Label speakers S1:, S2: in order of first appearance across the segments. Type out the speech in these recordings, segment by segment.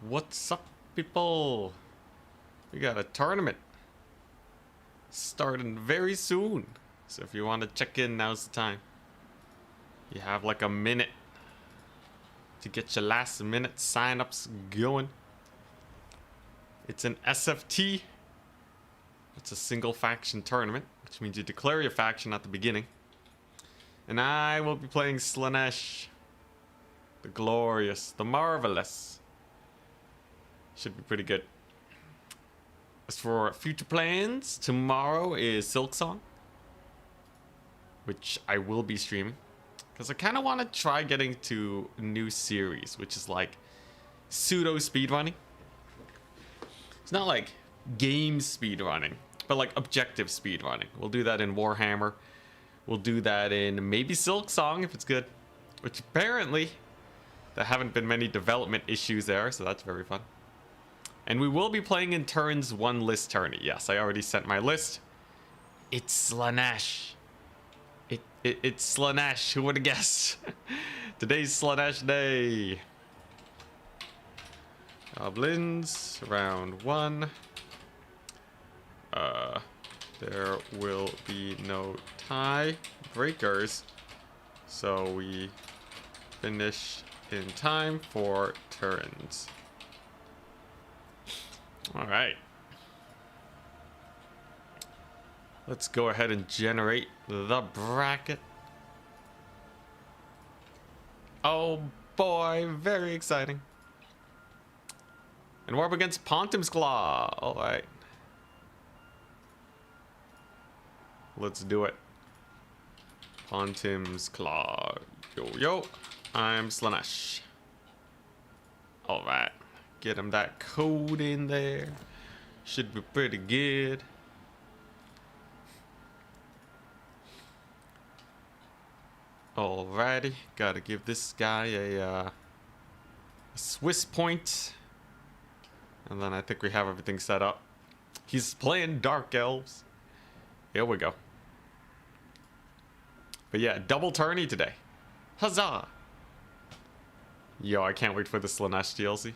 S1: What's up, people? We got a tournament starting very soon. So if you want to check in, now's the time. You have like a minute to get your last minute signups going. It's an SFT. It's a single faction tournament, which means you declare your faction at the beginning. And I will be playing Slaanesh. The glorious, the marvelous. Should be pretty good. As for future plans, tomorrow is Silksong, which I will be streaming. Because I kind of want to try getting to a new series, which is like pseudo speedrunning. It's not like game speedrunning, but like objective speedrunning. We'll do that in Warhammer. We'll do that in maybe Silksong if it's good. Which apparently, there haven't been many development issues there, so that's very fun. And we will be playing in turns one list tourney. Yes, I already sent my list. It's Slaanesh. It's Slaanesh. Who would have guessed? Today's Slaanesh day. Goblins, round one. There will be no tie breakers, so we finish in time for turns. All right. Let's go ahead and generate the bracket. Oh boy, very exciting. And we're up against Pontim's Claw. All right. Let's do it. Pontim's Claw. Yo, yo. I'm Slaanesh. All right. Get him that code in there. Should be pretty good. Alrighty. Gotta give this guy a Swiss point. And then I think we have everything set up. He's playing Dark Elves. Here we go. But yeah, double tourney today. Huzzah! Yo, I can't wait for the Slaanesh DLC.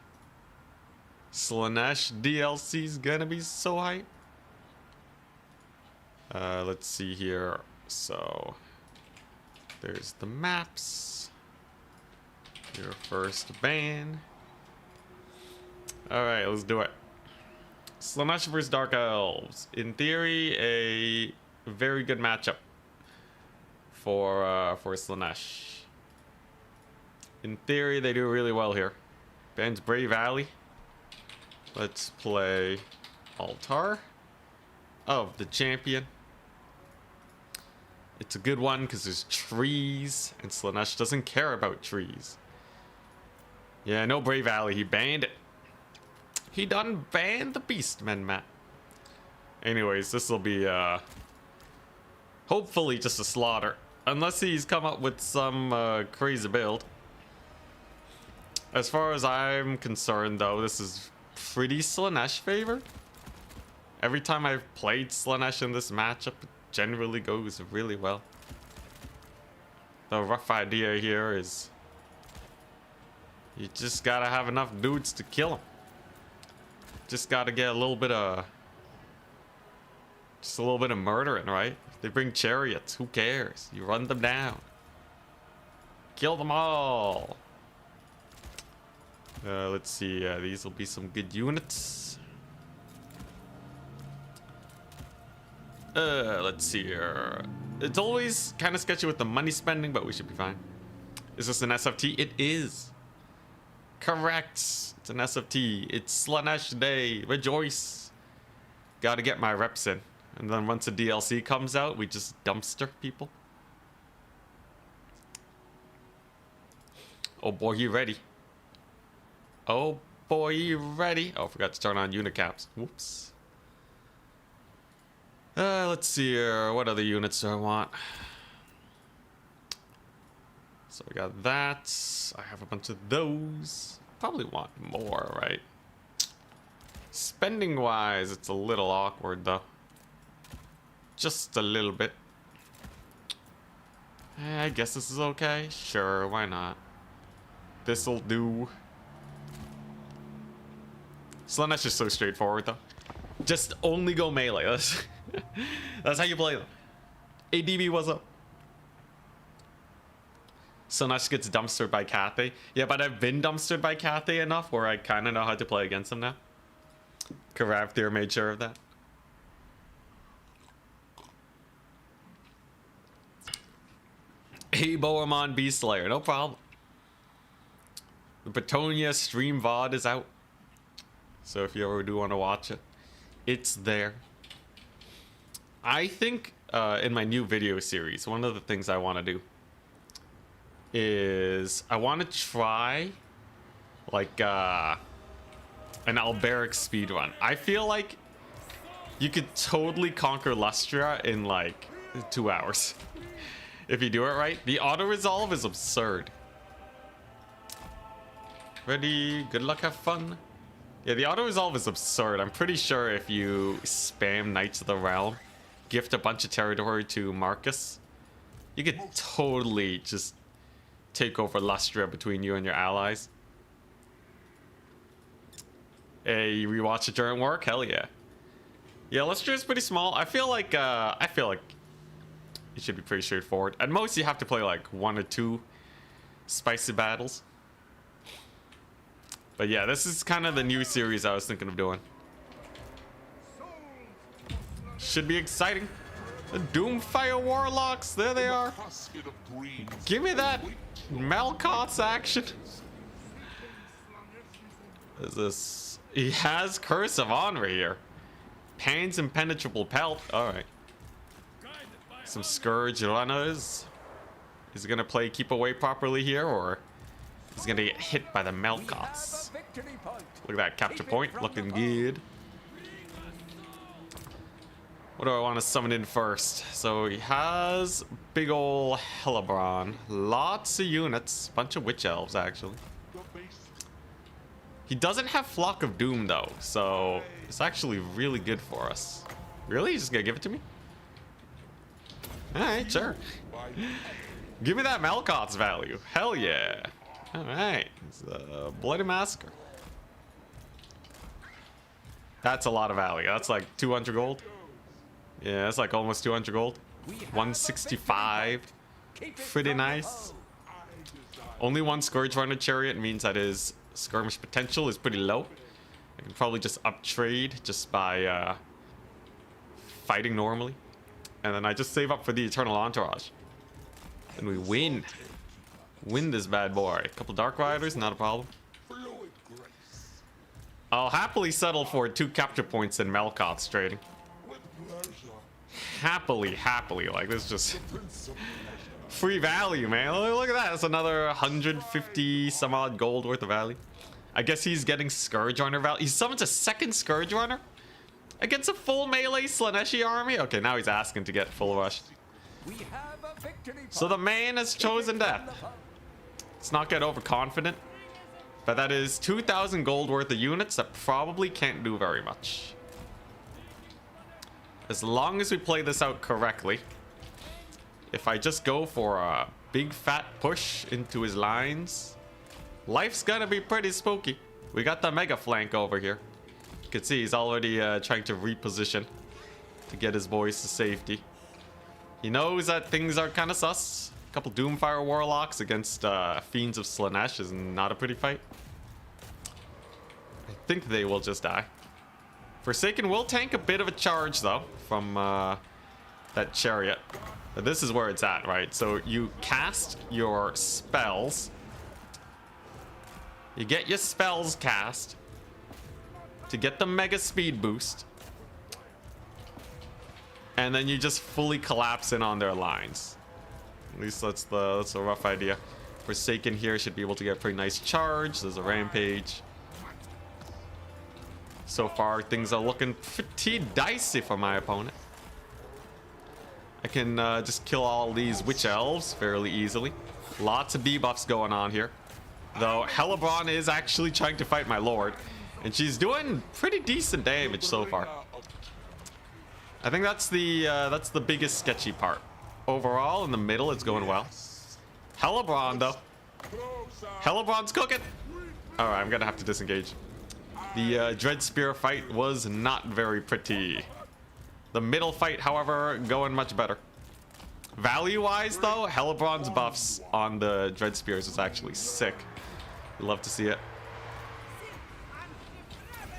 S1: Slaanesh DLC is gonna be so hype. Let's see here. So, there's the maps. Your first ban. Alright, let's do it. Slaanesh vs Dark Elves. In theory, a very good matchup for Slaanesh. In theory, they do really well here. Bans Brave Alley. Let's play Altar of the Champion. It's a good one because there's trees, and Slaanesh doesn't care about trees. Yeah, no Brave Alley. He banned it. He done banned the Beastmen map. Anyways, this will be hopefully just a slaughter. Unless he's come up with some crazy build. As far as I'm concerned, though, this is pretty Slaanesh favored. Every time I've played Slaanesh in this matchup, it generally goes really well. The rough idea here is you just gotta have enough dudes to kill him. Just gotta get a little bit of murdering, right? If they bring chariots, who cares? You run them down. Kill them all. Let's see. These will be some good units. Let's see here. It's always kind of sketchy with the money spending, but we should be fine. Is this an SFT? It is. Correct. It's an SFT. It's Slaanesh Day. Rejoice. Gotta get my reps in. And then once the DLC comes out, we just dumpster people. Oh boy, you ready? Oh boy, you ready? Oh, forgot to turn on unit caps. Whoops. Let's see here. What other units do I want? So we got that. I have a bunch of those. Probably want more, right? Spending wise, it's a little awkward though. Just a little bit. I guess this is okay. Sure, why not? This'll do. Slaanesh is so straightforward though. Just only go melee. That's how you play them. ADB, what's up? Slaanesh gets dumpstered by Cathay. Yeah, but I've been dumpstered by Cathay enough where I kind of know how to play against him now. Karavthir made sure of that. Hey, Boermon Beast Slayer, no problem. The Bretonnia stream VOD is out. So if you ever do want to watch it, it's there. I think in my new video series, one of the things I want to do is I want to try like an Alberic speedrun. I feel like you could totally conquer Lustria in like 2 hours if you do it right. The auto resolve is absurd. Ready, good luck, have fun. Yeah, the auto resolve is absurd. I'm pretty sure if you spam Knights of the Realm, gift a bunch of territory to Marcus, you could totally just take over Lustria between you and your allies. Hey, you rewatch it during work? Hell yeah. Yeah, Lustria is pretty small. I feel like it should be pretty straightforward. At most, you have to play like 1 or 2 spicy battles. But yeah, this is kind of the new series I was thinking of doing. Should be exciting. The Doomfire Warlocks, there they are. Give me that Malkoth's action. What is this? He has Curse of Honor here. Pan's Impenetrable Pelt. Alright. Some Scourge Runners. Is he gonna play Keep Away properly here, or he's gonna get hit by the Malkoths? Look at that capture point, looking good. What do I want to summon in first? So he has big ol' Helibron. Lots of units. Bunch of Witch Elves, actually. He doesn't have Flock of Doom, though. So it's actually really good for us. Really? He's just gonna give it to me? Alright, sure. Give me that Malkoth's value. Hell yeah. Alright. It's a Bloody Massacre. That's a lot of value. That's like 200 gold. Yeah, that's like almost 200 gold. 165. Pretty nice. Only one Scourge Runner Chariot means that his skirmish potential is pretty low. I can probably just up trade just by fighting normally. And then I just save up for the Eternal Entourage. And we win. Win this bad boy. A couple Dark Riders, not a problem. I'll happily settle for 2 capture points in Malkoth's trading. Happily. Like, this is just free value, man. Look at that. That's another 150 some odd gold worth of value. I guess he's getting Scourge Runner value. He summons a second Scourge Runner against a full melee Slaaneshi army. Okay, now he's asking to get full rush. So the man has chosen death. Let's not get overconfident. But that is 2,000 gold worth of units that probably can't do very much. As long as we play this out correctly. If I just go for a big fat push into his lines, life's gonna be pretty spooky. We got the mega flank over here. You can see he's already trying to reposition to get his boys to safety. He knows that things are kind of sus. A couple Doomfire Warlocks against Fiends of Slaanesh is not a pretty fight. I think they will just die. Forsaken will tank a bit of a charge, though, from that chariot. But this is where it's at, right? So you cast your spells. You get your spells cast to get the mega speed boost. And then you just fully collapse in on their lines. At least that's a rough idea. Forsaken here should be able to get a pretty nice charge. There's a rampage. So far, things are looking pretty dicey for my opponent. I can just kill all these Witch Elves fairly easily. Lots of debuffs going on here. Though Helibron is actually trying to fight my lord. And she's doing pretty decent damage so far. I think that's the biggest sketchy part. Overall, in the middle, it's going well. Helibron, though. Helibron's cooking. Alright, I'm gonna have to disengage. The Dread Spear fight was not very pretty. The middle fight, however, going much better. Value-wise, though, Hellebron's buffs on the Dread Spears is actually sick. Love to see it.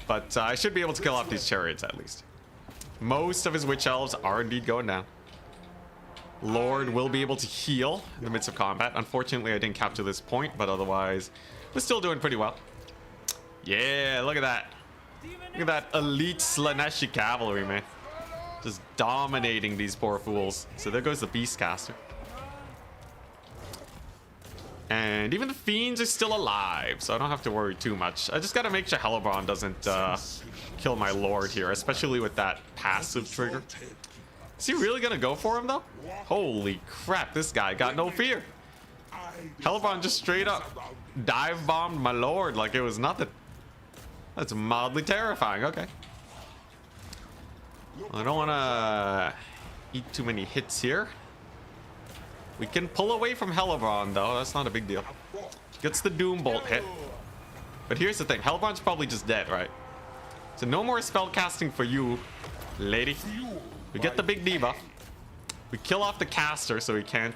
S1: But I should be able to kill off these chariots at least. Most of his Witch Elves are indeed going down. Lord will be able to heal in the midst of combat. Unfortunately, I didn't capture this point, but otherwise, we're still doing pretty well. Yeah, look at that. Look at that elite Slaanesh cavalry, man. Just dominating these poor fools. So there goes the Beastcaster. And even the Fiends are still alive, so I don't have to worry too much. I just gotta make sure Hellebron doesn't kill my Lord here, especially with that passive trigger. Is he really gonna go for him, though? Holy crap, this guy got no fear. Hellebron just straight up dive bombed my Lord like it was nothing. That's mildly terrifying. Okay. I don't want to eat too many hits here. We can pull away from Hellebron, though. That's not a big deal. Gets the Doom Bolt hit. But here's the thing. Hellebron's probably just dead, right? So no more spell casting for you, lady. We get the big debuff. We kill off the caster so he can't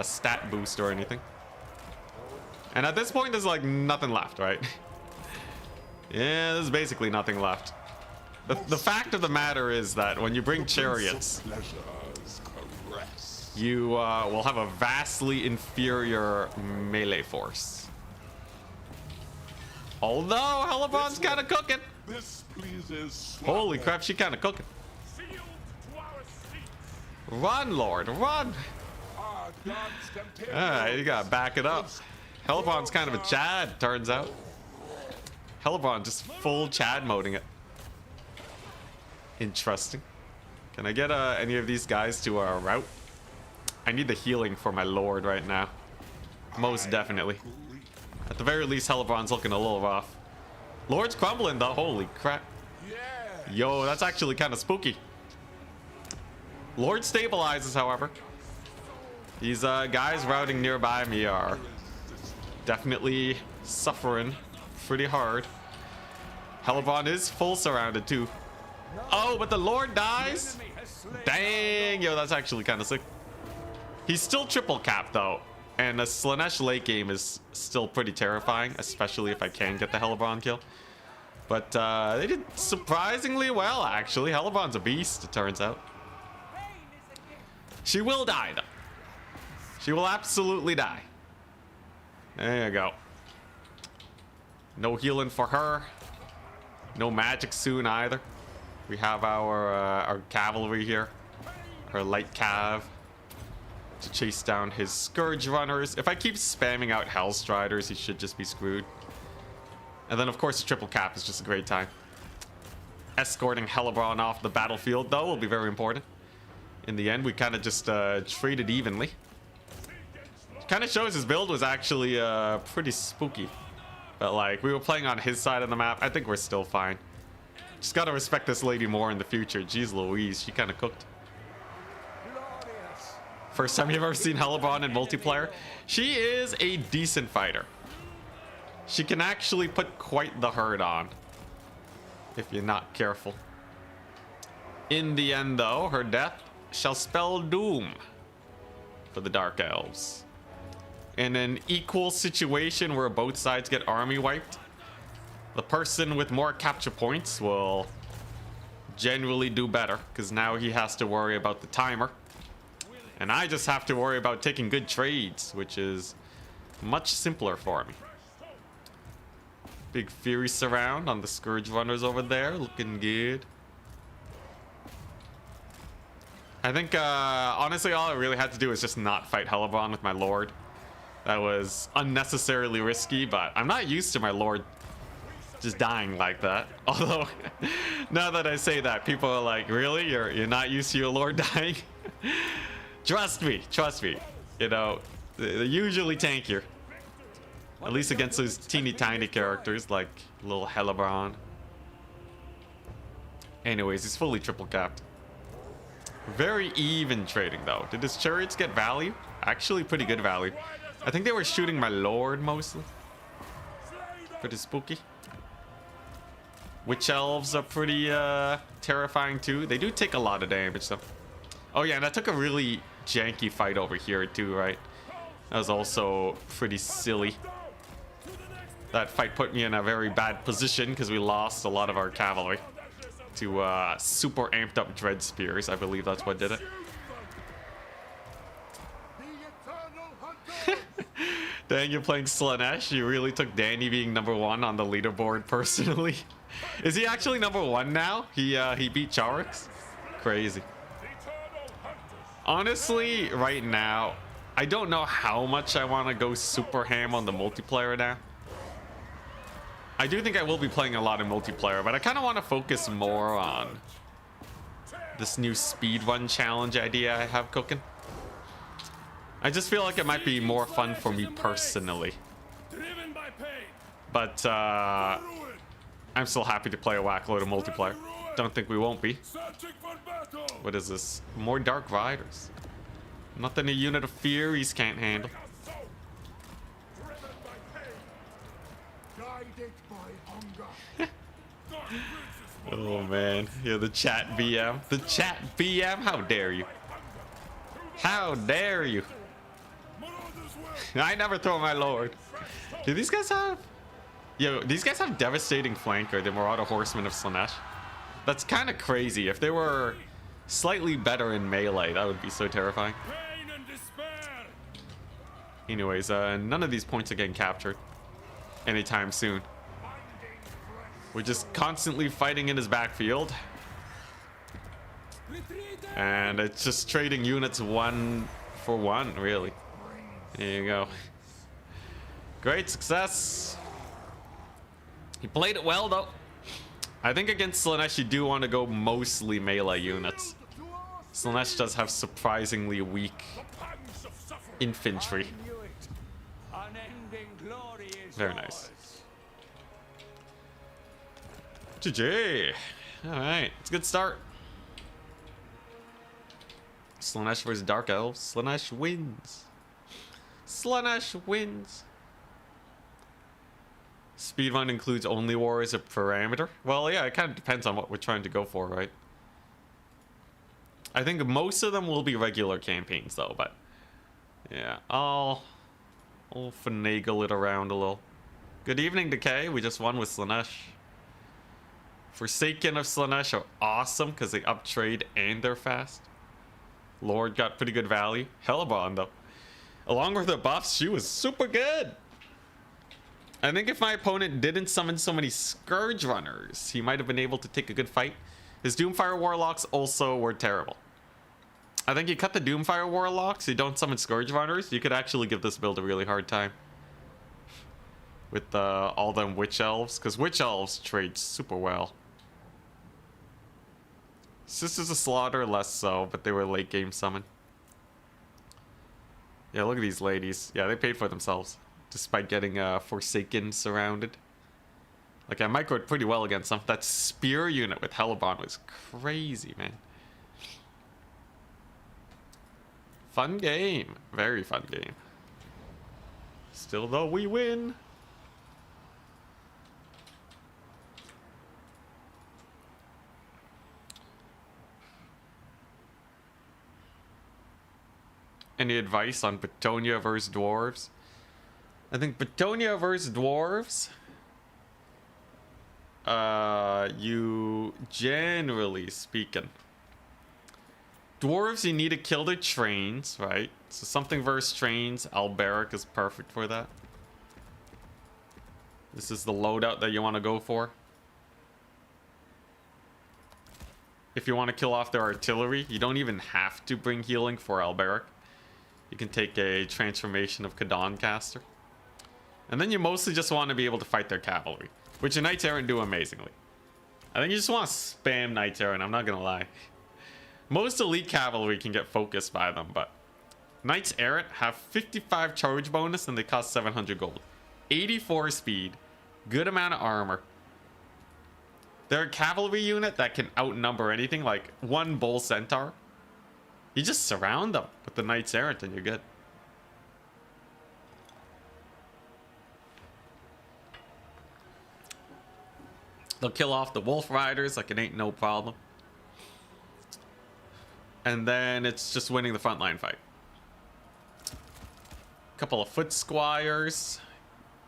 S1: stat boost or anything. And at this point, there's like nothing left, right? Yeah, there's basically nothing left. The fact of the matter is that when you bring chariots, you will have a vastly inferior melee force. Although Hellebron's kind of cooking. Holy crap, she kind of cooking. Run, Lord, run! Alright, you gotta back it up. Hellebron's kind of a Chad, turns out. Hellebron just full Chad moding it. Interesting. Can I get any of these guys to route? I need the healing for my Lord right now. Most definitely. At the very least, Hellebron's looking a little rough. Lord's crumbling though, holy crap. Yo, that's actually kind of spooky. Lord stabilizes, however. These guys routing nearby me are definitely suffering pretty hard. Hellebron is full surrounded too. Oh, but the Lord dies? Dang, yo, that's actually kind of sick. He's still triple capped though, and a Slaanesh late game is still pretty terrifying, especially if I can get the Hellebron kill. But they did surprisingly well, actually. Hellebron's a beast, it turns out. She will die, though. She will absolutely die. There you go. No healing for her. No magic soon either. We have our cavalry here. Our light cav. To chase down his Scourge Runners. If I keep spamming out Hellstriders, he should just be screwed. And then, of course, the triple cap is just a great time. Escorting Hellebron off the battlefield, though, will be very important. In the end, we kind of just traded evenly. Kind of shows his build was actually pretty spooky. But, like, we were playing on his side of the map. I think we're still fine. Just gotta respect this lady more in the future. Jeez Louise, she kind of cooked. First time you've ever seen Hellebron in multiplayer. She is a decent fighter. She can actually put quite the hurt on. If you're not careful. In the end, though, her death shall spell doom for the Dark Elves. In an equal situation where both sides get army wiped, the person with more capture points will generally do better, because now he has to worry about the timer. And I just have to worry about taking good trades, which is much simpler for me. Big Fury Surround on the Scourge Runners over there, looking good. I think, honestly, all I really had to do was just not fight Hellebron with my Lord. That was unnecessarily risky, but I'm not used to my Lord just dying like that. Although, now that I say that, people are like, really? You're not used to your Lord dying? Trust me. You know, they're usually tankier. At least against those teeny tiny characters like little Hellebron. Anyways, he's fully triple capped. Very even trading though. Did his chariots get value? Actually pretty good value. I think they were shooting my Lord mostly. Pretty spooky. Witch Elves are pretty terrifying too. They do take a lot of damage though. Oh yeah, and I took a really janky fight over here too, right? That was also pretty silly. That fight put me in a very bad position because we lost a lot of our cavalry to super amped up dread spears. I believe that's what did it. Dang, you're playing Slaanesh. You really took Danny being #1 on the leaderboard personally. Is he actually #1 now? He beat Charix? Crazy. Honestly, right now, I don't know how much I want to go super ham on the multiplayer now. I do think I will be playing a lot of multiplayer, but I kind of want to focus more on this new speedrun challenge idea I have cooking. I just feel like it might be more fun for me personally. But I'm still happy to play a whack load of multiplayer. Don't think we won't be. What is this? More Dark Riders. Nothing a unit of Furies can't handle. Oh man, yeah, the chat BM. The chat BM, how dare you? How dare you? I never throw my lord. Do these guys have... Yo, these guys have devastating flanker, the Marauder Horsemen of Slaanesh. That's kind of crazy. If they were slightly better in melee, that would be so terrifying. Anyways, none of these points are getting captured anytime soon. We're just constantly fighting in his backfield. And it's just trading units 1 for 1, really. There you go. Great success. He played it well, though. I think against Slaanesh, you do want to go mostly melee units. Slaanesh does have surprisingly weak infantry. Very nice. GG. Alright, it's a good start. Slaanesh versus Dark Elves. Slaanesh wins. Slaanesh wins. Speedrun includes only war as a parameter. Well, yeah, it kind of depends on what we're trying to go for, right? I think most of them will be regular campaigns, though, but yeah, I'll finagle it around a little. Good evening, Decay. We just won with Slaanesh. Forsaken of Slaanesh are awesome because they up trade and they're fast. Lord got pretty good value. Hellebond, though, along with the buffs, she was super good. I think if my opponent didn't summon so many Scourge Runners, he might have been able to take a good fight. His Doomfire Warlocks also were terrible. I think you cut the Doomfire Warlocks, you don't summon Scourge Runners, you could actually give this build a really hard time. With all them Witch Elves, because Witch Elves trade super well. Sisters of Slaughter, less so, but they were late game summon. Yeah, look at these ladies. Yeah, they paid for themselves. Despite getting Forsaken surrounded. Like, I microed pretty well against them. That spear unit with Hellebond was crazy, man. Fun game. Very fun game. Still, though, we win. Any advice on Bretonnia versus Dwarves? I think Bretonnia versus Dwarves, you generally speaking, Dwarves, you need to kill their trains, right? So something versus trains, Alberic is perfect for that. This is the loadout that you want to go for. If you want to kill off their artillery, you don't even have to bring healing for Alberic. You can take a transformation of Kadon caster. And then you mostly just want to be able to fight their cavalry, which your Knights Errant do amazingly. I think you just want to spam Knights Errant, I'm not going to lie. Most elite cavalry can get focused by them, but Knights Errant have 55 charge bonus and they cost 700 gold. 84 speed, good amount of armor. They're a cavalry unit that can outnumber anything, like one Bull Centaur. You just surround them with the Knights Errant and you're good. They'll kill off the wolf riders like it ain't no problem. And then it's just winning the frontline fight. Couple of foot squires.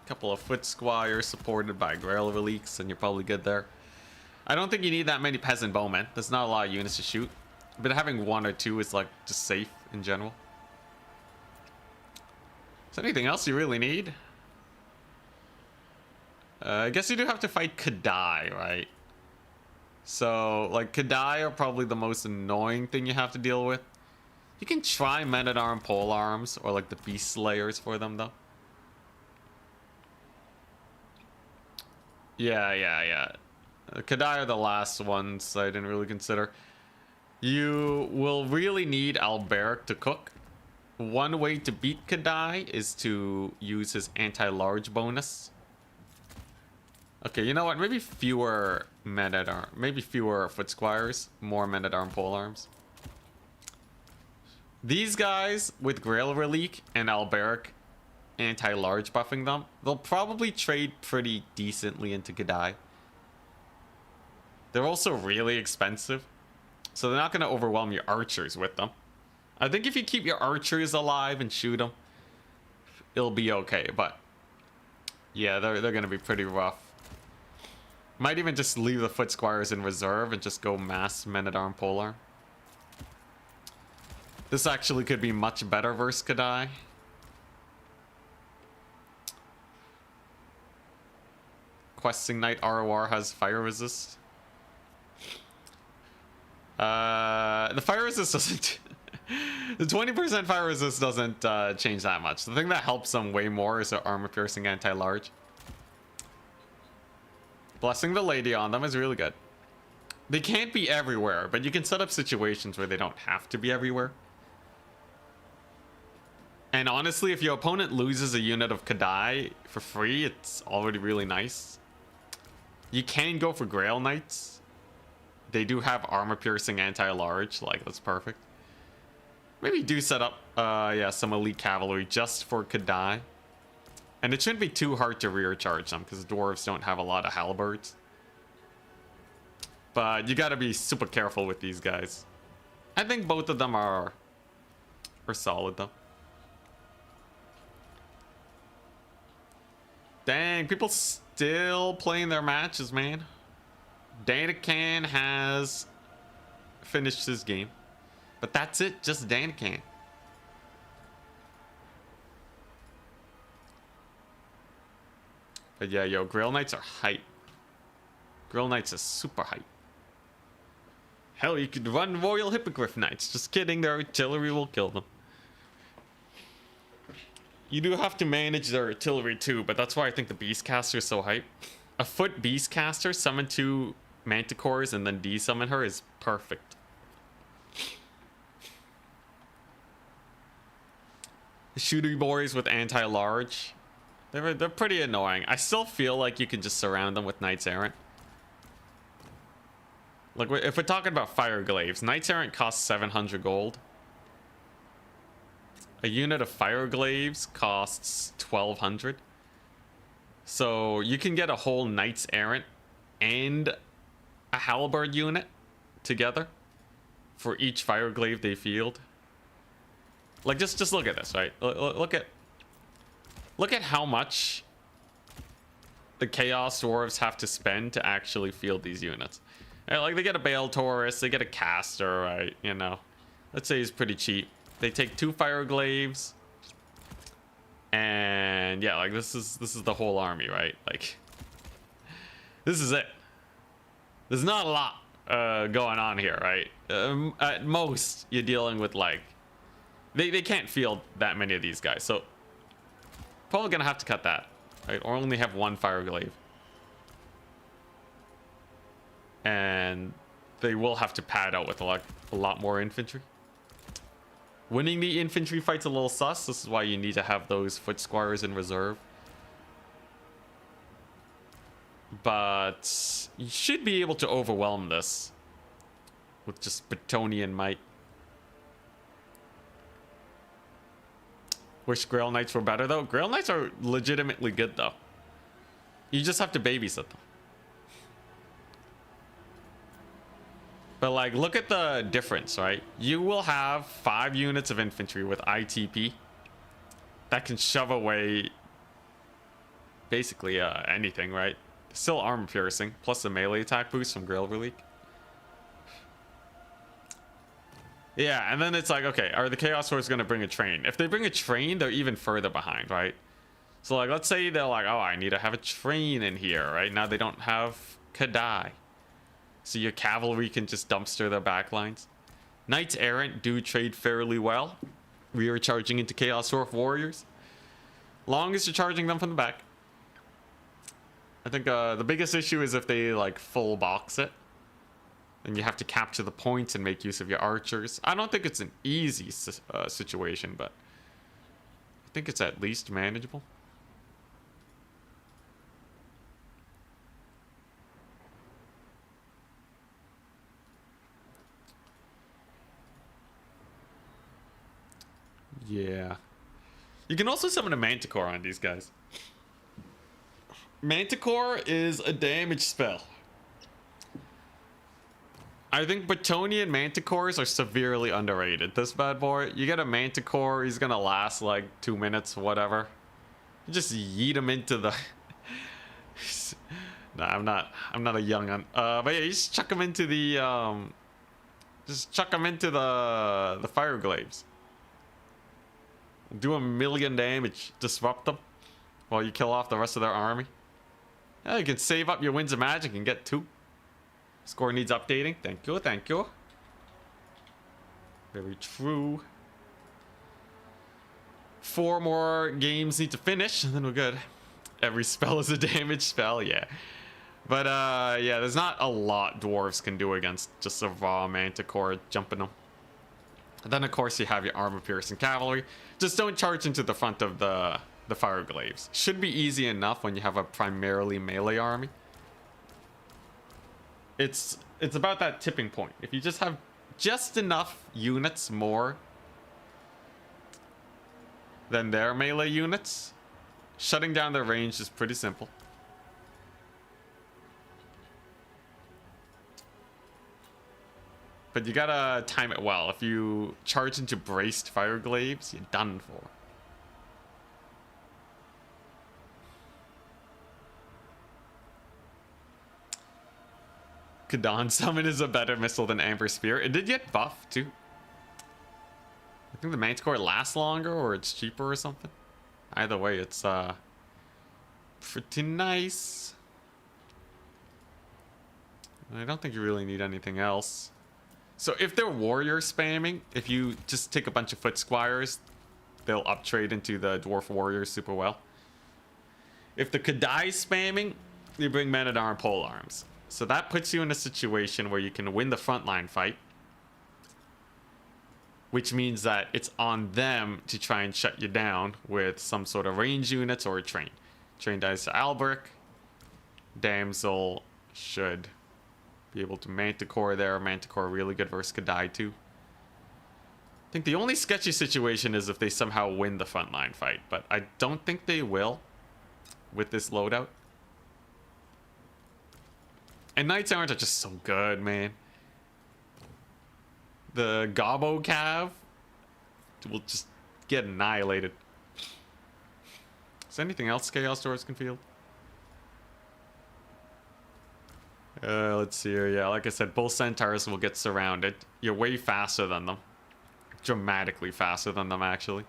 S1: Couple of foot squires supported by Grail Reliques, and you're probably good there. I don't think you need that many peasant bowmen. There's not a lot of units to shoot. But having one or two is like just safe in general. Is there anything else you really need? I guess you do have to fight Kadai, right? So, like, Kadai are probably the most annoying thing you have to deal with. You can try Men-at-Arm Polearms or, like, the Beast Slayers for them, though. Yeah. Kadai are the last ones I didn't really consider. You will really need Alberic to cook. One way to beat Kadai is to use his anti-large bonus. Okay, you know what? Maybe fewer men-at-arm. Maybe fewer foot squires. More men-at-arm polearms. These guys with Grail Relique and Alberic anti-large buffing them, they'll probably trade pretty decently into Kadai. They're also really expensive, so they're not going to overwhelm your archers with them. I think if you keep your archers alive and shoot them, it'll be okay, but yeah, they're going to be pretty rough. Might even just leave the foot squires in reserve and just go mass men-at-arm polearm. This actually could be much better versus Kadai. Questing Knight ROR has fire resist. The fire resist doesn't... the 20% fire resist doesn't change that much. The thing that helps them way more is their armor-piercing anti-large. Blessing the Lady on them is really good. They can't be everywhere, but you can set up situations where they don't have to be everywhere. And honestly, if your opponent loses a unit of Kadai for free, it's already really nice. You can go for Grail Knights. They do have armor-piercing anti-large, like, that's perfect. Maybe do set up, yeah, some elite cavalry just for Kadai. And it shouldn't be too hard to rear charge them, because dwarves don't have a lot of halberds. But you gotta be super careful with these guys. I think both of them are solid, though. Dang, people still playing their matches, man. Danican has finished his game. But that's it, just Danican. But yeah, yo, Grail Knights are hype. Grail Knights are super hype. Hell, you could run Royal Hippogriff Knights. Just kidding, their artillery will kill them. You do have to manage their artillery too, but that's why I think the Beastcaster is so hype. A foot Beastcaster, summon 2 Manticores and then desummon her is perfect. The Shooty Boys with anti-large. They're pretty annoying. I still feel like you can just surround them with Knights Errant. Like, if we're talking about Fire Glaives, Knights Errant costs 700 gold. A unit of Fire Glaives costs 1200. So you can get a whole Knights Errant and a Halberd unit together for each Fire Glaive they field. Like, just look at this, right? Look at how much the Chaos Dwarves have to spend to actually field these units. Right, like, they get a Bale Taurus, they get a Caster, right? You know, let's say he's pretty cheap. They take 2 Fire Glaives, and yeah, like, this is the whole army, right? Like, this is it. There's not a lot going on here, right? At most, you're dealing with, like, they can't field that many of these guys, so probably gonna have to cut that, right? Or only have 1 Fire Glaive. And they will have to pad out with a lot more infantry. Winning the infantry fight's a little sus. This is why you need to have those foot squires in reserve. But you should be able to overwhelm this with just Bretonnian might. Wish Grail Knights were better, though. Grail Knights are legitimately good, though. You just have to babysit them. But like, look at the difference, right? You will have 5 units of infantry with ITP that can shove away basically anything, right? Still armor piercing, plus the melee attack boost from Grail Relique. Yeah, and then it's like, okay, are the Chaos Swords going to bring a train? If they bring a train, they're even further behind, right? So like, let's say they're like, oh, I need to have a train in here, right? Now they don't have Kadai. So your cavalry can just dumpster their backlines. Knights Errant do trade fairly well. We are charging into Chaos Dwarf Warriors. Long as you're charging them from the back. I think the biggest issue is if they like full box it. And you have to capture the points and make use of your archers. I don't think it's an easy situation, but I think it's at least manageable. Yeah. You can also summon a Manticore on these guys. Manticore is a damage spell. I think Bretonnia Manticores are severely underrated. This bad boy, you get a Manticore, he's gonna last like 2 minutes, whatever. You just yeet him into the... No, I'm not a young un. But yeah, you just chuck him into the the fire glaives. Do 1,000,000 damage, disrupt them while you kill off the rest of their army. Yeah, you can save up your Winds of Magic and get 2. Score needs updating. Thank you, thank you. Very true. 4 more games need to finish, and then we're good. Every spell is a damage spell, yeah. But yeah, there's not a lot dwarves can do against just a raw Manticore jumping them. And then of course you have your armor piercing cavalry. Just don't charge into the front of the fire glaives. Should be easy enough when you have a primarily melee army. It's about that tipping point. If you just have just enough units more than their melee units, shutting down their range is pretty simple. But you gotta time it well. If you charge into braced fire glaives, you're done for. Kadon Summon is a better missile than Amber Spear. It did get buffed too. I think the Manticore lasts longer or it's cheaper or something. Either way, it's pretty nice. I don't think you really need anything else. So if they're warrior spamming, if you just take a bunch of foot squires, they'll uptrade into the dwarf warriors super well. If the Kadai spamming, you bring men-at-arms pole arms. So that puts you in a situation where you can win the frontline fight, which means that it's on them to try and shut you down with some sort of range units or a train. Train dies to Albrecht. Damsel should be able to Manticore there. Manticore really good versus Kadai too. I think the only sketchy situation is if they somehow win the frontline fight, but I don't think they will with this loadout. And Knights Errant are just so good, man. The Gobbo Cav will just get annihilated. Is there anything else Chaos Dwarves can field? Let's see here. Yeah, like I said, both Centaurs will get surrounded. You're way faster than them. Dramatically faster than them, actually.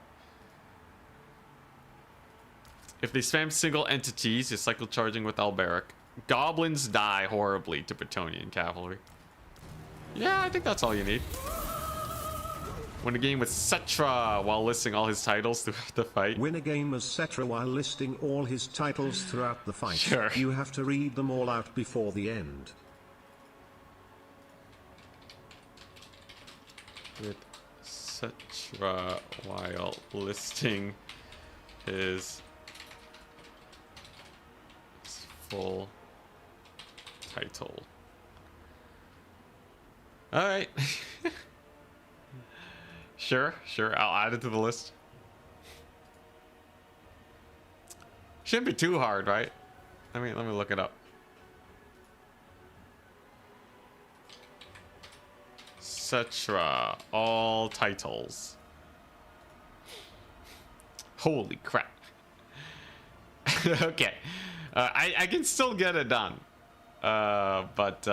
S1: If they spam single entities, you're cycle charging with Alberic. Goblins die horribly to Bretonnian cavalry. Yeah, I think that's all you need. Win a game with Settra while listing all his titles throughout the fight.
S2: Win a game as Settra while listing all his titles throughout the fight.
S1: Sure.
S2: You have to read them all out before the end.
S1: With Settra while listing his full title. All right. Sure, I'll add it to the list. Shouldn't be too hard, right? Let me look it up. Settra. All titles. Holy crap. Okay. I can still get it done. But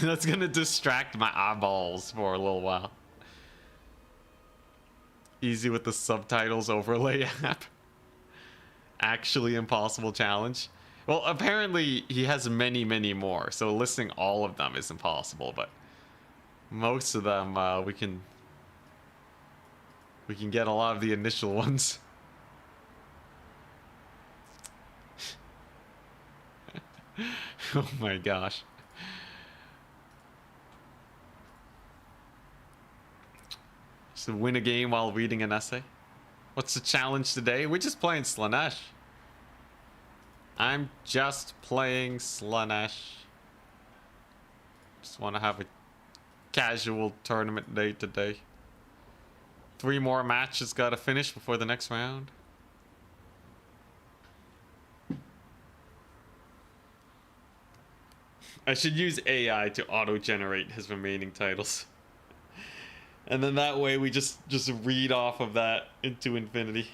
S1: that's gonna distract my eyeballs for a little while. Easy with the subtitles overlay app. Actually impossible challenge. Well, apparently he has many, many more, so listing all of them is impossible, but most of them we can get a lot of the initial ones. Oh my gosh. So win a game while reading an essay. What's the challenge today? We're just playing Slaanesh. I'm just playing Slaanesh. Just want to have a casual tournament day today. 3 more matches gotta finish before the next round. I should use AI to auto-generate his remaining titles. And then that way we just read off of that into infinity.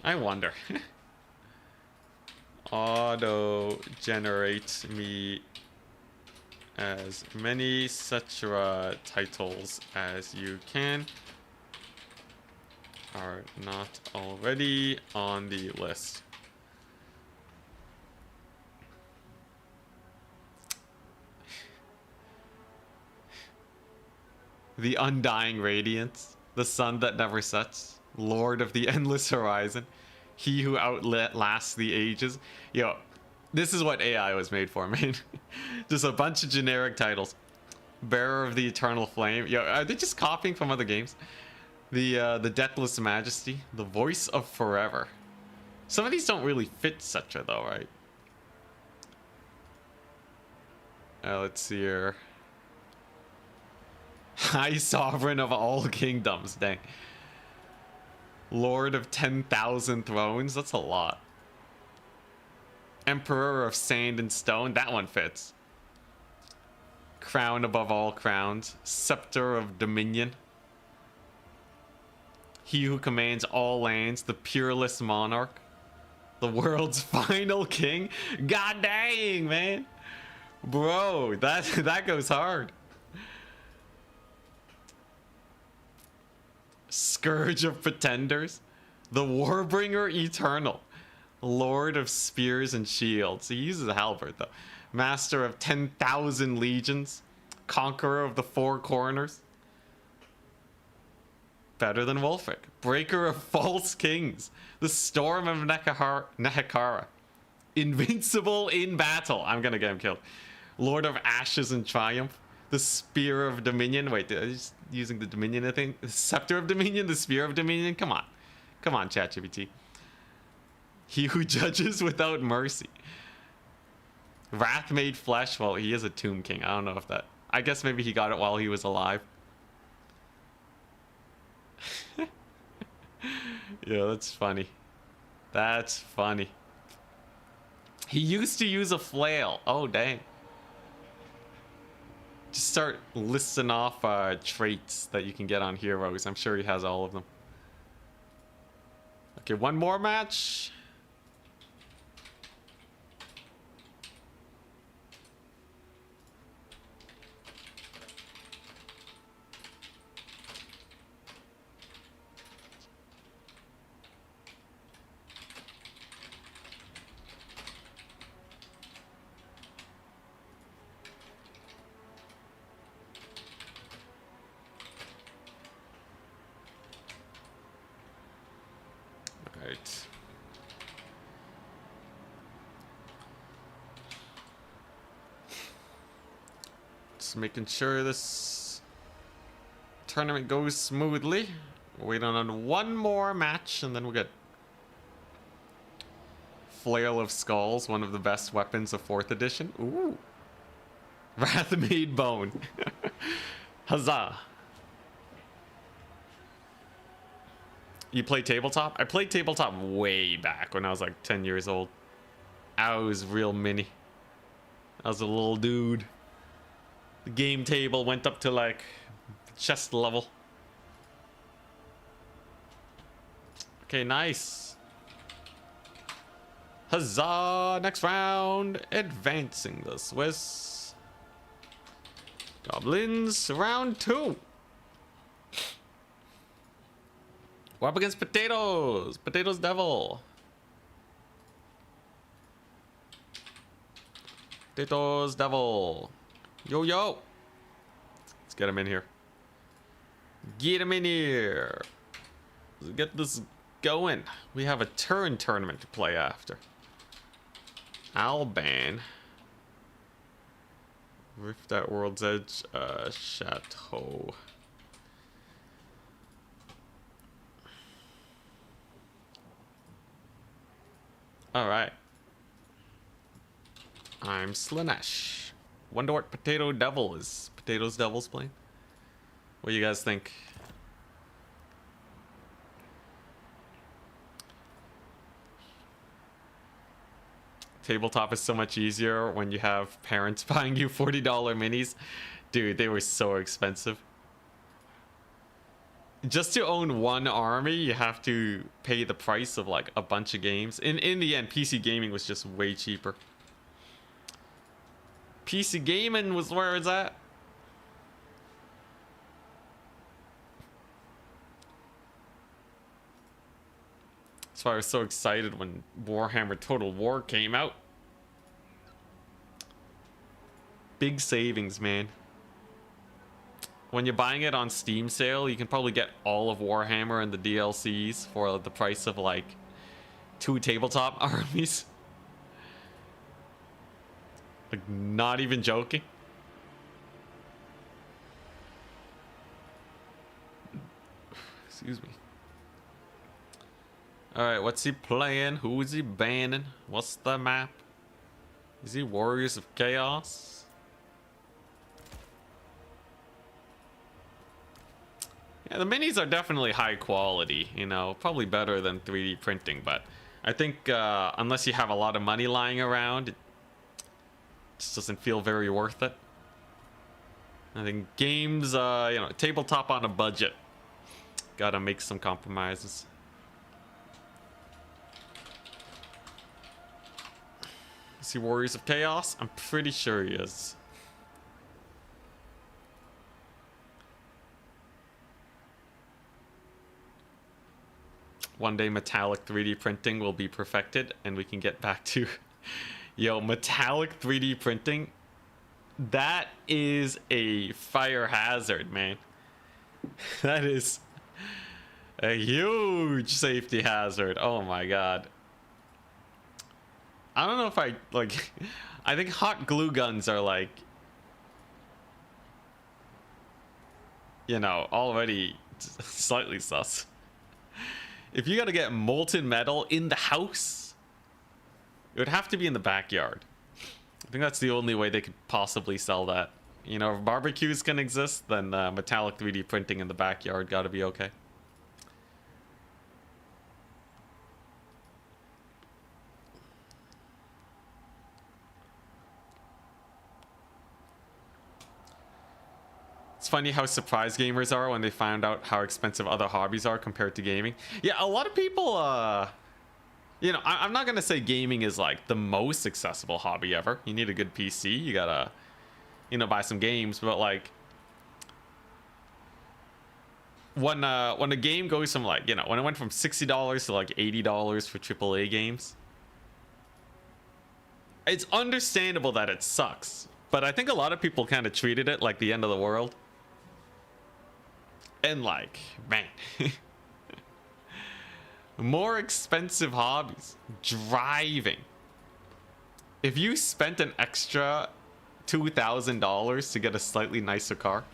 S1: I wonder. Auto-generate me as many Settra titles as you can are not already on the list. The undying radiance, the sun that never sets, lord of the endless horizon, he who outlasts the ages. Yo, this is what AI was made for, man. Just a bunch of generic titles. Bearer of the eternal flame. Yo, are they just copying from other games? The deathless majesty, the voice of forever. Some of these don't really fit Settra though, right? Let's see here. High sovereign of all kingdoms, dang. Lord of 10,000 thrones, that's a lot. Emperor of sand and stone, that one fits. Crown above all crowns, scepter of dominion. He who commands all lands, the peerless monarch. The world's final king. God dang, man. Bro, that goes hard. Scourge of pretenders, the warbringer eternal, lord of spears and shields. He uses a halberd though. Master of 10,000 legions, conqueror of the 4 corners. Better than Wulfric. Breaker of false kings, the storm of Nehekara, invincible in battle. I'm gonna get him killed. Lord of ashes and triumph. The Spear of Dominion. Wait, I just using the Dominion, I think. The Scepter of Dominion, the Spear of Dominion. Come on. Come on, ChatGPT. He who judges without mercy. Wrath made flesh. Well, he is a Tomb King. I don't know if that... I guess maybe he got it while he was alive. Yeah, that's funny. That's funny. He used to use a flail. Oh, dang. Just start listing off traits that you can get on heroes. I'm sure he has all of them. Okay, one more match. Making sure this tournament goes smoothly. We're waiting on one more match and then we'll get Flail of Skulls, one of the best weapons of 4th edition. Ooh. Wrath made bone. Huzzah. You play tabletop? I played tabletop way back when I was like 10 years old. I was real mini. That was a little dude. The game table went up to like chest level. Okay, nice. Huzzah! Next round, advancing the Swiss. Goblins, round 2. We're up against potatoes. Potatoes devil. Potatoes devil. Yo, yo. Let's get him in here. Get him in here. Let's get this going. We have a turn tournament to play after. Alban. Rift at World's Edge. Chateau. Alright. I'm Slaanesh. Wonder what Potato Devil is. Potatoes Devil's playing? What do you guys think? Tabletop is so much easier when you have parents buying you $40 minis. Dude, they were so expensive. Just to own one army, you have to pay the price of like a bunch of games. In the end, PC gaming was just way cheaper. PC gaming was where it's at. That's why I was so excited when Warhammer Total War came out. Big savings, man. When you're buying it on Steam sale, you can probably get all of Warhammer and the DLCs for the price of like 2 tabletop armies. Like, not even joking. Excuse me. Alright, what's he playing? Who is he banning? What's the map? Is he Warriors of Chaos? Yeah, the minis are definitely high quality, you know, probably better than 3D printing, but I think unless you have a lot of money lying around, it just doesn't feel very worth it. I think games, you know, tabletop on a budget, gotta make some compromises. Is he Warriors of Chaos? I'm pretty sure he is. One day metallic 3D printing will be perfected and we can get back to yo, metallic 3D printing, that is a fire hazard, man. That is a huge safety hazard. Oh my god. I don't know if I like I think hot glue guns are like, you know, already slightly sus. If you gotta get molten metal in the house, it would have to be in the backyard. I think that's the only way they could possibly sell that. You know, if barbecues can exist, then metallic 3D printing in the backyard gotta be okay. It's funny how surprised gamers are when they find out how expensive other hobbies are compared to gaming. Yeah, a lot of people, you know, I'm not gonna say gaming is like the most accessible hobby ever. You need a good PC, you gotta, you know, buy some games, but like, when a game goes from like, you know, when it went from $60 to like $80 for AAA games, it's understandable that it sucks, but I think a lot of people kind of treated it like the end of the world. And like, man, more expensive hobbies. Driving. If you spent an extra $2,000 to get a slightly nicer car,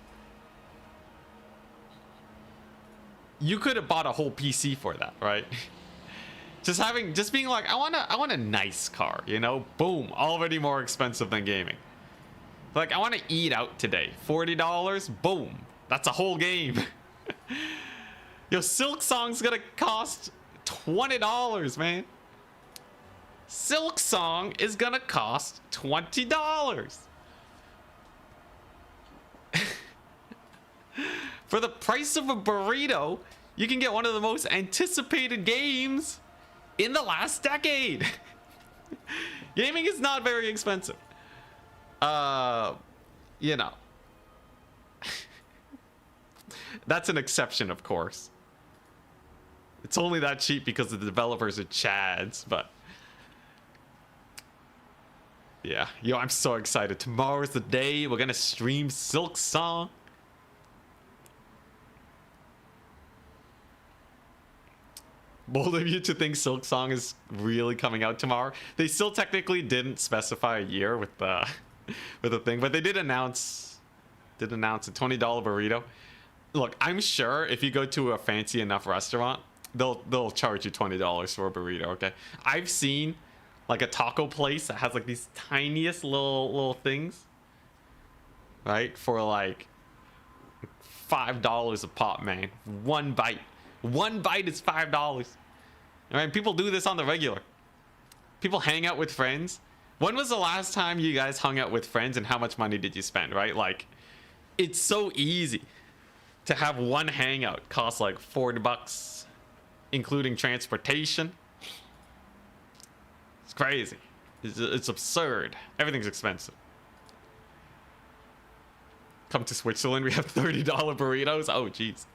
S1: you could have bought a whole PC for that, right? Just being like, I want a nice car, you know? Boom, already more expensive than gaming. Like, I want to eat out today. $40, boom. That's a whole game. Yo, Silk Song's gonna cost $20, man. Silk Song is gonna cost $20. For the price of a burrito, you can get one of the most anticipated games in the last decade. Gaming is not very expensive. You know. That's an exception, of course. It's only that cheap because the developers are chads, but yeah, yo, I'm so excited. Tomorrow's the day we're gonna stream Silk Song. Bold of you to think Silk Song is really coming out tomorrow. They still technically didn't specify a year with the with the thing, but they did announce a $20 burrito. Look, I'm sure if you go to a fancy enough restaurant, they'll charge you $20 for a burrito. Okay, I've seen like a taco place that has like these tiniest little things, right, for like $5 a pop, man. One bite is $5. All right, people do this on the regular. People hang out with friends. When was the last time you guys hung out with friends, and how much money did you spend, right? Like, it's so easy to have one hangout cost like $40, including transportation. It's crazy. It's absurd. Everything's expensive. Come to Switzerland, we have $30 burritos. Oh, jeez.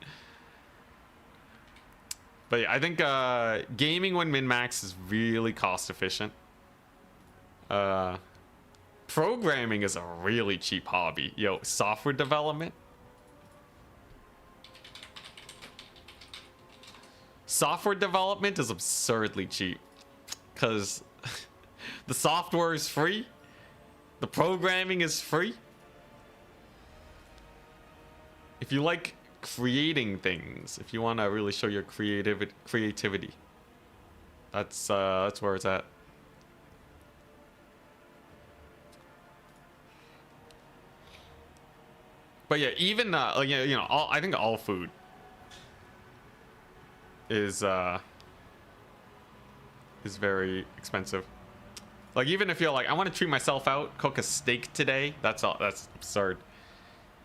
S1: But yeah, I think gaming when min-max is really cost efficient. Programming is a really cheap hobby. Yo, software development. Software development is absurdly cheap because the software is free, the programming is free. If you like creating things, if you want to really show your creativity, that's where it's at. But yeah, even you know, I think all food is very expensive. Like, even if you're like, I want to treat myself out, cook a steak today, that's absurd.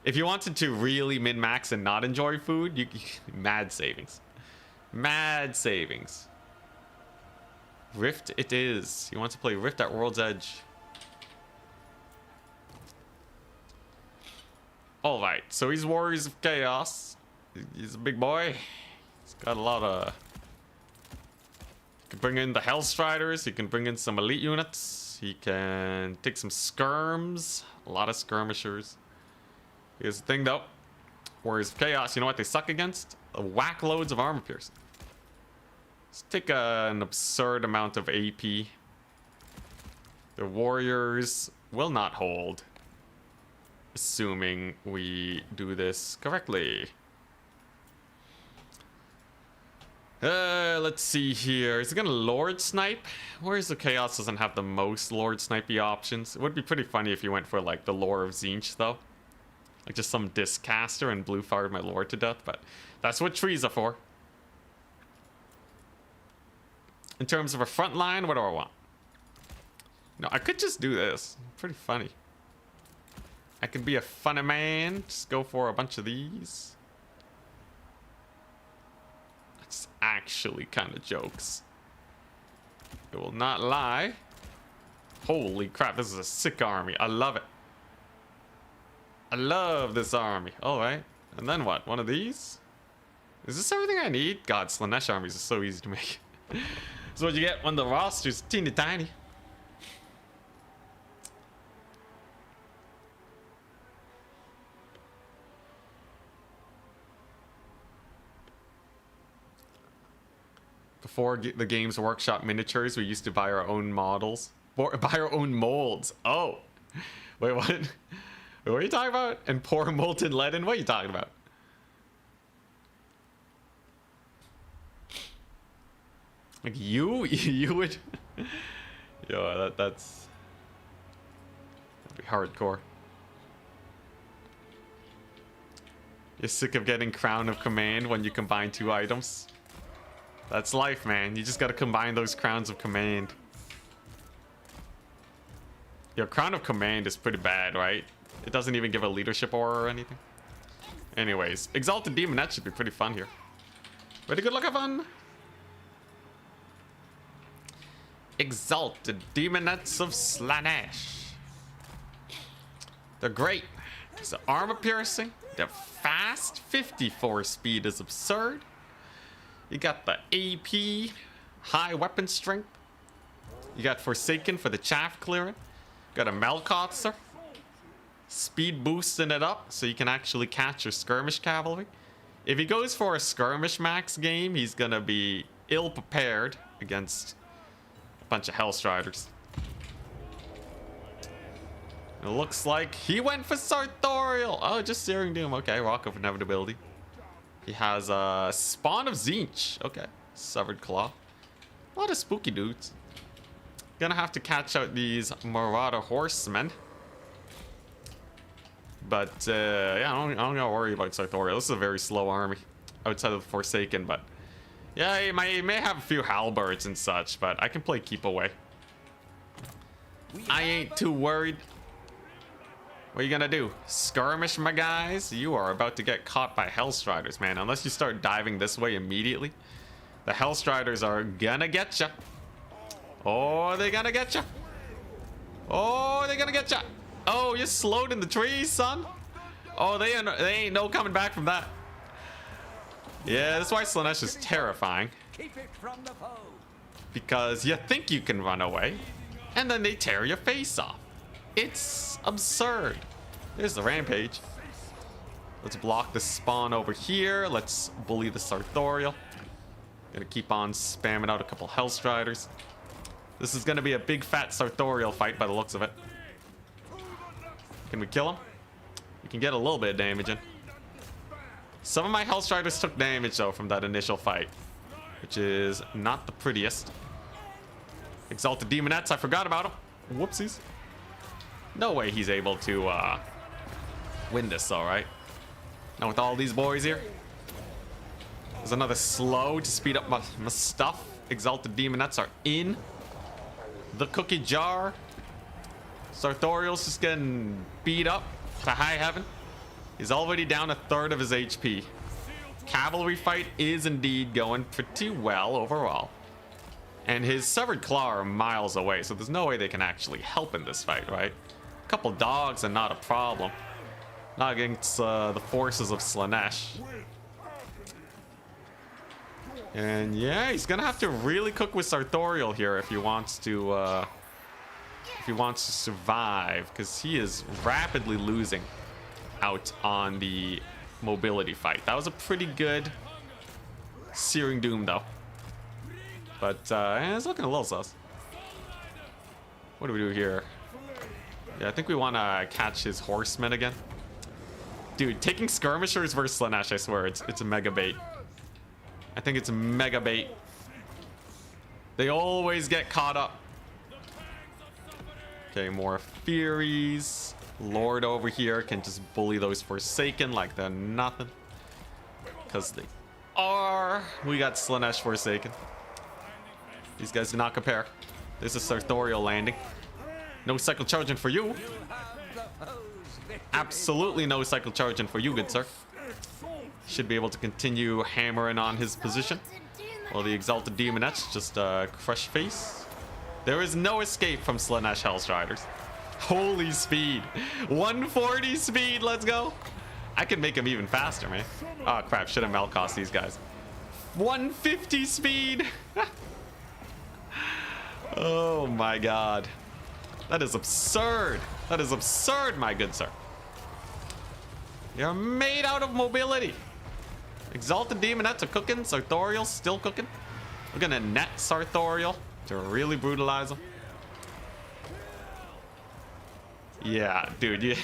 S1: If you wanted to really min-max and not enjoy food, you mad savings. Mad savings. Rift it is. You want to play Rift at World's Edge. Alright, so he's Warriors of Chaos. He's a big boy. He's got a lot of... He can bring in the Hellstriders. He can bring in some elite units. He can take some skirms. A lot of skirmishers. Here's the thing, though. Warriors of Chaos, you know what they suck against? Whack loads of armor piercing. Let's take an absurd amount of AP. The Warriors will not hold, assuming we do this correctly. Let's see here. Is it gonna Lord Snipe? Warriors of Chaos doesn't have the most Lord Snipey options. It would be pretty funny if you went for like the Lore of Tzeentch, though. Like just some disc caster and blue fired my Lord to death, but that's what trees are for. In terms of a front line, what do I want? No, I could just do this. Pretty funny. I could be a funny man. Just go for a bunch of these. That's actually kind of jokes. I will not lie. Holy crap, this is a sick army. I love it. I love this army. All right. And then what? One of these? Is this everything I need? God, Slaanesh armies are so easy to make. This is what you get when the roster's teeny tiny. Before the Games Workshop miniatures, we used to buy our own models. Or buy our own molds. Oh. Wait, what? Wait, what are you talking about? And pour molten lead in? What are you talking about? Like you would... Yo, that'd be hardcore. You're sick of getting Crown of Command when you combine 2 items? That's life, man. You just gotta combine those Crowns of Command. Your Crown of Command is pretty bad, right? It doesn't even give a leadership aura or anything. Anyways, Exalted Demonette should be pretty fun here. Ready, good luck, have fun. Exalted Demonettes of Slaanesh. They're great. So armor piercing. They're fast. 54 speed is absurd. You got the AP, high weapon strength. You got Forsaken for the chaff clearing. Got a Melkotzer. Speed boosting it up so you can actually catch your skirmish cavalry. If he goes for a skirmish max game, he's gonna be ill prepared against a bunch of Hellstriders. It looks like he went for Sartorial. Oh, just Searing Doom. Okay, Rock of Inevitability. He has a Spawn of Zinch. Okay, Severed Claw. A lot of spooky dudes. Gonna have to catch out these Marauder Horsemen. But, yeah, I don't gotta worry about Sartorial. This is a very slow army outside of the Forsaken, but... Yeah, he may have a few halberds and such, but I can play keep away. I ain't too worried. What are you gonna do? Skirmish, my guys? You are about to get caught by Hellstriders, man. Unless you start diving this way immediately. The Hellstriders are gonna get ya. Oh, they're gonna get ya. Oh, they're gonna get ya. Oh, you're slowed in the trees, son. Oh, they ain't no coming back from that. Yeah, that's why Slaanesh is terrifying.
S3: Keep it from the foe.
S1: Because you think you can run away, and then they tear your face off. It's absurd. There's the rampage. Let's block the spawn over here. Let's bully the Sartorial. Gonna keep on spamming out a couple Hellstriders. This is gonna be a big fat Sartorial fight by the looks of it. Can we kill him? We can get a little bit of damage in. Some of my Hellstriders took damage though from that initial fight, which is not the prettiest. Exalted Demonettes, I forgot about him. Whoopsies. No way he's able to win this though, right? Now with all these boys here. There's another slow to speed up my stuff. Exalted Demonettes are in the cookie jar. Sartorial's just getting beat up to high heaven. He's already down a third of his HP. Cavalry fight is indeed going pretty well overall. And his Severed Claw are miles away, so there's no way they can actually help in this fight, right? A couple dogs are not a problem. Not against the forces of Slaanesh. And yeah, he's gonna have to really cook with Sartorial here if he wants to survive, because he is rapidly losing out on the mobility fight. That was a pretty good Searing Doom though, but it's looking a little sus. What do we do here? Yeah, I think we want to catch his horsemen again. Dude, taking skirmishers versus Slaanesh, I swear it's a mega bait. I think it's a mega bait. They always get caught up. Okay, more Furies. Lord over here can just bully those Forsaken like they're nothing. Because they are. We got Slaanesh Forsaken. These guys do not compare. There's a Sartorial landing. No cycle charging for you. Absolutely no cycle charging for you, good sir. Should be able to continue hammering on his position. While the Exalted Demonettes just crush face. There is no escape from Slaanesh Hellstriders. Holy speed. 140 speed, let's go. I can make him even faster, man. Oh crap, should have Melkost these guys. 150 speed. Oh my god. That is absurd. That is absurd, my good sir. You're made out of mobility. Exalted Demonettes are cooking. Sartorial's still cooking. We're gonna net Sartorial to really brutalize him. Yeah, dude, you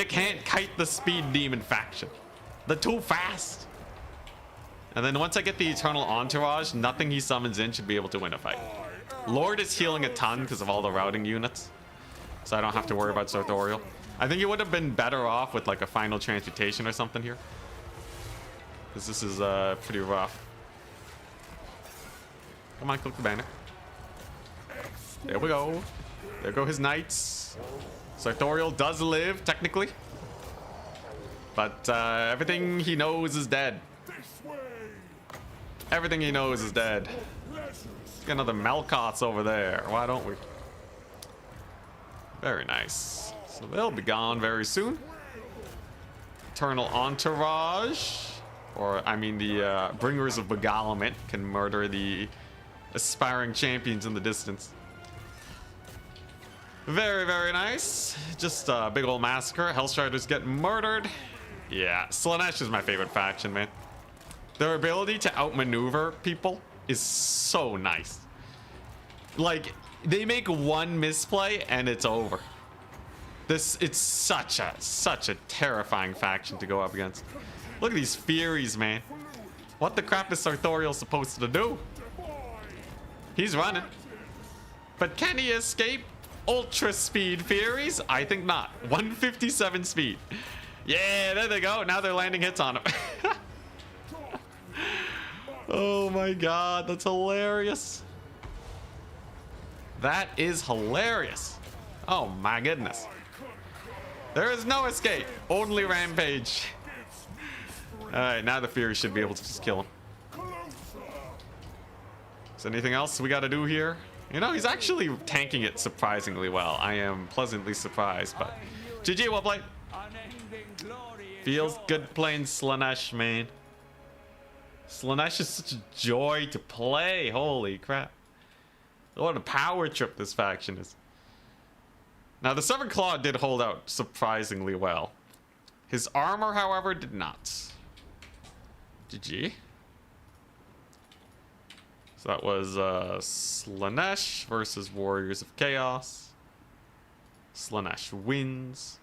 S1: can't kite the speed demon faction. They're too fast. And then once I get the Eternal Entourage, nothing he summons in should be able to win a fight. Lord is healing a ton because of all the routing units, so I don't have to worry about Sartorial. I think he would have been better off with like a final transmutation or something here, because this is pretty rough. Come on, click the banner. There we go. There go his knights. Sartorial does live, technically. But everything he knows is dead. Everything he knows is dead. Let's get another Melkoths over there. Why don't we? Very nice. So they'll be gone very soon. Eternal Entourage. Or, I mean, the Bringers of Beguilement can murder the aspiring champions in the distance. Very, very nice. Just a big old massacre. Hellstriders get murdered. Yeah, Slaanesh is my favorite faction, man. Their ability to outmaneuver people is so nice. Like, they make one misplay and it's over. It's such a terrifying faction to go up against. Look at these Furies, man. What the crap is Sartorial supposed to do? He's running. But can he escape ultra speed Furies? I think not. 157 speed. Yeah, there they go. Now they're landing hits on him. Oh my god, that's hilarious. That is hilarious. Oh my goodness. There is no escape. Only rampage. Alright, now the Fury should be able to just kill him. Is there anything else we gotta do here? You know, he's actually tanking it surprisingly well. I am pleasantly surprised, but GG, well played. Feels good playing Slaanesh, man. Slaanesh is such a joy to play. Holy crap. What a power trip this faction is. Now, the Severed Claw did hold out surprisingly well. His armor, however, did not. GG. So that was Slaanesh versus Warriors of Chaos. Slaanesh wins.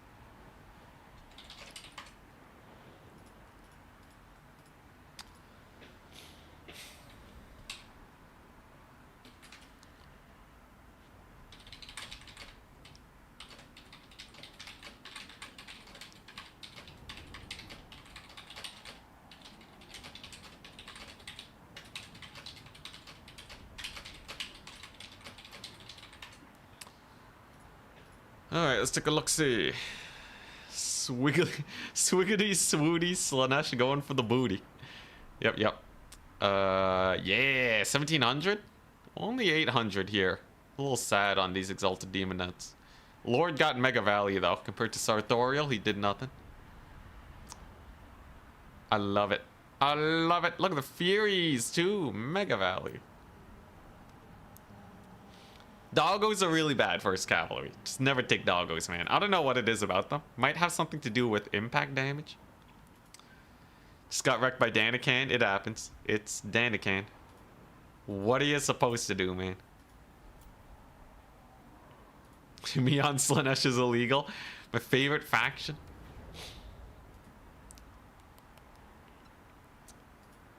S1: Alright, let's take a look-see. Swiggity swooty Slaanesh going for the booty. Yep. Yeah, 1700? Only 800 here. A little sad on these Exalted Demonettes. Lord got mega value though. Compared to Sartorial, he did nothing. I love it. I love it. Look at the Furies too. Mega value. Doggos are really bad versus cavalry. Just never take doggos, man. I don't know what it is about them. Might have something to do with impact damage. Just got wrecked by Danican. It happens. It's Danican. What are you supposed to do, man? Me on Slaanesh is illegal. My favorite faction.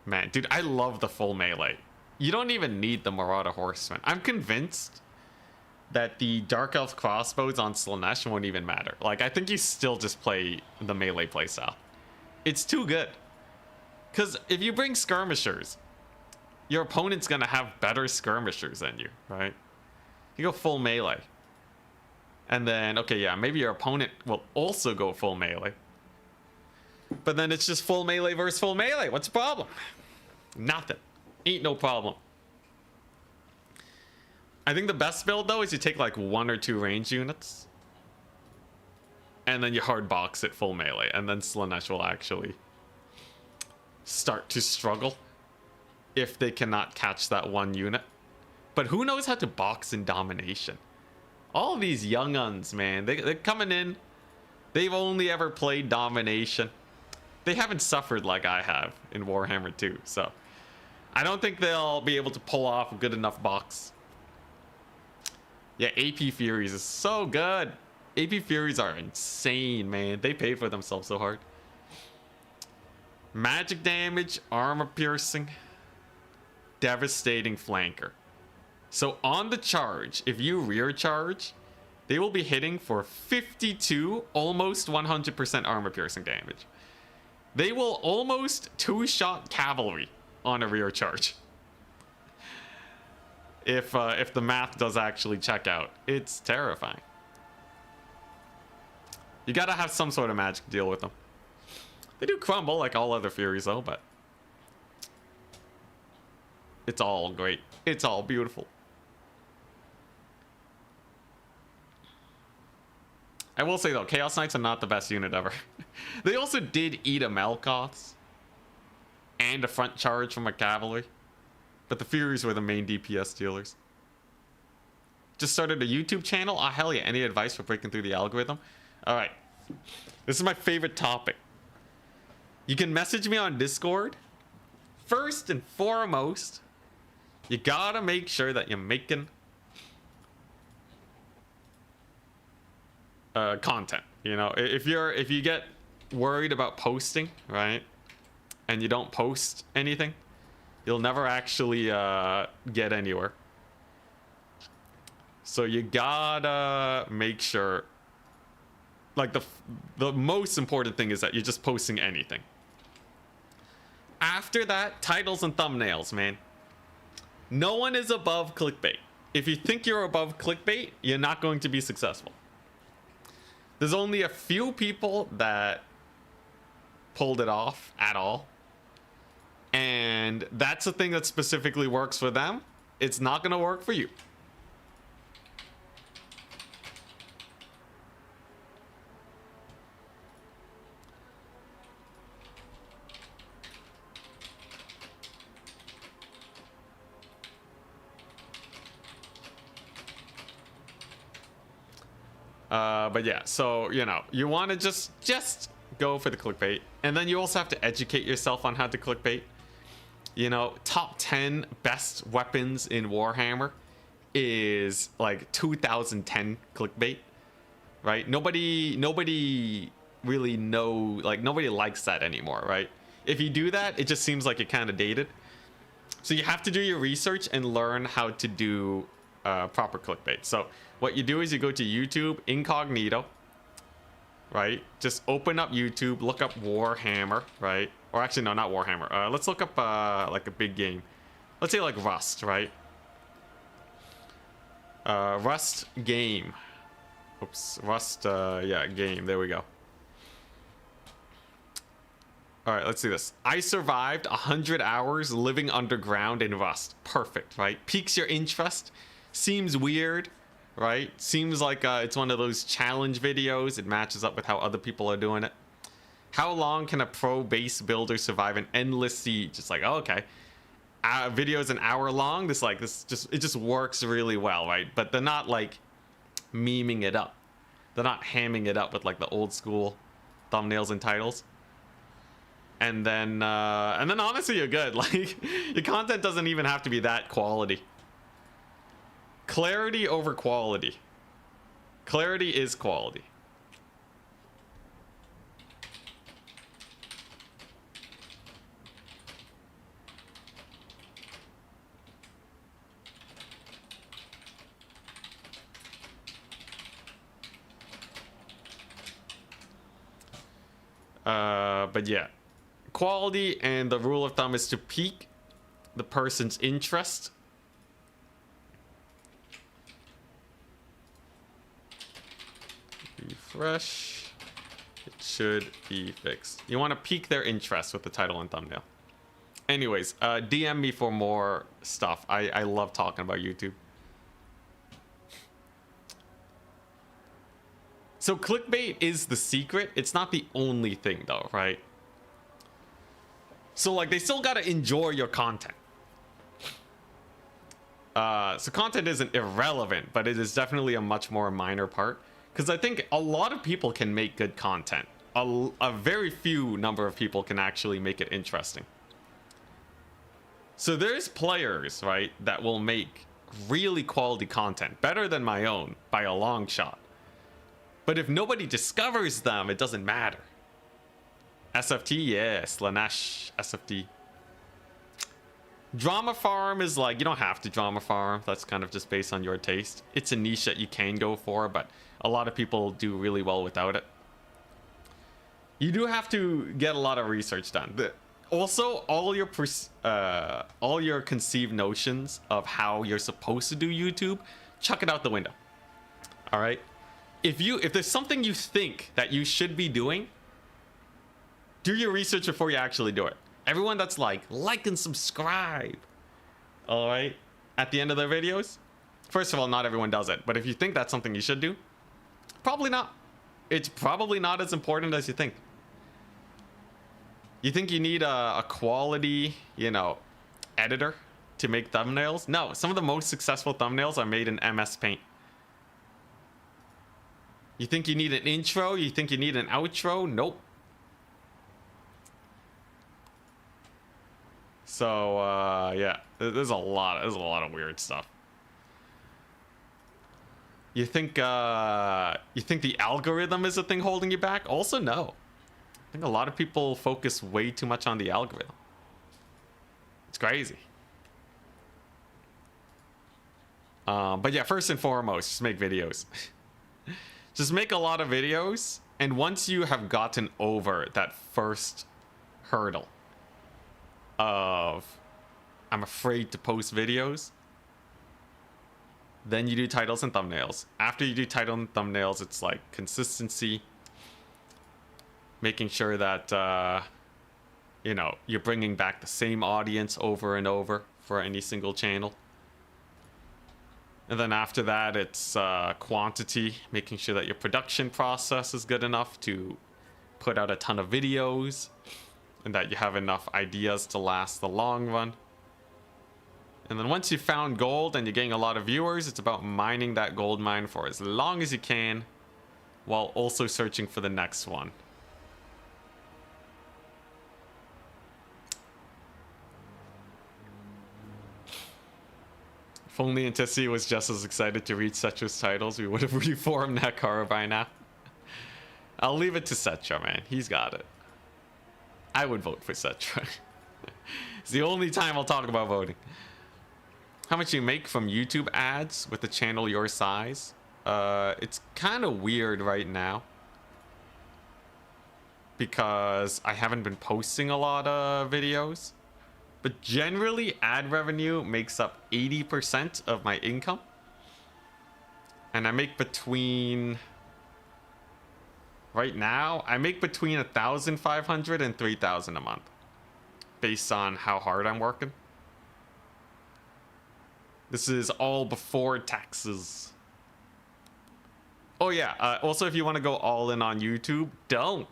S1: Man, dude, I love the full melee. You don't even need the Marauder Horseman. I'm convinced that the Dark Elf crossbows on Slaanesh won't even matter. Like, I think you still just play the melee playstyle. It's too good. Because if you bring skirmishers, your opponent's gonna have better skirmishers than you, right? You go full melee. And then, okay, yeah, maybe your opponent will also go full melee. But then it's just full melee versus full melee. What's the problem? Nothing. Ain't no problem. I think the best build, though, is you take like 1 or 2 range units. And then you hard box it full melee. And then Slaanesh will actually start to struggle if they cannot catch that one unit. But who knows how to box in domination? All of these young uns, man, they're coming in. They've only ever played domination. They haven't suffered like I have in Warhammer 2. So I don't think they'll be able to pull off a good enough box. Yeah, AP Furies is so good. AP Furies are insane, man. They pay for themselves so hard. Magic damage, armor piercing, devastating flanker. So on the charge, if you rear charge, they will be hitting for 52, almost 100% armor piercing damage. They will almost 2-shot cavalry on a rear charge. if the math does actually check out. It's terrifying. You gotta have some sort of magic to deal with them. They do crumble like all other Furies though, but it's all great. It's all beautiful. I will say though, Chaos Knights are not the best unit ever. They also did eat a Melkoths and a front charge from a cavalry, but the Furies were the main DPS dealers. Just started a YouTube channel. Oh hell yeah! Any advice for breaking through the algorithm? All right, this is my favorite topic. You can message me on Discord. First and foremost, you gotta make sure that you're making content. You know, if you get worried about posting, right, and you don't post anything, you'll never actually get anywhere. So you gotta make sure, like, the most important thing is that you're just posting anything. After that, titles and thumbnails, man. No one is above clickbait. If you think you're above clickbait, you're not going to be successful. There's only a few people that pulled it off at all. And that's the thing that specifically works for them. It's not going to work for you. But yeah, so, you know, you want to just go for the clickbait. And then you also have to educate yourself on how to clickbait. You know, top 10 best weapons in Warhammer is like 2010 clickbait, right? Nobody really nobody likes that anymore, right? If you do that, it just seems like you're kind of dated. So you have to do your research and learn how to do proper clickbait. So what you do is you go to YouTube incognito, right? Just open up YouTube, look up Warhammer, right? Or actually, no, not Warhammer. Let's look up like a big game. Let's say like Rust, right? Rust game. Oops, Rust, yeah, game. There we go. All right, let's see this. I survived 100 hours living underground in Rust. Perfect, right? Piques your interest. Seems weird, right? Seems like it's one of those challenge videos. It matches up with how other people are doing it. How long can a pro base builder survive an endless siege? It's like, oh, okay. Video's an hour long. It just works really well, right? But they're not like memeing it up. They're not hamming it up with like the old school thumbnails and titles. And then honestly, you're good. Like, your content doesn't even have to be that quality. Clarity over quality. Clarity is quality. But yeah, quality, and the rule of thumb is to pique the person's interest. Refresh. It should be fixed. You want to pique their interest with the title and thumbnail. Anyways, DM me for more stuff. I love talking about YouTube. So clickbait is the secret. It's not the only thing though, right? So like, they still gotta enjoy your content. So content isn't irrelevant, but it is definitely a much more minor part. Because I think a lot of people can make good content. A very few number of people can actually make it interesting. So there's players, right, that will make really quality content, better than my own by a long shot. But if nobody discovers them, it doesn't matter. SFT, yeah, Slaanesh, SFT. Drama farm is like, you don't have to drama farm. That's kind of just based on your taste. It's a niche that you can go for, but a lot of people do really well without it. You do have to get a lot of research done. Also, all your conceived notions of how you're supposed to do YouTube, chuck it out the window. All right. If there's something you think that you should be doing, do your research before you actually do it. Everyone that's like and subscribe, all right, at the end of their videos, first of all, not everyone does it. But if you think that's something you should do, probably not. It's probably not as important as you think. You think you need a quality, you know, editor to make thumbnails? No, some of the most successful thumbnails are made in MS Paint. You think you need an intro? You think you need an outro? Nope. So yeah, there's a lot of weird stuff. You think the algorithm is the thing holding you back? Also, no. I think a lot of people focus way too much on the algorithm. It's crazy. But yeah, first and foremost, just make videos. Just make a lot of videos, and once you have gotten over that first hurdle of I'm afraid to post videos, then you do titles and thumbnails. After you do title and thumbnails, it's like consistency, making sure that you know, you're bringing back the same audience over and over for any single channel. And then after that, it's quantity, making sure that your production process is good enough to put out a ton of videos, and that you have enough ideas to last the long run. And then once you've found gold and you're getting a lot of viewers, it's about mining that gold mine for as long as you can, while also searching for the next one. If only Intessi was just as excited to read Settra's titles, we would have reformed Nakara by now. I'll leave it to Settra, man. He's got it. I would vote for Settra. It's the only time I'll talk about voting. How much you make from YouTube ads with a channel your size? It's kind of weird right now, because I haven't been posting a lot of videos. But generally, ad revenue makes up 80% of my income. And I make between... Right now, I make between 1,500 and 3,000 a month, based on how hard I'm working. This is all before taxes. Oh yeah, also if you want to go all in on YouTube, don't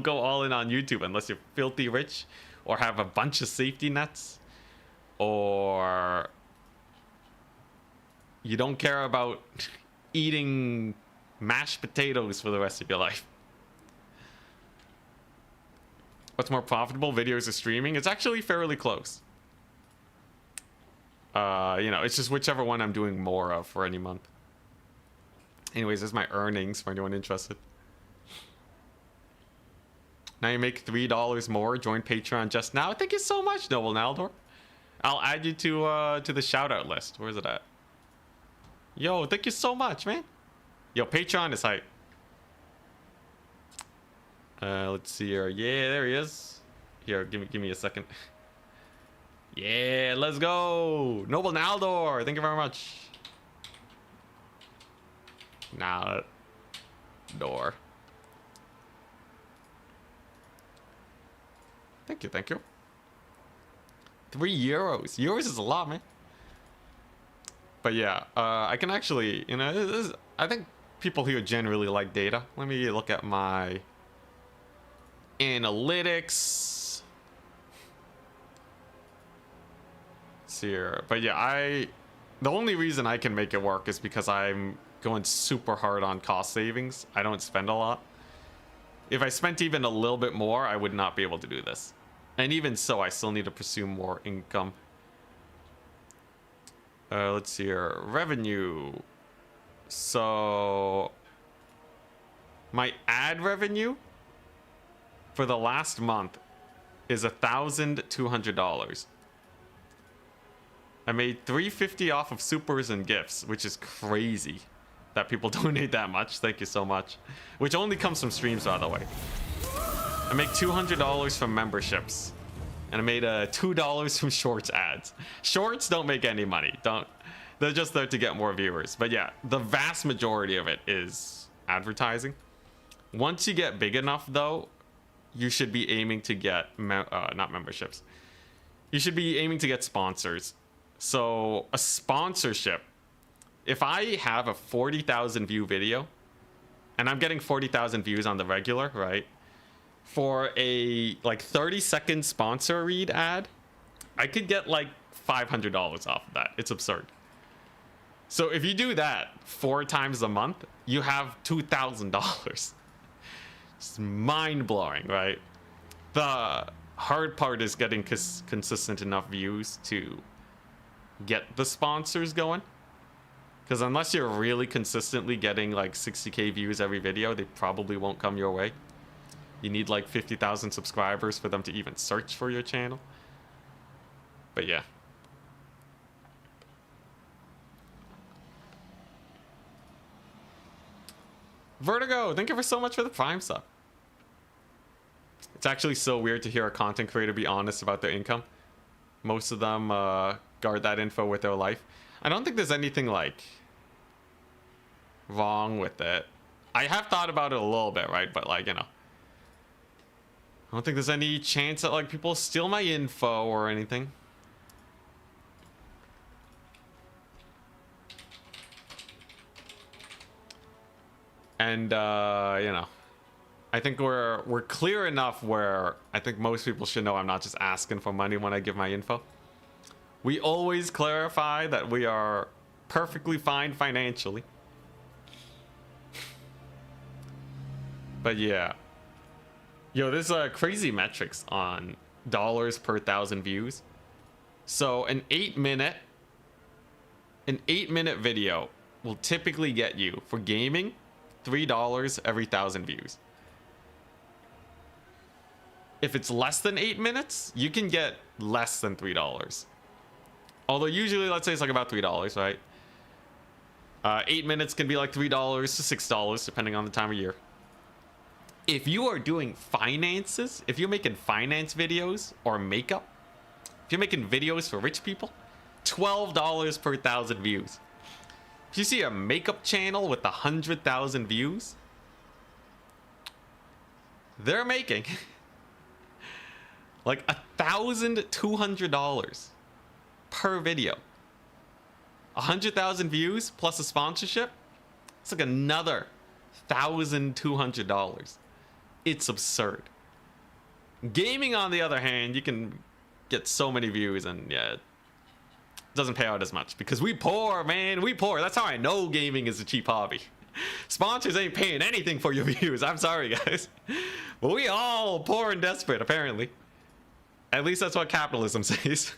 S1: go all in on YouTube unless you're filthy rich or have a bunch of safety nets, or you don't care about eating mashed potatoes for the rest of your life. What's more profitable, videos or streaming? It's actually fairly close. You know, it's just whichever one I'm doing more of for any month. Anyways, there's my earnings for anyone interested. Now you make $3 more. Join Patreon just now. Thank you so much, Noble Naldor. I'll add you to the shout out list. Where's it at? Yo, thank you so much, man. Yo, Patreon is hype. Let's see here. Yeah, there he is. Here, give me a second. Yeah, let's go. Noble Naldor, thank you very much. Naldor. Thank you, thank you. €3. Euros is a lot, man. But yeah, I can actually, you know, I think people here generally like data. Let me look at my analytics. Let's see here. But yeah, the only reason I can make it work is because I'm going super hard on cost savings. I don't spend a lot. If I spent even a little bit more, I would not be able to do this. And even so, I still need to pursue more income. Let's see here. Revenue. So my ad revenue for the last month is $1,200. I made $350 off of supers and gifts, which is crazy that people donate that much. Thank you so much. Which only comes from streams, by the way. I make $200 from memberships. And I made $2 from shorts ads. Shorts don't make any money. They're just there to get more viewers. But yeah, the vast majority of it is advertising. Once you get big enough, though, you should be aiming to get not memberships. You should be aiming to get sponsors. So a sponsorship, if I have a 40,000 view video and I'm getting 40,000 views on the regular, right? For a like 30-second sponsor read ad, I could get like $500 off of that. It's absurd. So if you do that 4 times a month, you have $2,000. It's mind-blowing, right? The hard part is getting consistent enough views to get the sponsors going. Because unless you're really consistently getting like 60k views every video, they probably won't come your way. You need like 50,000 subscribers for them to even search for your channel. But yeah. Vertigo, thank you so much for the Prime sub. It's actually so weird to hear a content creator be honest about their income. Most of them guard that info with their life. I don't think there's anything like wrong with it. I have thought about it a little bit, right? But like, you know, I don't think there's any chance that like people steal my info or anything. And you know, I think we're clear enough where I think most people should know I'm not just asking for money when I give my info. We always clarify that we are perfectly fine financially. But yeah. Yo, there's crazy metrics on dollars per 1,000 views. So an 8-minute video will typically get you, for gaming, $3 every 1,000 views. If it's less than 8 minutes, you can get less than $3. Although usually, let's say it's like about $3, right? 8 minutes can be like $3 to $6, depending on the time of year. If you are doing finances, if you're making finance videos or makeup, if you're making videos for rich people, $12 per 1,000 views. If you see a makeup channel with 100,000 views, they're making like $1,200 per video. 100,000 views plus a sponsorship, it's like another $1,200. It's absurd. Gaming, on the other hand, you can get so many views, and yeah, it doesn't pay out as much because we poor, man. We poor. That's how I know gaming is a cheap hobby. Sponsors ain't paying anything for your views. I'm sorry, guys, but we all poor and desperate, apparently. At least that's what capitalism says.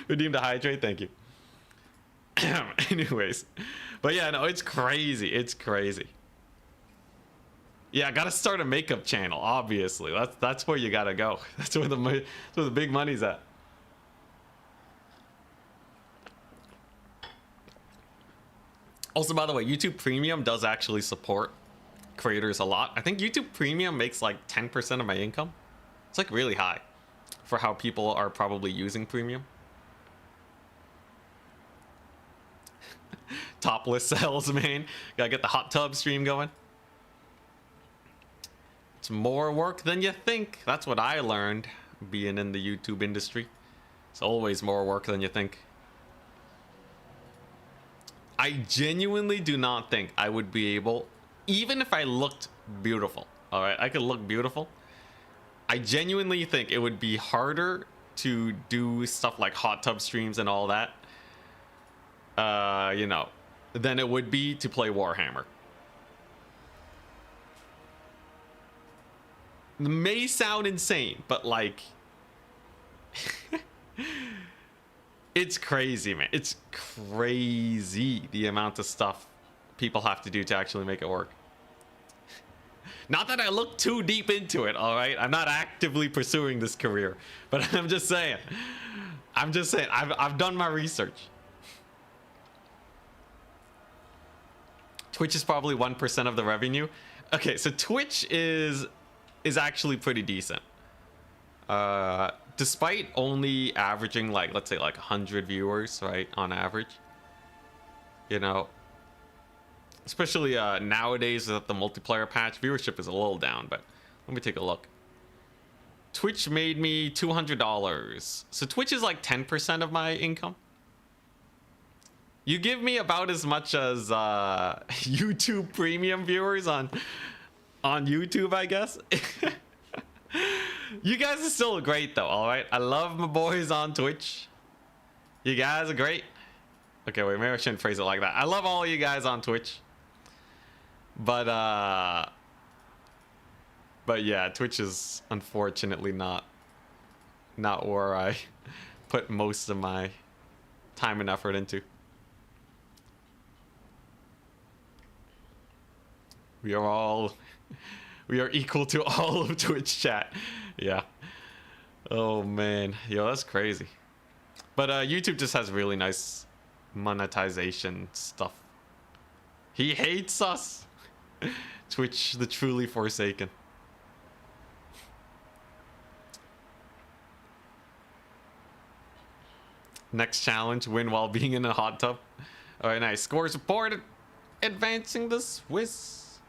S1: Redeem to hydrate. Thank you. Anyways, but yeah, no, it's crazy. It's crazy. Yeah, I gotta start a makeup channel. Obviously, that's where you gotta go. That's where the big money's at. Also, by the way, YouTube Premium does actually support creators a lot. I think YouTube Premium makes like 10% of my income. It's like really high for how people are probably using Premium. Topless sales, man. Gotta get the hot tub stream going. It's more work than you think. That's what I learned being in the YouTube industry. It's always more work than you think. I genuinely do not think I would be able, even if I looked beautiful, all right, I could look beautiful. I genuinely think it would be harder to do stuff like hot tub streams and all that, you know, than it would be to play Warhammer. It may sound insane, but like, it's crazy, man. It's crazy the amount of stuff people have to do to actually make it work. Not that I look too deep into it, all right? I'm not actively pursuing this career, but I'm just saying. I've done my research. Twitch is probably 1% of the revenue. Okay, so Twitch is is actually pretty decent. Despite only averaging like, let's say like 100 viewers, right, on average. You know, especially nowadays with the multiplayer patch, viewership is a little down, but let me take a look. Twitch made me $200. So Twitch is like 10% of my income. You give me about as much as YouTube premium viewers on YouTube, I guess. You guys are still great though, all right? I love my boys on Twitch. You guys are great. Okay, wait, maybe I shouldn't phrase it like that. I love all you guys on Twitch. But yeah, Twitch is unfortunately not where I put most of my time and effort into. We are equal to all of Twitch chat. Yeah. Oh man, yo, that's crazy. But YouTube just has really nice monetization stuff. He hates us. Twitch, the truly forsaken. Next challenge, win while being in a hot tub. All right, nice. Scores reported. Advancing the Swiss.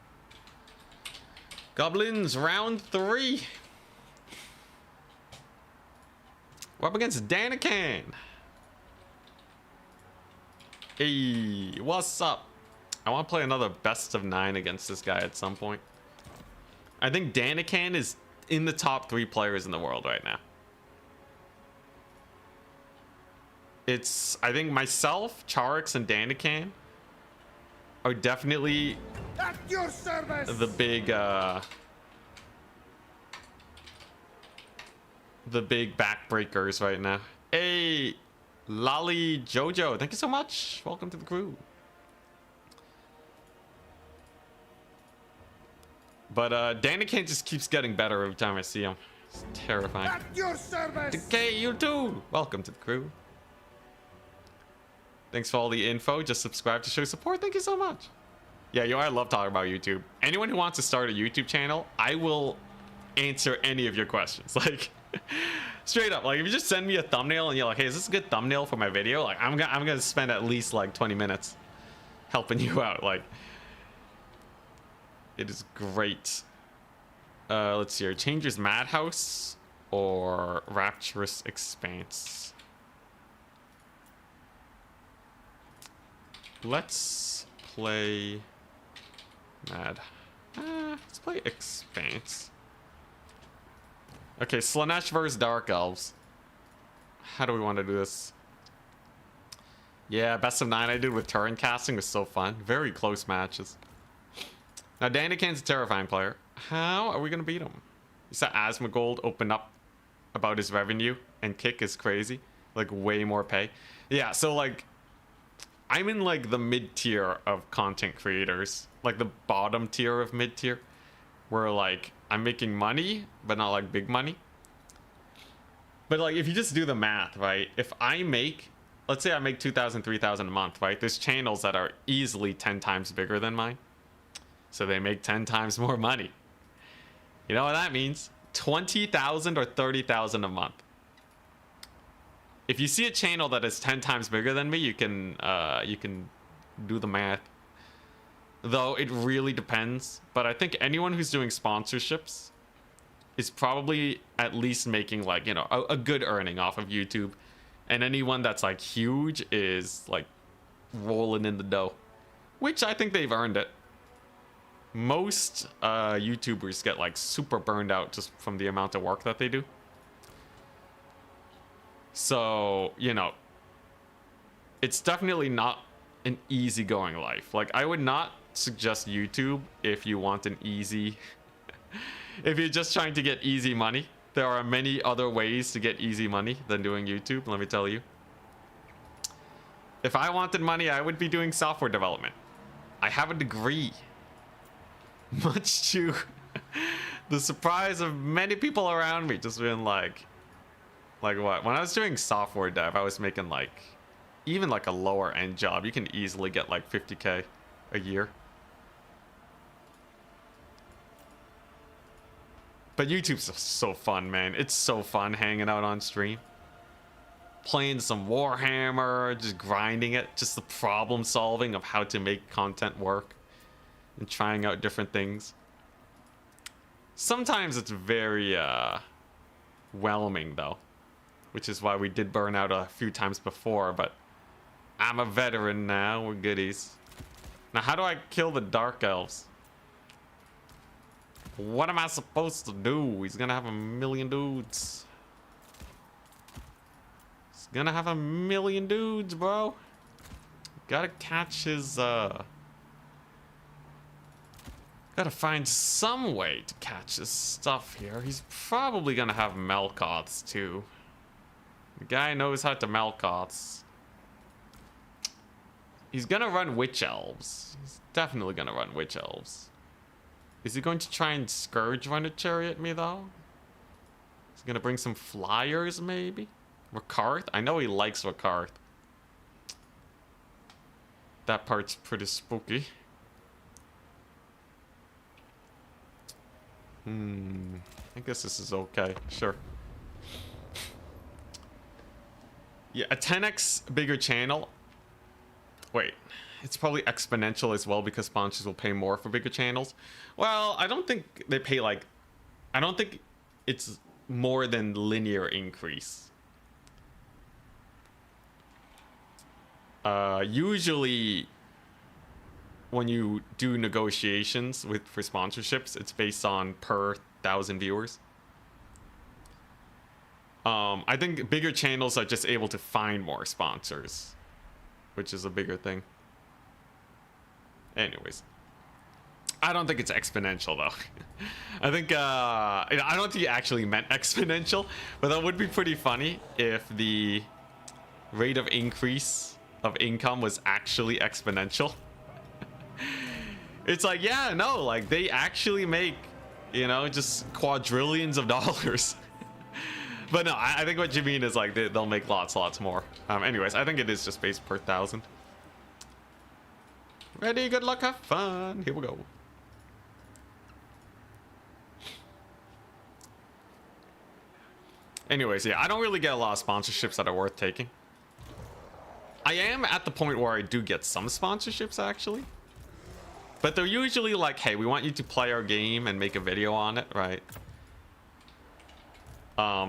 S1: Goblins, round 3. We're up against Danican. Hey, what's up? I want to play another best of 9 against this guy at some point. I think Danican is in the top 3 players in the world right now. It's, I think myself, Charix, and Danican are definitely
S3: at your service.
S1: the big backbreakers right now. Hey, Lolly Jojo, thank you so much. Welcome to the crew. But Danican just keeps getting better every time I see him. It's terrifying.
S3: At your service.
S1: Decay, you too. Welcome to the crew. Thanks for all the info. Just subscribe to show support. Thank you so much. Yeah, yo, I love talking about YouTube. Anyone who wants to start a YouTube channel, I will answer any of your questions. Like, straight up. Like, if you just send me a thumbnail and you're like, hey, is this a good thumbnail for my video? Like, I'm gonna spend at least like 20 minutes helping you out. Like, it is great. Let's see here. Changer's Madhouse or Rapturous Expanse? Let's play let's play Expanse. Okay, Slaanesh versus Dark Elves. How do we want to do this? Yeah, best of 9 I did with turn casting was so fun. Very close matches. Now, Danican's a terrifying player. How are we going to beat him? You saw Asmongold open up about his revenue, and Kick is crazy. Like, way more pay. Yeah, so, like, I'm in, like, the mid-tier of content creators. Like, the bottom tier of mid-tier. Where, like, I'm making money, but not, like, big money. But, like, if you just do the math, right? If I make... Let's say I make 2,000, 3,000 a month, right? There's channels that are easily 10 times bigger than mine. So they make 10 times more money. You know what that means? 20,000 or 30,000 a month. If you see a channel that is 10 times bigger than me, you can do the math. Though it really depends. But I think anyone who's doing sponsorships is probably at least making, like, you know, a good earning off of YouTube. And anyone that's, like, huge is, like, rolling in the dough. Which I think they've earned it. Most YouTubers get, like, super burned out just from the amount of work that they do. So, you know, it's definitely not an easygoing life. Like, I would not suggest YouTube if you want an easy... if you're just trying to get easy money. There are many other ways to get easy money than doing YouTube, let me tell you. If I wanted money, I would be doing software development. I have a degree. Much to the surprise of many people around me, just being like what? When I was doing software dev, I was making, like, even like a lower end job. You can easily get like 50K a year. But YouTube's so fun, man. It's so fun hanging out on stream. Playing some Warhammer, just grinding it. Just the problem solving of how to make content work. And trying out different things. Sometimes it's very whelming though. Which is why we did burn out a few times before, but I'm a veteran now, we're goodies. Now how do I kill the Dark Elves? What am I supposed to do? He's gonna have a million dudes. He's gonna have a million dudes, bro. Gotta catch his, gotta find some way to catch his stuff here. He's probably gonna have Melkoths too. The guy knows how to Melkoths. He's gonna run Witch Elves. He's definitely gonna run Witch Elves. Is he going to try and Scourge run a chariot me though? He's gonna bring some flyers maybe? Rakarth? I know he likes Rakarth. That part's pretty spooky. I guess this is okay. Sure. Yeah, a 10x bigger channel. Wait, it's probably exponential as well because sponsors will pay more for bigger channels. Well, I don't think they pay like... I don't think it's more than linear increase. Usually, when you do negotiations for sponsorships, it's based on per 1,000 viewers. I think bigger channels are just able to find more sponsors, which is a bigger thing. Anyways, I don't think it's exponential though. I think I don't think he actually meant exponential, but that would be pretty funny if the rate of increase of income was actually exponential. It's like, yeah, no, like they actually make, you know, just quadrillions of dollars. But no, I think what you mean is like they'll make lots more. Anyways, I think it is just based per 1,000. Ready, good luck, have fun. Here we go. Anyways, yeah, I don't really get a lot of sponsorships that are worth taking. I am at the point where I do get some sponsorships actually. But they're usually like, hey, we want you to play our game and make a video on it, right?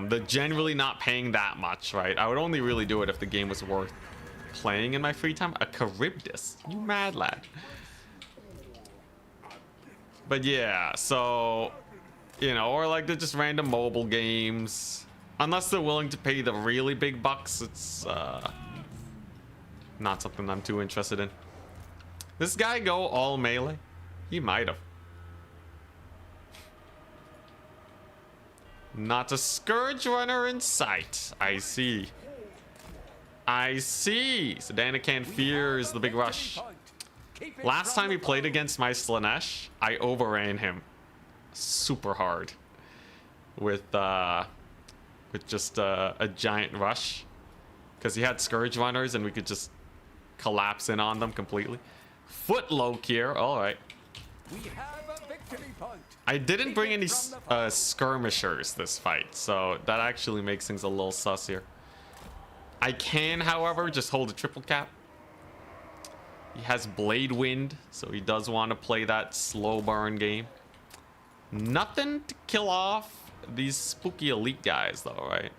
S1: They're generally not paying that much, right? I would only really do it if the game was worth playing in my free time. A Charybdis, you mad lad. But yeah, so, you know, or like they're just random mobile games. Unless they're willing to pay the really big bucks, it's not something I'm too interested in. This guy go all melee? He might have. Not a Scourge runner in sight. I see. I see. So Danican fears the big rush. Last time he played against my Slaanesh, I overran him super hard with just a giant rush because he had Scourge runners and we could just collapse in on them completely. Footloke here. All right.
S3: We have a victory point.
S1: I didn't bring any skirmishers this fight, so that actually makes things a little sus here. I can, however, just hold a triple cap. He has Blade Wind, so he does want to play that slow burn game. Nothing to kill off these spooky elite guys, though, right?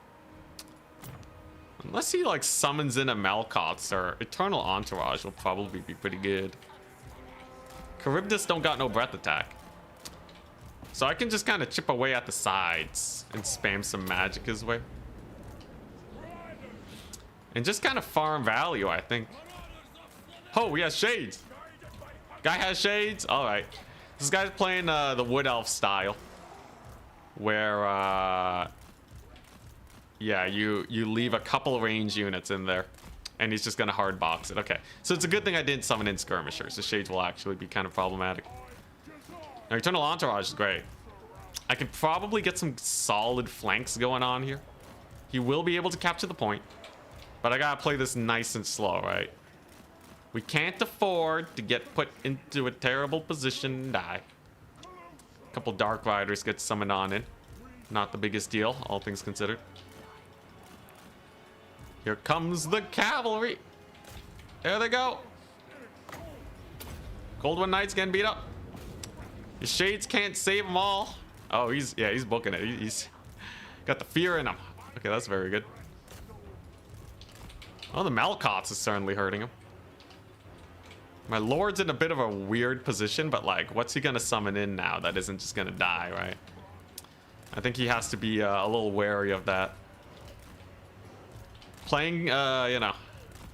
S1: Unless he, like, summons in a Melkoths or Eternal Entourage will probably be pretty good. Charybdis don't got no breath attack. So I can just kind of chip away at the sides and spam some magic his way. And just kind of farm value, I think. Oh, he has shades. Guy has shades. All right. This guy's playing the Wood Elf style. Where, yeah, you leave a couple range units in there. And he's just going to hard box it. Okay. So it's a good thing I didn't summon in skirmishers. The shades will actually be kind of problematic. Now, Eternal Entourage is great. I could probably get some solid flanks going on here. He will be able to capture the point. But I gotta play this nice and slow, right? We can't afford to get put into a terrible position and die. A couple Dark Riders get summoned on in. Not the biggest deal, all things considered. Here comes the cavalry. There they go. Cold One Knight's getting beat up. His shades can't save them all. Oh, he's booking it. He's got the fear in him. Okay, that's very good. Oh, the Malkots is certainly hurting him. My Lord's in a bit of a weird position, but like, what's he gonna summon in now that isn't just gonna die, right? I think he has to be a little wary of that. Playing, you know,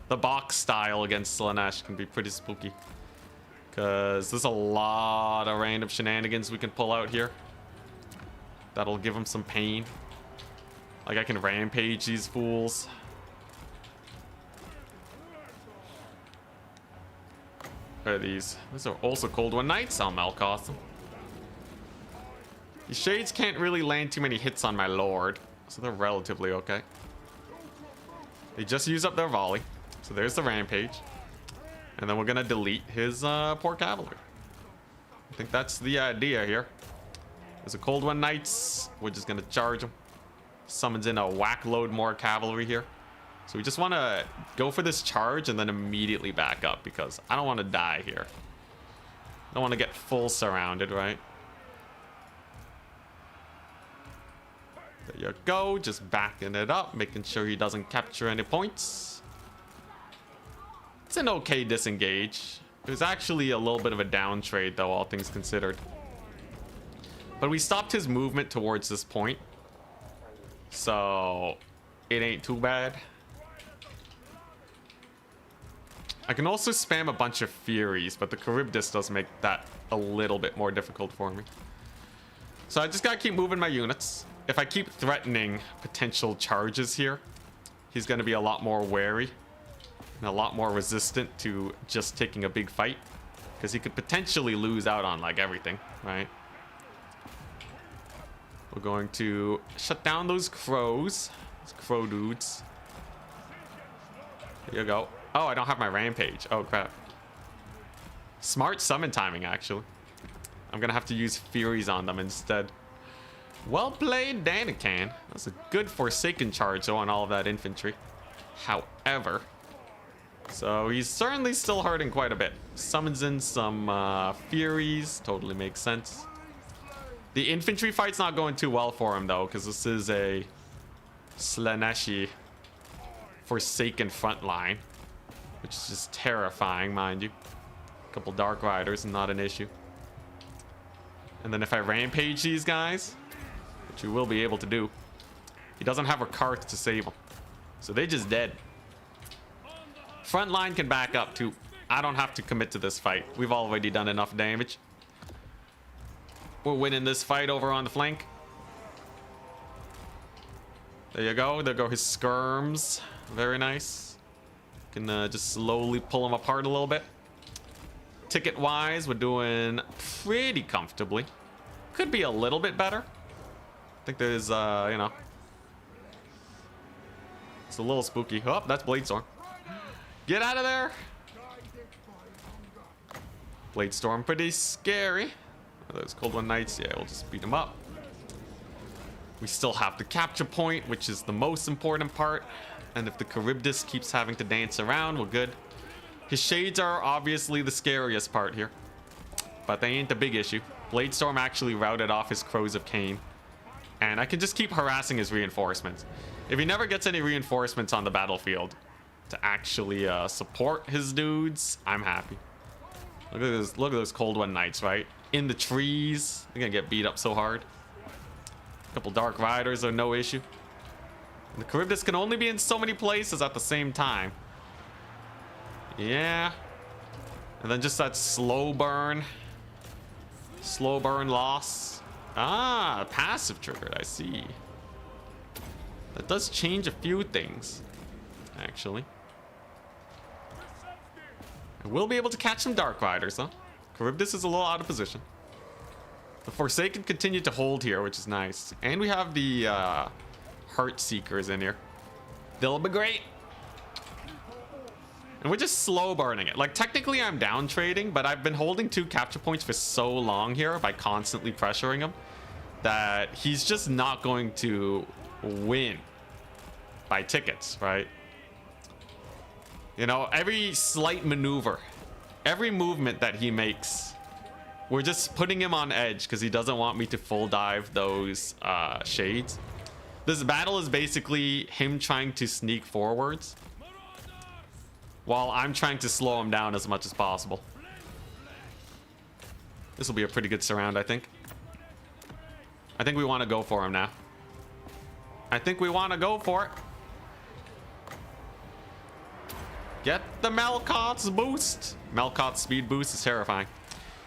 S1: the box style against Slaanesh can be pretty spooky. Because there's a lot of random shenanigans we can pull out here. That'll give him some pain. Like, I can rampage these fools. What are these? These are also Cold One Knights. I'll Malkoth them. These shades can't really land too many hits on my Lord, so they're relatively okay. They just use up their volley. So there's the rampage. And then we're gonna delete his poor cavalry. I think that's the idea here. There's a Cold One Knights. We're just gonna charge him. Summons in a whack load more cavalry here. So we just want to go for this charge and then immediately back up because I don't want to die here. I don't want to get full surrounded, right? There you go, just backing it up, making sure he doesn't capture any points. It's an okay disengage. It was actually a little bit of a down trade though, all things considered. But we stopped his movement towards this point. So it ain't too bad. I can also spam a bunch of Furies, but the Charybdis does make that a little bit more difficult for me. So I just gotta keep moving my units. If I keep threatening potential charges here, he's gonna be a lot more wary and a lot more resistant to just taking a big fight, because he could potentially lose out on like everything, right? We're going to shut down those crows, those crow dudes. Here you go. Oh, I don't have my rampage. Oh, crap. Smart summon timing, actually. I'm going to have to use Furies on them instead. Well played, Danican. That's a good Forsaken charge, though, on all of that infantry. However, so he's certainly still hurting quite a bit. Summons in some Furies. Totally makes sense. The infantry fight's not going too well for him, though, because this is a Slaaneshi Forsaken front line. Which is just terrifying, mind you. A couple Dark Riders, not an issue. And then if I rampage these guys, which we will be able to do, he doesn't have a cart to save them. So they're just dead. Front line can back up too. I don't have to commit to this fight. We've already done enough damage. We're winning this fight over on the flank. There you go. There go his skirms. Very nice. Can just slowly pull them apart a little bit. Ticket wise, we're doing pretty comfortably. Could be a little bit better. I think there's you know, it's a little spooky. Oh, that's Bladestorm. Get out of there. Bladestorm pretty scary. Are those Cold One Knights? Yeah, we'll just beat them up. We still have the capture point, which is the most important part. And if the Charybdis keeps having to dance around, we're good. His shades are obviously the scariest part here, but they ain't the big issue. Bladestorm actually routed off his Crows of Cain, and I can just keep harassing his reinforcements. If he never gets any reinforcements on the battlefield to actually support his dudes, I'm happy. Look at this, look at those Cold One Knights, right? In the trees. They're gonna get beat up so hard. A couple Dark Riders are no issue. And the Charybdis can only be in so many places at the same time. Yeah. And then just that slow burn. Slow burn loss. Ah, passive triggered, I see. That does change a few things, actually. I will be able to catch some Dark Riders, though. Charybdis is a little out of position. The Forsaken continue to hold here, which is nice. And we have the Heart Seekers in here. They'll be great. And we're just slow burning it. Like, technically I'm down trading, but I've been holding 2 capture points for so long here by constantly pressuring them that he's just not going to win by tickets, right? You know, every slight maneuver, every movement that he makes, we're just putting him on edge because he doesn't want me to full dive those shades. This battle is basically him trying to sneak forwards while I'm trying to slow him down as much as possible. This will be a pretty good surround, I think. I think we want to go for him now. I think we want to go for it. Get the Melkot's boost. Melkot's speed boost is terrifying.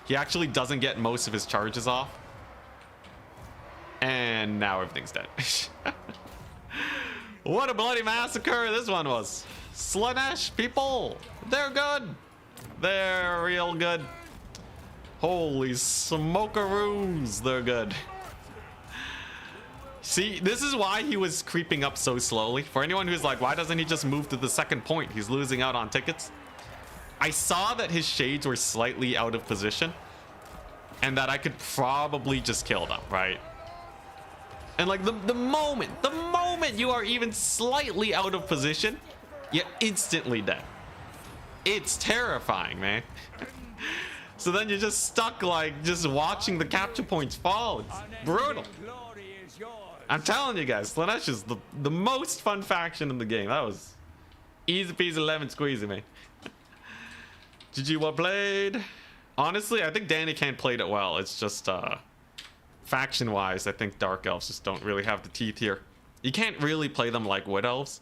S1: He actually doesn't get most of his charges off. And now everything's dead. What a bloody massacre this one was. Slaanesh people, they're good. They're real good. Holy smokeroos, they're good. See, this is why he was creeping up so slowly. For anyone who's like, why doesn't he just move to the second point? He's losing out on tickets. I saw that his shades were slightly out of position and that I could probably just kill them, right? And like the moment you are even slightly out of position, you're instantly dead. It's terrifying, man. So then you're just stuck like just watching the capture points fall. It's brutal. I'm telling you guys, Slaanesh is the most fun faction in the game. That was easy peasy lemon squeezy, man. GG, well played. Honestly, I think Danny can't played it well. It's just faction wise, I think Dark Elves just don't really have the teeth here. You can't really play them like Wood Elves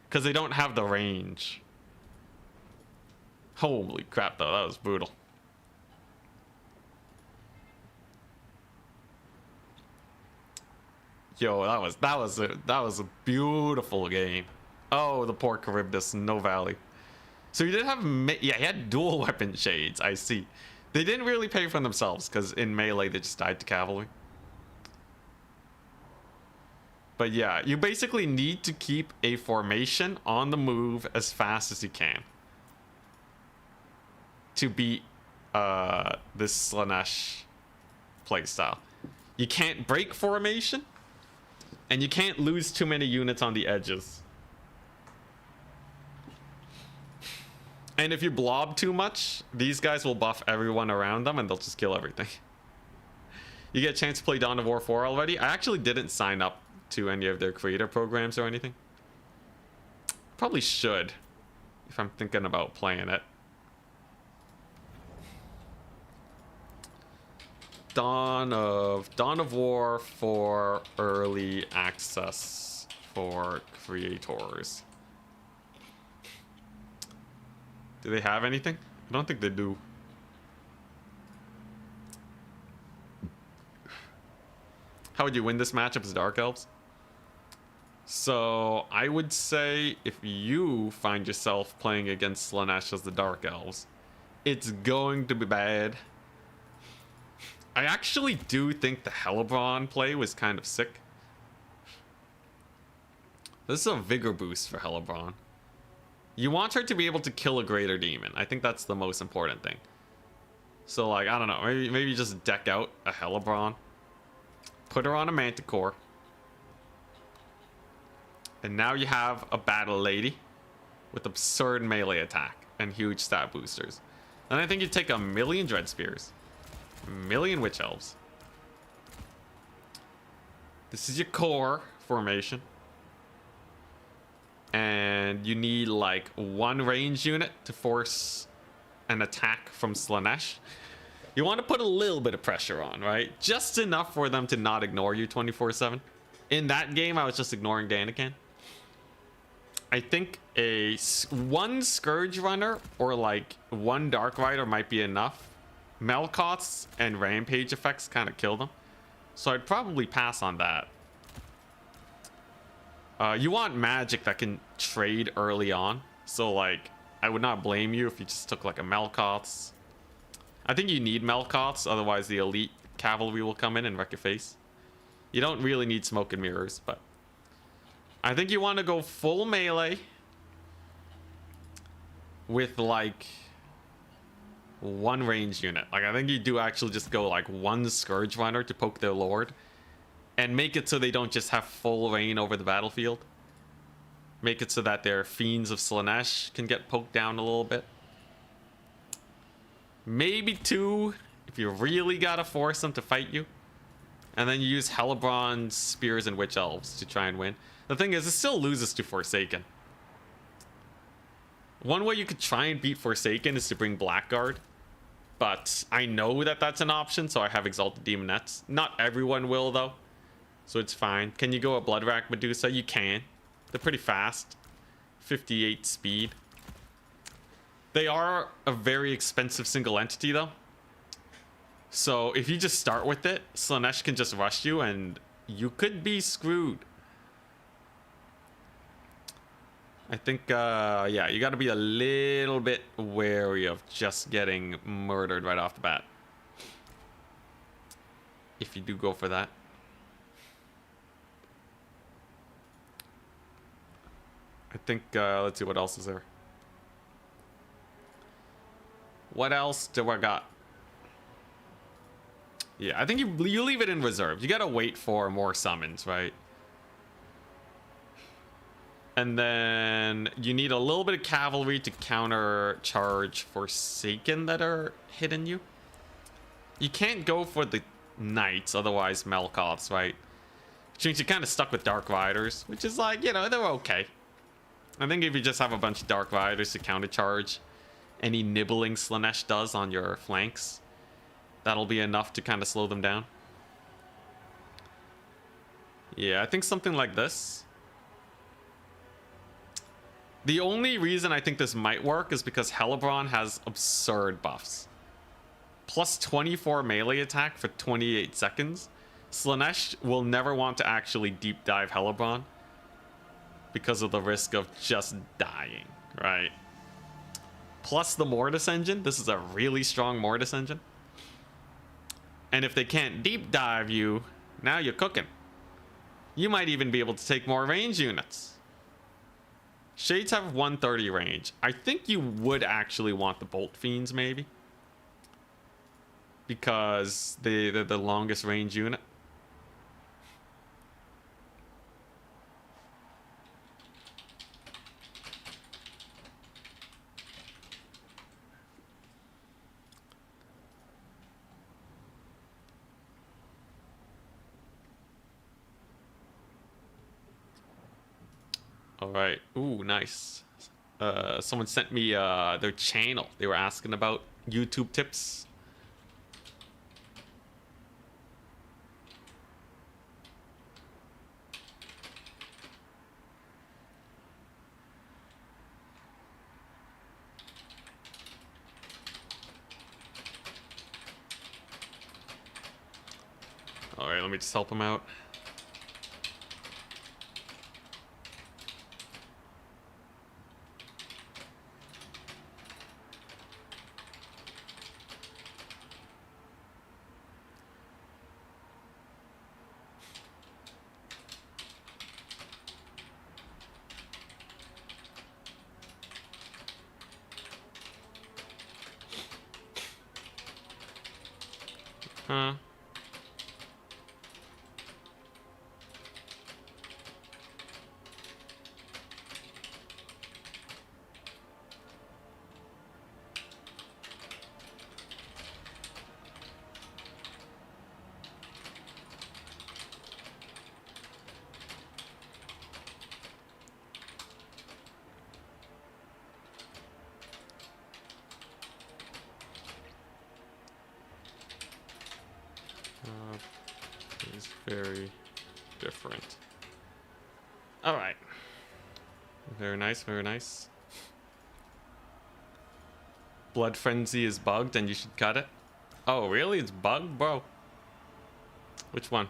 S1: because they don't have the range. Holy crap though, that was brutal. Yo, that was a beautiful game. Oh, the poor Charybdis, no value. So he did have, yeah, he had dual weapon shades. I see. They didn't really pay for themselves because in melee they just died to cavalry. But yeah, you basically need to keep a formation on the move as fast as you can to beat this Slaanesh playstyle. You can't break formation. And you can't lose too many units on the edges. And if you blob too much, these guys will buff everyone around them and they'll just kill everything. You get a chance to play Dawn of War 4 already? I actually didn't sign up to any of their creator programs or anything. Probably should, if I'm thinking about playing it. Dawn of War for early access for creators. Do they have anything? I don't think they do. How would you win this matchup as Dark Elves? So I would say if you find yourself playing against Slaanesh as the Dark Elves, it's going to be bad. I actually do think the Hellebron play was kind of sick. This is a vigor boost for Hellebron. You want her to be able to kill a greater demon. I think that's the most important thing. So like, I don't know, maybe just deck out a Hellebron. Put her on a Manticore. And now you have a battle lady with absurd melee attack and huge stat boosters. And I think you take 1,000,000 Dread Spears. 1,000,000 Witch Elves. This is your core formation. And you need like 1 range unit to force an attack from Slaanesh. You want to put a little bit of pressure on, right? Just enough for them to not ignore you 24/7. In that game, I was just ignoring Daniken. I think one Scourge Runner or like 1 Dark Rider might be enough. Melkots and Rampage effects kind of kill them. So I'd probably pass on that. You want magic that can trade early on. So like, I would not blame you if you just took like a Melkots. I think you need Melkots, otherwise the elite cavalry will come in and wreck your face. You don't really need smoke and mirrors, but I think you want to go full melee with like 1 range unit. Like I think you do actually just go like 1 Scourge Runner to poke their lord And make it so they don't just have full reign over the battlefield. Make it so that their fiends of Slaanesh can get poked down a little bit. Maybe 2 if you really gotta force them to fight you. And then you use Hellebron's Spears and Witch Elves to try and win. The thing is, it still loses to Forsaken. One way you could try and beat Forsaken is to bring Blackguard. But I know that that's an option, so I have Exalted Demonettes. Not everyone will, though. So it's fine. Can you go a Bloodrack Medusa? You can. They're pretty fast. 58 speed. They are a very expensive single entity, though. So if you just start with it, Slaanesh can just rush you, and you could be screwed. I think, yeah, you got to be a little bit wary of just getting murdered right off the bat. If you do go for that. I think, let's see, what else is there? What else do I got? Yeah, I think you leave it in reserve. You got to wait for more summons, right? And then you need a little bit of cavalry to counter charge Forsaken that are hitting you. You can't go for the knights, otherwise Melkoths, right? Which means you're kind of stuck with Dark Riders, which is like, you know, they're okay. I think if you just have a bunch of Dark Riders to counter charge any nibbling Slaanesh does on your flanks, that'll be enough to kind of slow them down. Yeah, I think something like this. The only reason I think this might work is because Hellebron has absurd buffs. Plus 24 melee attack for 28 seconds. Slaanesh will never want to actually deep dive Hellebron because of the risk of just dying, right? Plus the Mortis engine. This is a really strong Mortis engine. And if they can't deep dive you, now you're cooking. You might even be able to take more range units. Shades have 130 range. I think you would actually want the Bolt Fiends, maybe. Because they're the longest range unit. All right. Ooh, nice. Someone sent me their channel. They were asking about YouTube tips. All right, let me just help them out. Huh? It's very different. All right. Very nice, very nice. Blood Frenzy is bugged and you should cut it. Oh, really? It's bugged? Bro. Which one?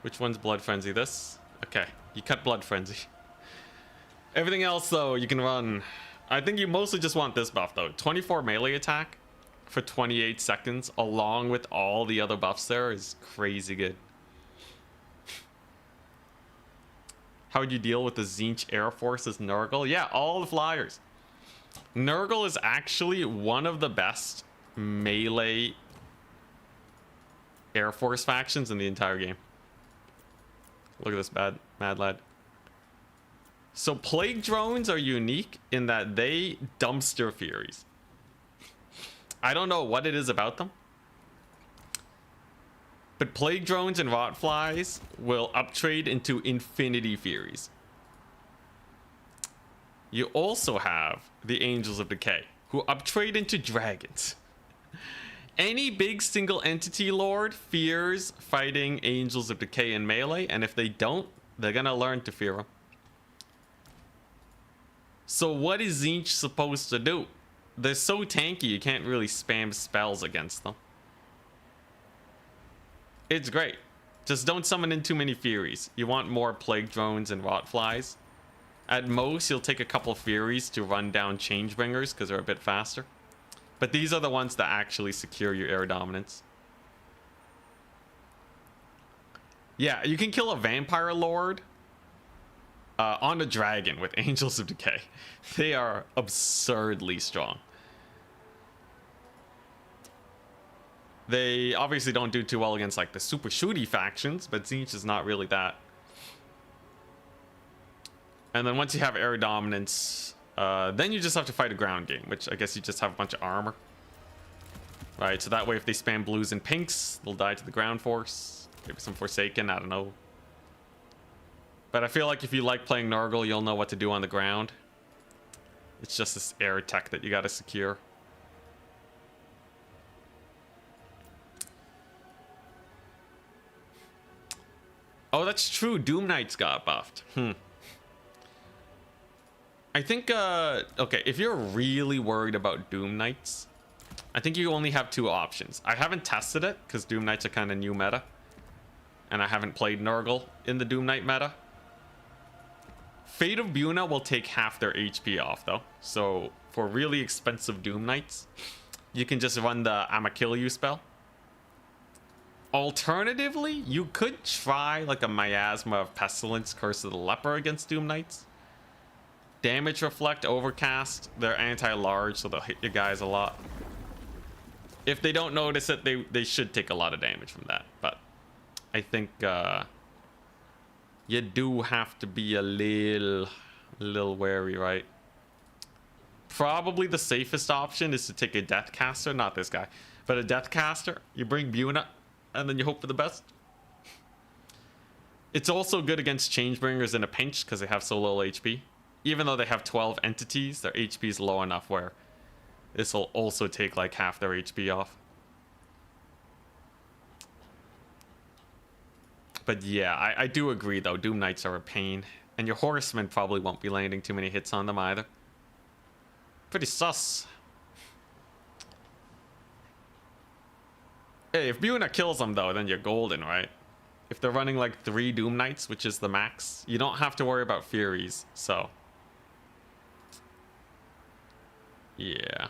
S1: Which one's Blood Frenzy? This? Okay. You cut Blood Frenzy. Everything else, though, you can run. I think you mostly just want this buff, though. 24 melee attack for 28 seconds, along with all the other buffs there, is crazy good. How would you deal with the Tzeentch Air Force's Nurgle? Yeah, all the flyers. Nurgle is actually one of the best melee Air Force factions in the entire game. Look at this mad lad. So plague drones are unique in that they dumpster furies. I don't know what it is about them, but plague drones and rotflies will uptrade into infinity furies. You also have the Angels of Decay, who uptrade into dragons. Any big single entity lord fears fighting Angels of Decay in melee, and if they don't, they're gonna learn to fear them. So what is Tzeentch supposed to do? They're so tanky you can't really spam spells against them. It's great. Just don't summon in too many Furies. You want more Plague Drones and Rotflies. At most, you'll take a couple Furies to run down Changebringers because they're a bit faster. But these are the ones that actually secure your air dominance. Yeah, you can kill a Vampire Lord on a dragon with Angels of Decay. They are absurdly strong. They obviously don't do too well against like the super shooty factions, but Tzeentch is not really that. And then once you have air dominance, then you just have to fight a ground game, which I guess you just have a bunch of armor. Right, so that way if they spam blues and pinks, they'll die to the ground force. Maybe some Forsaken, I don't know. But I feel like if you like playing Nurgle, you'll know what to do on the ground. It's just this air tech that you gotta secure. Oh, that's true. Doom Knights got buffed. I think, okay, if you're really worried about Doom Knights, I think you only have two options. I haven't tested it, because Doom Knights are kind of new meta. And I haven't played Nurgle in the Doom Knight meta. Fate of Buna will take half their HP off, though. So, for really expensive Doom Knights, you can just run the I'ma kill you spell. Alternatively, you could try like a Miasma of Pestilence, Curse of the Leper against Doom Knights. Damage Reflect, Overcast, they're anti-large, so they'll hit your guys a lot. If they don't notice it, they should take a lot of damage from that. But I think you do have to be a little wary, right? Probably the safest option is to take a Deathcaster, not this guy, but a Deathcaster. You bring Buna, and then you hope for the best. It's also good against Changebringers in a pinch because they have so low HP. Even though they have 12 entities, their HP is low enough where this will also take like half their HP off. But yeah, I do agree though, Doom Knights are a pain. And your Horsemen probably won't be landing too many hits on them either. Pretty sus. Hey, if Buna kills them though, then you're golden, right? If they're running like 3 Doom Knights, which is the max, you don't have to worry about Furies, so. Yeah.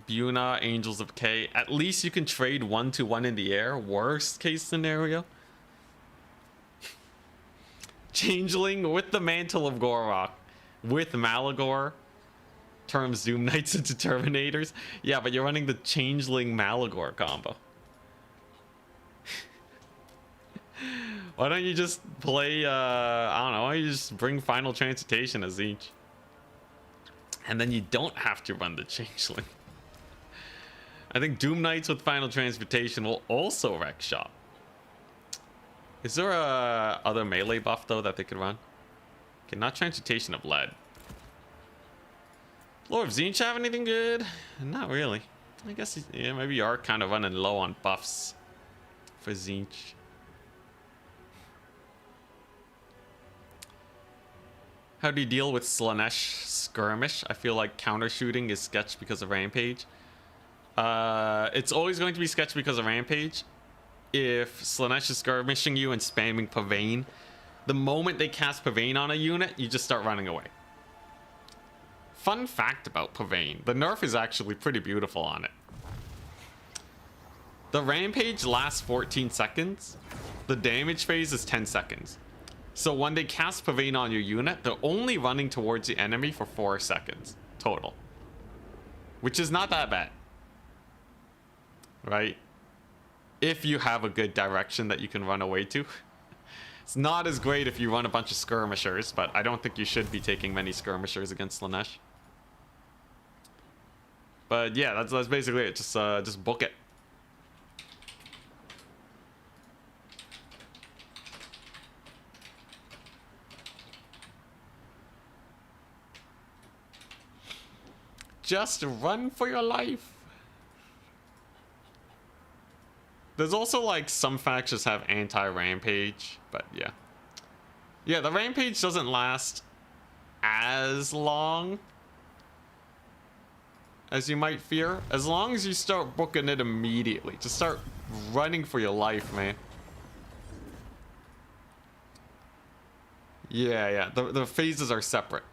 S1: Buna, Angels of Decay. At least you can trade 1-1 in the air. Worst case scenario. Changeling with the Mantle of Gorok. With Malagor. Turns Doom Knights into Terminators. Yeah, but you're running the Changeling Malagor combo. Why don't you just play, I don't know, why don't you just bring Final Transmutation as Tzeentch? And then you don't have to run the Changeling. I think Doom Knights with Final Transmutation will also wreck shop. Is there a other melee buff though that they could run? Okay, not Transmutation of Lead. Lord of Tzeentch have anything good? Not really. I guess, yeah, maybe you are kind of running low on buffs for Tzeentch. How do you deal with Slaanesh Skirmish? I feel like counter shooting is sketch because of Rampage. It's always going to be sketch because of Rampage. If Slaanesh is skirmishing you and spamming Pavane, the moment they cast Pavane on a unit, you just start running away. Fun fact about Pavane, the nerf is actually pretty beautiful on it. The Rampage lasts 14 seconds. The damage phase is 10 seconds. So when they cast Pavane on your unit, they're only running towards the enemy for 4 seconds total. Which is not that bad. Right? If you have a good direction that you can run away to. It's not as great if you run a bunch of skirmishers, but I don't think you should be taking many skirmishers against Slaanesh. But yeah, that's basically it. Just book it. Just run for your life. There's also like some factions have anti-rampage, but yeah. Yeah, the rampage doesn't last as long as you might fear. As long as you start booking it immediately. Just start running for your life, man. Yeah, the phases are separate.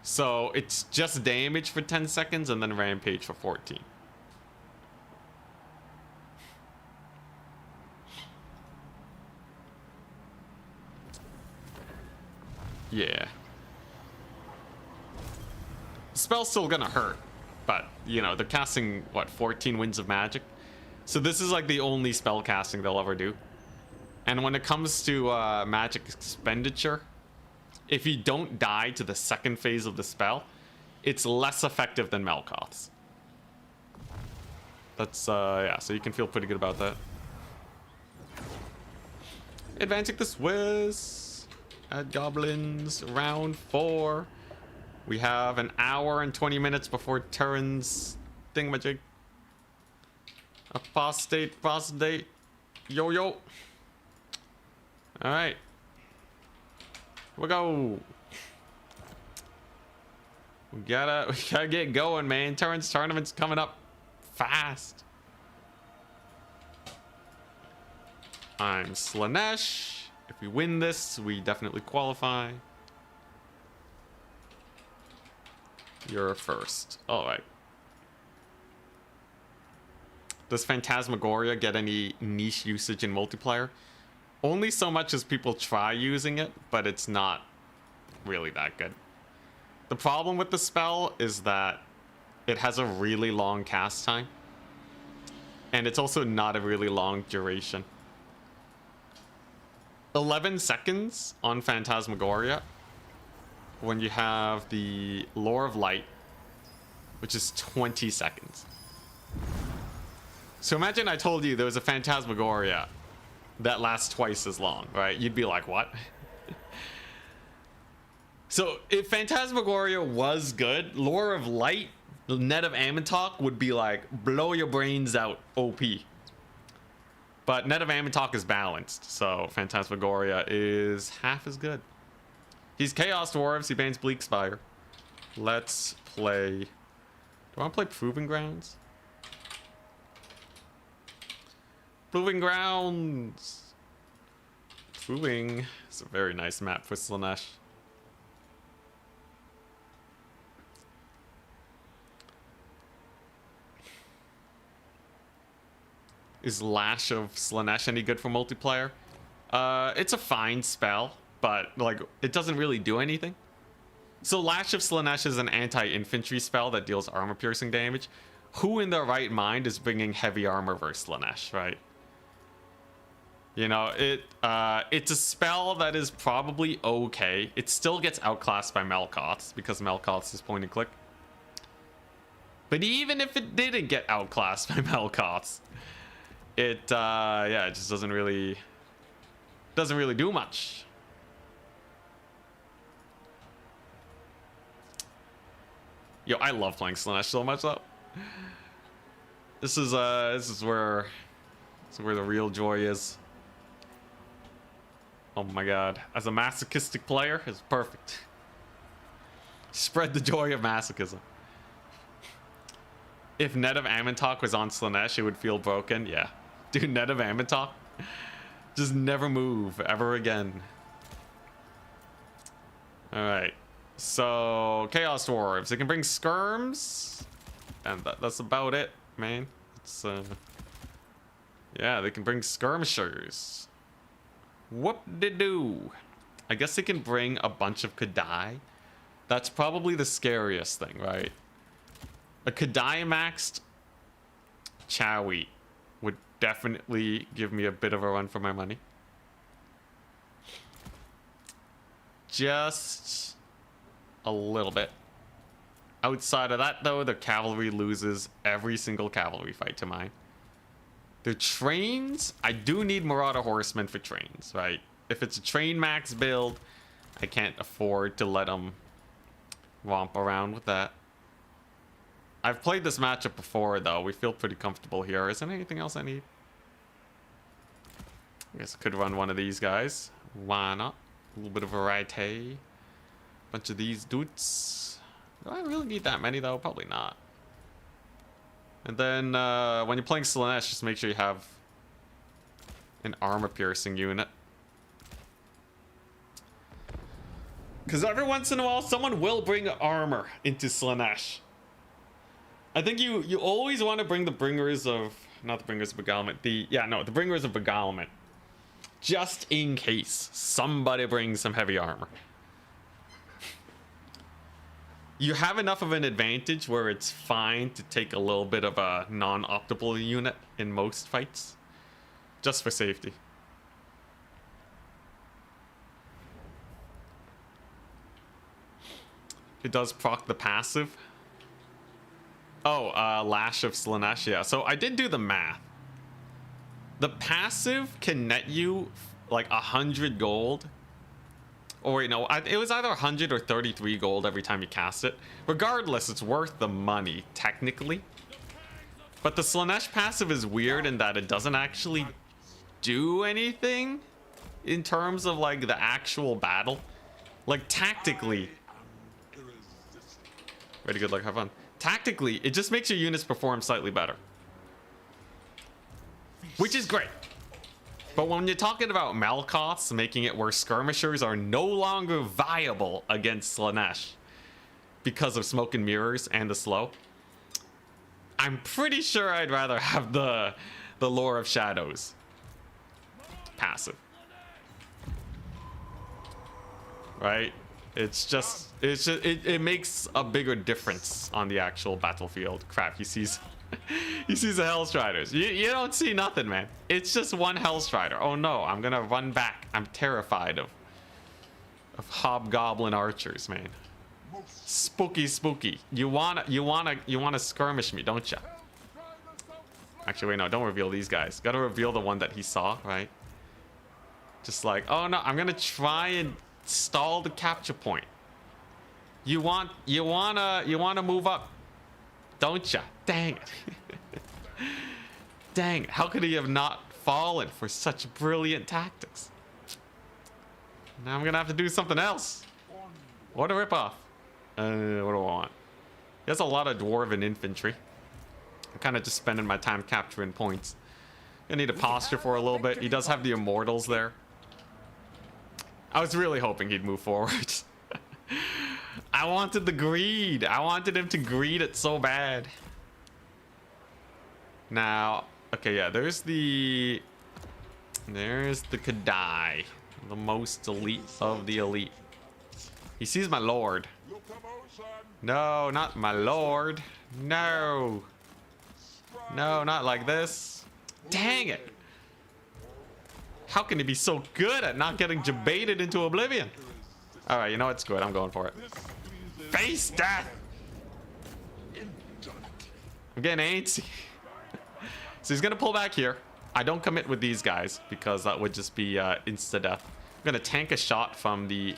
S1: So it's just damage for 10 seconds and then rampage for 14. Yeah. The spell's still gonna hurt, but, you know, they're casting, what, 14 Winds of Magic? So this is like the only spell casting they'll ever do. And when it comes to magic expenditure, if you don't die to the second phase of the spell, it's less effective than Melkoth's. That's, yeah, so you can feel pretty good about that. Advancing the Swiss at Goblins, round 4. We have an hour and 20 minutes before Terran's thingamajig. Apostate. Yo. Alright. Here we go. We gotta get going, man. Terran's tournament's coming up fast. I'm Slaanesh. If we win this, we definitely qualify. You're first. Alright. Does Phantasmagoria get any niche usage in multiplayer? Only so much as people try using it, but it's not really that good. The problem with the spell is that it has a really long cast time. And it's also not a really long duration. 11 seconds on Phantasmagoria when you have the Lore of Light, which is 20 seconds. So imagine I told you there was a Phantasmagoria that lasts twice as long, right? You'd be like, what? So if Phantasmagoria was good, Lore of Light, Net of Ammontok would be like, blow your brains out OP. But Net of Ammontok is balanced, so Phantasmagoria is half as good. He's Chaos Dwarves, he bans Bleakspire. Let's play... Do I want to play Proving Grounds? Proving Grounds! Proving... It's a very nice map for Slaanesh. Is Lash of Slaanesh any good for multiplayer? It's a fine spell, but like it doesn't really do anything. So Lash of Slaanesh is an anti-infantry spell that deals armor-piercing damage. Who in their right mind is bringing heavy armor versus Slaanesh, right? You know, it's a spell that is probably okay. It still gets outclassed by Melkoth's because Melkoth's is point and click. But even if it didn't get outclassed by Melkoth's, yeah, it just doesn't really do much. Yo, I love playing Slaanesh so much though. This is where the real joy is. Oh my god, as a masochistic player, it's perfect. Spread the joy of masochism. If Net of Ammontok was on Slaanesh, it would feel broken. Yeah. Dude, Net of Ammontok? Just never move ever again. Alright. So, Chaos Dwarves. They can bring skirms. And that's about it, man. It's, yeah, they can bring skirmishers. Whoop-de-doo. I guess they can bring a bunch of Kadai. That's probably the scariest thing, right? A Kadai maxed Chowie would definitely give me a bit of a run for my money. Just a little bit. Outside of that, though, the cavalry loses every single cavalry fight to mine. The trains, I do need Marauder Horsemen for trains, right? If it's a train max build, I can't afford to let them romp around with that. I've played this matchup before, though. We feel pretty comfortable here. Isn't there anything else I need? I guess I could run one of these guys. Why not? A little bit of variety. Bunch of these dudes. Do I really need that many, though? Probably not. And then when you're playing Slaanesh, just make sure you have an armor-piercing unit. Because every once in a while, someone will bring armor into Slaanesh. I think you always want to bring the bringers of... Not the bringers of beguilement. The bringers of beguilement. Just in case somebody brings some heavy armor. You have enough of an advantage where it's fine to take a little bit of a non-optimal unit in most fights. Just for safety. It does proc the passive. Oh, Lash of Slaanesh, yeah. So I did do the math. The passive can net you like 100 gold. Or, you know, it was either 100 or 33 gold every time you cast it. Regardless, it's worth the money, technically. But the Slaanesh passive is weird in that it doesn't actually do anything in terms of, like, the actual battle. Like, tactically... Ready, good luck, have fun. Tactically, it just makes your units perform slightly better. Which is great. But when you're talking about Malkoths, making it where skirmishers are no longer viable against Slaanesh because of smoke and mirrors and the slow, I'm pretty sure I'd rather have the Lore of Shadows passive. Right? It makes a bigger difference on the actual battlefield. Crap, he sees the Hellstriders. You don't see nothing, man. It's just one Hellstrider. Oh no, I'm gonna run back. I'm terrified of hobgoblin archers, man. Spooky, spooky. You wanna skirmish me, don't ya? Actually, wait, no, don't reveal these guys. Gotta reveal the one that he saw, right? Just like, oh no, I'm gonna try and stall the capture point. You wanna move up, don't ya? Dang it. Dang it. How could he have not fallen for such brilliant tactics? Now I'm gonna have to do something else. What a ripoff. What do I want? He has a lot of dwarven infantry. I'm kind of just spending my time capturing points. Gonna need a posture for a little bit. He does have the immortals there. I was really hoping he'd move forward. I wanted the greed. I wanted him to greed it so bad. Now, okay, yeah, there's the Kadai, the most elite of the elite. He sees my lord. No, not my lord. No. No, not like this. Dang it. How can he be so good at not getting jebaited into oblivion? All right, you know it's good. I'm going for it. Face death. I'm getting antsy. So he's gonna pull back here. I don't commit with these guys because that would just be insta death. I'm gonna tank a shot from the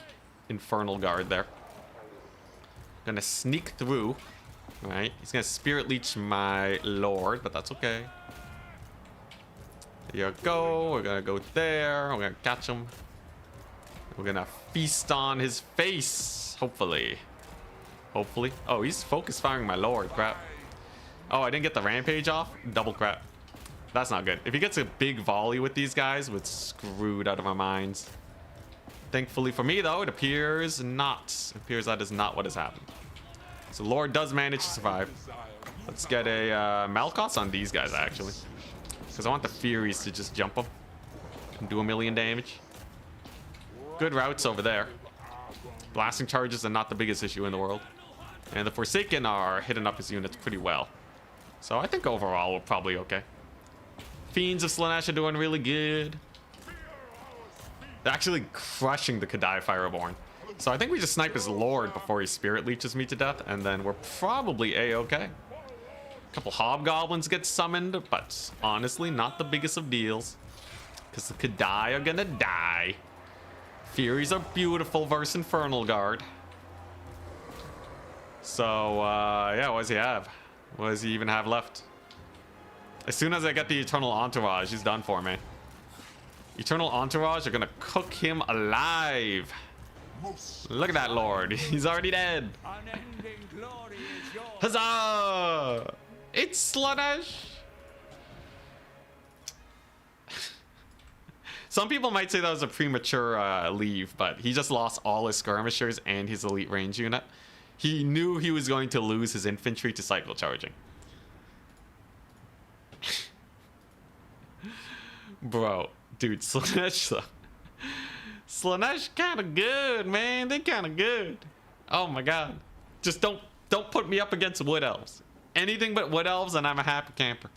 S1: infernal guard there. I'm gonna sneak through. All right, he's gonna spirit leech my lord, but that's okay. There you go. We're gonna go there. We're gonna catch him. We're gonna feast on his face. Hopefully. Hopefully. Oh, he's focus firing my lord. Crap. Oh, I didn't get the rampage off. Double crap. That's not good. If he gets a big volley with these guys, we're screwed out of our minds. Thankfully for me, though, it appears not. It appears that is not what has happened. So Lord does manage to survive. Let's get a Malkoth on these guys, actually. Because I want the Furies to just jump them and do 1,000,000 damage. Good routes over there. Blasting charges are not the biggest issue in the world. And the Forsaken are hitting up his units pretty well. So I think overall we're probably okay. Fiends of Slaanesh are doing really good. They're actually crushing the Kadai Fireborn. So I think we just snipe his Lord before he Spirit Leeches me to death, and then we're probably A-okay. A couple Hobgoblins get summoned, but honestly, not the biggest of deals. Because the Kadai are gonna die. Furies are beautiful versus Infernal Guard. So, yeah, what does he have? What does he even have left? As soon as I get the Eternal Entourage, he's done for me. Eternal Entourage are gonna cook him alive. Look at that Lord. He's already dead.
S3: Unending glory is yours.
S1: Huzzah! It's Slaanesh. Some people might say that was a premature leave, but he just lost all his skirmishers and his elite range unit. He knew he was going to lose his infantry to cycle charging. Bro, dude, Slaanesh kind of good, man. They kind of good. Oh my god. Just don't put me up against Wood Elves. Anything but Wood Elves and I'm a happy camper.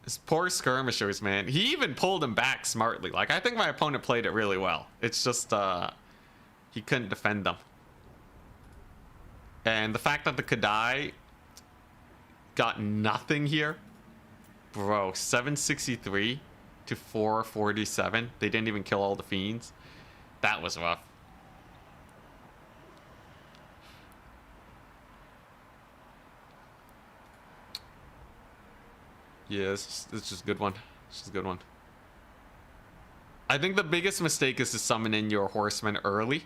S1: His poor skirmishers, man. He even pulled them back smartly. Like, I think my opponent played it really well. It's just, he couldn't defend them. And the fact that the Kadai got nothing here. Bro, 763 to 447. They didn't even kill all the fiends. That was rough. Yeah, it's just a good one. It's just a good one. I think the biggest mistake is to summon in your horsemen early,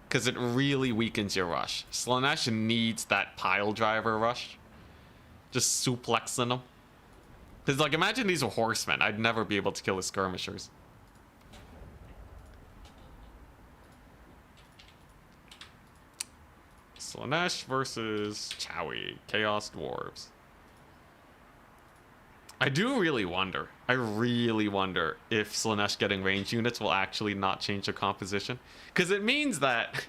S1: because it really weakens your rush. Slaanesh needs that pile driver rush. Just suplexing them. Because, like, imagine these were horsemen. I'd never be able to kill his skirmishers. Slaanesh versus Chowie. Chaos Dwarves. I do really wonder. I really wonder if Slaanesh getting range units will actually not change their composition. Because it means that...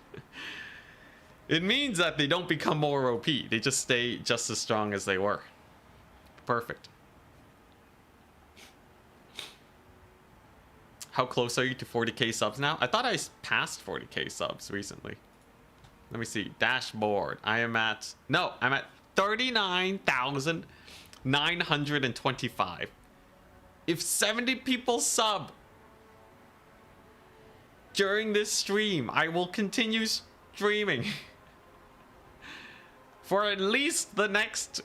S1: it means that they don't become more OP. They just stay just as strong as they were. Perfect. How close are you to 40k subs now? I thought I passed 40k subs recently. Let me see. Dashboard. I am at... No, I'm at 39,925. If 70 people sub during this stream, I will continue streaming for at least the next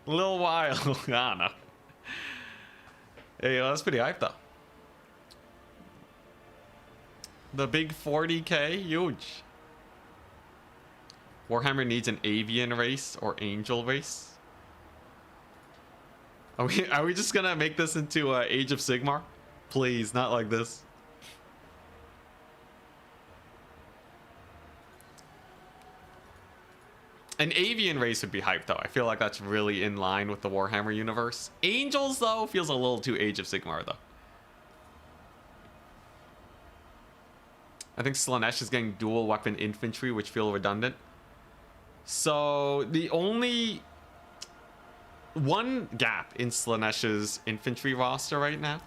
S1: little while. I don't know. Hey, that's pretty hype though. The big 40k, huge. Warhammer needs an avian race or angel race. Are we just gonna make this into Age of Sigmar? Please, not like this. An avian race would be hyped though. I feel like that's really in line with the Warhammer universe. Angels though feels a little too Age of Sigmar though. I think Slaanesh is getting dual weapon infantry, which feel redundant. So the only one gap in Slaanesh's infantry roster right now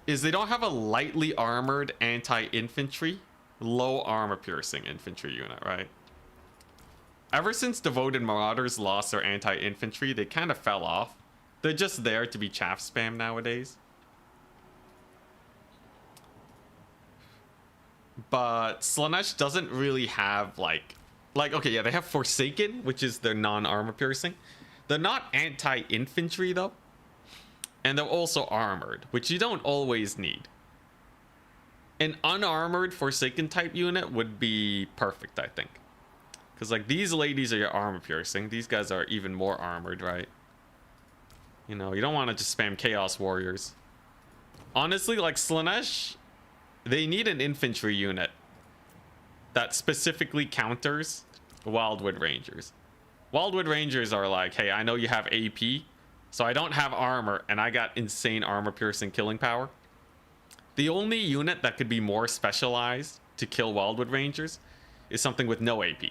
S1: is they don't have a lightly armored anti-infantry, low armor piercing infantry unit, right? Ever since Devoted Marauders lost their anti-infantry, they kind of fell off. They're just there to be chaff spam nowadays. But Slaanesh doesn't really have like, okay, yeah, they have Forsaken, which is their non-armor piercing. They're not anti-infantry though. And they're also armored, which you don't always need. An unarmored Forsaken type unit would be perfect, I think. Because like these ladies are your armor piercing. These guys are even more armored, right? You know, you don't want to just spam Chaos Warriors. Honestly, like Slaanesh, they need an infantry unit that specifically counters Wildwood Rangers. Wildwood Rangers are like, hey, I know you have AP, so I don't have armor, and I got insane armor piercing killing power. The only unit that could be more specialized to kill Wildwood Rangers is something with no AP.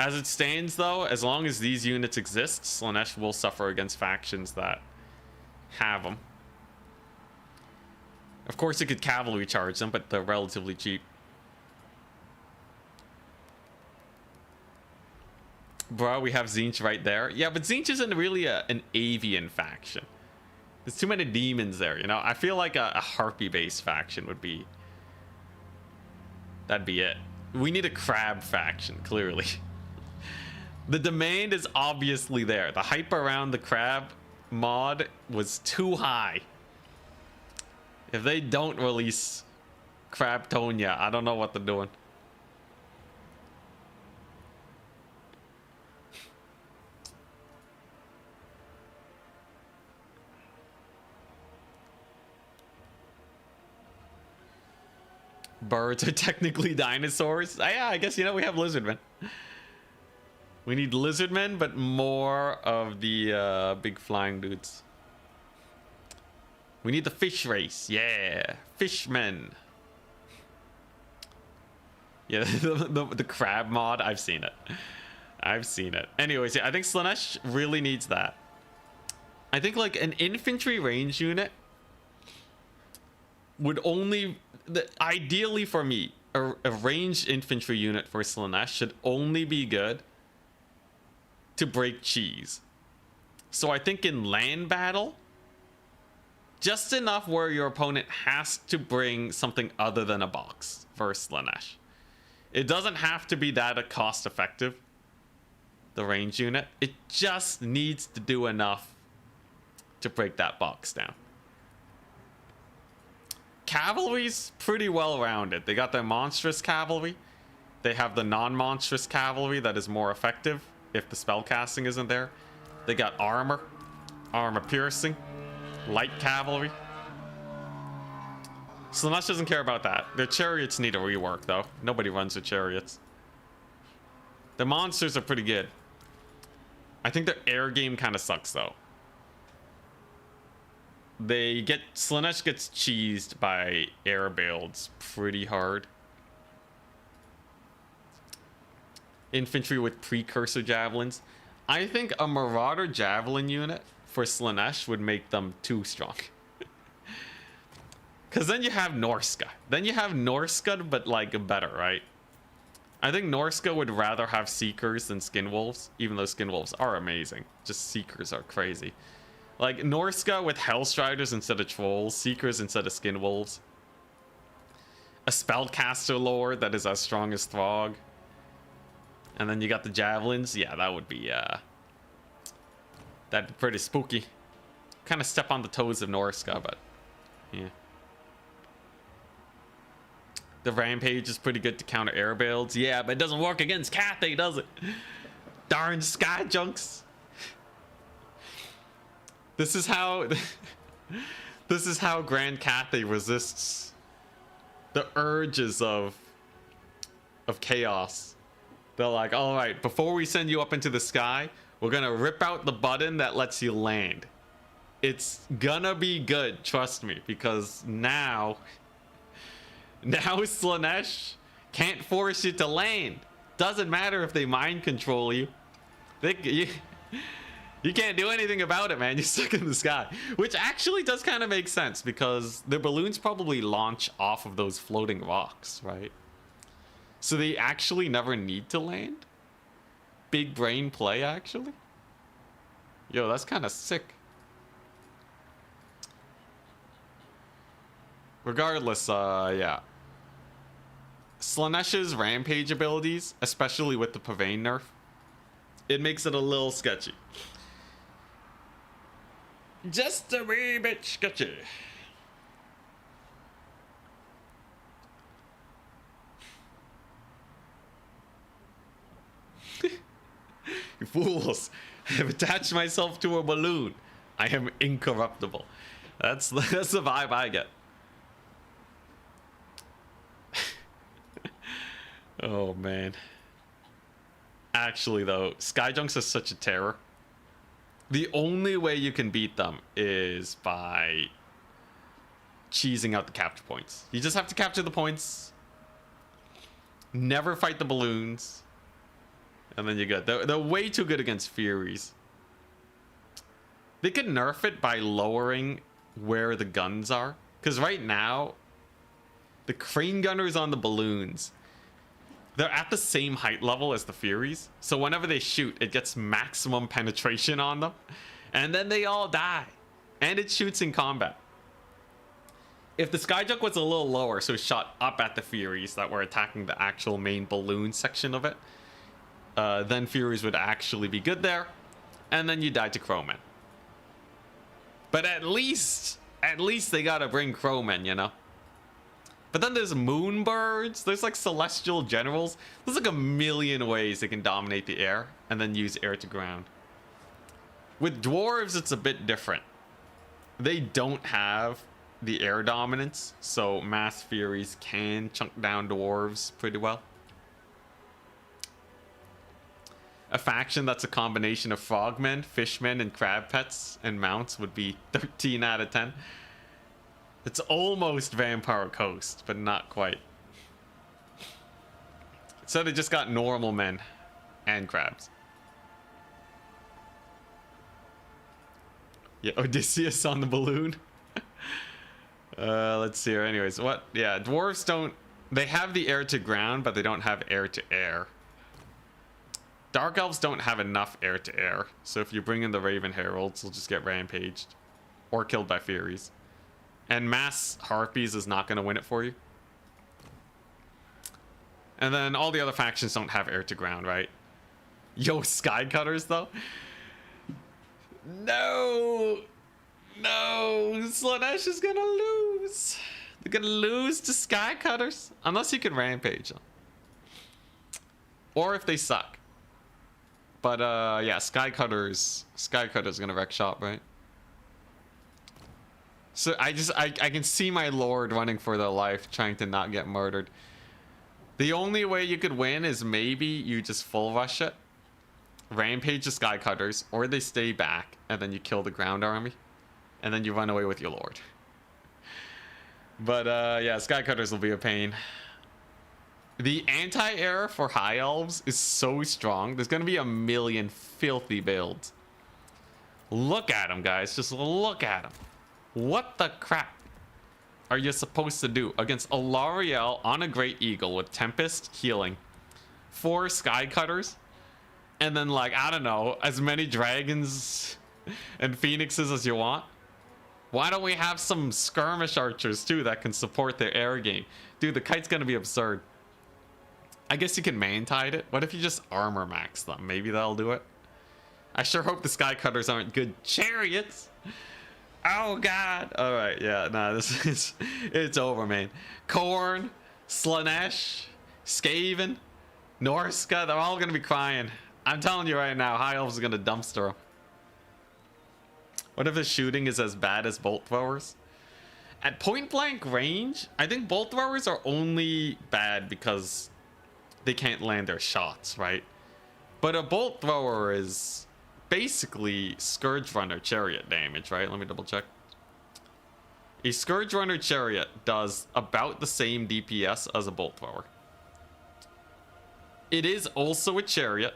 S1: As it stands, though, as long as these units exist, Slaanesh will suffer against factions that have them. Of course, you could cavalry charge them, but they're relatively cheap. Bro, we have Tzeentch right there. Yeah, but Tzeentch isn't really an avian faction. There's too many demons there, you know? I feel like a harpy-based faction would be... That'd be it. We need a crab faction, clearly. The demand is obviously there. The hype around the crab mod was too high. If they don't release Bretonnia, I don't know what they're doing. Birds are technically dinosaurs. Yeah, I guess, you know, we have lizardmen. We need lizardmen, but more of the big flying dudes. We need the fish race. Yeah, fishmen. Yeah, the crab mod. I've seen it. I've seen it. Anyways, yeah, I think Slaanesh really needs that. I think like an infantry range unit would only... ideally for me, a ranged infantry unit for Slaanesh should only be good to break cheese. So I think in land battle, just enough where your opponent has to bring something other than a box for Slaanesh. It doesn't have to be that cost effective, the range unit. It just needs to do enough to break that box down. Cavalry's pretty well rounded. They got their monstrous cavalry. They have the non-monstrous cavalry that is more effective if the spell casting isn't there. They got armor piercing, light cavalry. Slaanesh doesn't care about that. Their chariots need a rework though. Nobody runs their chariots. The monsters are pretty good. I think their air game kind of sucks though. Slaanesh gets cheesed by air builds pretty hard. Infantry with precursor javelins. I think a marauder javelin unit for Slaanesh would make them too strong. Because then you have Norska. Then you have Norska, but like better, right? I think Norska would rather have Seekers than Skinwolves, even though Skinwolves are amazing. Just Seekers are crazy. Like Norska with Hellstriders instead of Trolls, Seekers instead of Skinwolves. A Spellcaster Lord that is as strong as Throg. And then you got the Javelins. Yeah, that would be, that'd be pretty spooky. Kind of step on the toes of Norska, but yeah. The Rampage is pretty good to counter air builds. Yeah, but it doesn't work against Cathay, does it? Darn Sky Junks. This is how Grand Cathay resists the urges of chaos. They're like, all right, before we send you up into the sky, we're gonna rip out the button that lets you land. It's gonna be good, trust me, because now Slaanesh can't force you to land. Doesn't matter if they mind control you. You can't do anything about it, man. You're stuck in the sky. Which actually does kind of make sense, because the balloons probably launch off of those floating rocks, right? So they actually never need to land? Big brain play, actually? Yo, that's kind of sick. Regardless, yeah. Slaanesh's Rampage abilities, especially with the Pavane nerf, it makes it a little sketchy. Just a wee bit sketchy. You fools. I have attached myself to a balloon. I am incorruptible. That's the vibe I get. Oh, man. Actually, though, Skyjunks are such a terror. The only way you can beat them is by cheesing out the capture points. You just have to capture the points. Never fight the balloons. And then you're good. They're way too good against Furies. They could nerf it by lowering where the guns are. Because right now, the crane gunners on the balloons, they're at the same height level as the Furies. So whenever they shoot, it gets maximum penetration on them. And then they all die. And it shoots in combat. If the Skyjuk was a little lower, so it shot up at the Furies that were attacking the actual main balloon section of it, then Furies would actually be good there. And then you die to Crowmen. But at least they gotta bring Crowmen, you know? But then there's Moonbirds, there's like Celestial Generals. There's like a million ways they can dominate the air and then use air to ground. With Dwarves, it's a bit different. They don't have the air dominance, so Mass Furies can chunk down Dwarves pretty well. A faction that's a combination of frogmen, fishmen, and crab pets and mounts would be 13 out of 10. It's almost Vampire Coast, but not quite. So they just got normal men and crabs. Yeah, Odysseus on the balloon. Let's see here. Anyways, what? Yeah, dwarves don't... They have the air to ground, but they don't have air to air. Dark Elves don't have enough air to air, so if you bring in the Raven Heralds, they'll just get rampaged. Or killed by Furies. And Mass Harpies is not going to win it for you. And then all the other factions don't have air to ground, right? Yo, Skycutters, though? No! No! Slaanesh is going to lose! They're going to lose to Skycutters. Unless you can rampage them. Or if they suck. But, yeah, Skycutters gonna wreck shop, right? So I can see my lord running for their life, trying to not get murdered. The only way you could win is maybe you just full rush it, rampage the Skycutters, or they stay back, and then you kill the ground army, and then you run away with your lord. But, yeah, Skycutters will be a pain. The anti-air for High Elves is so strong. There's going to be a million filthy builds. Look at them, guys. Just look at them. What the crap are you supposed to do against a L'Oreal on a Great Eagle with Tempest healing, 4 Skycutters, and then, like, I don't know, as many dragons and phoenixes as you want? Why don't we have some skirmish archers, too, that can support their air game? Dude, the kite's going to be absurd. I guess you can man-tide it. What if you just armor max them? Maybe that'll do it. I sure hope the Skycutters aren't good chariots. Oh, God. All right. Yeah, nah, this is... It's over, man. Korn, Slaanesh, Skaven, Norska, they're all going to be crying. I'm telling you right now, High Elves are going to dumpster them. What if the shooting is as bad as bolt throwers? At point-blank range, I think bolt throwers are only bad because they can't land their shots, right? But a bolt thrower is basically Scourge Runner chariot damage, right? Let me double check. A Scourge Runner chariot does about the same DPS as a bolt thrower. It is also a chariot.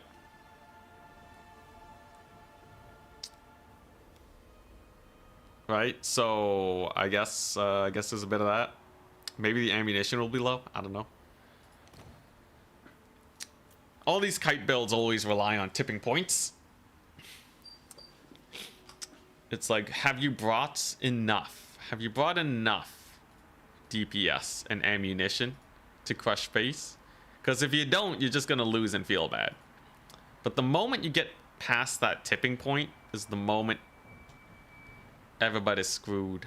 S1: Right? So I guess there's a bit of that. Maybe the ammunition will be low. I don't know. All these kite builds always rely on tipping points. It's like, have you brought enough? Have you brought enough DPS and ammunition to crush face? Because if you don't, you're just going to lose and feel bad. But the moment you get past that tipping point is the moment everybody's screwed.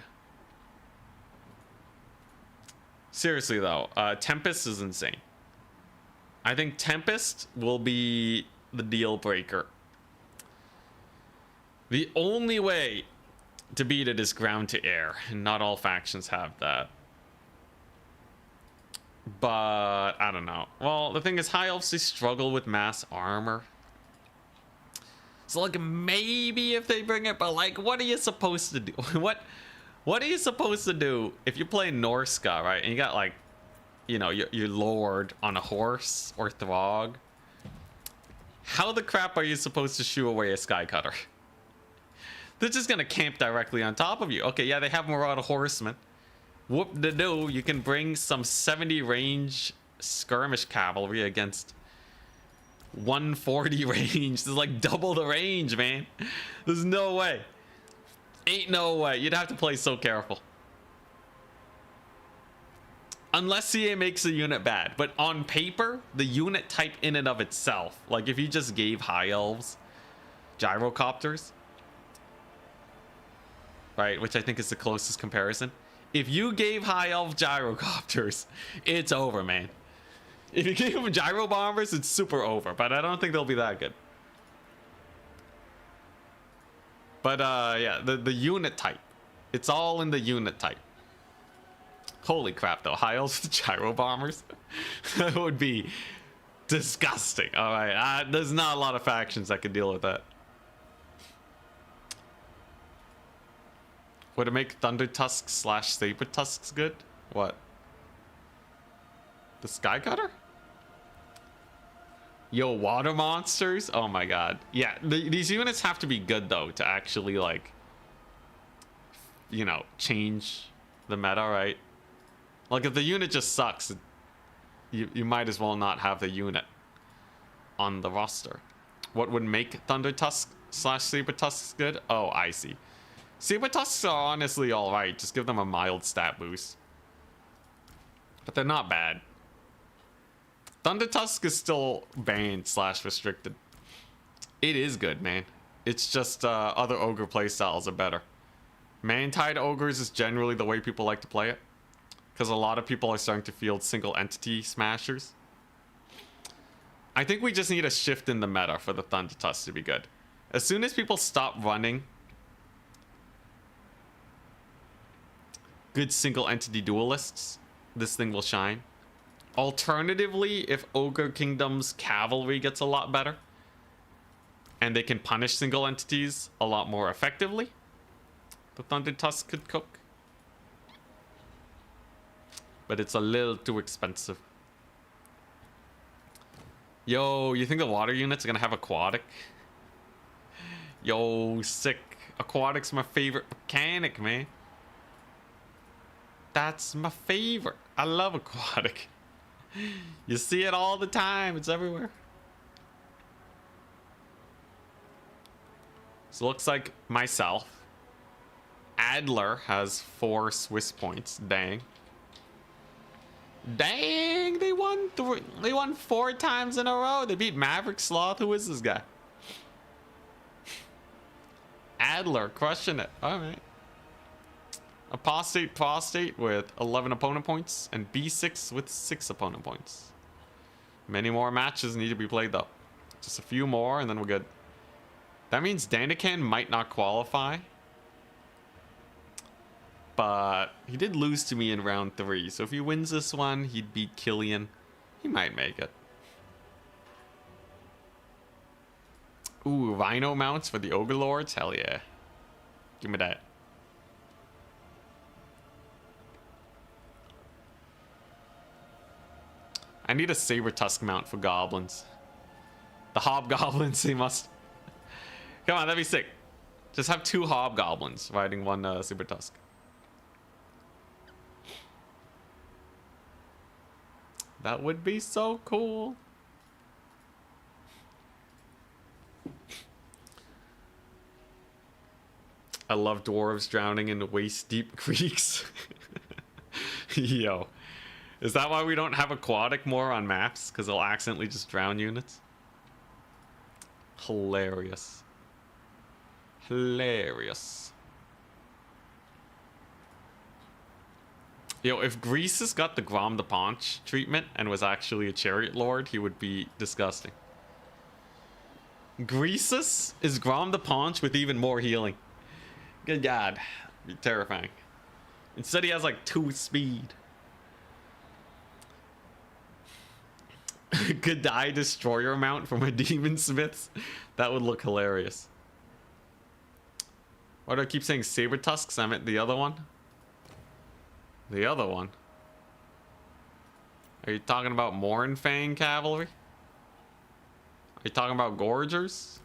S1: Seriously, though, Tempest is insane. I think Tempest will be the deal breaker. The only way to beat it is ground to air, and not all factions have that. But I don't know. Well, the thing is, High Elves, they struggle with mass armor. So like maybe if they bring it, but like what are you supposed to do? What are you supposed to do if you play Norska, right? And you got like, you know, your lord on a horse or Throg. How the crap are you supposed to shoo away a sky cutter? They're just gonna camp directly on top of you. Okay, yeah, they have Marauder Horsemen. Whoop-de-doo, you can bring some 70 range skirmish cavalry against 140 range. This is like double the range, man. There's no way. Ain't no way. You'd have to play so careful. Unless CA makes a unit bad. But on paper, the unit type in and of itself, like if you just gave High Elves gyrocopters, right, which I think is the closest comparison. If you gave High Elf gyrocopters, it's over, man. If you gave them gyro bombers, it's super over, but I don't think they'll be that good. But yeah, the unit type. It's all in the unit type. Holy crap, though. High Elves with gyro bombers? That would be disgusting. All right, there's not a lot of factions that could deal with that. Would it make Thunder Tusks / Saber Tusks good? What? The Sky Cutter? Yo, water monsters? Oh my god. Yeah, these units have to be good though to actually like, you know, change the meta, right? Like if the unit just sucks, you might as well not have the unit on the roster. What would make Thunder Tusk / Saber Tusks good? Oh, I see. Saber Tusks are honestly alright. Just give them a mild stat boost. But they're not bad. Thunder Tusk is still banned / restricted. It is good, man. It's just other ogre playstyles are better. Man-Tide ogres is generally the way people like to play it. Because a lot of people are starting to field single entity smashers. I think we just need a shift in the meta for the Thunder Tusk to be good. As soon as people stop running good single entity duelists, this thing will shine. Alternatively, if Ogre Kingdom's cavalry gets a lot better and they can punish single entities a lot more effectively, the Thunder Tusk could cook. But it's a little too expensive. Yo, you think the water unit's gonna have aquatic? Yo, sick. Aquatic's my favorite mechanic, man. That's my favorite. I love aquatic. You see it all the time. It's everywhere. So it looks like myself. Adler has 4 Swiss points. Dang. Dang, they won 4 times in a row. They beat Maverick Sloth. Who is this guy? Adler crushing it. All right. Apostate Prostate with 11 opponent points and B6 with 6 opponent points. Many more matches need to be played though. Just a few more and then we're good. That means Danican might not qualify. But he did lose to me in round 3. So if he wins this one, he'd beat Killian. He might make it. Ooh, Rhino mounts for the Ogre Lords? Hell yeah. Give me that. I need a Saber Tusk mount for goblins. The hobgoblins, they must... Come on, that'd be sick. Just have 2 hobgoblins riding 1 Saber Tusk. That would be so cool. I love dwarves drowning in waist-deep creeks. Yo. Is that why we don't have aquatic more on maps? Because they'll accidentally just drown units? Hilarious. Hilarious. Yo, if Greasus got the Grom the Paunch treatment and was actually a chariot lord, he would be disgusting. Greasus is Grom the Paunch with even more healing. Good God. Be terrifying. Instead he has like 2 speed. Godai Destroyer mount from a Demon Smiths. That would look hilarious. Why do I keep saying Saber Tusks? I meant the other one. The other one? Are you talking about Mournfang cavalry? Are You're talking about Gorgers?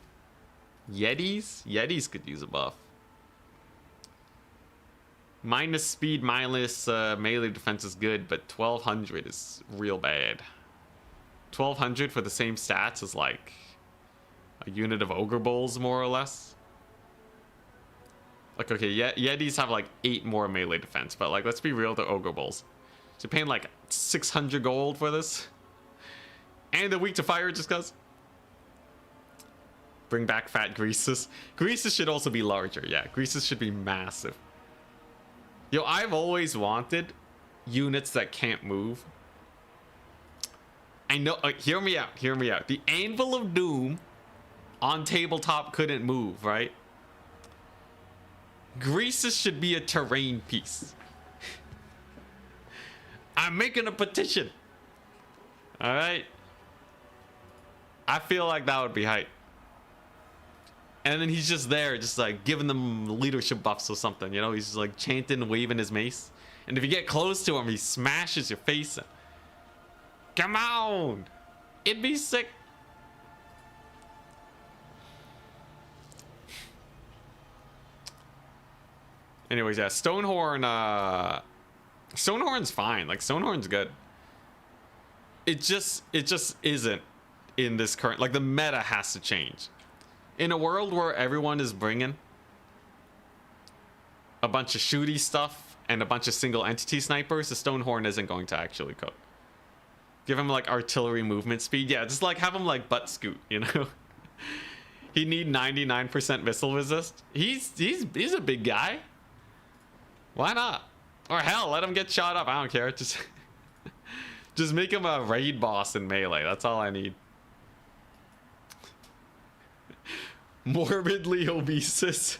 S1: Yetis? Yetis could use a buff. Minus speed, minus melee defense is good, but 1200 is real bad. 1200 for the same stats is like a unit of Ogre Bowls, more or less. Like, okay, Yetis have like 8 more melee defense, but like, let's be real, they're Ogre Bowls. So you're paying like 600 gold for this. And they're weak to fire just cause. Bring back fat Greases. Greases should also be larger. Yeah, Greases should be massive. Yo, I've always wanted units that can't move. I know, hear me out, hear me out. The Anvil of Doom on tabletop couldn't move, right? Greases should be a terrain piece. I'm making a petition. All right. I feel like that would be hype. And then he's just there, just like giving them leadership buffs or something, you know? He's just like chanting, waving his mace. And if you get close to him, he smashes your face in. Come on! It'd be sick. Anyways, yeah, Stonehorn, Stonehorn's fine. Like, Stonehorn's good. It just isn't in this current, like, the meta has to change. In a world where everyone is bringing a bunch of shooty stuff and a bunch of single entity snipers, the Stonehorn isn't going to actually cook. Give him like artillery movement speed. Yeah, just like have him like butt scoot, you know? He need 99% missile resist. He's a big guy. Why not? Or hell, let him get shot up. I don't care. Just make him a raid boss in melee. That's all I need. Morbidly obese.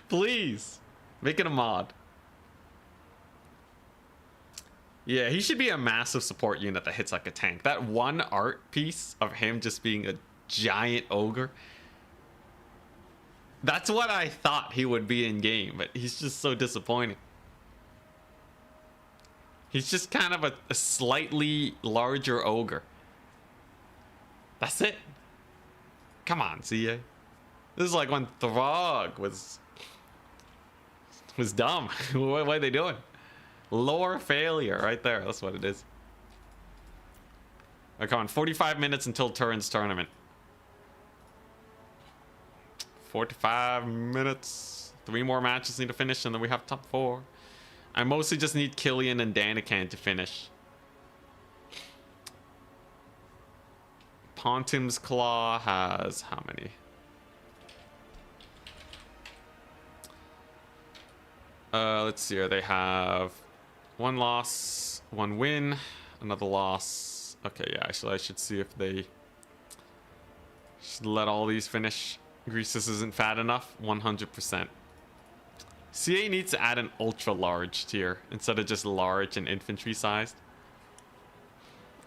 S1: Please make it a mod. Yeah, he should be a massive support unit that hits like a tank. That one art piece of him just being a giant ogre, that's what I thought he would be in game, but he's just so disappointing. He's just kind of a slightly larger ogre. That's it. Come on, CA. This is like when Throg was dumb. What are they doing? Lore failure right there. That's what it is. All right, come on. 45 minutes until Turin's tournament. 45 minutes. 3 more matches need to finish, and then we have top 4. I mostly just need Killian and Danican to finish. Pontim's Claw has how many? Let's see here. They have 1 loss, 1 win, another loss. Okay, yeah, actually I should see if they should let all these finish. Greases isn't fat enough. 100%. CA needs to add an ultra large tier instead of just large and infantry sized.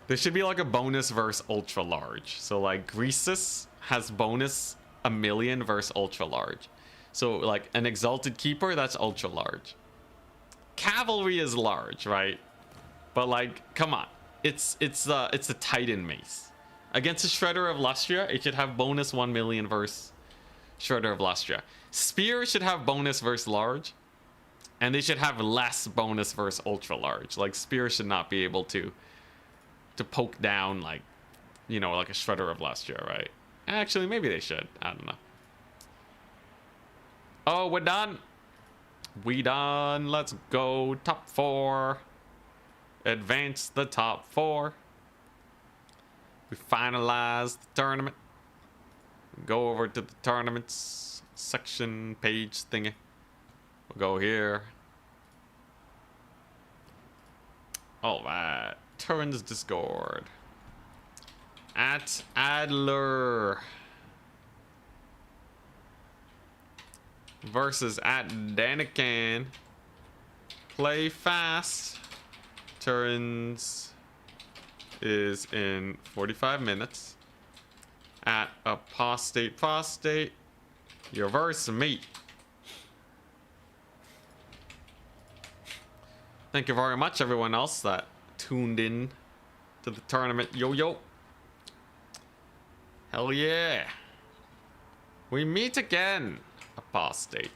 S1: There should be like a bonus versus ultra large. So like Greases has bonus 1,000,000 versus ultra large. So like an exalted keeper, that's ultra large. Cavalry is large, right? But like, come on, it's a Titan mace against a Shredder of Lustria. It should have bonus 1,000,000 versus Shredder of Lustria. Spear should have bonus versus large, and they should have less bonus versus ultra large. Like Spear should not be able to poke down like, you know, like a Shredder of Lustria, right? Actually, maybe they should. I don't know. Oh, we're done. We done. Let's go. Top 4. Advance the top 4. We finalized the tournament. Go over to the tournaments section page thingy. We'll go here. All right. Turin's Discord. At Adler versus at Danican. Play fast. Turin's is in 45 minutes. At Apostate, your verse me. Thank you very much, everyone else that tuned in to the tournament. Yo. Hell yeah. We meet again, apostate.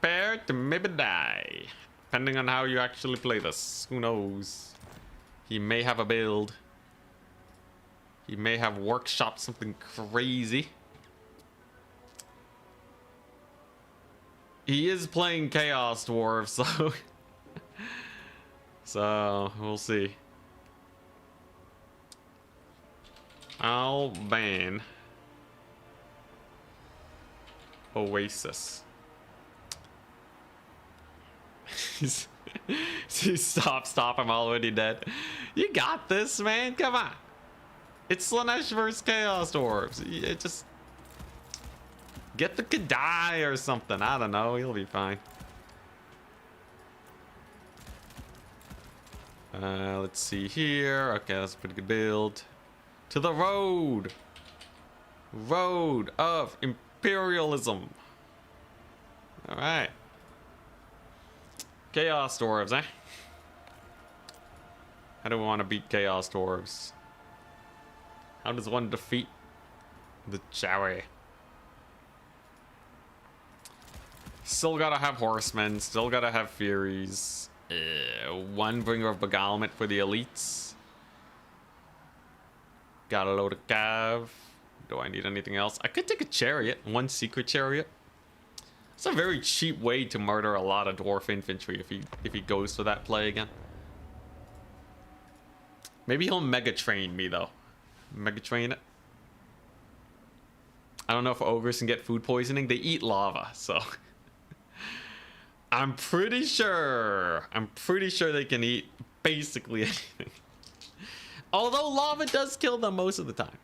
S1: Prepare to maybe die. Depending on how you actually play this. Who knows? He may have a build. He may have workshopped something crazy. He is playing Chaos Dwarves, so... so, we'll see. I'll ban Oasis. Stop, I'm already dead. You got this, man. Come on. It's Slaanesh versus Chaos Dwarves. You just get the Kadai or something. I don't know. He'll be fine. Let's see here. Okay, that's a pretty good build. To the road. Road of imperialism. All right. Chaos Dwarves, eh? How do we want to beat Chaos Dwarves? How does one defeat the Jowie? Still gotta have horsemen. Still gotta have furies. One bringer of beguilement for the elites. Got a load of cav. Do I need anything else? I could take a chariot. One secret chariot. It's a very cheap way to murder a lot of dwarf infantry if he goes for that play again. Maybe he'll mega train me though. Mega train it. I don't know if ogres can get food poisoning. They eat lava, so I'm pretty sure they can eat basically anything. Although lava does kill them most of the time.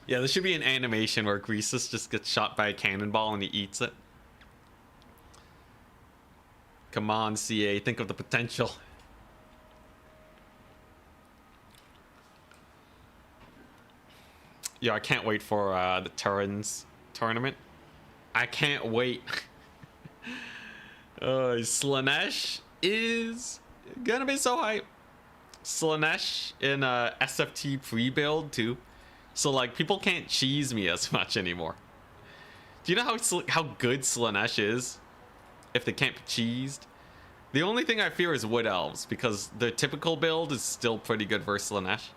S1: Yeah, there should be an animation where Greasus just gets shot by a cannonball and he eats it. Come on, CA, think of the potential. Yeah, I can't wait for the Terrans tournament. I can't wait. Slaanesh is gonna be so hype. Slaanesh in SFT pre-build too. So like people can't cheese me as much anymore. Do you know how good Slaanesh is if they can't be cheesed? The only thing I fear is Wood Elves because their typical build is still pretty good versus Slaanesh.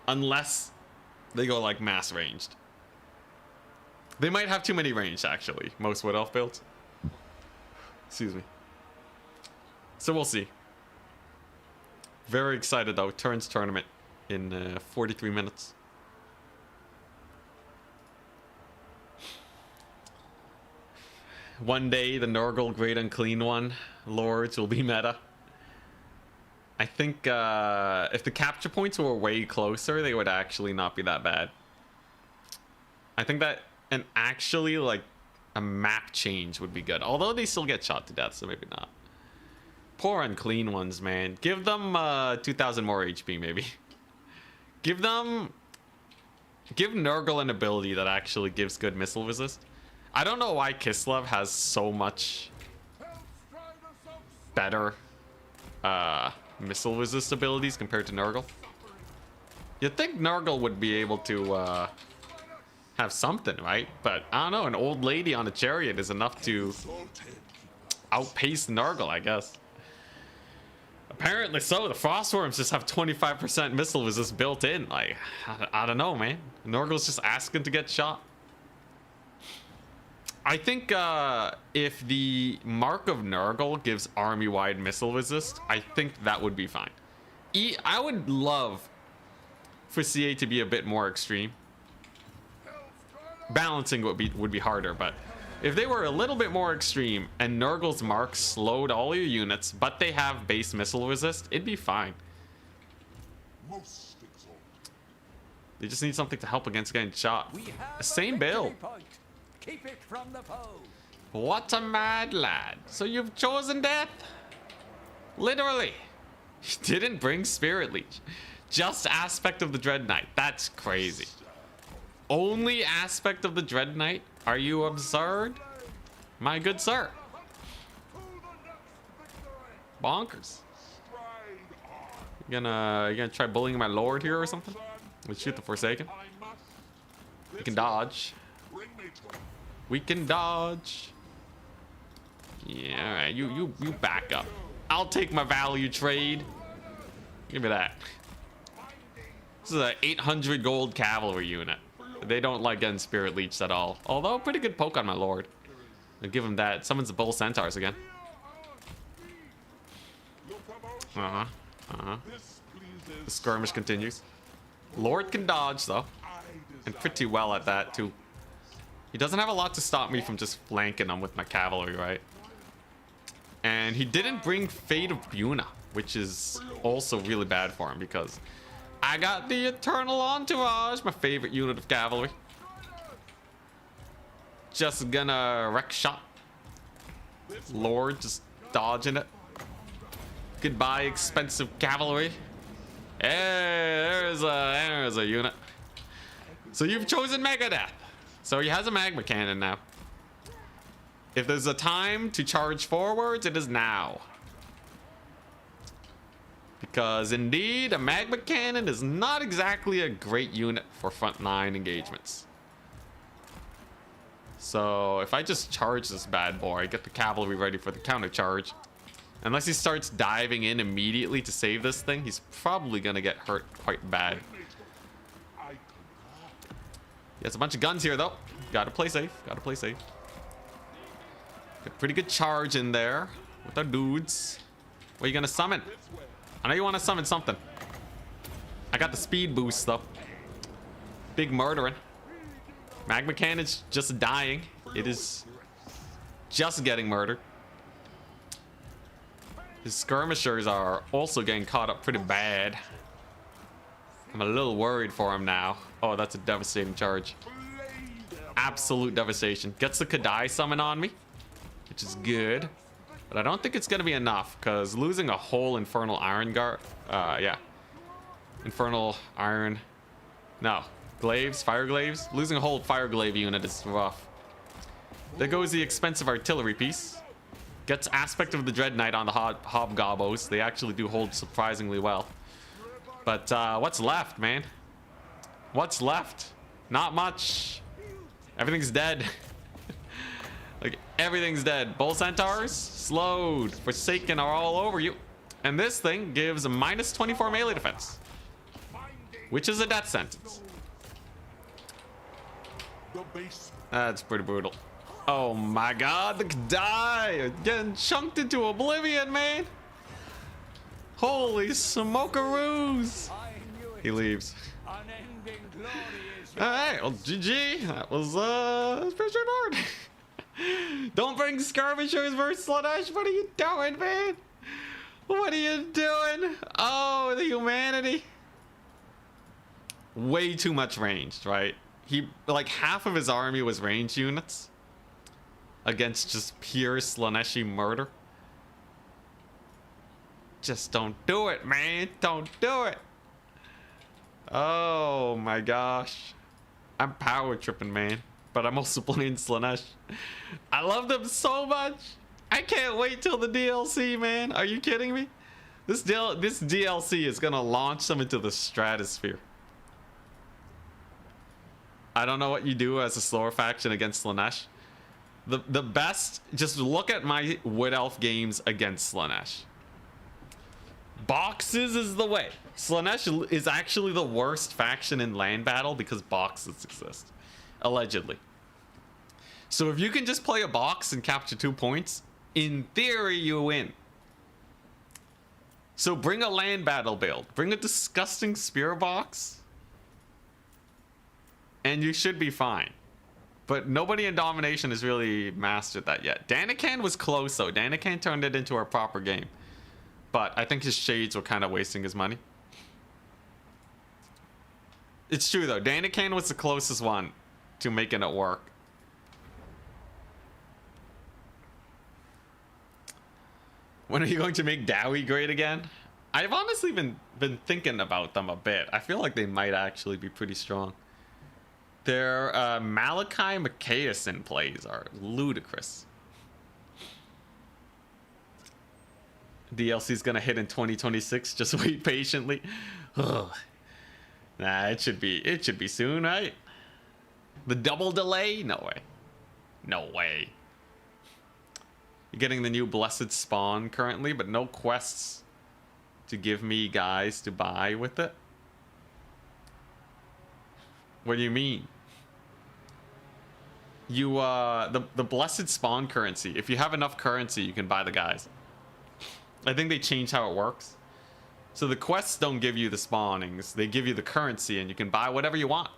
S1: Unless they go like mass ranged. They might have too many range actually, most Wood Elf builds. Excuse me. So we'll see. Very excited though. Turns tournament in 43 minutes. One day, the Nurgle Great Unclean One Lords will be meta. I think if the capture points were way closer, they would actually not be that bad. I think that and actually like a map change would be good. Although they still get shot to death, so maybe not. Poor Unclean Ones, man. Give them 2,000 more HP, maybe. Give Nurgle an ability that actually gives good missile resist. I don't know why Kislev has so much better missile resist abilities compared to Nurgle. You'd think Nurgle would be able to have something, right? But I don't know, an old lady on a chariot is enough to outpace Nurgle, I guess. Apparently so. The Frostworms just have 25% missile resist built in. Like, I don't know, man. Nurgle's just asking to get shot. I think if the Mark of Nurgle gives army-wide missile resist, I think that would be fine. I would love for CA to be a bit more extreme. Balancing would be harder, but if they were a little bit more extreme and Nurgle's Mark slowed all your units, but they have base missile resist, it'd be fine. They just need something to help against getting shot. Same build.
S3: Keep it from the foe.
S1: What a mad lad. So you've chosen death? Literally. You didn't bring Spirit Leech. Just aspect of the Dread Knight. That's crazy. Only aspect of the Dread Knight? Are you absurd? My good sir. Bonkers. You gonna try bullying my lord here or something? Let's shoot the Forsaken. We can dodge. We can dodge. Yeah, alright. You back up. I'll take my value trade. Give me that. This is an 800 gold cavalry unit. They don't like getting Spirit Leeched at all. Although, pretty good poke on my lord. I'll give him that. Summons the Bull Centaurs again. The skirmish continues. Lord can dodge, though. And pretty well at that, too. He doesn't have a lot to stop me from just flanking him with my cavalry, right? And he didn't bring Fate of Buna, which is also really bad for him because I got the Eternal Entourage, my favorite unit of cavalry. Just gonna wreck shot. Lord just dodging it. Goodbye, expensive cavalry. Hey, there's a unit. So you've chosen Megadeth. So he has a magma cannon now. If there's a time to charge forwards, it is now. Because indeed, a magma cannon is not exactly a great unit for front line engagements. So if I just charge this bad boy, get the cavalry ready for the counter charge. Unless he starts diving in immediately to save this thing, he's probably gonna get hurt quite bad. He has a bunch of guns here though. Gotta play safe, gotta play safe. Got pretty good charge in there with our dudes. What are you gonna summon? I know you want to summon something. I got the speed boost though. Big murdering. Magma cannon's just dying. It is just getting murdered. His skirmishers are also getting caught up pretty bad. I'm a little worried for him now. Oh, that's a devastating charge. Absolute devastation. Gets the Kadai summon on me, which is good. But I don't think it's going to be enough because losing a whole Infernal Iron Guard. Yeah. Infernal Iron. No. Glaives, Fire Glaives. Losing a whole Fire Glaive unit is rough. There goes the expensive artillery piece. Gets Aspect of the Dread Knight on the Hobgobbos. They actually do hold surprisingly well. But what's left, man? What's left? Not much. Everything's dead. Like, everything's dead. Bull Centaurs, slowed. Forsaken are all over you. And this thing gives a minus 24 melee defense, which is a death sentence. That's pretty brutal. Oh my god, the Kadai are getting chunked into oblivion, man. Holy smokeroos. He leaves. Alright, well, GG. That was pretty straightforward. Don't bring skirmishers versus Slaanesh. What are you doing, man? What are you doing? Oh, the humanity. Way too much ranged, right? He, like, half of his army was ranged units against just pure Slaaneshi murder. Just don't do it, man. Don't do it. Oh my gosh. I'm power tripping, man. But I'm also playing Slaanesh. I love them so much. I can't wait till the DLC, man. Are you kidding me? This DLC is gonna launch them into the stratosphere. I don't know what you do as a slower faction against Slaanesh. The best, just look at my Wood Elf games against Slaanesh. Boxes is the way. Slaanesh is actually the worst faction in land battle because boxes exist. Allegedly. So if you can just play a box and capture 2 points, in theory you win. So bring a land battle build. Bring a disgusting spear box. And you should be fine. But nobody in Domination has really mastered that yet. Danican was close though. Danican turned it into a proper game. But I think his shades were kind of wasting his money. It's true though. Danican was the closest one to making it work. When are you going to make Dowie great again? I've honestly been thinking about them a bit. I feel like they might actually be pretty strong. Their Malachi McKayeson plays are ludicrous. DLC's gonna hit in 2026. Just wait patiently. Ugh. Nah, it should be soon, right? The double delay? No way. No way. You're getting the new Blessed Spawn currently, but no quests to give me guys to buy with it. What do you mean? You the Blessed Spawn currency. If you have enough currency, you can buy the guys. I think they changed how it works. So the quests don't give you the spawnings. They give you the currency and you can buy whatever you want.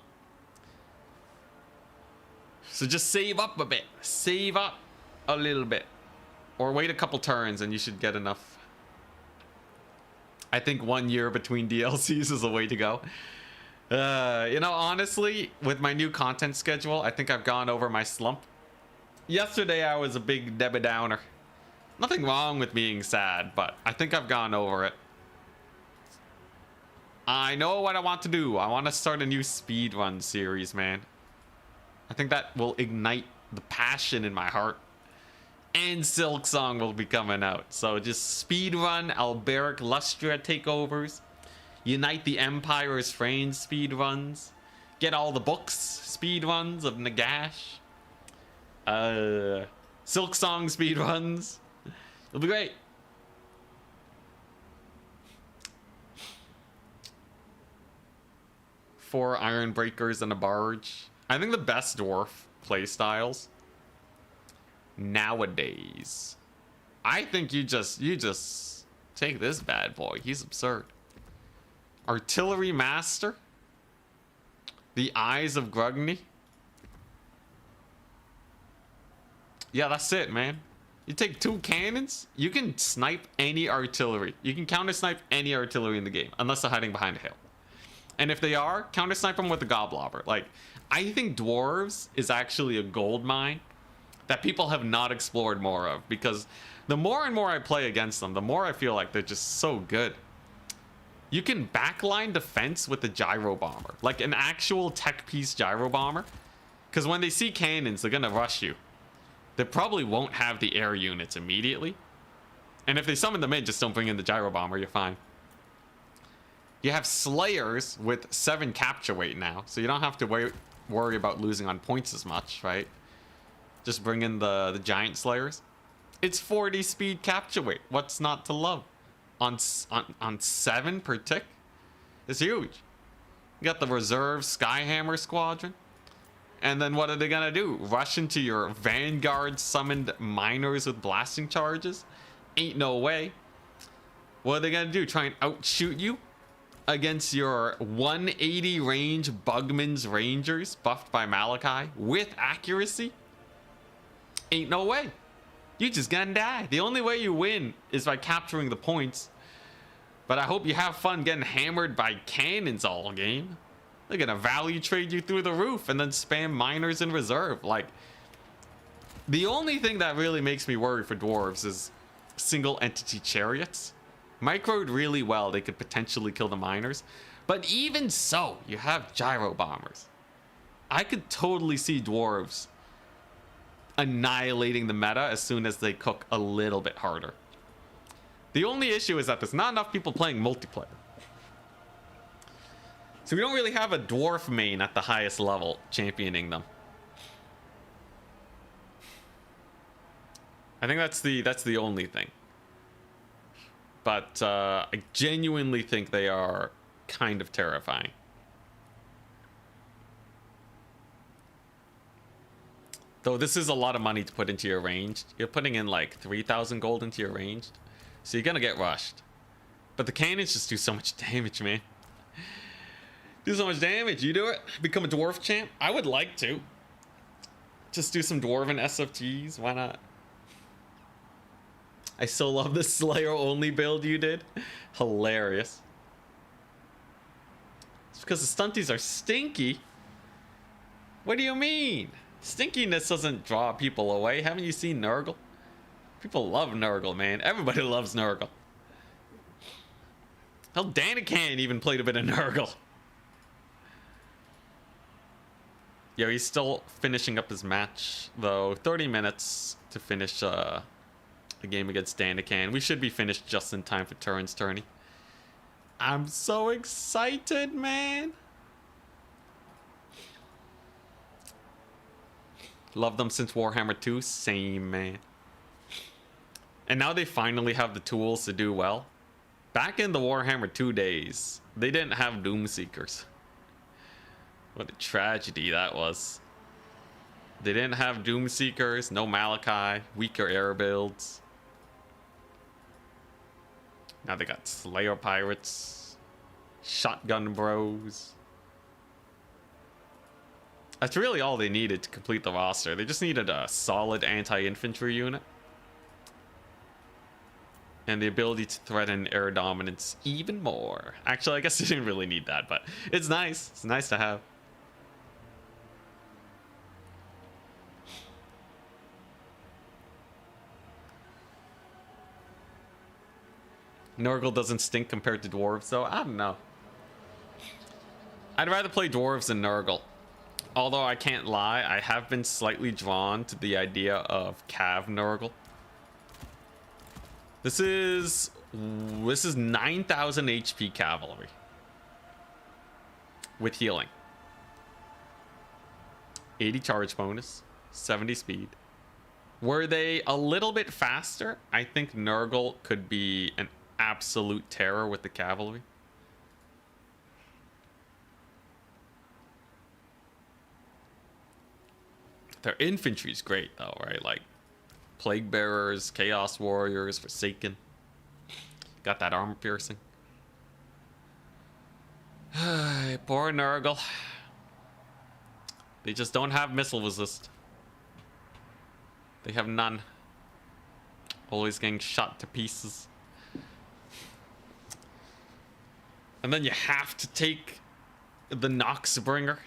S1: So just save up a bit. Save up a little bit. Or wait a couple turns and you should get enough. I think 1 year between DLCs is the way to go. You know, honestly, with my new content schedule, I think I've gone over my slump. Yesterday I was a big Debbie Downer. Nothing wrong with being sad, but I think I've gone over it. I know what I want to do. I want to start a new speedrun series, man. I think that will ignite the passion in my heart. And Silk Song will be coming out. So just speedrun Alberic Lustra takeovers. Unite the Empire's Frayne speedruns. Get all the books speedruns of Nagash. Silk Song speedruns. It'll be great. Four Iron Breakers and a Barge. I think the best dwarf playstyles nowadays. I think you just take this bad boy. He's absurd. Artillery Master. The Eyes of Grugny. Yeah, that's it, man. You take 2 cannons, you can snipe any artillery. You can counter snipe any artillery in the game, unless they're hiding behind a hill. And if they are, counter snipe them with a Goblobber. Like, I think Dwarves is actually a gold mine that people have not explored more of, because the more and more I play against them, the more I feel like they're just so good. You can backline defense with the Gyro Bomber, like an actual tech piece Gyro Bomber, because when they see cannons, they're gonna rush you. They probably won't have the air units immediately, and if they summon them in, just don't bring in the Gyro Bomber, you're fine. You have Slayers with 7 capture weight now, so you don't have to worry about losing on points as much, right? Just bring in the Giant Slayers. It's 40 speed capture weight. What's not to love? On 7 per tick? It's huge. You got the reserve Skyhammer Squadron. And then what are they gonna do? Rush into your Vanguard summoned miners with blasting charges? Ain't no way. What are they gonna do? Try and outshoot you against your 180 range Bugman's Rangers buffed by Malachi with accuracy? Ain't no way. You just gonna die. The only way you win is by capturing the points. But I hope you have fun getting hammered by cannons all game. They're gonna value trade you through the roof and then spam miners in reserve. Like, the only thing that really makes me worry for Dwarves is single entity chariots. Microed really well, they could potentially kill the miners. But even so, you have Gyro Bombers. I could totally see Dwarves annihilating the meta as soon as they cook a little bit harder. The only issue is that there's not enough people playing multiplayer. So we don't really have a dwarf main at the highest level championing them. I think that's the only thing. But I genuinely think they are kind of terrifying. Though this is a lot of money to put into your ranged. You're putting in like 3,000 gold into your ranged. So you're gonna get rushed. But the cannons just do so much damage, man. Do so much damage. You do it? Become a dwarf champ? I would like to. Just do some dwarven SFGs. Why not? I still love the Slayer only build you did. Hilarious. It's because the stunties are stinky. What do you mean? Stinkiness doesn't draw people away. Haven't you seen Nurgle? People love Nurgle, man. Everybody loves Nurgle. Hell, Danican even played a bit of Nurgle. Yeah, he's still finishing up his match, though. 30 minutes to finish the game against Danican. We should be finished just in time for Turin's tourney. I'm so excited, man. Love them since Warhammer 2. Same, man. And now they finally have the tools to do well. Back in the Warhammer 2 days, they didn't have Doomseekers. What a tragedy that was. They didn't have Doomseekers, no Malachi, weaker air builds. Now they got Slayer Pirates, Shotgun Bros. That's really all they needed to complete the roster. They just needed a solid anti-infantry unit. And the ability to threaten air dominance even more. Actually, I guess they didn't really need that, but it's nice. It's nice to have. Nurgle doesn't stink compared to Dwarves, though. I don't know. I'd rather play Dwarves than Nurgle. Although I can't lie, I have been slightly drawn to the idea of Cav Nurgle. This is 9,000 HP cavalry with healing. 80 charge bonus, 70 speed. Were they a little bit faster, I think Nurgle could be an absolute terror with the cavalry. Their infantry is great though, right? Like Plague Bearers, Chaos Warriors, Forsaken. Got that armor piercing. Poor Nurgle. They just don't have missile resist. They have none. Always getting shot to pieces. And then you have to take the Noxbringer.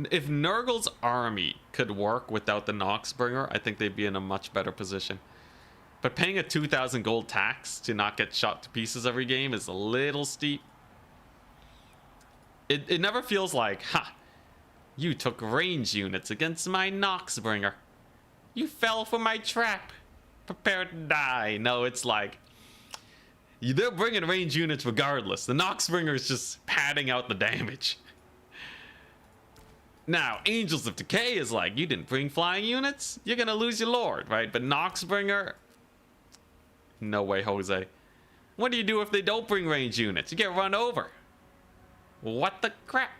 S1: If Nurgle's army could work without the Noxbringer, I think they'd be in a much better position. But paying a 2,000 gold tax to not get shot to pieces every game is a little steep. It never feels like, ha, you took range units against my Noxbringer. You fell for my trap. Prepare to die. No, it's like, they're bringing range units regardless. The Noxbringer is just padding out the damage. Now, Angels of Decay is like, you didn't bring flying units? You're gonna lose your lord, right? But Noxbringer, no way, Jose. What do you do if they don't bring range units? You get run over. What the crap?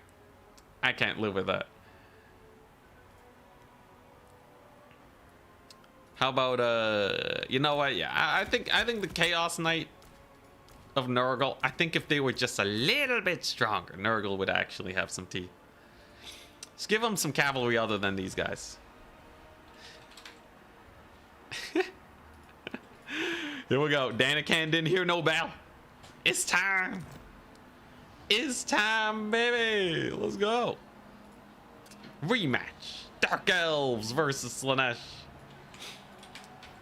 S1: I can't live with that. How about, you know what? Yeah, I think the Chaos Knight of Nurgle, I think if they were just a little bit stronger, Nurgle would actually have some teeth. Just give them some cavalry other than these guys. Here we go. Danican didn't hear no bell. It's time. It's time, baby. Let's go. Rematch. Dark Elves versus Slaanesh.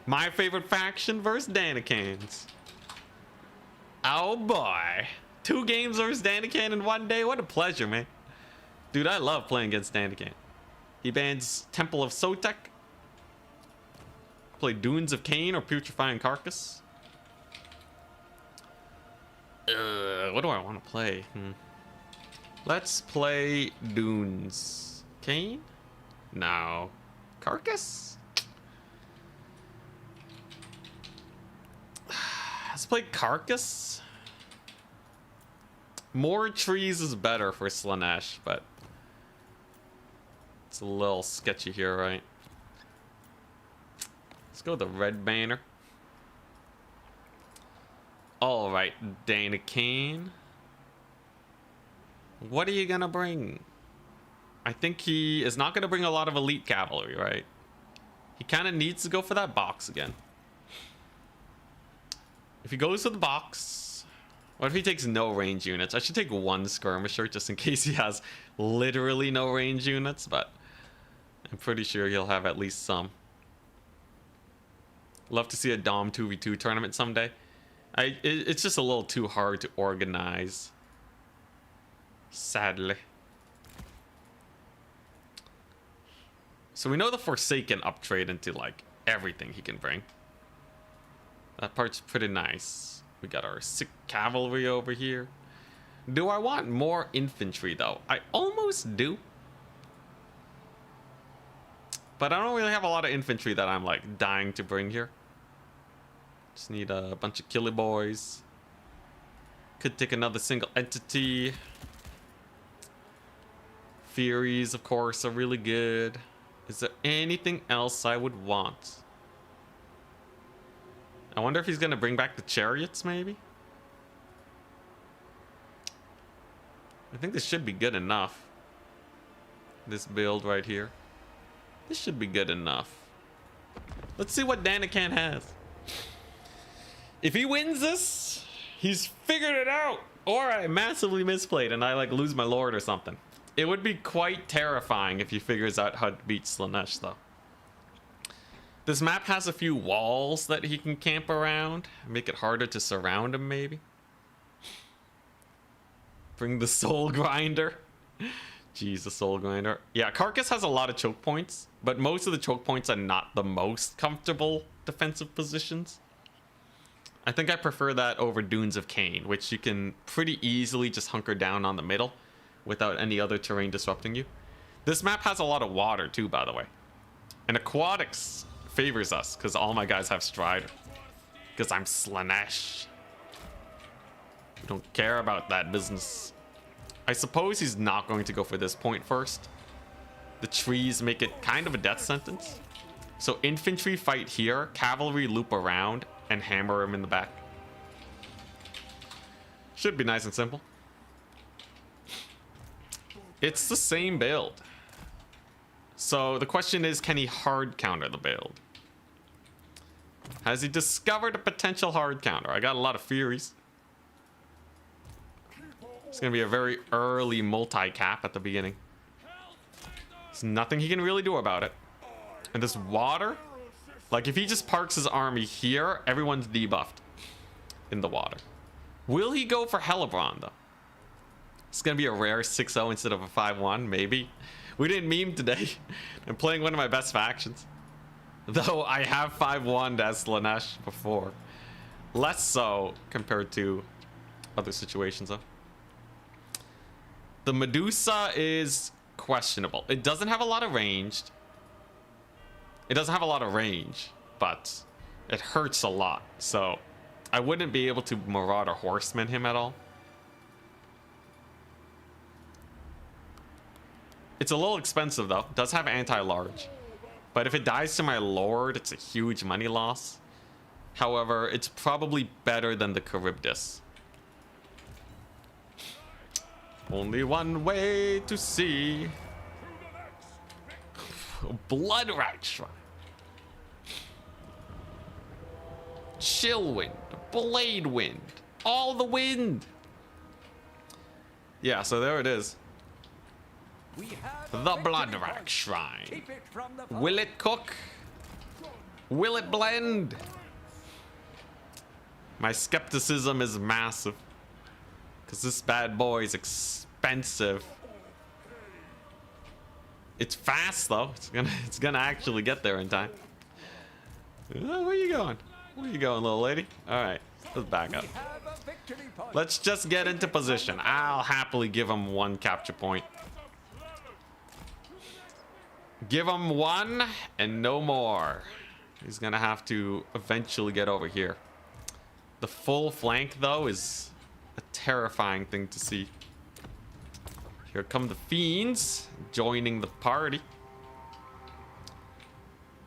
S1: My favorite faction versus Danican's. Oh boy. 2 games versus Danican in 1 day. What a pleasure, man. Dude, I love playing against Danican. He bans Temple of Sotek. Play Dunes of Cain or Putrefying Carcass. What do I want to play? Let's play Dunes. Cain? No. Carcass? Let's play Carcass. More trees is better for Slaanesh, but it's a little sketchy here, right? Let's go with the red banner. All right, Danican. What are you gonna bring? I think he is not gonna bring a lot of elite cavalry, right? He kind of needs to go for that box again. If he goes to the box, what if he takes no range units? I should take 1 skirmisher just in case he has literally no range units, but I'm pretty sure he'll have at least some. Love to see a Dom 2v2 tournament someday. It's just a little too hard to organize, sadly. So we know the Forsaken uptrade into like everything he can bring. That part's pretty nice. We got our sick cavalry over here. Do I want more infantry though? I almost do. But I don't really have a lot of infantry that I'm like dying to bring here. Just need a bunch of killy boys. Could take another single entity. Furies, of course, are really good. Is there anything else I would want? I wonder if he's gonna bring back the chariots, maybe? I think this should be good enough. This build right here. This should be good enough. Let's see what Danican has. If he wins this, he's figured it out. Or I massively misplayed and I like lose my lord or something. It would be quite terrifying if he figures out how to beat Slaanesh though. This map has a few walls that he can camp around. Make it harder to surround him maybe. Bring the soul grinder. Jeez, the soul grinder. Yeah, Carcass has a lot of choke points, but most of the choke points are not the most comfortable defensive positions. I think I prefer that over Dunes of Cain, which you can pretty easily just hunker down on the middle without any other terrain disrupting you. This map has a lot of water too, by the way. And aquatics favors us because all my guys have Strider. Because I'm Slaanesh. We don't care about that business. I suppose he's not going to go for this point first. The trees make it kind of a death sentence. So infantry fight here, cavalry loop around, and hammer him in the back. Should be nice and simple. It's the same build. So the question is, can he hard counter the build? Has he discovered a potential hard counter? I got a lot of Furies. It's going to be a very early multi-cap at the beginning. There's nothing he can really do about it. And this water, like if he just parks his army here, everyone's debuffed in the water. Will he go for Hellebron though? It's going to be a rare 6-0 instead of a 5-1, maybe. We didn't meme today. I'm playing one of my best factions. Though I have 5-1 as Slaanesh before. Less so compared to other situations though. The Medusa is questionable. It doesn't have a lot of range. It doesn't have a lot of range, but it hurts a lot. So I wouldn't be able to Marauder Horseman him at all. It's a little expensive though. It does have anti-large. But if it dies to my lord, it's a huge money loss. However, it's probably better than the Charybdis. Only one way to see. Bloodrat Shrine. Chill Wind. Blade Wind. All the wind. Yeah, so there it is. The Bloodrat Shrine. Will it cook? Will it blend? My skepticism is massive. Because this bad boy is expensive. It's fast though. It's gonna actually get there in time. Where are you going? Where are you going, little lady? Alright, let's back up. Let's just get into position. I'll happily give him one capture point. Give him one and no more. He's gonna have to eventually get over here. The full flank though is a terrifying thing to see. Here come the fiends joining the party.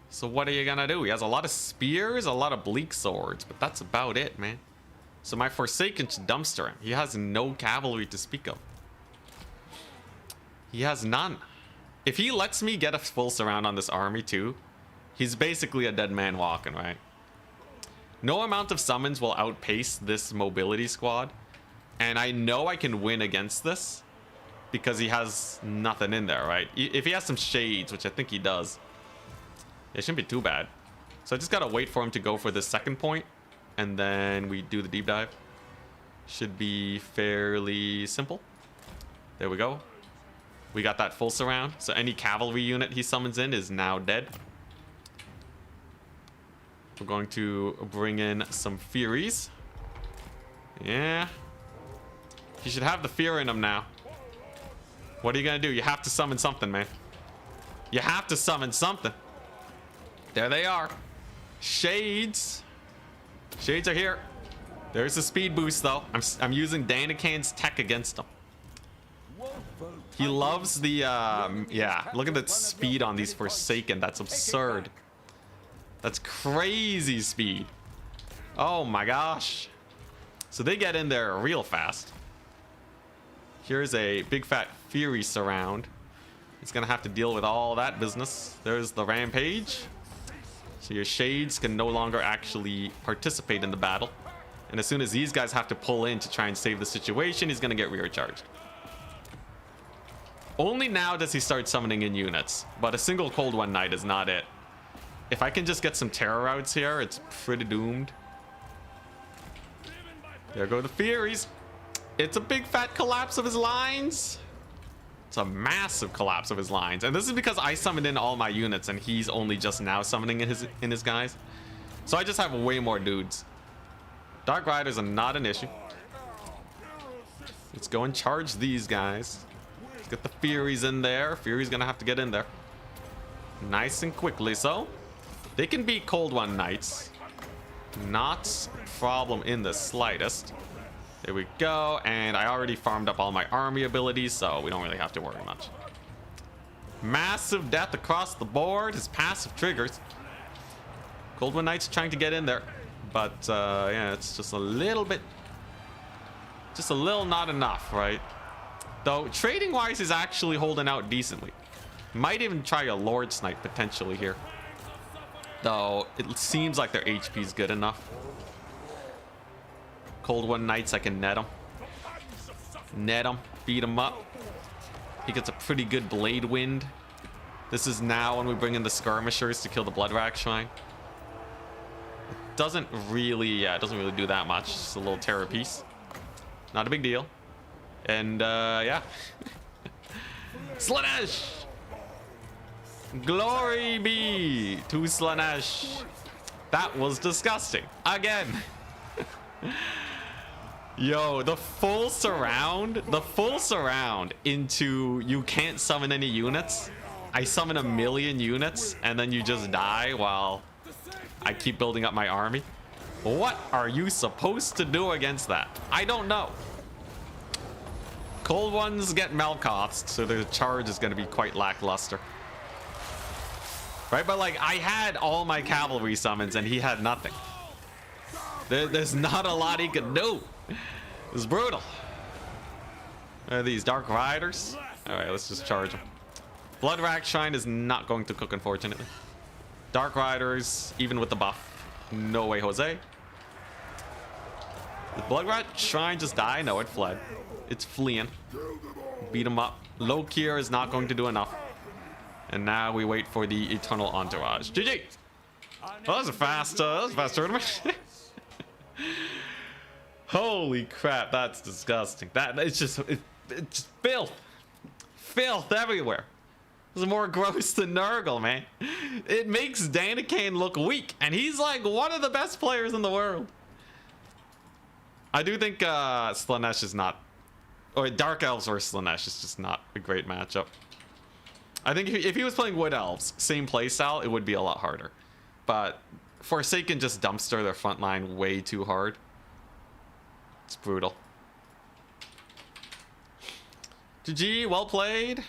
S1: So what are you gonna do? He has a lot of spears, a lot of bleak swords, but that's about it, man. So my Forsaken should dumpster him. He has no cavalry to speak of. He has none. If he lets me get a full surround on this army too, he's basically a dead man walking, right? No amount of summons will outpace this mobility squad. And I know I can win against this because he has nothing in there, right? If he has some shades, which I think he does, it shouldn't be too bad. So I just gotta wait for him to go for the second point, and then we do the deep dive. Should be fairly simple. There we go. We got that full surround, so any cavalry unit he summons in is now dead. We're going to bring in some Furies. Yeah. He should have the fear in him now. What are you gonna do? You have to summon something, man. You have to summon something. There they are. Shades. Shades are here. There's a speed boost, though. I'm using Danican's tech against him. He loves the, yeah. Look at the speed on these Forsaken. That's absurd. That's crazy speed. Oh my gosh. So they get in there real fast. Here's a big fat Fury surround. He's gonna have to deal with all that business. There's the Rampage. So your Shades can no longer actually participate in the battle. And as soon as these guys have to pull in to try and save the situation, he's gonna get rear charged. Only now does he start summoning in units, but a single Cold One Knight is not it. If I can just get some terror routes here, it's pretty doomed. There go the Furies. It's a big fat collapse of his lines. It's a massive collapse of his lines. And this is because I summoned in all my units and he's only just now summoning in his guys. So I just have way more dudes. Dark Riders are not an issue. Let's go and charge these guys. Let's get the Furies in there. Fury's gonna have to get in there. Nice and quickly so. They can beat Cold One Knights. Not a problem in the slightest. There we go. And I already farmed up all my army abilities, so we don't really have to worry much. Massive death across the board. His passive triggers. Cold One Knight's trying to get in there. But, yeah, it's just a little bit... Just a little not enough, right? Though, trading-wise, is actually holding out decently. Might even try a Lord Snipe potentially here. Though, it seems like their HP is good enough. Cold One Knights, I can net him. Net him, beat him up. He gets a pretty good Blade Wind. This is now when we bring in the Skirmishers to kill the Bloodrack Shrine. It doesn't really, yeah, it doesn't really do that much. Just a little terror piece. Not a big deal. And, yeah. Slaanesh! Glory be to Slaanesh. That was disgusting. Again. Yo, the full surround into you can't summon any units. I summon 1,000,000 units and then you just die while I keep building up my army. What are you supposed to do against that? I don't know. Cold Ones get Melkoths, so the charge is going to be quite lackluster. Right, but like I had all my cavalry summons and he had nothing. There's not a lot he could do. It's brutal. Are these Dark Riders? All right, let's just charge them. Bloodrack Shrine is not going to cook, unfortunately. Dark Riders, even with the buff. No way, Jose. Did Bloodrack Shrine just die? No, it fled. It's fleeing. Beat him up. Lokir is not going to do enough. And now we wait for the Eternal Entourage. GG! Oh, that was a fast tournament. Holy crap, that's disgusting. It's just filth. Filth everywhere. It's more gross than Nurgle, man. It makes Danican look weak, and he's like one of the best players in the world. I do think Slaanesh is not, or Dark Elves versus Slaanesh is just not a great matchup. I think if he was playing Wood Elves, same playstyle, it would be a lot harder. But Forsaken just dumpster their front line way too hard. It's brutal. GG, well played.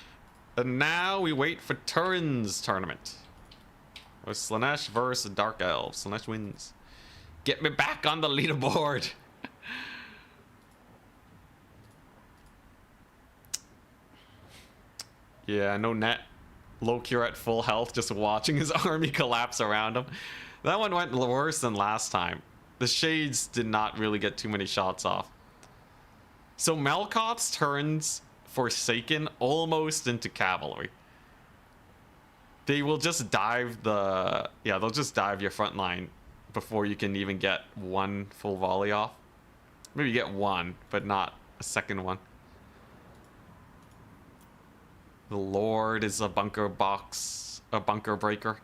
S1: And now we wait for Turin's tournament. With Slaanesh versus Dark Elves. Slaanesh wins. Get me back on the leaderboard. Yeah, no net. Lokir at full health, just watching his army collapse around him. That one went worse than last time. The Shades did not really get too many shots off. So Melkoth's turns Forsaken almost into cavalry. They will just dive the... Yeah, they'll just dive your front line before you can even get one full volley off. Maybe get one, but not a second one. The Lord is a bunker breaker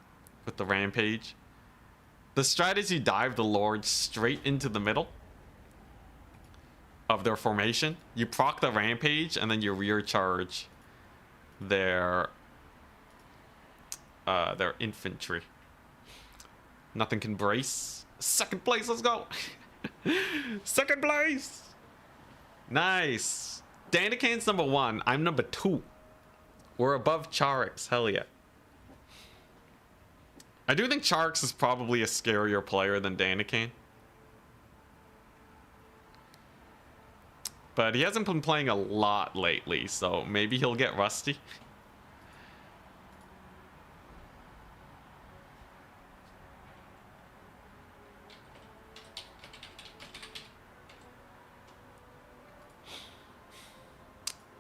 S1: with the Rampage. The strat is you dive the Lord straight into the middle of their formation. You proc the Rampage and then you rear charge their infantry. Nothing can brace. Second place, let's go. Second place. Nice. Danican's number 1. I'm number 2. We're above Charix. Hell yeah. I do think Charix is probably a scarier player than Danican. But he hasn't been playing a lot lately, so maybe he'll get rusty.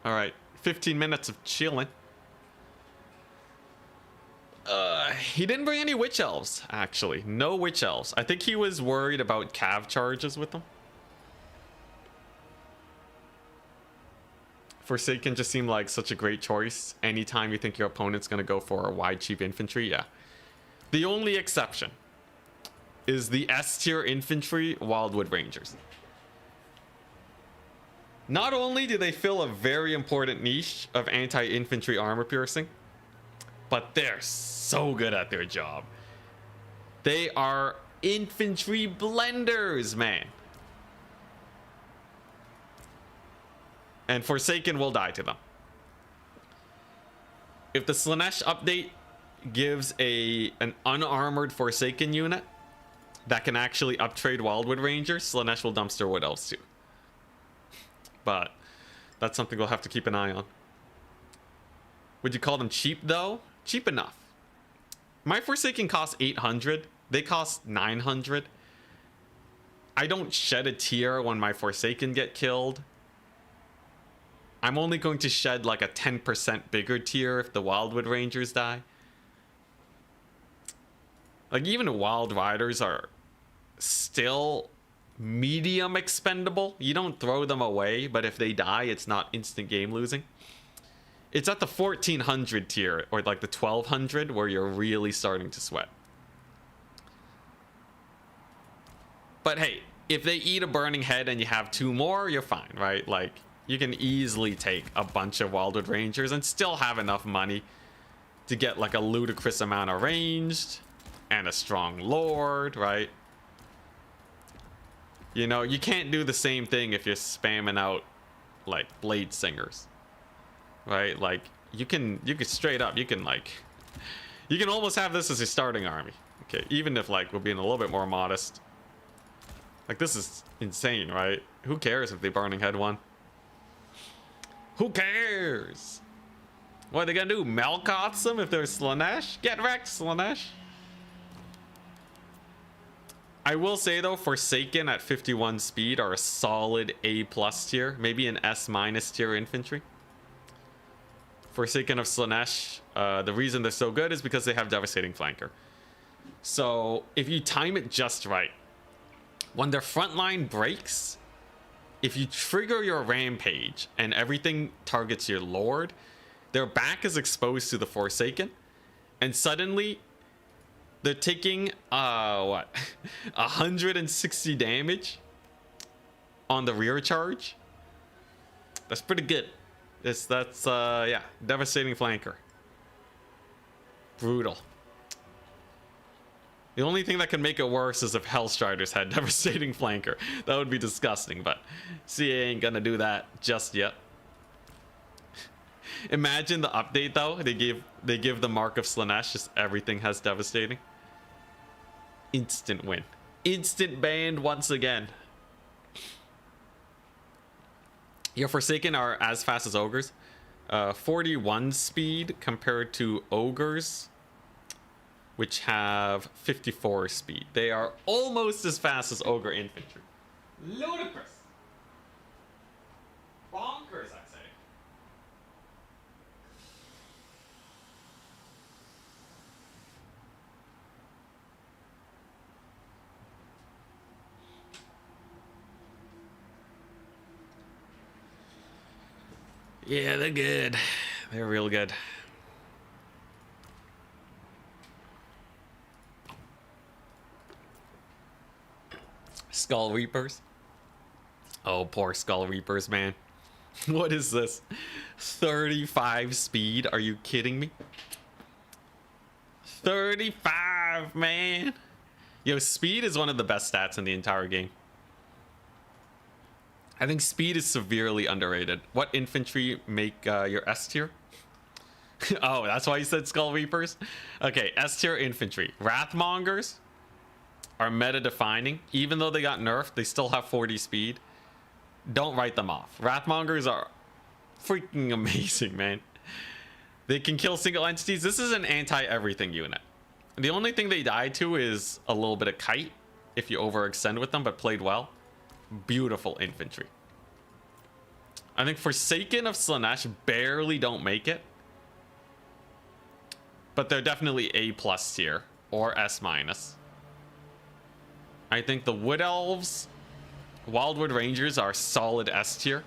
S1: All right, 15 minutes of chilling. He didn't bring any witch elves, actually. No witch elves. I think he was worried about cav charges with them. Forsaken just seemed like such a great choice. Anytime you think your opponent's going to go for a wide cheap infantry, yeah. The only exception is the S tier infantry Wildwood Rangers. Not only do they fill a very important niche of anti-infantry armor piercing, but they're so good at their job. They are infantry blenders, man. And Forsaken will die to them. If the Slaanesh update gives an unarmored Forsaken unit that can actually uptrade Wildwood Rangers, Slaanesh will dumpster Wood Elves too. But that's something we'll have to keep an eye on. Would you call them cheap though? Cheap enough. My Forsaken costs 800. They cost 900. I don't shed a tier when my Forsaken get killed. I'm only going to shed like a 10% bigger tier if the Wildwood Rangers die. Like even Wild Riders are still medium expendable. You don't throw them away, but if they die, it's not instant game losing. It's at the 1400 tier or like the 1200 where you're really starting to sweat. But hey, if they eat a burning head and you have 2 more, you're fine, right? Like you can easily take a bunch of Wildwood Rangers and still have enough money to get like a ludicrous amount of ranged and a strong Lord, right? You know, you can't do the same thing if you're spamming out like Blade Singers, right? Like you can straight up, you can almost have this as your starting army. Okay, even if like we're being a little bit more modest. Like this is insane, right? Who cares if they burning head one? Who cares? What are they gonna do? Melkoth them if they're Slaanesh? Get wrecked, Slaanesh. I will say though, Forsaken at 51 speed are a solid A+ tier, maybe an S- tier infantry. Forsaken of Slaanesh, the reason they're so good is because they have devastating flanker. So if you time it just right, when their front line breaks, if you trigger your Rampage and everything targets your Lord, their back is exposed to the Forsaken, and suddenly they're taking what 160 damage on the rear charge. That's pretty good. That's yeah, devastating flanker. Brutal. The only thing that can make it worse is if Hellstriders had devastating flanker. That would be disgusting, but CA ain't gonna do that just yet. Imagine the update though. They give the mark of Slaanesh, just everything has devastating. Instant win. Instant banned once again. Your Forsaken are as fast as Ogres. 41 speed compared to Ogres, which have 54 speed. They are almost as fast as Ogre infantry. Ludicrous. Bonkers, I'd say. Yeah, they're good. They're real good. Skull Reapers. Oh, poor Skull Reapers, man. What is this? 35 speed? Are you kidding me? 35, man. Yo, speed is one of the best stats in the entire game. I think speed is severely underrated. What infantry make your S tier? Oh, that's why you said Skull Reapers? Okay, S tier infantry. Wrathmongers are meta defining. Even though they got nerfed, they still have 40 speed. Don't write them off. Wrathmongers are freaking amazing, man. They can kill single entities. This is an anti-everything unit. The only thing they die to is a little bit of kite if you overextend with them, but played well. Beautiful infantry. I think Forsaken of Slaanesh barely don't make it, but they're definitely A+ tier or S-. I think the Wood Elves, Wildwood Rangers are solid S tier.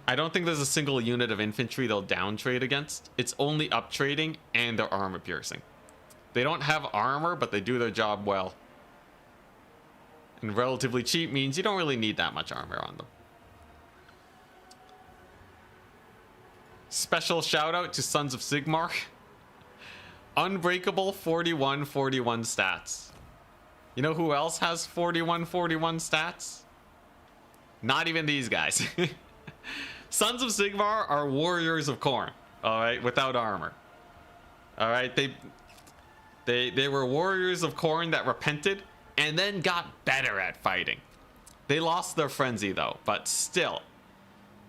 S1: I don't think there's a single unit of infantry they'll down trade against. It's only up trading and their armor piercing. They don't have armor, but they do their job well. And relatively cheap means you don't really need that much armor on them. Special shout out to Sons of Sigmar. Unbreakable 41-41 stats. You know who else has 41-41 stats? Not even these guys. Sons of Sigmar are warriors of Khorne, all right, without armor. All right, they were warriors of Khorne that repented and then got better at fighting. They lost their frenzy though, but still.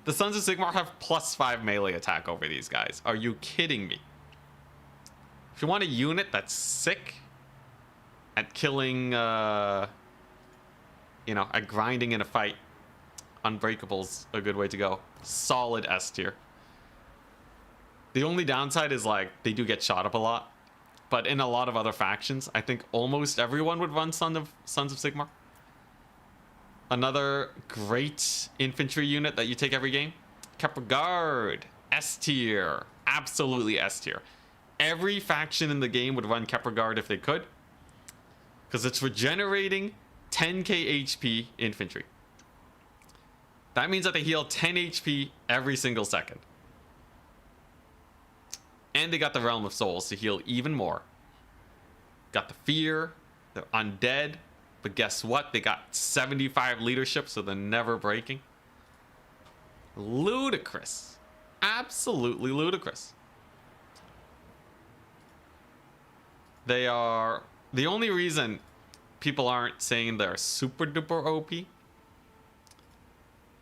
S1: The Sons of Sigmar have +5 melee attack over these guys. Are you kidding me? If you want a unit that's sick at killing, at grinding in a fight, Unbreakable's a good way to go. Solid S tier. The only downside is like they do get shot up a lot, but in a lot of other factions, I think almost everyone would run Sons of Sigmar. Another great infantry unit that you take every game, Kepler Guard, S tier, absolutely S tier. Every faction in the game would run Kepler Guard if they could, because it's regenerating 10k HP infantry. That means that they heal 10 HP every single second. And they got the Realm of Souls to heal even more. Got the Fear, they're undead, but guess what? They got 75 leadership, so they're never breaking. Ludicrous. Absolutely ludicrous. They are... The only reason people aren't saying they're super duper OP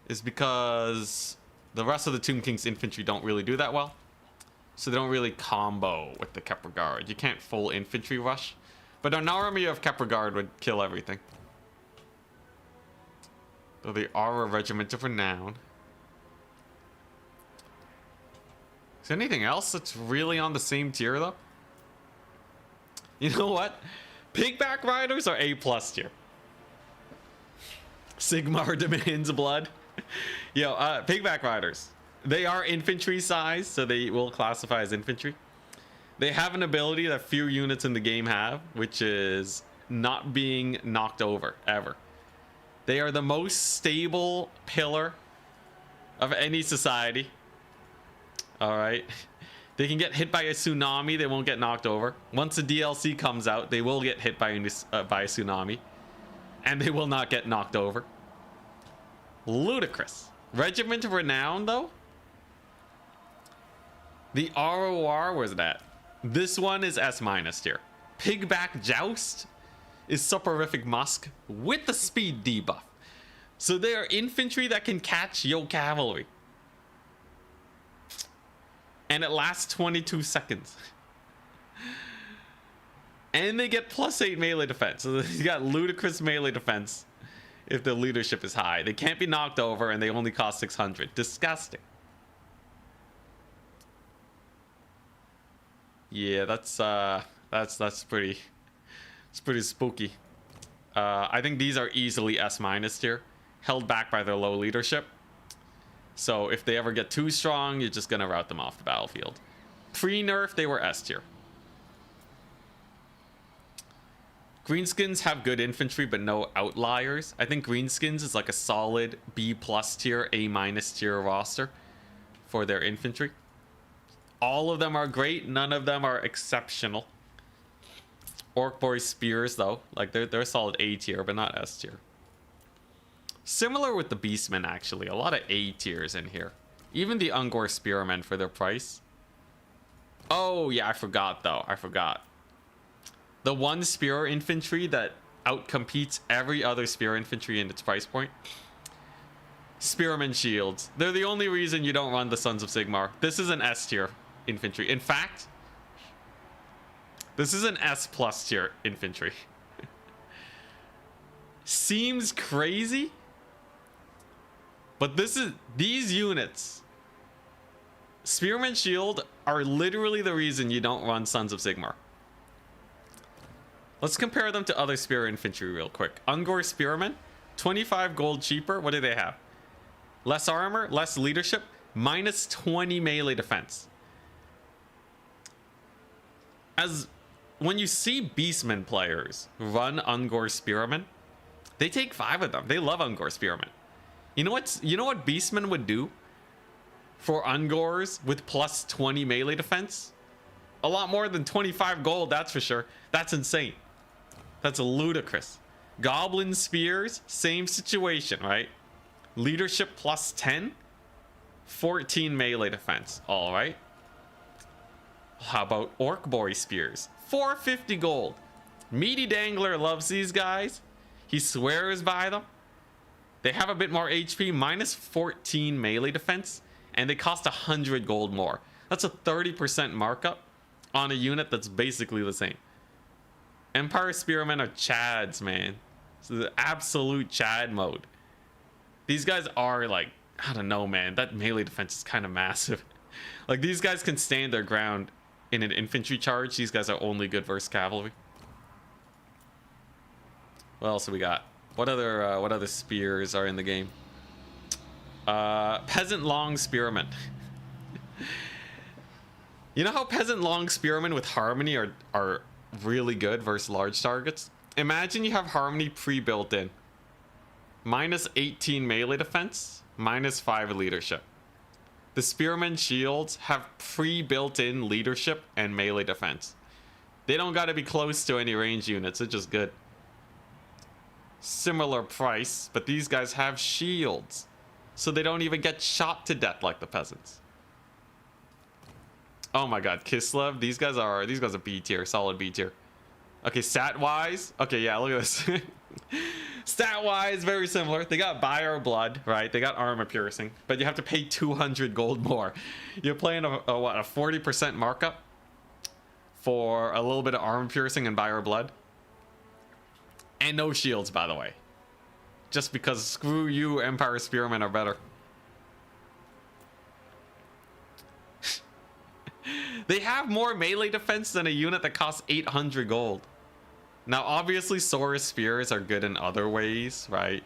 S1: is because the rest of the Tomb King's infantry don't really do that well. So they don't really combo with the Kepler Guard. You can't full infantry rush. But an army of Kepler Guard would kill everything. Though they are a regiment of renown. Is there anything else that's really on the same tier though? You know what? Pigback Riders are A+ tier. Sigmar demands blood. Yo, Pigback Riders. They are infantry size, so they will classify as infantry. They have an ability that few units in the game have, which is not being knocked over, ever. They are the most stable pillar of any society. Alright. They can get hit by a tsunami, they won't get knocked over. Once the DLC comes out, they will get hit by a tsunami. And they will not get knocked over. Ludicrous. Regiment of Renown, though? The ROR, where's that? This one is S- tier. Pigback Joust is Soporific Musk with the speed debuff. So they are infantry that can catch yo cavalry. And it lasts 22 seconds. And they get +8 melee defense. So you got ludicrous melee defense if the leadership is high. They can't be knocked over and they only cost 600. Disgusting. Yeah, that's pretty spooky. I think these are easily S- tier, held back by their low leadership. So if they ever get too strong, you're just gonna route them off the battlefield. Pre-nerf, they were S tier. Greenskins have good infantry, but no outliers. I think Greenskins is like a solid B+ tier, A- tier roster for their infantry. All of them are great. None of them are exceptional. Orc Boy Spears, though, like they're solid A tier, but not S tier. Similar with the Beastmen, actually. A lot of A tiers in here. Even the Ungor Spearmen for their price. Oh, yeah, I forgot, though. I forgot. The one Spear infantry that outcompetes every other Spear infantry in its price point. Spearman Shields. They're the only reason you don't run the Sons of Sigmar. This is an S tier infantry. In fact, this is an S+ tier infantry. Seems crazy, but these units, Spearman Shield, are literally the reason you don't run Sons of Sigmar. Let's compare them to other Spear infantry real quick. Ungor Spearmen, 25 gold cheaper. What do they have? Less armor, less leadership, minus 20 melee defense. When you see Beastmen players run Ungor Spearmen, they take 5 of them. They love Ungor Spearmen. You know what Beastmen would do for Ungors with plus 20 melee defense? A lot more than 25 gold, that's for sure. That's insane. That's ludicrous. Goblin Spears, same situation, right? Leadership plus 10, 14 melee defense. All right. How about Orc Boy Spears? 450 gold. Meaty Dangler loves these guys. He swears by them. They have a bit more HP, minus 14 melee defense, and they cost 100 gold more. That's a 30% markup on a unit that's basically the same. Empire Spearmen are Chads, man. It's the absolute Chad mode. These guys are like, I don't know, man. That melee defense is kind of massive. Like, these guys can stand their ground in an infantry charge. These guys are only good versus cavalry. What else do we got? What other spears are in the game? Peasant Long Spearmen. You know how Peasant Long Spearmen with Harmony are really good versus large targets? Imagine you have Harmony pre-built in. Minus 18 melee defense, minus 5 leadership. The Spearman Shields have pre-built in leadership and melee defense. They don't gotta be close to any range units, it's just good. Similar price, but these guys have shields, so they don't even get shot to death like the peasants. Oh my god, Kislev, these guys are B tier, solid B tier. Okay, stat wise, okay, yeah, look at this. Stat wise, very similar. They got Buyer Blood, right? They got armor piercing, but you have to pay 200 gold more. You're playing a 40% markup for a little bit of armor piercing and Buyer Blood. And no shields, by the way. Just because screw you, Empire Spearmen are better. They have more melee defense than a unit that costs 800 gold. Now, obviously, Saurus Spears are good in other ways, right?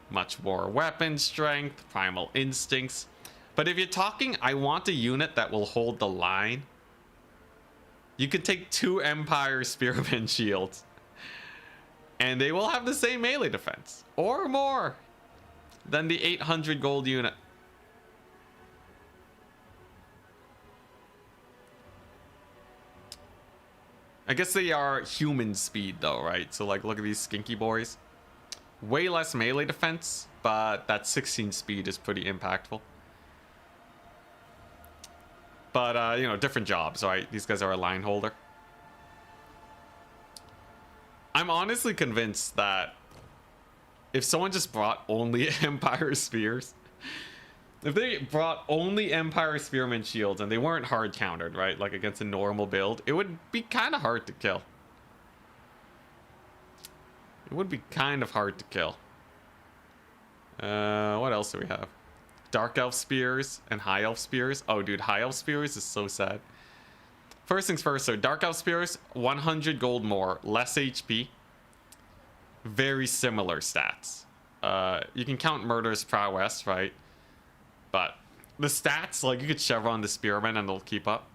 S1: Much more weapon strength, primal instincts. But if you're talking, I want a unit that will hold the line, you could take 2 Empire Spearman shields. And they will have the same melee defense, or more, than the 800 gold unit. I guess they are human speed though, right? So like, look at these skinky boys. Way less melee defense, but that 16 speed is pretty impactful. But, you know, different jobs, right? These guys are a line holder. I'm honestly convinced that if someone just brought only Empire Spears, if they brought only Empire Spearman shields and they weren't hard countered, right? Like against a normal build, it would be kind of hard to kill. It would be kind of hard to kill. What else do we have? Dark Elf Spears and High Elf Spears. Oh, dude, High Elf Spears is so sad. First things first, so Dark Elf Spears, 100 gold more, less HP. Very similar stats. You can count Murderous Prowess, right? But the stats, like you could chevron the spearmen and they'll keep up.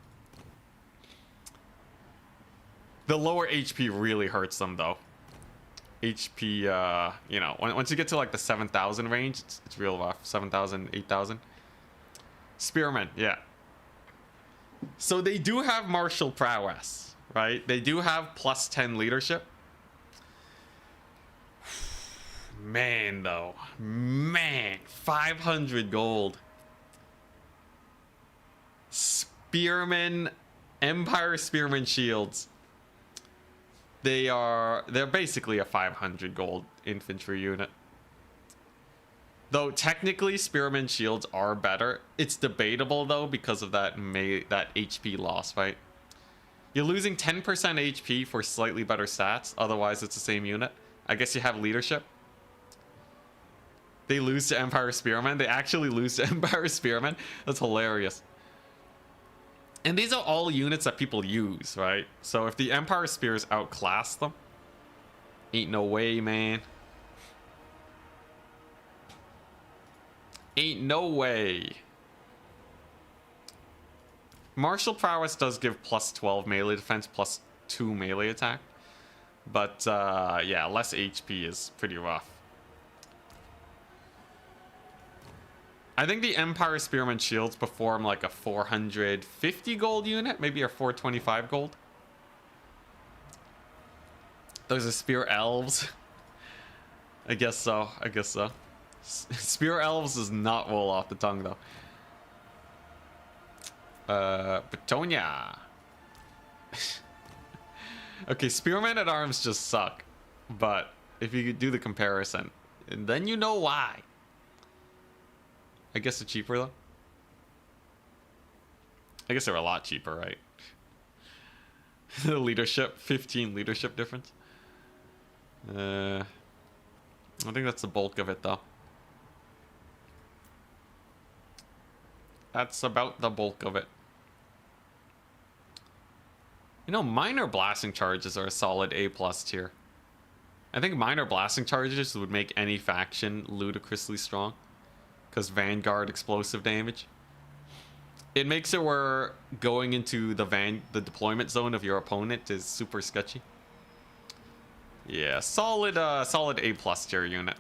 S1: The lower HP really hurts them though. HP, you know, once you get to like the 7,000 range, it's real rough. 7,000, 8,000. Spearmen, yeah. So they do have martial prowess, right? They do have plus 10 leadership. Man, though. Man, 500 gold. Spearmen, Empire Spearmen shields. They're basically a 500 gold infantry unit. Though technically Spearmen shields are better. It's debatable though because of that HP loss, right? You're losing 10% HP for slightly better stats, otherwise it's the same unit. I guess you have leadership. They lose to Empire Spearmen. They actually lose to Empire Spearmen. That's hilarious. And these are all units that people use, right? So if the Empire Spears outclass them, ain't no way, man. Ain't no way. Martial prowess does give plus 12 melee defense, plus 2 melee attack. But yeah, less HP is pretty rough. I think the Empire Spearman shields perform like a 450 gold unit, maybe a 425 gold. Those are Spear Elves. I guess so. I guess so. Spear Elves does not roll off the tongue though. Bretonnia. Okay, Spearmen at Arms just suck. But if you do the comparison, then you know why. I guess they're cheaper though. I guess they're a lot cheaper, right? The leadership, 15 leadership difference. I think that's the bulk of it though. That's about the bulk of it. You know, minor blasting charges are a solid A+ tier. I think minor blasting charges would make any faction ludicrously strong. Because Vanguard explosive damage. It makes it where going into the deployment zone of your opponent is super sketchy. Yeah, solid A+ tier unit.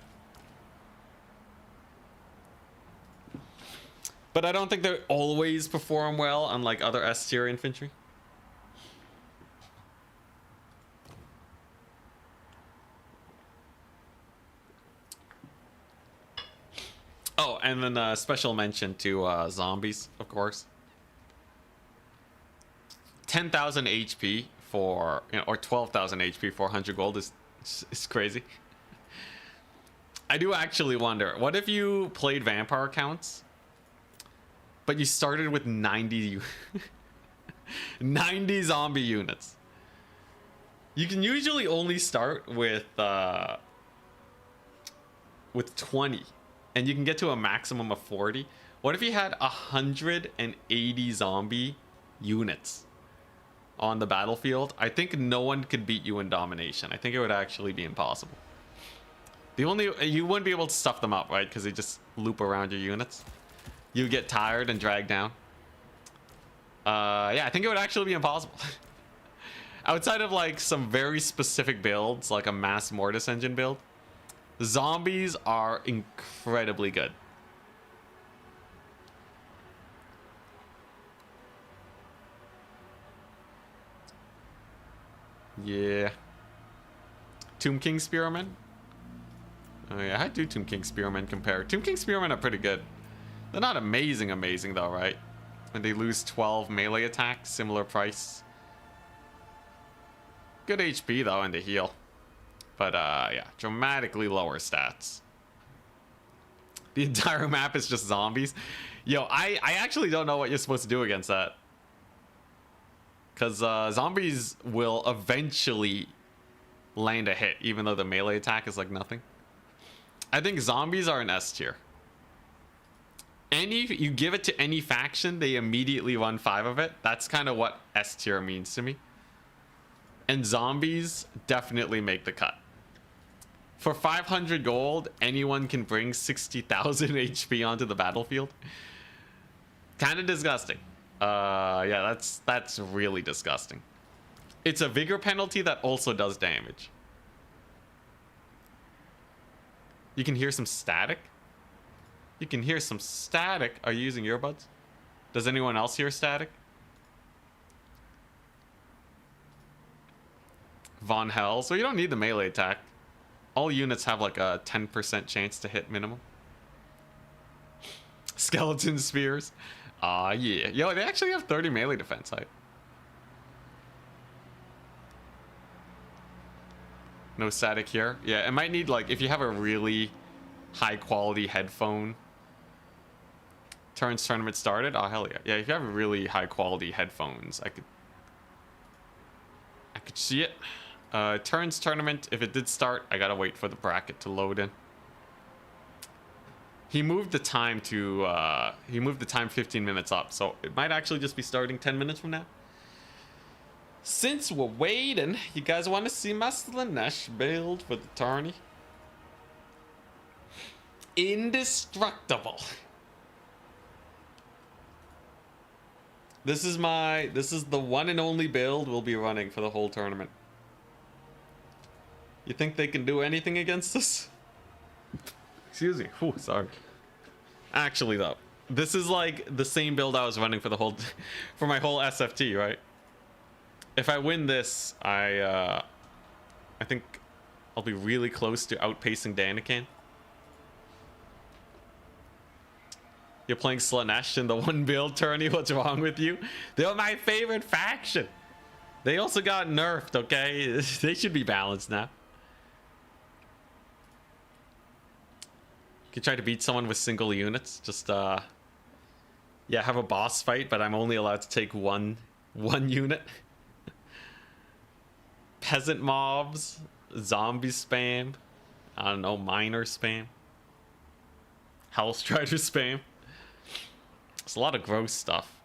S1: But I don't think they always perform well, unlike other S tier infantry. Oh, and then a special mention to zombies, of course. 10,000 HP for, you know, or 12,000 HP for 100 gold is crazy. I do actually wonder, what if you played vampire counts, but you started with 90 zombie units? You can usually only start with 20. And you can get to a maximum of 40. What if you had 180 zombie units on the battlefield? I think no one could beat you in domination. I think it would actually be impossible. You wouldn't be able to stuff them up, right? Because they just loop around your units. You get tired and dragged down. Yeah, I think it would actually be impossible. Outside of like some very specific builds, like a mass mortis engine build, zombies are incredibly good. Yeah. Tomb King Spearmen? Oh yeah, how do Tomb King Spearmen compare? Tomb King Spearmen are pretty good. They're not amazing though, right? And they lose 12 melee attack, similar price. Good HP though, and they heal. But yeah, dramatically lower stats. The entire map is just zombies. Yo, I actually don't know what you're supposed to do against that. Because zombies will eventually land a hit, even though the melee attack is like nothing. I think zombies are an S tier. You give it to any faction, they immediately run 5 of it. That's kind of what S tier means to me. And zombies definitely make the cut. For 500 gold, anyone can bring 60,000 HP onto the battlefield. Kind of disgusting. Yeah, that's really disgusting. It's a vigor penalty that also does damage. You can hear some static. You can hear some static. Are you using earbuds? Does anyone else hear static? Von Hell. So you don't need the melee attack. All units have like a 10% chance to hit minimum. Skeleton spears. Yeah. Yo, they actually have 30 melee defense height. No static here. Yeah, it might need like, if you have a really high quality headphone. Turns tournament started. Oh, hell yeah. Yeah, if you have really high quality headphones, I could see it. Turns tournament, if it did start, I gotta wait for the bracket to load in. He moved the time to, 15 minutes up, so it might actually just be starting 10 minutes from now. Since we're waiting, you guys want to see my Slaanesh build for the tourney? Indestructible. This is the one and only build we'll be running for the whole tournament. You think they can do anything against us? Excuse me. Oh, sorry. Actually, though, this is like the same build I was running for the whole, for my whole SFT, right? If I win this, I think I'll be really close to outpacing Danican. You're playing Slaanesh in the one build tourney. What's wrong with you? They're my favorite faction. They also got nerfed, okay? They should be balanced now. You can try to beat someone with single units. Just, yeah, have a boss fight, but I'm only allowed to take one unit. Peasant mobs, zombie spam. I don't know, miner spam. Hellstrider spam. It's a lot of gross stuff.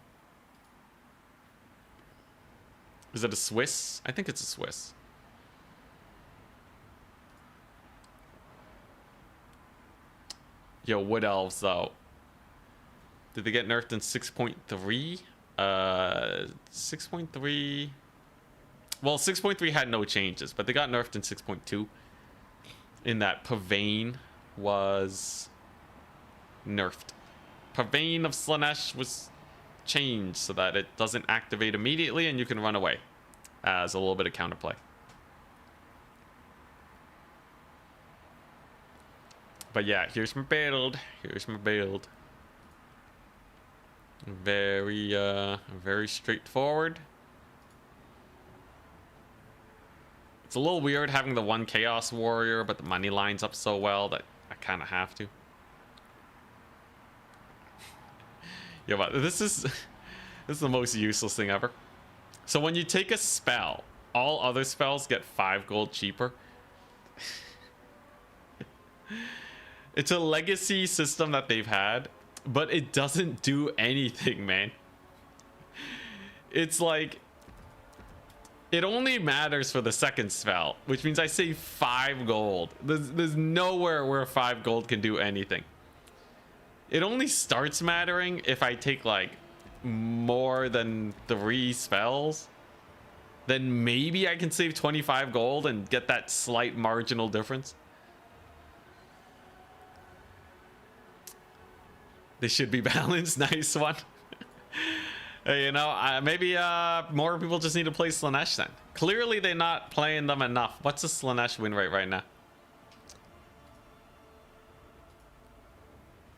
S1: Is it a Swiss? I think it's a Swiss. Yo, Wood Elves, though. Did they get nerfed in 6.3? 6.3... Well, 6.3 had no changes, but they got nerfed in 6.2. In that Pavane was nerfed. Pavane of Slaanesh was changed so that it doesn't activate immediately and you can run away as a little bit of counterplay. But yeah, here's my build. Here's my build. Very, very straightforward. It's a little weird having the one Chaos Warrior, but the money lines up so well that I kind of have to. Yeah, but this is the most useless thing ever. So when you take a spell, all other spells get 5 gold cheaper. It's a legacy system that they've had, but it doesn't do anything, man. It's like, it only matters for the second spell, which means I save 5 gold. There's nowhere where 5 gold can do anything. It only starts mattering if I take like more than 3 spells. Then maybe I can save 25 gold and get that slight marginal difference. They should be balanced. Nice one. Hey, you know, maybe more people just need to play Slaanesh then. Clearly they're not playing them enough. What's the Slaanesh win rate right now?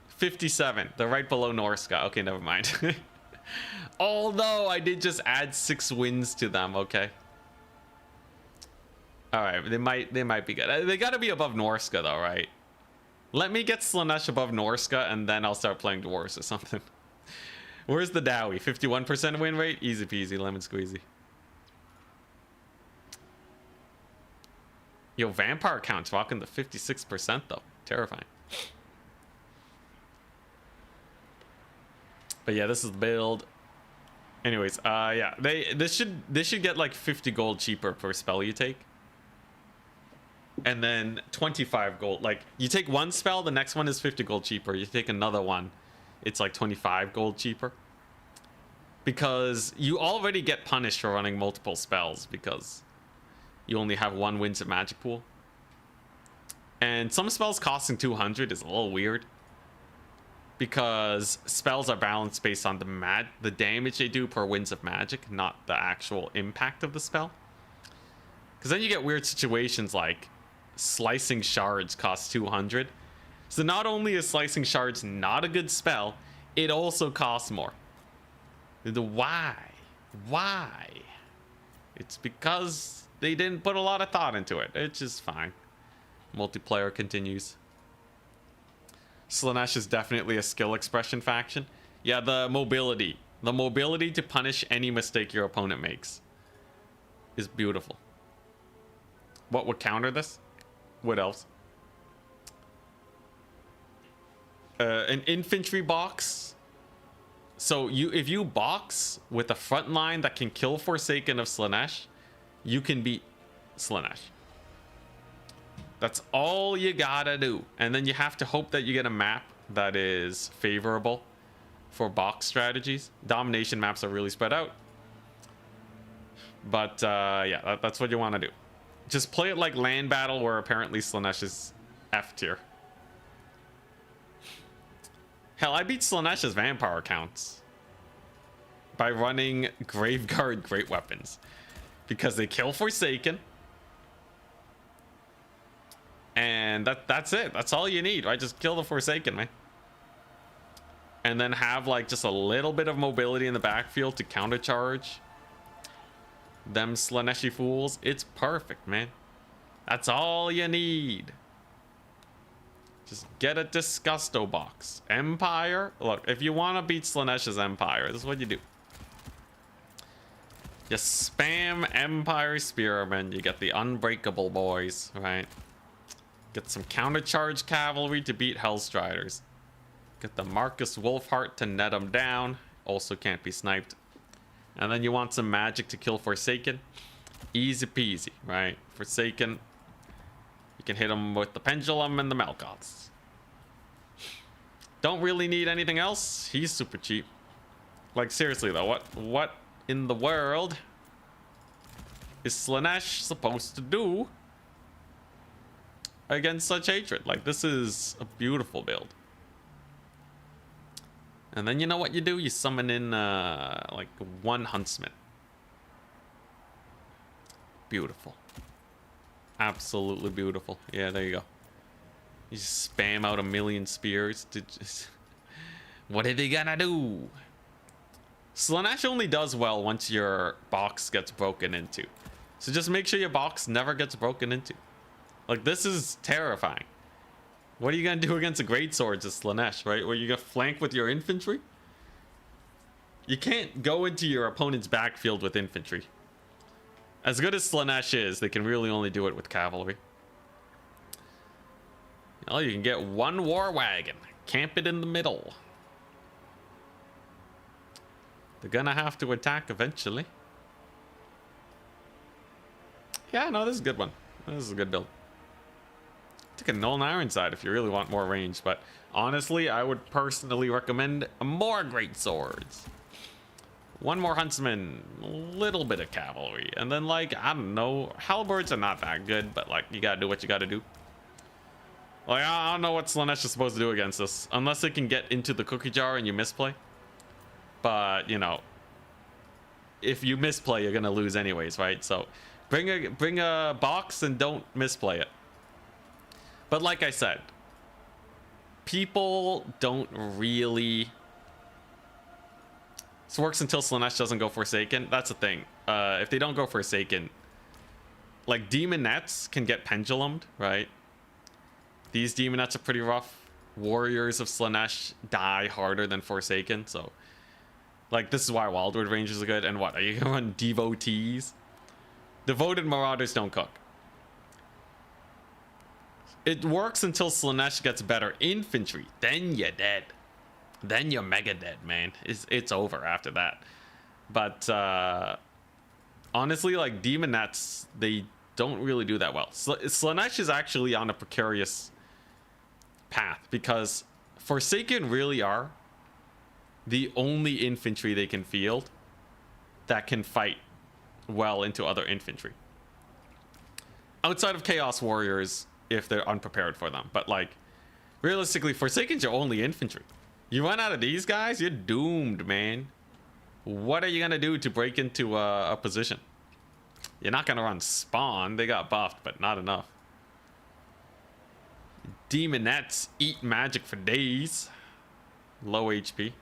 S1: 57. They're right below Norska. Okay, never mind. Although I did just add 6 wins to them. Okay. All right, they might be good. They got to be above Norska though, right? Let me get Slaanesh above Norska and then I'll start playing Dwarves or something. Where's the Dowie? 51% win rate? Easy peasy, lemon squeezy. Yo, vampire count's rocking the 56% though. Terrifying. But yeah, this is the build. Anyways, yeah, this should get like 50 gold cheaper per spell you take. and then 25 gold. Like, you take one spell, the next one is 50 gold cheaper. You take another one, it's like 25 gold cheaper. Because you already get punished for running multiple spells because you only have one Winds of Magic pool. And some spells costing 200 is a little weird. Because spells are balanced based on the damage they do per Winds of Magic, not the actual impact of the spell. Because then you get weird situations like Slicing Shards costs 200. So not only is Slicing Shards not a good spell, it also costs more. Why? Why? It's because they didn't put a lot of thought into it. It's just fine. Multiplayer continues. Slaanesh is definitely a skill expression faction. Yeah, the mobility. The mobility to punish any mistake your opponent makes is beautiful. What would counter this? What else? An infantry box. So if you box with a front line that can kill Forsaken of Slaanesh, you can beat Slaanesh. That's all you gotta do. And then you have to hope that you get a map that is favorable for box strategies. Domination maps are really spread out. But yeah, that's what you want to do. Just play it like land battle, where apparently Slaanesh is F tier. Hell, I beat Slaanesh's vampire counts by running Graveguard Great Weapons. Because they kill Forsaken. And that's it. That's all you need, right? Just kill the Forsaken, man. And then have like just a little bit of mobility in the backfield to countercharge them Slaaneshi fools. It's perfect, man. That's all you need. Just get a Disgusto box. Empire. Look, if you want to beat Slaanesh's Empire, this is what you do. You spam Empire Spearmen. You get the Unbreakable boys, right? Get some countercharge cavalry to beat Hellstriders. Get the Marcus Wolfheart to net them down. Also can't be sniped. And then you want some magic to kill Forsaken. Easy peasy, right? Forsaken. You can hit them with the Pendulum and the Malkoths. Don't really need anything else. He's super cheap. Like, seriously though, what in the world is Slaanesh supposed to do against such hatred? Like, this is a beautiful build. And then you know what you do? You summon in like one Huntsman. Beautiful. Absolutely beautiful. Yeah, there you go. You just spam out a million spears to just... What are they gonna do? Slaanesh only does well once your box gets broken into. So just make sure your box never gets broken into. Like, this is terrifying. What are you gonna do against a greatsword as Slaanesh, right? Where you gonna flank with your infantry? You can't go into your opponent's backfield with infantry. As good as Slaanesh is, they can really only do it with cavalry. Well, you can get one war wagon. Camp it in the middle. They're gonna have to attack eventually. Yeah, no, this is a good one. This is a good build. Take a Null and Ironside if you really want more range, but honestly, I would personally recommend more great swords. One more Huntsman, a little bit of cavalry, and then, like, I don't know, halberds are not that good, but like, you gotta do what you gotta do. Like, I don't know what Slaanesh is supposed to do against this, unless it can get into the cookie jar and you misplay. But, you know, if you misplay, you're gonna lose anyways, right? So bring a box and don't misplay it. But like I said, people don't really... This works until Slaanesh doesn't go Forsaken. That's the thing. If they don't go Forsaken, like, Demonettes can get pendulumed, right? These Demonettes are pretty rough. Warriors of Slaanesh die harder than Forsaken, so... Like, this is why Wildwood Rangers are good. And what, are you gonna run Devotees? Devoted Marauders don't cook. It works until Slaanesh gets better infantry. Then you're dead. Then you're mega dead, man. It's over after that. But honestly, like, Demonettes, they don't really do that well. Slaanesh is actually on a precarious path because Forsaken really are the only infantry they can field that can fight well into other infantry. Outside of Chaos Warriors, if they're unprepared for them. But like, realistically, Forsaken's your only infantry. You run out of these guys, you're doomed, man. What are you gonna do to break into a position? You're not gonna run Spawn. They got buffed, but not enough. Demonettes eat magic for days. Low HP.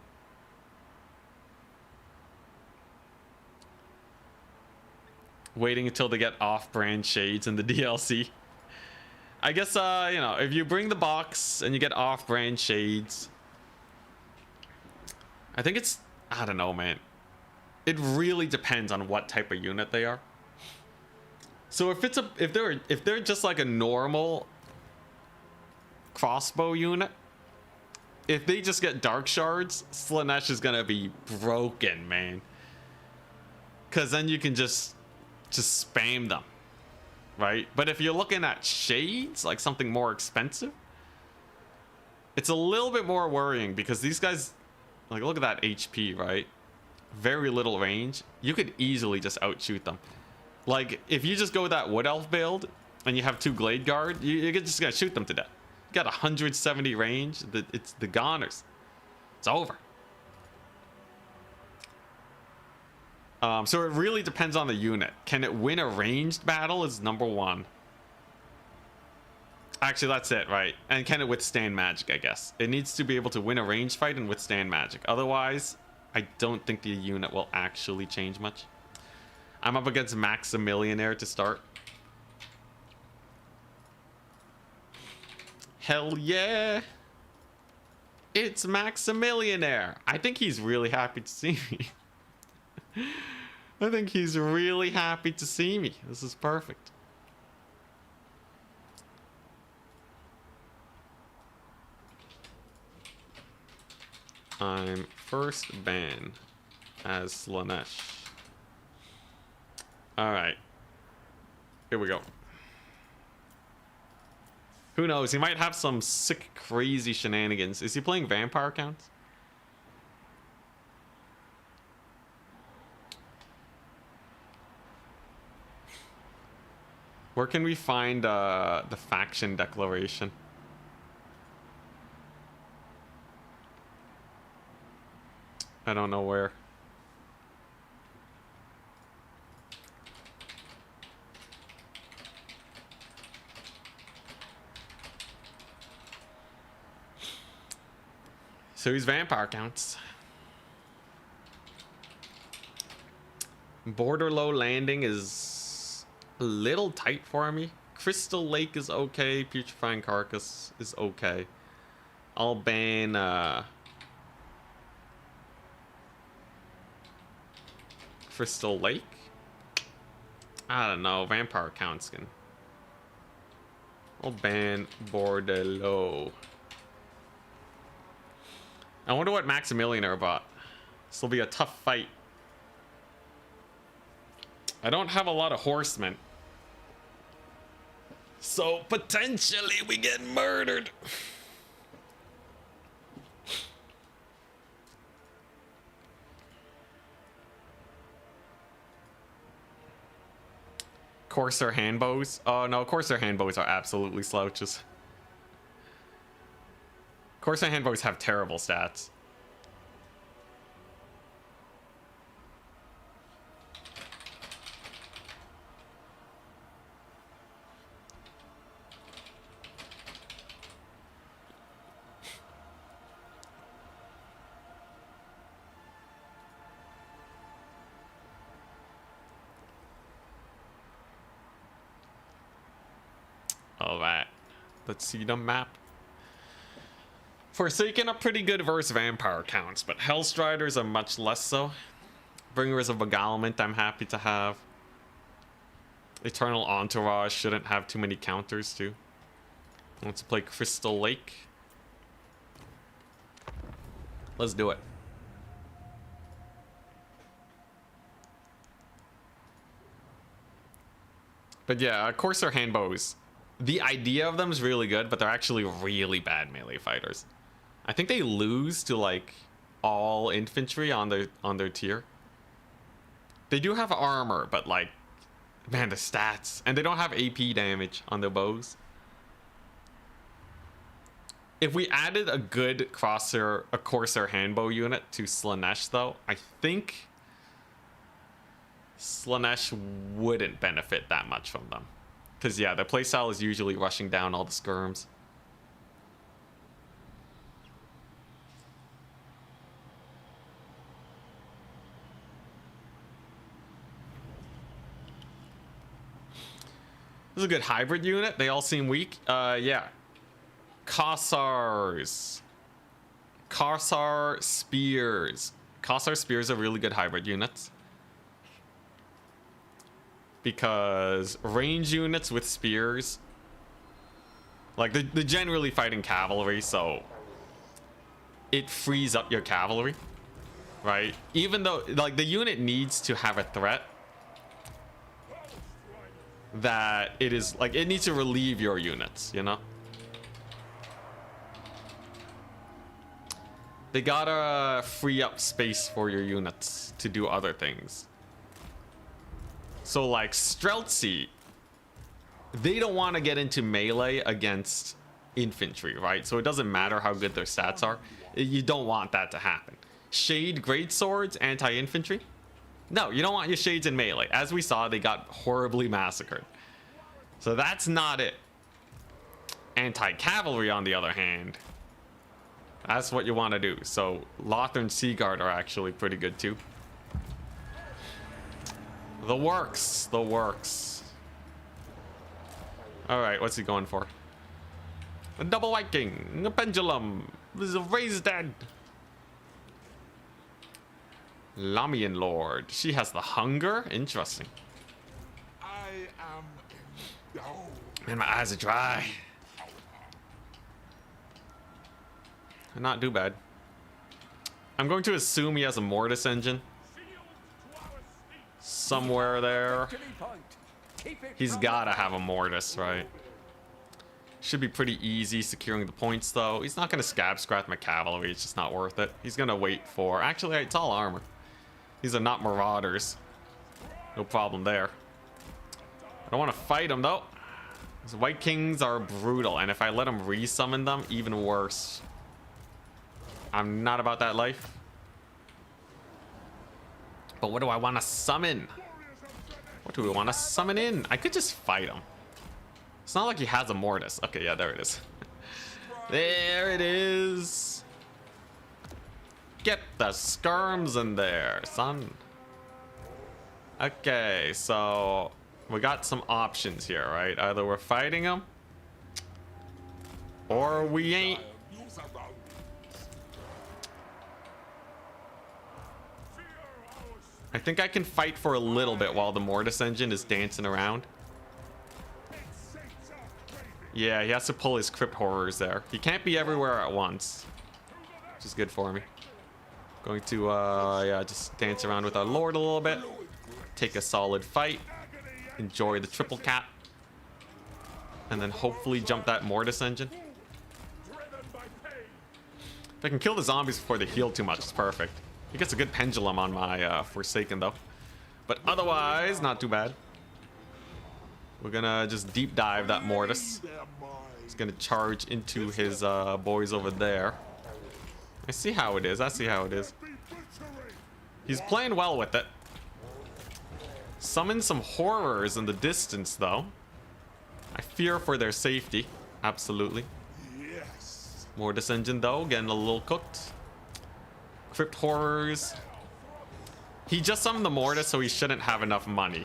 S1: Waiting until they get off-brand shades in the DLC. I guess, you know, if you bring the box and you get off-brand shades, I think it's, I don't know, man. It really depends on what type of unit they are. So if they're just like a normal crossbow unit, if they just get dark shards, Slaanesh is gonna be broken, man. Cause then you can just spam them, right? But if you're looking at shades, like something more expensive, it's a little bit more worrying because these guys, like, look at that HP, right? Very little range. You could easily just outshoot them. Like, if you just go with that Wood Elf build and you have 2 Glade Guard, you're just gonna shoot them to death. You got 170 range. It's the goners. It's over. So it really depends on the unit. Can it win a ranged battle is number 1. Actually, that's it, right? And can it withstand magic, I guess. It needs to be able to win a ranged fight and withstand magic. Otherwise, I don't think the unit will actually change much. I'm up against Maximillionaire to start. Hell yeah! It's Maximillionaire! I think he's really happy to see me. I think he's really happy to see me. This is perfect. I'm first ban as Slaanesh. Alright. Here we go. Who knows? He might have some sick, crazy shenanigans. Is he playing vampire counts? Where can we find the faction declaration? I don't know where. So he's vampire counts. Border low landing is a little tight for me. Crystal Lake is okay. Putrefying Carcass is okay. I'll ban Crystal Lake. I don't know. Vampire counts can. I'll ban Bordello. I wonder what Maximillionaire bought. This will be a tough fight. I don't have a lot of horsemen. So potentially we get murdered. Corsair handbows. Oh no, Corsair handbows are absolutely slouches. Corsair handbows have terrible stats. Alright, let's see the map. Forsaken are pretty good versus vampire counts, but Hellstriders are much less so. Bringers of Beguilement I'm happy to have. Eternal Entourage shouldn't have too many counters too. I want to play Crystal Lake. Let's do it. But yeah, Corsair handbows. The idea of them is really good, but they're actually really bad melee fighters. I think they lose to like all infantry on their tier. They do have armor, but like, man, the stats, and they don't have AP damage on their bows. If we added a good Corsair handbow unit to Slaanesh, though, I think Slaanesh wouldn't benefit that much from them. Because, yeah, their playstyle is usually rushing down all the skirms. This is a good hybrid unit. They all seem weak. Yeah. Corsair Spears. Corsair Spears are really good hybrid units. Because range units with spears, like they're generally fighting cavalry, so it frees up your cavalry, right? Even though like the unit needs to have a threat that it is like it needs to relieve your units, you know? They gotta free up space for your units to do other things. So like Streltsy, they don't want to get into melee against infantry, right? So it doesn't matter how good their stats are. You don't want that to happen. Shade greatswords, anti-infantry. No, you don't want your shades in melee. As we saw, they got horribly massacred. So that's not it. Anti-cavalry, on the other hand, that's what you want to do. So Lothern Seaguard are actually pretty good too. The works. All right, what's he going for? A double Viking, a pendulum. This is a raised dead. Lamian Lord. She has the hunger. Interesting. Man, my eyes are dry. Not too bad. I'm going to assume he has a mortis engine. Somewhere there. He's gotta have a mortis, right? Should be pretty easy securing the points, though. He's not gonna scab scratch my cavalry. It's just not worth it. He's gonna wait for... Actually, it's all armor. These are not marauders. No problem there. I don't want to fight him, though. These White Kings are brutal, and if I let him resummon them, even worse. I'm not about that life. But what do I want to summon? What do we want to summon in? I could just fight him. It's not like he has a mortis. Okay, yeah, there it is. There it is. Get the skirms in there, son. Okay, so we got some options here, right? Either we're fighting him or we ain't. I think I can fight for a little bit while the Mortis engine is dancing around. Yeah, he has to pull his Crypt Horrors there. He can't be everywhere at once, which is good for me. Going to, yeah, just dance around with our Lord a little bit. Take a solid fight. Enjoy the triple cap. And then hopefully jump that Mortis engine. If I can kill the zombies before they heal too much, it's perfect. He gets a good pendulum on my Forsaken, though. But otherwise, not too bad. We're gonna just deep dive that Mortis. He's gonna charge into his boys over there. I see how it is. I see how it is. He's playing well with it. Summon some horrors in the distance, though. I fear for their safety. Absolutely. Mortis engine, though, getting a little cooked. Crypt Horrors. He just summoned the Mortis, so he shouldn't have enough money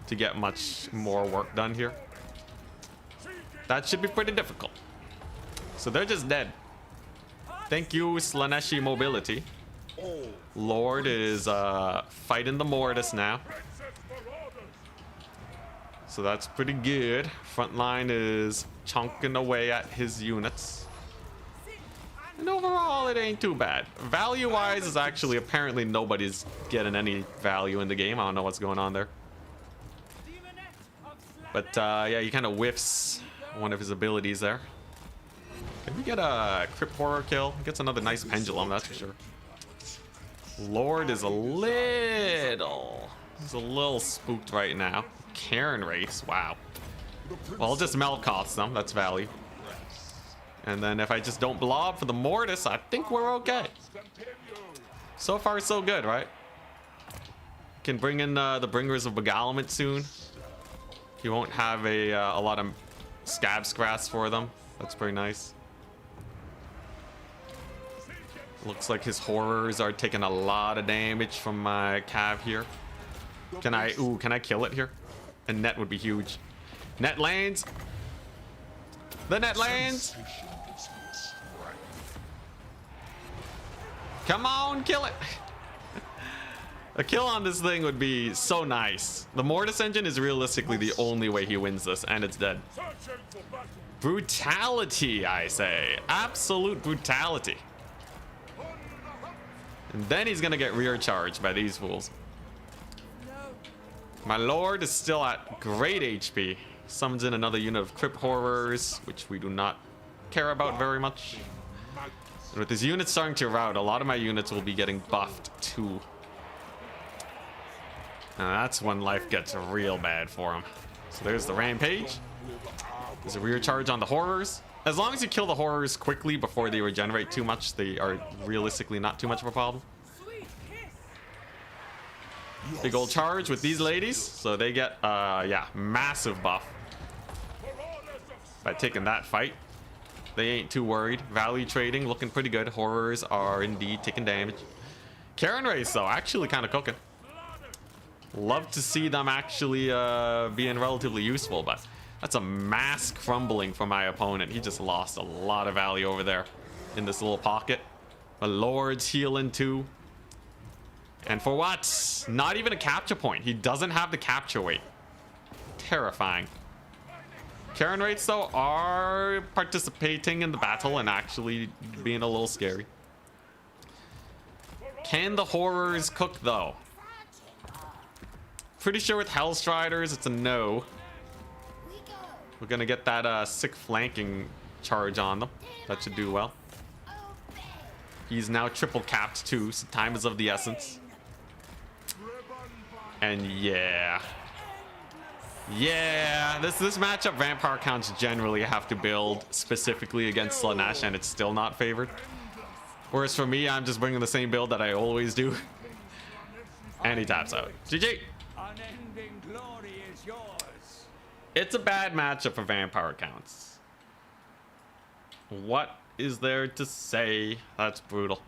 S1: to get much more work done here. That should be pretty difficult. So they're just dead. Thank you, Slaaneshi Mobility. Lord is fighting the Mortis now. So that's pretty good. Frontline is chunking away at his units. And overall, it ain't too bad. Value-wise is actually apparently nobody's getting any value in the game. I don't know what's going on there. But yeah, he kind of whiffs one of his abilities there. Can we get a Crypt Horror kill? He gets another nice pendulum, that's for sure. Lord is he's a little spooked right now. Karen race, wow. Well, I'll just Melkoth them, that's value. And then if I just don't blob for the Mortis, I think we're okay. So far, so good, right? Can bring in the Bringers of Beguilement soon. You won't have a lot of Scab's Grass for them. That's pretty nice. Looks like his horrors are taking a lot of damage from my Cav here. Can I kill it here? A net would be huge. Net lands. The net lands. Come on, kill it. A kill on this thing would be so nice. The Mortis engine is realistically the only way he wins this, and it's dead. Brutality, I say. Absolute brutality. And then he's gonna get rear charged by these fools. My Lord is still at great HP. Summons in another unit of Crypt Horrors, which we do not care about very much. And with his units starting to rout, a lot of my units will be getting buffed too. And that's when life gets real bad for him. So there's the Rampage. There's a rear charge on the Horrors. As long as you kill the Horrors quickly before they regenerate too much, they are realistically not too much of a problem. Big old charge with these ladies. So they get, yeah, massive buff by taking that fight. They ain't too worried. Value trading looking pretty good. Horrors are indeed taking damage. Karen race though, actually kind of cooking. Love to see them actually being relatively useful, but that's a mass crumbling for my opponent. He just lost a lot of value over there in this little pocket. The Lord's healing too. And for what? Not even a capture point. He doesn't have the capture weight. Terrifying. Karen rates though are participating in the battle and actually being a little scary. Can the Horrors cook though? Pretty sure with Hellstriders it's a no. We're gonna get that sick flanking charge on them. That should do well. He's now triple capped too, so time is of the essence. And yeah, this matchup vampire counts generally have to build specifically against Slaanesh, and it's still not favored. Whereas for me, I'm just bringing the same build that I always do. And he taps out. GG.
S3: Unending glory is yours.
S1: It's a bad matchup for vampire counts. What is there to say? That's brutal.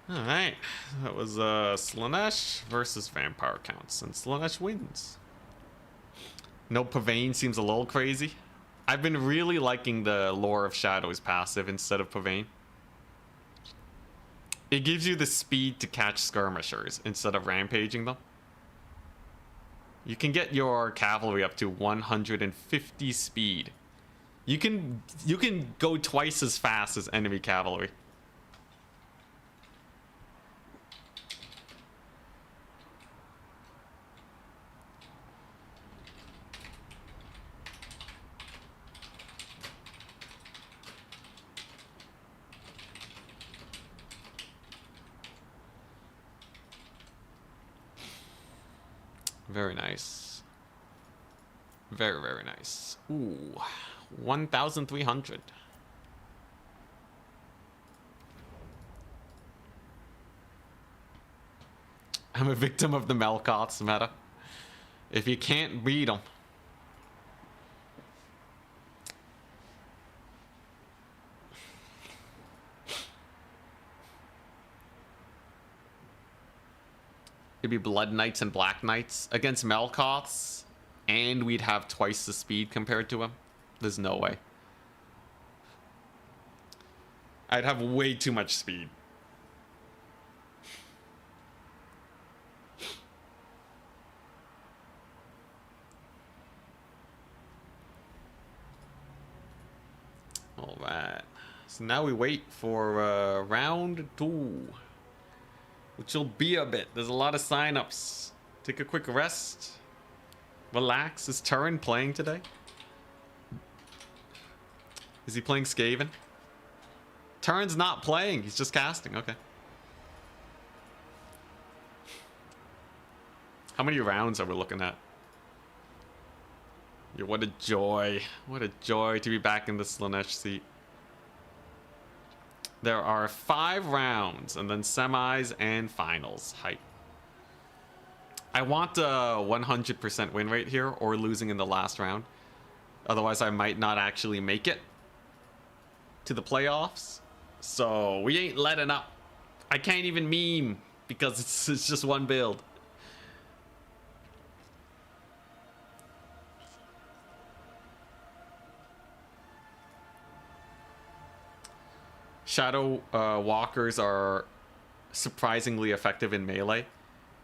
S1: Alright, that was Slaanesh versus vampire counts, and Slaanesh wins. No, Pavane seems a little crazy. I've been really liking the Lore of Shadows passive instead of Pavane. It gives you the speed to catch skirmishers instead of rampaging them. You can get your cavalry up to 150 speed. You can go twice as fast as enemy cavalry. Very nice. Very, very nice. Ooh, 1,300. I'm a victim of the Melkoth's meta. If you can't beat them. It'd be Blood Knights and Black Knights against Melkoths, and we'd have twice the speed compared to him. There's no way. I'd have way too much speed. All right. So now we wait for round 2. Which will be a bit. There's a lot of signups. Take a quick rest. Relax. Is Turin playing today? Is he playing Skaven? Turin's not playing. He's just casting. Okay. How many rounds are we looking at? Yeah, what a joy. What a joy to be back in the Slaanesh seat. There are 5 rounds and then semis and finals. Hype. I want a 100% win rate here or losing in the last round. Otherwise, I might not actually make it to the playoffs. So we ain't letting up. I can't even meme because it's just one build. Shadow walkers are surprisingly effective in melee.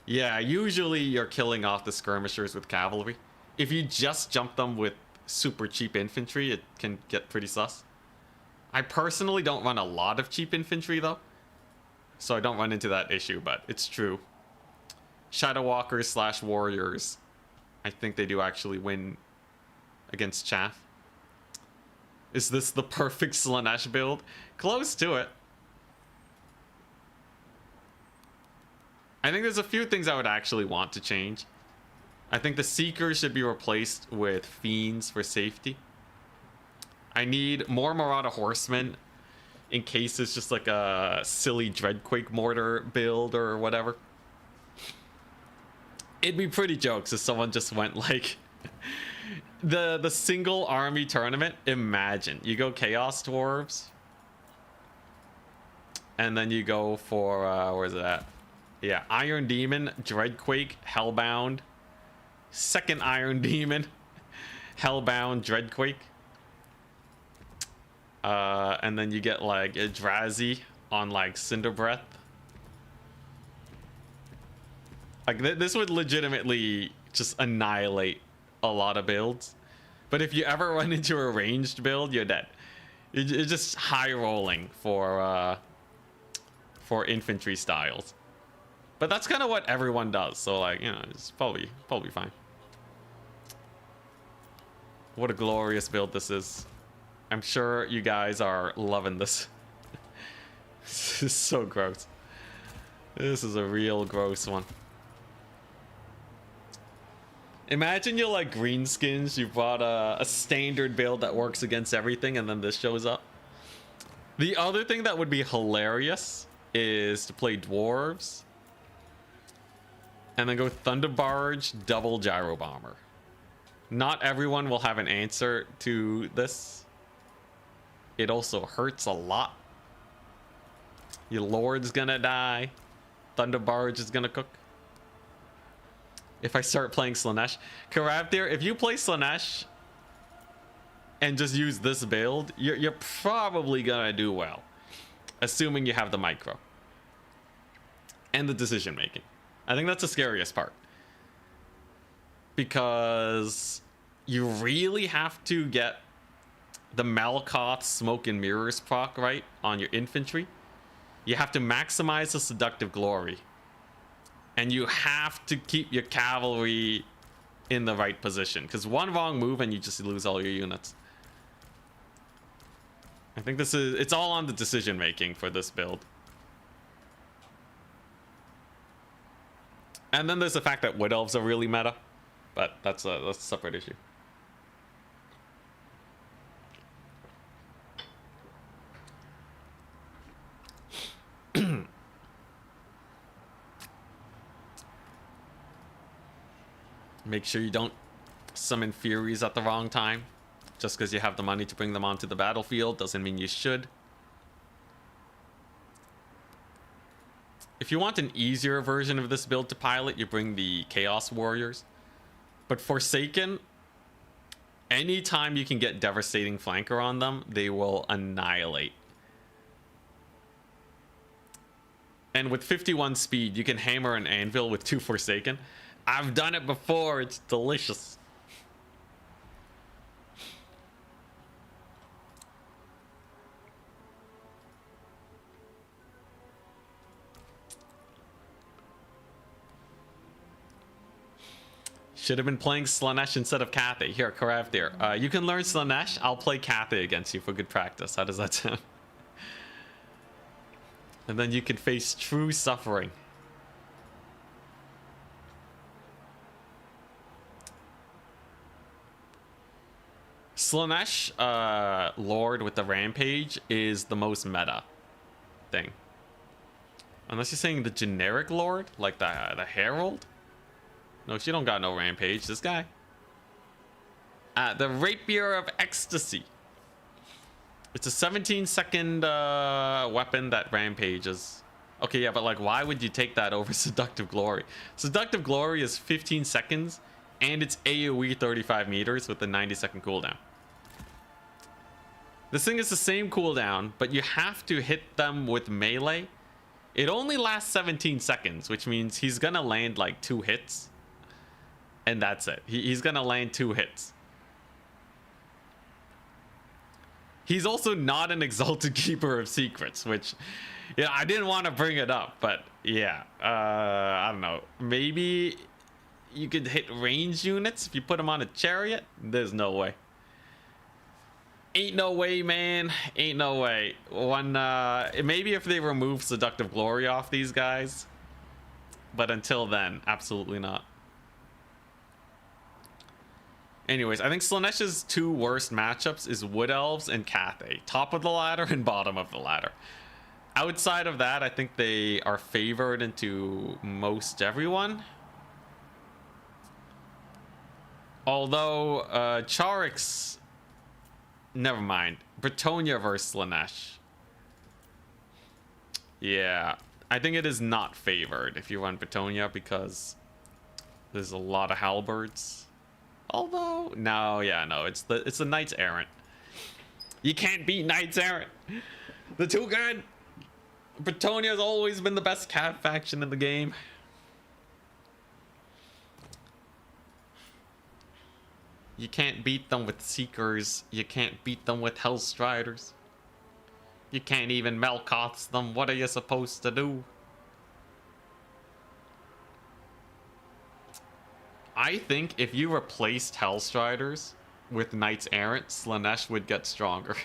S1: Yeah, usually you're killing off the skirmishers with cavalry. If you just jump them with super cheap infantry, it can get pretty sus. I personally don't run a lot of cheap infantry though, so I don't run into that issue, but it's true. Shadow walkers / warriors, I think they do actually win against chaff. Is this the perfect Slaanesh build? Close to it. I think there's a few things I would actually want to change. I think the Seekers should be replaced with Fiends for safety. I need more Marauder Horsemen in case it's just like a silly Dreadquake mortar build or whatever. It'd be pretty jokes if someone just went like the single army tournament. Imagine you go Chaos Dwarves and then you go for where's it at? Yeah, Iron Demon, Dreadquake, Hellbound, second Iron Demon, Hellbound, Dreadquake. And then you get like a Drazi on like Cinder Breath. Like this would legitimately just annihilate a lot of builds. But if you ever run into a ranged build, you're dead. It's just high rolling for infantry styles. But that's kind of what everyone does. So like, you know, it's probably fine. What a glorious build this is. I'm sure you guys are loving this. This is so gross. This is a real gross one. Imagine you're like greenskins, you bought a standard build that works against everything, and then this shows up. The other thing that would be hilarious is to play Dwarves and then go Thunder Barge, double Gyro Bomber. Not everyone will have an answer to this. It also hurts a lot. Your Lord's gonna die. Thunder Barge is gonna cook. If I start playing Slaanesh. Karabthir, if you play Slaanesh and just use this build, you're probably gonna do well. Assuming you have the micro. And the decision making. I think that's the scariest part. Because you really have to get the Malakoth Smoke and Mirrors proc right on your infantry. You have to maximize the Seductive Glory. And you have to keep your cavalry in the right position. Because one wrong move and you just lose all your units. I think it's all on the decision making for this build. And then there's the fact that Wood Elves are really meta. But that's a separate issue. Make sure you don't summon Furies at the wrong time. Just because you have the money to bring them onto the battlefield doesn't mean you should. If you want an easier version of this build to pilot, you bring the Chaos Warriors. But Forsaken, anytime you can get Devastating Flanker on them, they will annihilate. And with 51 speed, you can hammer an anvil with 2 Forsaken. I've done it before. It's delicious. Should have been playing Slaanesh instead of Cathay. Here, Karavdir. You can learn Slaanesh. I'll play Cathay against you for good practice. How does that sound? And then you can face true suffering. Slaanesh, Lord with the Rampage, is the most meta thing. Unless you're saying the generic Lord, like the Herald. No, she don't got no Rampage. This guy. The Rapier of Ecstasy. It's a 17-second weapon that rampages. Okay, yeah, but like, why would you take that over Seductive Glory? Seductive Glory is 15 seconds, and it's AoE 35 meters with a 90-second cooldown. This thing is the same cooldown, but you have to hit them with melee. It only lasts 17 seconds, which means he's gonna land like 2 hits. And that's it. He's gonna land 2 hits. He's also not an Exalted Keeper of Secrets, which, yeah, I didn't want to bring it up, but yeah, I don't know. Maybe you could hit ranged units if you put them on a chariot. There's no way. Ain't no way, man. Ain't no way. Maybe if they remove Seductive Glory off these guys, but until then, absolutely not. Anyways, I think Slaanesh's 2 worst matchups is Wood Elves and Cathay. Top of the ladder and bottom of the ladder. Outside of that, I think they are favored into most everyone. Although, Charix... Never mind. Bretonnia versus Slaanesh. Yeah. I think it is not favored if you run Bretonnia because there's a lot of halberds. Although, no, yeah, no, it's the Knights Errant. You can't beat Knights Errant. They're too good. Bretonnia has always been the best cav faction in the game. You can't beat them with Seekers. You can't beat them with Hellstriders. You can't even Melkoths them. What are you supposed to do? I think if you replaced Hellstriders with Knights Errant, Slaanesh would get stronger.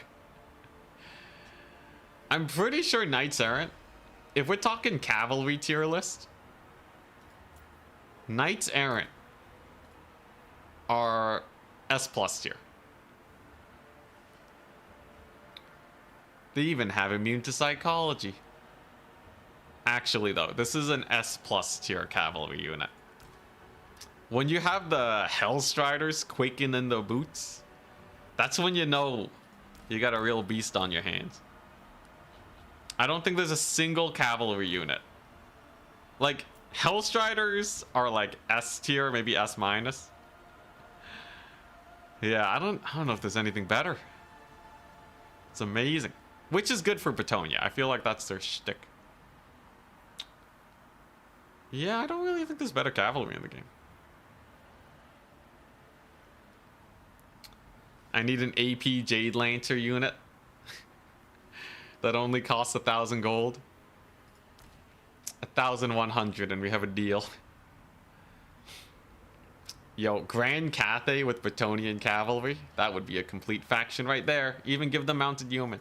S1: I'm pretty sure Knights Errant, if we're talking cavalry tier list, Knights Errant are S+ tier. They even have immune to psychology. Actually though, this is an S+ tier cavalry unit. When you have the Hellstriders quaking in their boots, that's when you know you got a real beast on your hands. I don't think there's a single cavalry unit. Like, Hellstriders are like S tier, maybe S-. Yeah, I don't know if there's anything better. It's amazing. Which is good for Bretonnia. I feel like that's their shtick. Yeah, I don't really think there's better cavalry in the game. I need an AP Jade Lancer unit that only costs 1,000 gold. 1,100 and we have a deal. Yo, Grand Cathay with Bretonian cavalry. That would be a complete faction right there. Even give them mounted yeomen.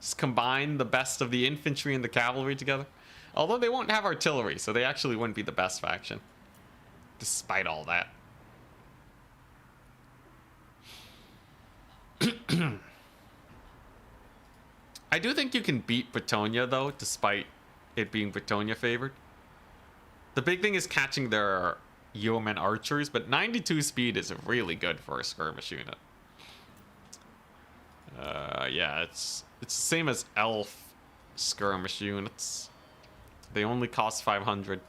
S1: Just combine the best of the infantry and the cavalry together. Although they won't have artillery, so they actually wouldn't be the best faction. Despite all that. I do think you can beat Bretonnia though, despite it being Bretonnia favored. The big thing is catching their yeoman archers, but 92 speed is really good for a skirmish unit. Yeah, it's the same as elf skirmish units. They only cost 500.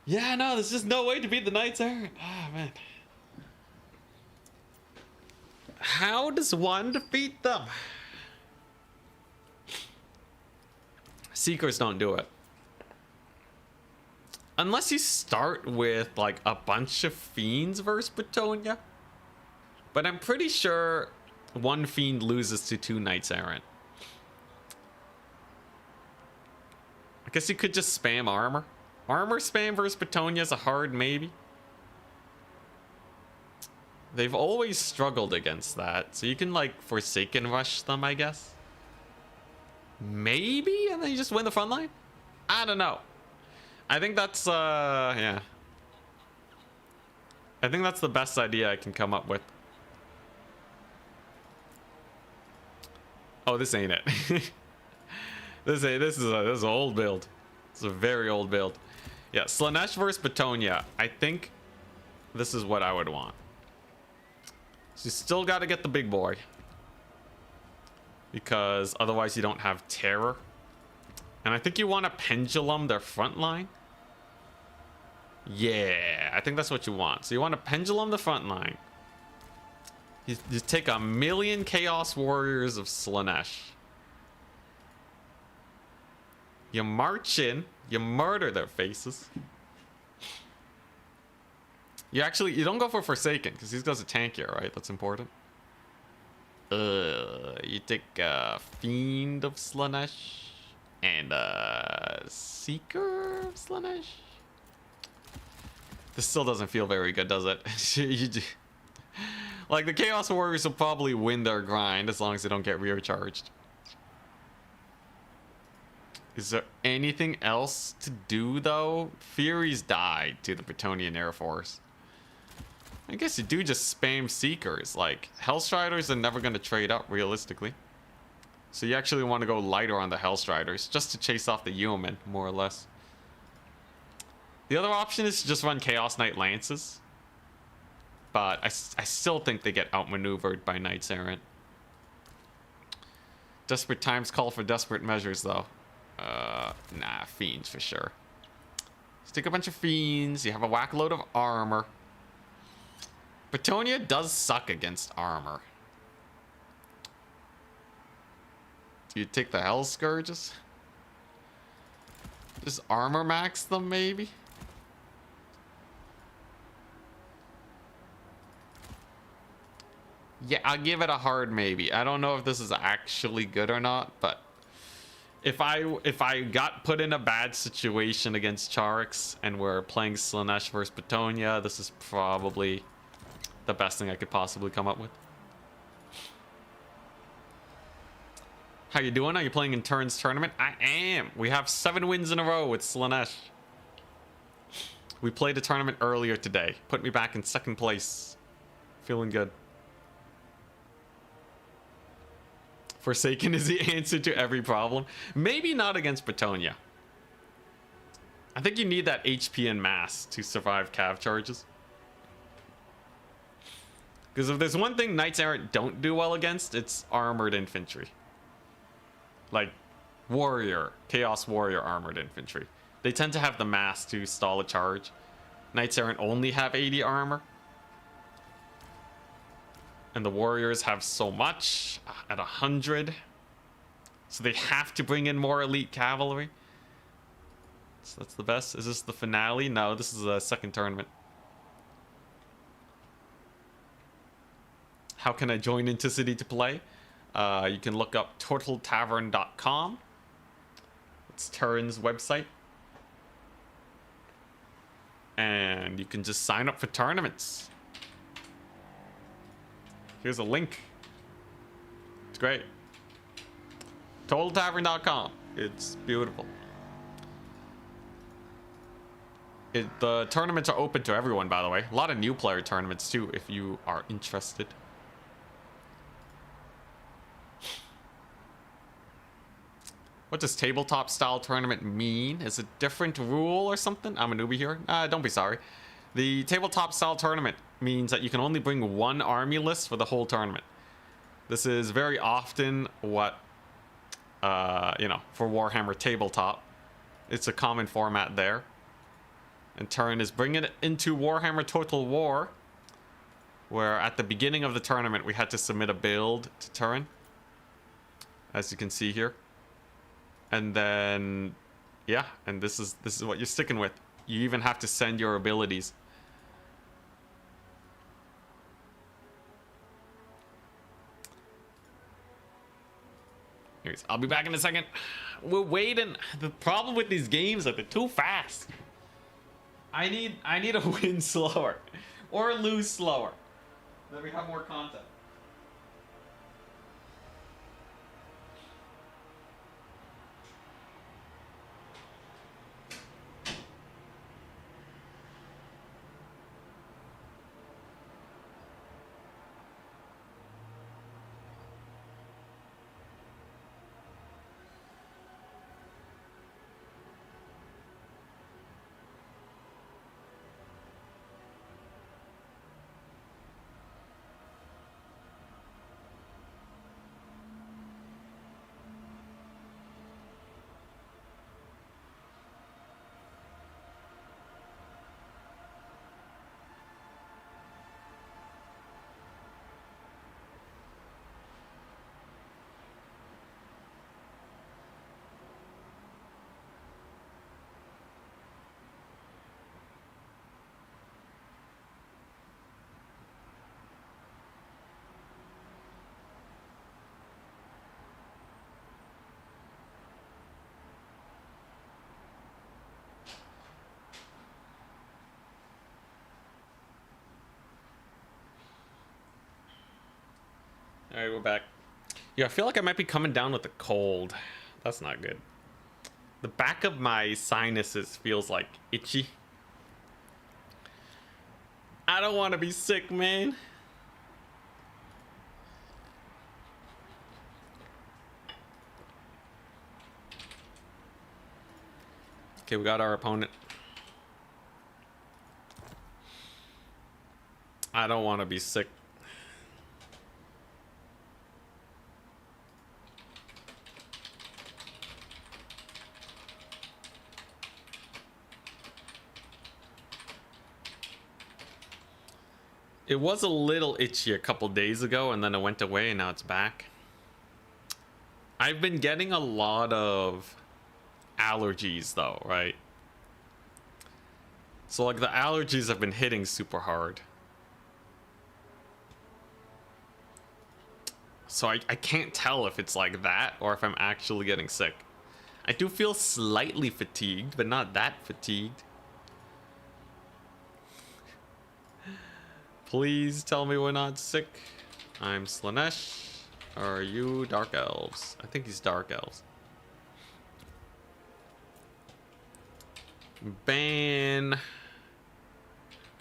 S1: Yeah, no, there's just no way to beat the Knights Errant. Ah, man. How does one defeat them? Seekers don't do it. Unless you start with like a bunch of fiends versus Bretonnia. But I'm pretty sure one fiend loses to 2 Knights Errant. I guess you could just spam armor. Armor spam versus Bretonnia is a hard maybe. They've always struggled against that, so you can like Forsaken rush them, I guess. Maybe, and then you just win the front line? I don't know. I think that's yeah. I think that's the best idea I can come up with. Oh, this ain't it. This is an old build. It's a very old build. Yeah, Slaanesh versus Bretonnia. I think this is what I would want. So you still got to get the big boy, because otherwise you don't have terror. And I think you want to pendulum their front line. Yeah, I think that's what you want. So you want to pendulum the front line. You take 1,000,000 Chaos Warriors of Slaanesh. You march in, you murder their faces. You don't go for Forsaken, because he's got a tankier, right? That's important. You take Fiend of Slaanesh and Seeker of Slaanesh. This still doesn't feel very good, does it? Like, the Chaos Warriors will probably win their grind as long as they don't get rear charged. Is there anything else to do, though? Furies died to the Bretonnian Air Force. I guess you do just spam Seekers. Like, Hellstriders are never going to trade up, realistically. So you actually want to go lighter on the Hellstriders, just to chase off the Yeoman, more or less. The other option is to just run Chaos Knight Lances. But I still think they get outmaneuvered by Knights Errant. Desperate times call for desperate measures, though. Nah, Fiends for sure. Stick a bunch of Fiends. You have a whack load of armor. Bretonnia does suck against armor. Do you take the Hell Scourges? Just armor max them, maybe? Yeah, I'll give it a hard maybe. I don't know if this is actually good or not, but if I got put in a bad situation against Charix and we're playing Slaanesh versus Bretonnia, this is probably the best thing I could possibly come up with. How you doing? Are you playing in Turn's tournament? I am. We have 7 wins in a row with Slaanesh. We played a tournament earlier today. Put me back in 2nd place. Feeling good. Forsaken is the answer to every problem. Maybe not against Bretonnia. I think you need that HP and mass to survive cav charges. Because if there's one thing Knights Errant don't do well against, it's armored infantry. Like warrior, Chaos Warrior armored infantry. They tend to have the mass to stall a charge. Knights Errant only have 80 armor. And the warriors have so much at 100. So they have to bring in more elite cavalry. So that's the best. Is this the finale? No, this is a 2nd tournament. How can I join into City to play? You can look up turtletavern.com. It's Turin's website. And you can just sign up for tournaments. Here's a link. It's great. TotalTavern.com. It's beautiful. The tournaments are open to everyone, by the way. A lot of new player tournaments, too, if you are interested. What does tabletop style tournament mean? Is it different rule or something? I'm a newbie here. Don't be sorry. The tabletop style tournament means that you can only bring 1 army list for the whole tournament. This is very often what, for Warhammer Tabletop. It's a common format there. And Turin is bringing it into Warhammer Total War, where at the beginning of the tournament we had to submit a build to Turin, as you can see here. And then, yeah, and this is what you're sticking with. You even have to send your abilities. Anyways, I'll be back in a second. We're waiting. The problem with these games is that they're too fast. I need to win slower. Or lose slower. Then we have more content. Alright, we're back. Yeah, I feel like I might be coming down with a cold. That's not good. The back of my sinuses feels like itchy. I don't want to be sick, man. Okay, we got our opponent. I don't want to be sick. It was a little itchy a couple days ago, and then it went away, and now it's back. I've been getting a lot of allergies, though, right? So, like, the allergies have been hitting super hard. So I can't tell if it's like that or if I'm actually getting sick. I do feel slightly fatigued, but not that fatigued. Please tell me we're not sick. I'm Slaanesh. Are you Dark Elves? I think he's Dark Elves. Ban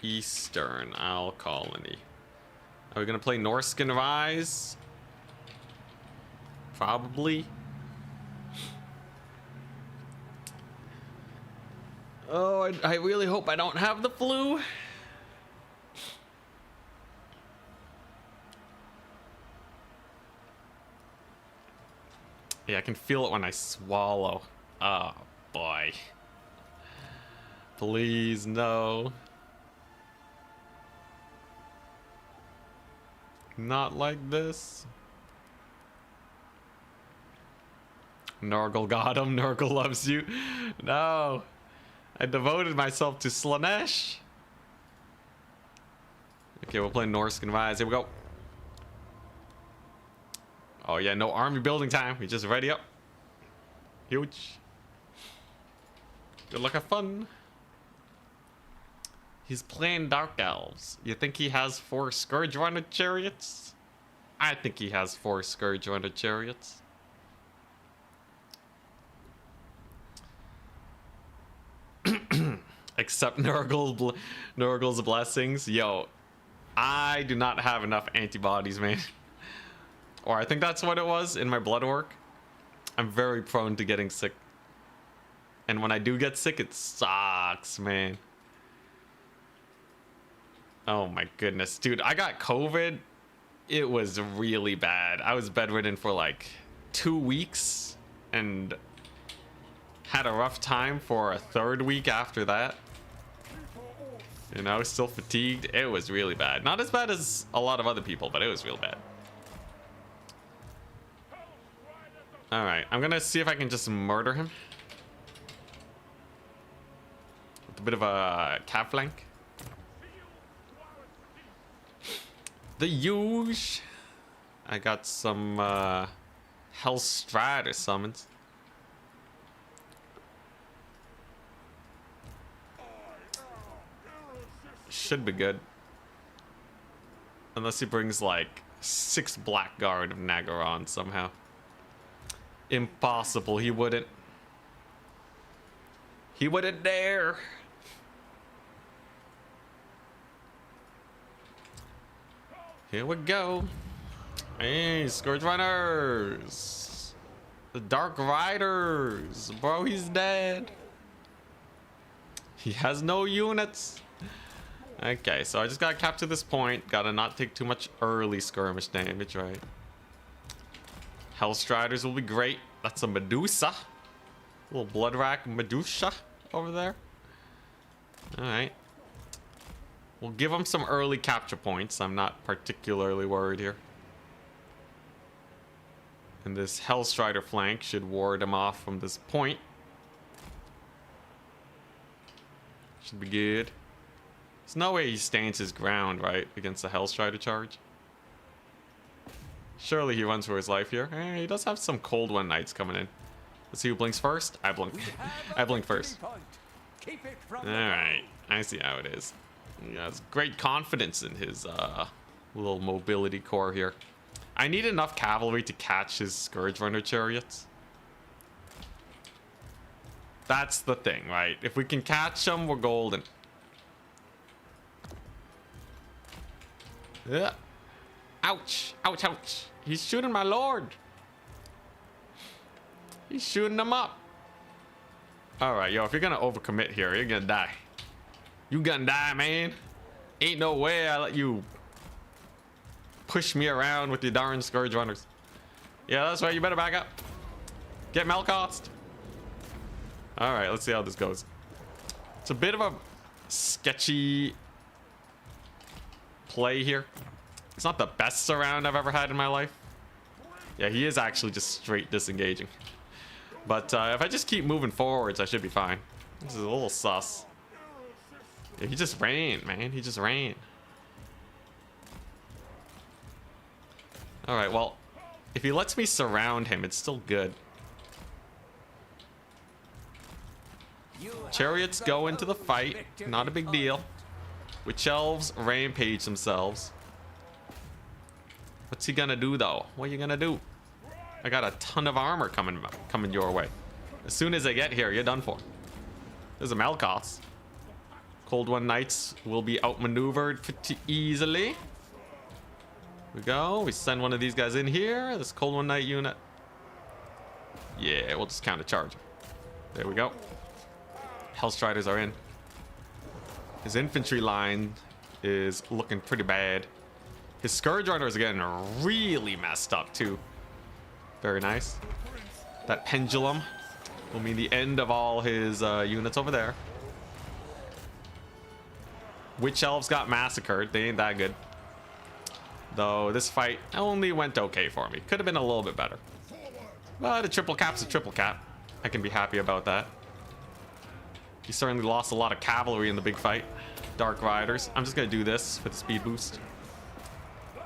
S1: Eastern Isle Colony. Are we gonna play Norscan Rise? Probably. Oh, I really hope I don't have the flu. Yeah, I can feel it when I swallow. Oh, boy. Please, no. Not like this. Nurgle got him. Nurgle loves you. No. I devoted myself to Slaanesh. Okay, we'll play Norscan Rise. Here we go. Oh, yeah, no army building time. We just ready up. Huge. Good luck, have fun. He's playing Dark Elves. You think he has 4 Scourge Runner chariots? I think he has 4 Scourge Runner chariots. Except Nurgle's blessings. Yo, I do not have enough antibodies, man. Or I think that's what it was in my blood work. I'm very prone to getting sick. And when I do get sick, it sucks, man. Oh my goodness. Dude, I got COVID. It was really bad. I was bedridden for like 2 weeks and had a rough time for a 3rd week after that. You know, still fatigued. It was really bad. Not as bad as a lot of other people, but it was real bad. Alright, I'm gonna see if I can just murder him. With a bit of a cat flank. The huge. I got some Hellstrider summons. should be good. Unless he brings like 6 Blackguard of Nagaron somehow. Impossible, he wouldn't. He wouldn't dare. Here we go. Hey, Scourge Runners. The Dark Riders. Bro, he's dead. He has no units. Okay, so I just gotta capture this point. Gotta not take too much early skirmish damage, right? Hellstriders will be great. That's a Medusa. Little blood rack Medusa over there. Alright. We'll give him some early capture points. I'm not particularly worried here. And this Hellstrider flank should ward him off from this point. Should be good. There's no way he stands his ground, right, against the Hellstrider charge. Surely he runs for his life here. He does have some Cold One Knights coming in. Let's see who blinks first. I blink. I blink first. Alright, I see how it is. He has great confidence in his little mobility core here. I need enough cavalry to catch his Scourge Runner chariots. That's the thing, right? If we can catch them, we're golden. Yeah. Ouch. Ouch, ouch. He's shooting my lord. He's shooting them up. Alright, yo, if you're gonna overcommit here, you're gonna die. You gonna die, man. Ain't no way I let you push me around with your darn Scourge Runners. Yeah, that's right. You better back up. Get Melkost. Alright, let's see how this goes. It's a bit of a sketchy play here. It's not the best surround I've ever had in my life. Yeah, he is actually just straight disengaging. But if I just keep moving forwards, I should be fine. This is a little sus. Yeah, he just ran, man. He just ran. Alright, well, if he lets me surround him, it's still good. Chariots go into the fight. Not a big deal. Witch Elves rampage themselves. What's he gonna do, though? What are you gonna do? I got a ton of armor coming your way. As soon as I get here, you're done for. There's a Melkoth. Cold One Knights will be outmaneuvered pretty easily. Here we go. We send one of these guys in here. This Cold One Knight unit. Yeah, we'll just counter charge him. There we go. Hellstriders are in. His infantry line is looking pretty bad. His Scourge Runners are getting really messed up too. Very nice. That pendulum will mean the end of all his units over there. Witch Elves got massacred. They ain't that good. Though this fight only went okay for me. Could have been a little bit better. But a triple cap's a triple cap. I can be happy about that. He certainly lost a lot of cavalry in the big fight. Dark Riders. I'm just going to do this for the speed boost.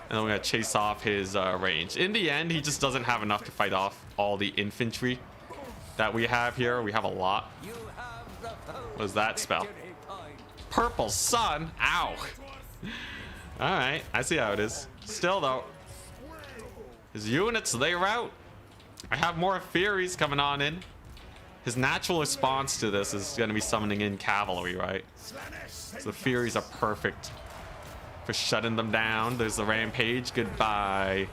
S1: And then we're going to chase off his range. In the end, he just doesn't have enough to fight off all the infantry that we have here. We have a lot. What is that spell? Purple Sun? Ow. Alright, I see how it is. Still, though, his units, they rout. I have more Furies coming on in. His natural response to this is going to be summoning in cavalry, right? So the Furies are perfect for shutting them down. There's the rampage. Goodbye,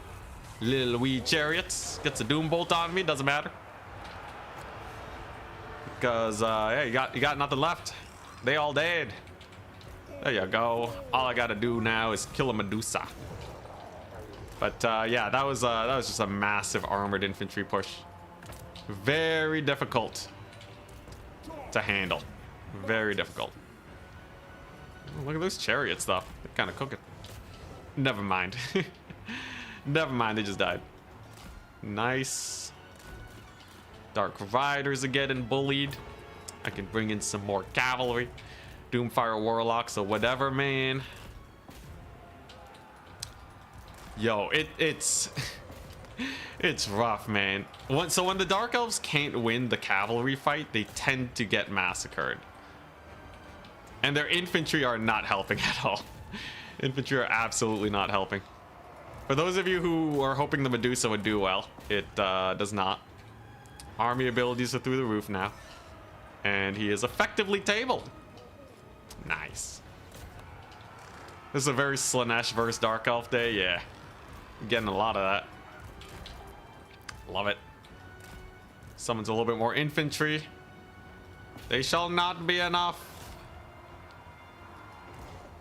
S1: little wee chariots. Gets a doom bolt on me. Doesn't matter. Because, yeah, you got nothing left. They all dead. There you go. All I gotta do now is kill a Medusa. But yeah, that was just a massive armored infantry push. Very difficult to handle. Very difficult. Oh, look at those chariots, though. They're kind of cooking. Never mind. Never mind. They just died. Nice. Dark Riders are getting bullied. I can bring in some more cavalry. Doomfire Warlocks or whatever, man. Yo, it's it's rough, man. So when the Dark Elves can't win the cavalry fight, they tend to get massacred. And their infantry are not helping at all. Infantry are absolutely not helping. For those of you who are hoping the Medusa would do well, it does not. Army abilities are through the roof now. And he is effectively tabled. Nice. This is a very Slaanesh versus Dark Elf day. Yeah. Getting a lot of that. Love it. Summons a little bit more infantry. They shall not be enough.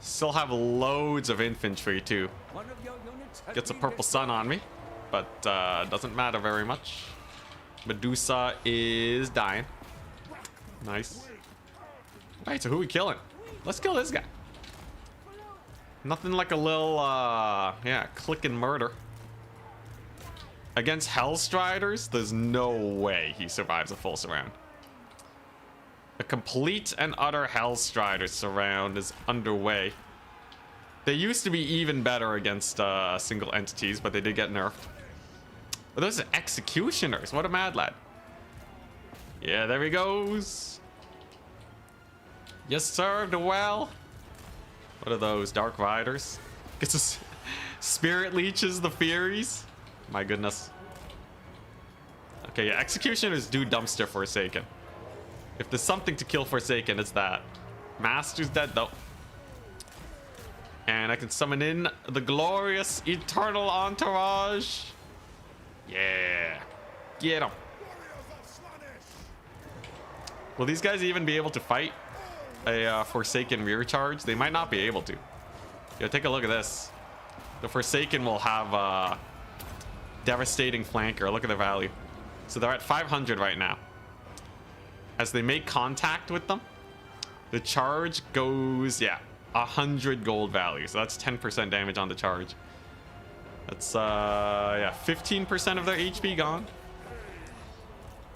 S1: Still have loads of infantry too. Gets a purple sun on me, but doesn't matter very much. Medusa is dying. Nice. Alright, so who are we killing? Let's kill this guy. Nothing like a little, yeah, click and murder. Against Hellstriders, there's no way he survives a full surround. A complete and utter Hellstrider surround is underway. They used to be even better against single entities, but they did get nerfed. But those are executioners. What a mad lad. Yeah, there he goes. You served well. What are those? Dark Riders? Gets us Spirit Leeches the Furies. My goodness. Okay, yeah, executioners do dumpster Forsaken. If there's something to kill Forsaken, it's that. Master's dead though. And I can summon in the glorious eternal entourage. Yeah. Get him. Will these guys even be able to fight a Forsaken rear charge? They might not be able to. Yo, take a look at this. The Forsaken will have devastating flanker. Look at the value. So they're at 500 right now. As they make contact with them, the charge goes, yeah, 100 gold value. So that's 10% damage on the charge. That's, yeah, 15% of their HP gone.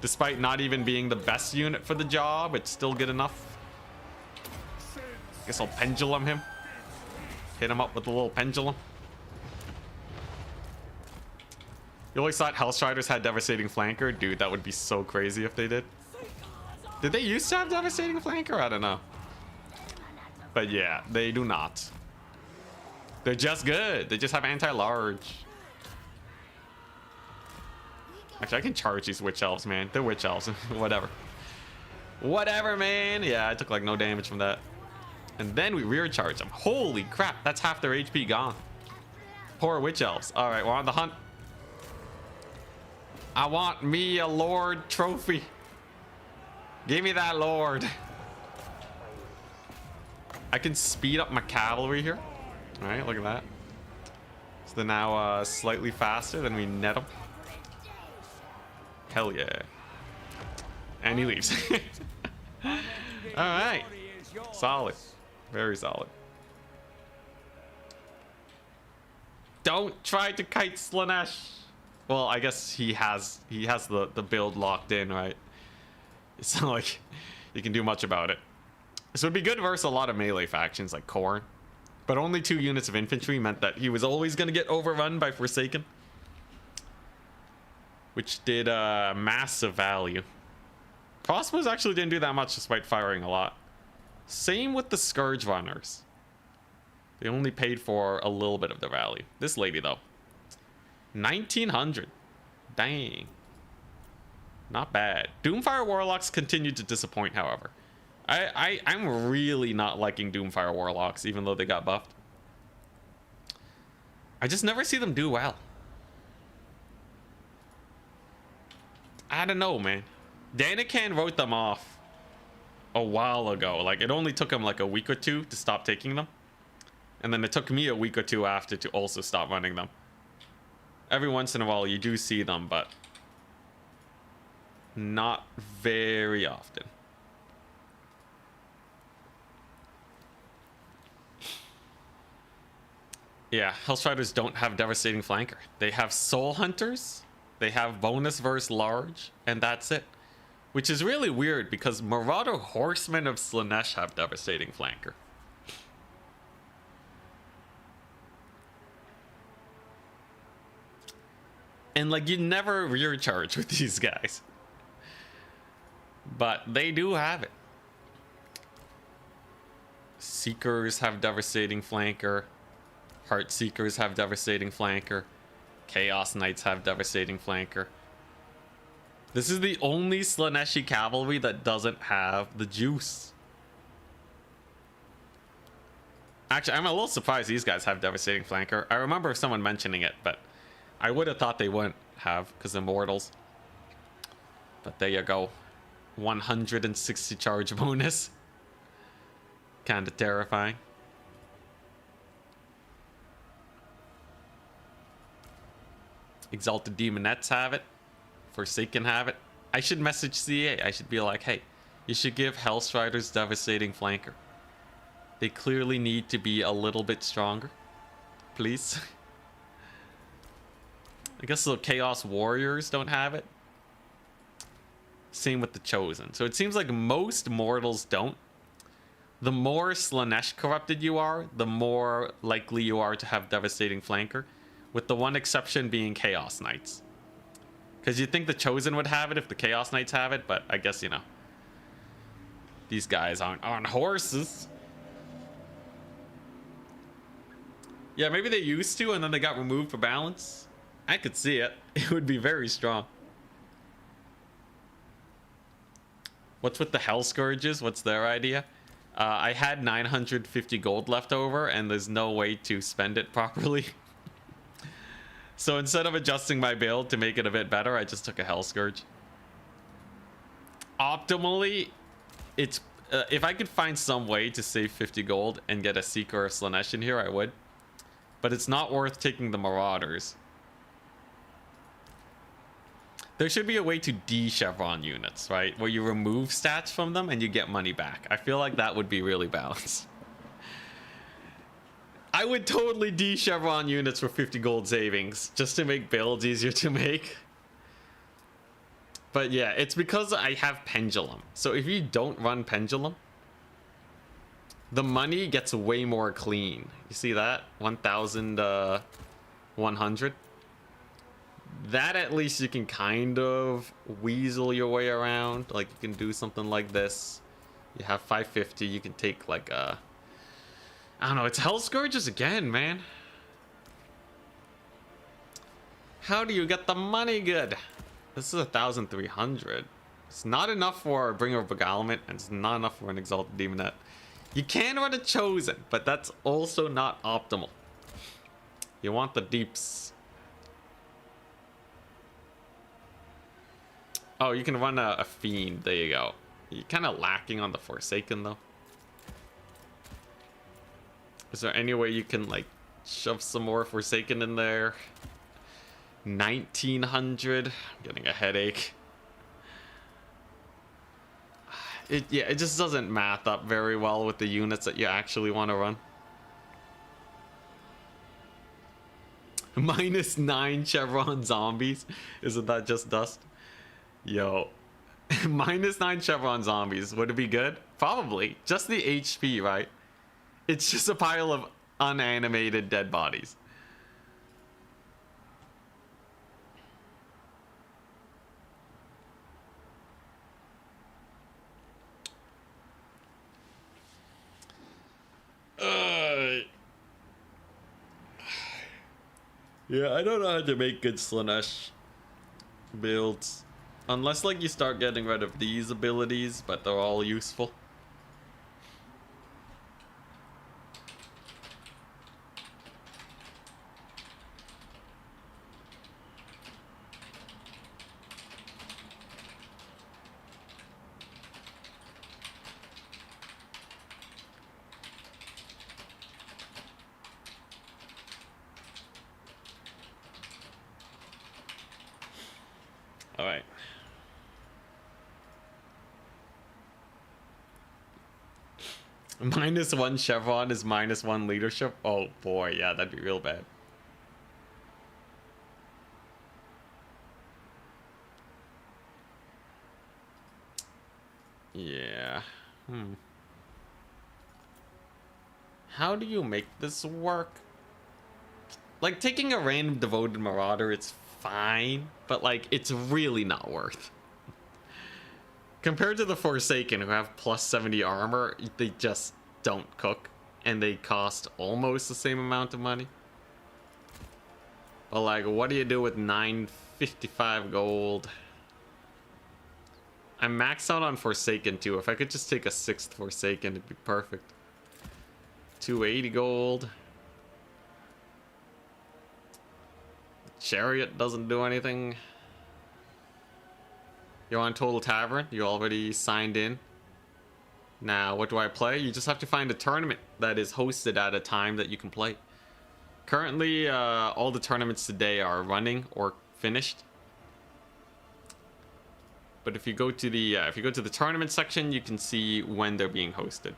S1: Despite not even being the best unit for the job, it's still good enough. Guess I'll pendulum him. Hit him up with a little pendulum. You always thought Hellstriders had devastating flanker? Dude, that would be so crazy if they did. Did they used to have devastating flanker? I don't know. But yeah, they do not. They're just good. They just have anti-large. Actually, I can charge these witch elves, man. They're witch elves. Whatever. Whatever, man. Yeah, I took like no damage from that. And then we rear charge them. Holy crap, that's half their HP gone. Poor witch elves. All right, we're on the hunt. I want me a lord trophy. Give me that lord. I can speed up my cavalry here. All right, look at that. So they're now slightly faster than we net them. Hell yeah. And he leaves. All right. Solid. Very solid. Don't try to kite Slaanesh. Well, I guess he has the build locked in, right? It's not like you can do much about it. This would be good versus a lot of melee factions like Khorne. But only 2 units of infantry meant that he was always going to get overrun by Forsaken. Which did massive value. Crossbows actually didn't do that much despite firing a lot. Same with the Scourge Runners. They only paid for a little bit of the value. This lady though. 1900. Dang. Not bad. Doomfire Warlocks continued to disappoint, however. I'm really not liking Doomfire Warlocks, even though they got buffed. I just never see them do well. I don't know, man. Danican wrote them off a while ago. Like, it only took him like a week or 2 to stop taking them. And then it took me a week or 2 after to also stop running them. Every once in a while you do see them, but not very often. Yeah, Hellstriders don't have devastating flanker. They have Soul Hunters, they have bonus versus large, and that's it. Which is really weird because Marauder Horsemen of Slaanesh have devastating flanker. And like, you never rear charge with these guys. But they do have it. Seekers have devastating flanker. Heart Seekers have devastating flanker. Chaos Knights have devastating flanker. This is the only Slaaneshi cavalry that doesn't have the juice. Actually, I'm a little surprised these guys have devastating flanker. I remember someone mentioning it, but I would have thought they wouldn't have because they're mortals. But there you go. 160 charge bonus. Kind of terrifying. Exalted Demonettes have it. Forsaken have it. I should message CA. I should be like, hey, you should give Hellstriders devastating flanker. They clearly need to be a little bit stronger. Please. I guess the Chaos Warriors don't have it. Same with the Chosen. So it seems like most mortals don't. The more Slaanesh corrupted you are, the more likely you are to have devastating flanker. With the one exception being Chaos Knights. Because you'd think the Chosen would have it if the Chaos Knights have it, but I guess, you know, these guys aren't on horses. Yeah, maybe they used to and then they got removed for balance. I could see it. It would be very strong. What's with the Hell Scourges? What's their idea? I had 950 gold left over and there's no way to spend it properly. So instead of adjusting my build to make it a bit better, I just took a Hell Scourge. Optimally, it's if I could find some way to save 50 gold and get a Seeker or Slaanesh in here, I would. But it's not worth taking the Marauders. There should be a way to de-chevron units, right? Where you remove stats from them and you get money back. I feel like that would be really balanced. I would totally de-chevron units for 50 gold savings just to make builds easier to make. But yeah, it's because I have Pendulum. So if you don't run Pendulum, the money gets way more clean. You see that? 1,100. That at least you can kind of weasel your way around. Like you can do something like this. You have 550. You can take like a... I don't know. It's Hell Scourges again, man. How do you get the money good? This is 1,300. It's not enough for Bringer of Beguilement, and it's not enough for an Exalted Demonette. You can run a Chosen, but that's also not optimal. You want the deeps. Oh, you can run a Fiend. There you go. You're kind of lacking on the Forsaken, though. Is there any way you can, like, shove some more Forsaken in there? 1,900. I'm getting a headache. Yeah, it just doesn't math up very well with the units that you actually want to run. -9 Chevron zombies. Isn't that just dust? Yo. -9 Chevron zombies. Would it be good? Probably. Just the HP, right? It's just a pile of unanimated dead bodies. Yeah, I don't know how to make good Slaanesh builds. Unless, like, you start getting rid of these abilities, but they're all useful. Alright. -1 Chevron is -1 leadership. Oh boy, yeah, that'd be real bad. Yeah. How do you make this work? Like, taking a random devoted marauder, it's fine, but like, it's really not worth. Compared to the Forsaken, who have +70 armor, they just don't cook. and they cost almost the same amount of money. But like, what do you do with 955 gold? I'm maxed out on Forsaken too. If I could just take a 6th Forsaken, it'd be perfect. 280 gold. Chariot doesn't do anything. You're on Total Tavern. You already signed in. Now, what do I play? You just have to find a tournament that is hosted at a time that you can play. Currently, all the tournaments today are running or finished. But if you go to the tournament section, you can see when they're being hosted.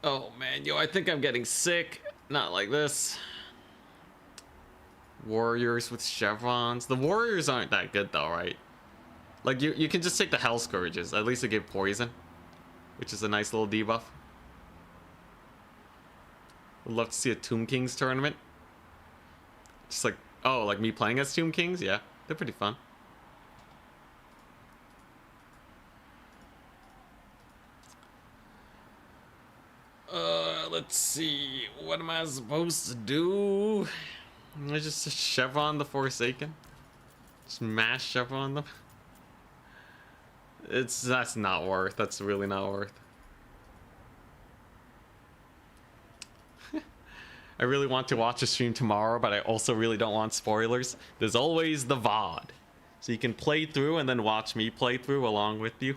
S1: Oh man, yo, I think I'm getting sick. Not like this. Warriors with chevrons. The warriors aren't that good though, right? Like you can just take the Hell Scourges. At least they give poison, which is a nice little debuff. Would love to see a Tomb Kings tournament. Just like, oh, like me playing as Tomb Kings? Yeah, they're pretty fun. Let's see. What am I supposed to do? I just chevron the Forsaken. Just mash chevron them. That's not worth. That's really not worth. I really want to watch a stream tomorrow, but I also really don't want spoilers. There's always the VOD. So you can play through and then watch me play through along with you.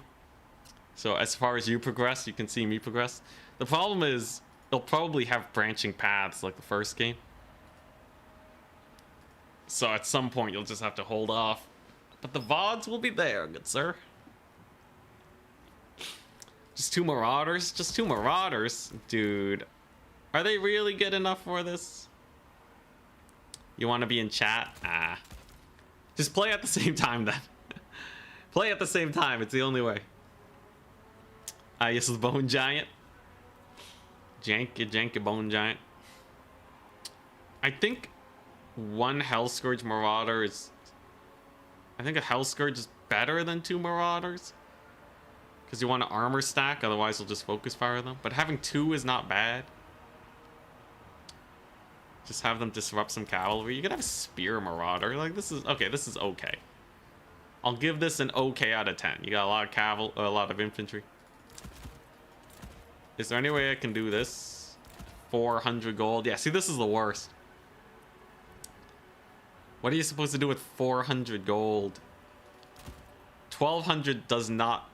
S1: So as far as you progress, you can see me progress. The problem is, they'll probably have branching paths like the first game. So at some point, you'll just have to hold off. But the VODs will be there, good sir. Just 2 Marauders? Just 2 Marauders? Dude. Are they really good enough for this? You want to be in chat? Ah. Just play at the same time then. Play at the same time. It's the only way. Ah, yes, the Bone Giant. Janky Bone Giant. I think one Hell Scourge Marauder is... I think a Hell Scourge is better than 2 Marauders. Because you want to armor stack, otherwise you'll just focus fire them. But having 2 is not bad. Just have them disrupt some cavalry. You could have a Spear Marauder. Like, this is... Okay, this is okay. I'll give this an okay out of 10. You got a lot of a lot of infantry. Is there any way I can do this? 400 gold. Yeah, see, this is the worst. What are you supposed to do with 400 gold? 1200 does not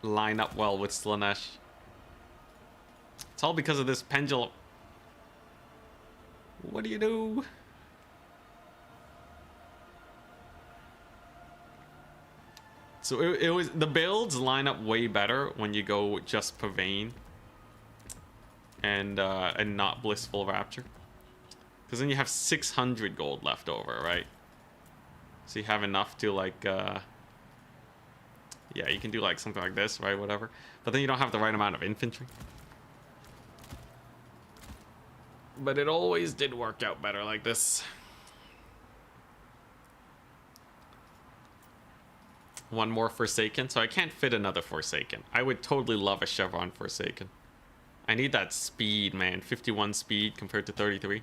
S1: line up well with Slaanesh. It's all because of this pendulum. What do you do? So it was... The builds line up way better when you go just Pavane. And not Blissful Rapture. Because then you have 600 gold left over, right? So you have enough to like... yeah, you can do like something like this, right? Whatever. But then you don't have the right amount of infantry. But it always did work out better like this. One more Forsaken. So I can't fit another Forsaken. I would totally love a Chevron Forsaken. I need that speed, man. 51 speed compared to 33.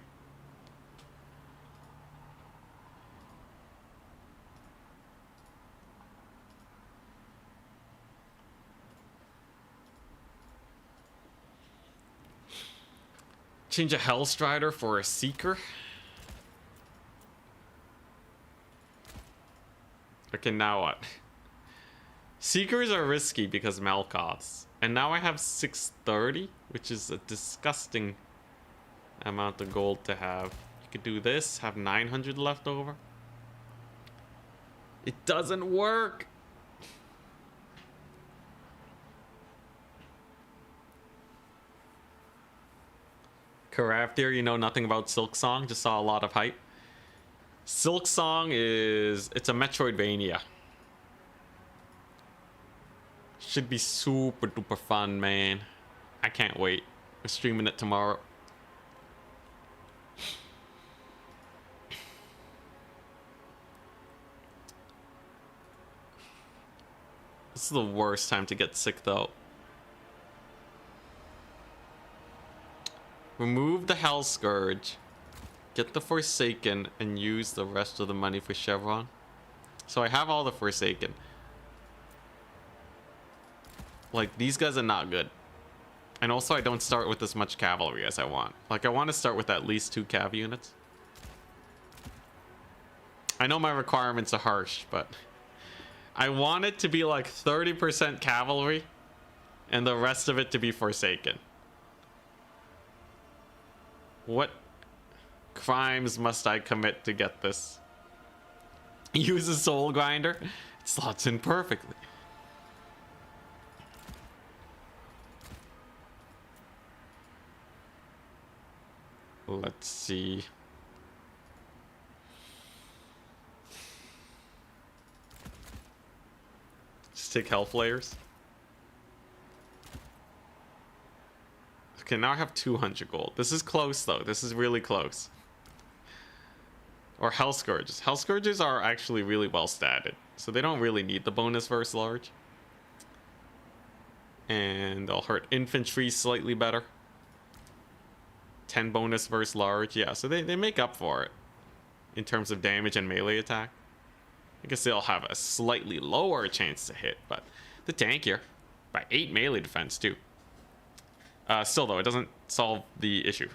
S1: Change a Hellstrider for a Seeker. Okay, now what? Seekers are risky because Malkoths. And now I have 630, which is a disgusting amount of gold to have. You could do this, have 900 left over. It doesn't work. Karaftir, you know nothing about Silk Song, just saw a lot of hype. Silk Song is... it's a Metroidvania. Should be super duper fun, man. I can't wait. We're streaming it tomorrow. This is the worst time to get sick, though. Remove the Hell Scourge. Get the Forsaken and use the rest of the money for Chevron. So I have all the Forsaken. Like, these guys are not good. And also, I don't start with as much cavalry as I want. Like, I want to start with at least 2 cav units. I know my requirements are harsh, but I want it to be like 30% cavalry and the rest of it to be Forsaken. What crimes must I commit to get this? Use a Soul Grinder. It slots in perfectly. Let's see. Just take health layers. Okay, now I have 200 gold. This is close, though. This is really close. Or Hell Scourges. Hell Scourges are actually really well statted, so they don't really need the bonus versus large. And they'll hurt infantry slightly better. 10 bonus versus large. Yeah, so they make up for it in terms of damage and melee attack. I guess they'll have a slightly lower chance to hit, but the tankier by 8 melee defense too. Still though, it doesn't solve the issue.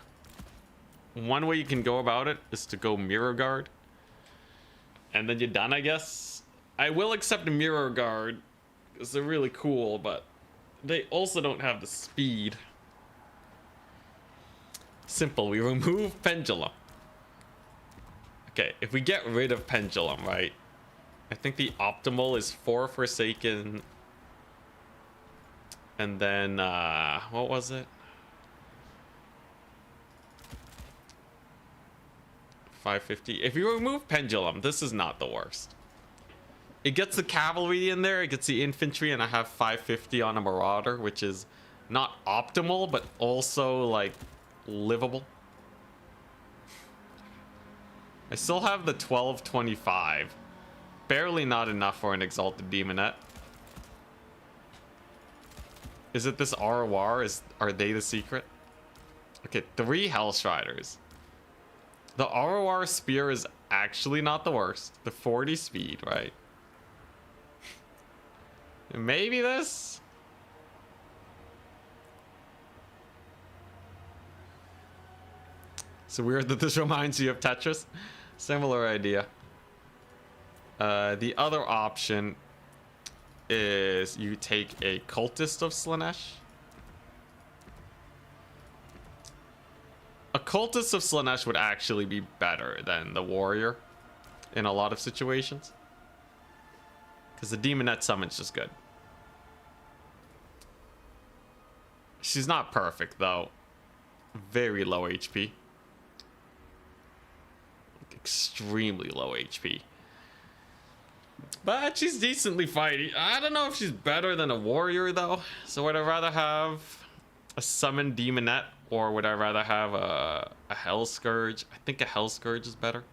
S1: One way you can go about it is to go Mirror Guard, and then you're done, I guess. I will accept a Mirror Guard because they're really cool, but they also don't have the speed. Simple, we remove Pendulum. Okay, if we get rid of Pendulum, right? I think the optimal is 4 Forsaken. And then, what was it? 550. If you remove Pendulum, this is not the worst. It gets the cavalry in there, it gets the infantry, and I have 550 on a Marauder, which is not optimal, but also, like, livable. I still have the 1225. Barely not enough for an Exalted Demonette. Is it this ROR? Are they the secret? Okay, 3 Hellstriders. The ROR Spear is actually not the worst. The 40 speed, right? Maybe this? It's weird that this reminds you of Tetris. Similar idea. The other option is you take a Cultist of Slaanesh. A Cultist of Slaanesh would actually be better than the Warrior in a lot of situations, because the Demonette summon's just good. She's not perfect though. Very low HP. Extremely low HP. But she's decently fighty. I don't know if she's better than a warrior though. So would I rather have a summoned Demonette, or would I rather have a Hell Scourge? I think a Hell Scourge is better.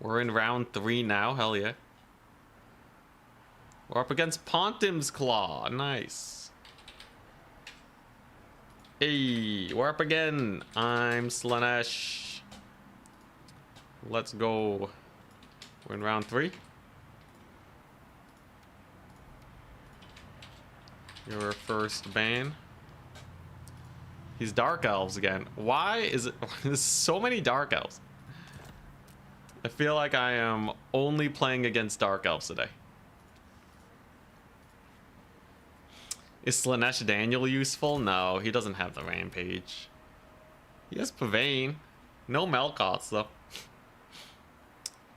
S1: We're in round 3 now. Hell yeah. We're up against Pontim's Claw. Nice. Hey, we're up again. I'm Slaanesh. Let's go. We're in round 3. Your first ban. He's Dark Elves again. Why is it? There's so many Dark Elves. I feel like I am only playing against Dark Elves today. Is Slaanesh Daniel useful? No, he doesn't have the Rampage. He has Pavane. No Melkoths though.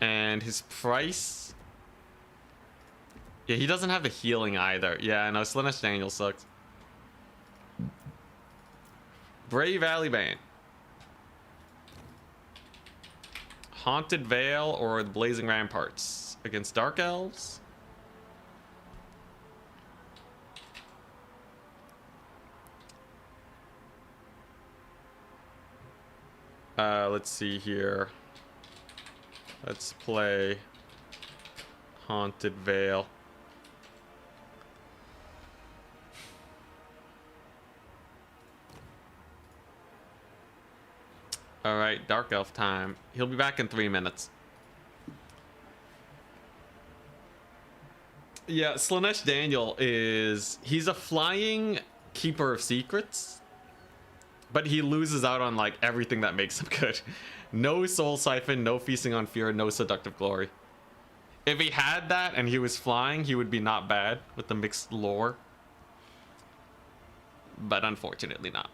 S1: And his price... Yeah, he doesn't have the healing either. Yeah, no, Slaanesh Daniel sucks. Brave Valley Bane. Haunted Vale or the Blazing Ramparts against Dark Elves. Let's see here. Let's play Haunted Vale. Alright, Dark Elf time. He'll be back in 3 minutes. Yeah, Slaanesh Daniel he's a flying keeper of secrets, but he loses out on like everything that makes him good. No soul siphon, no feasting on fear, no seductive glory. If he had that and he was flying, he would be not bad with the mixed lore, but unfortunately not.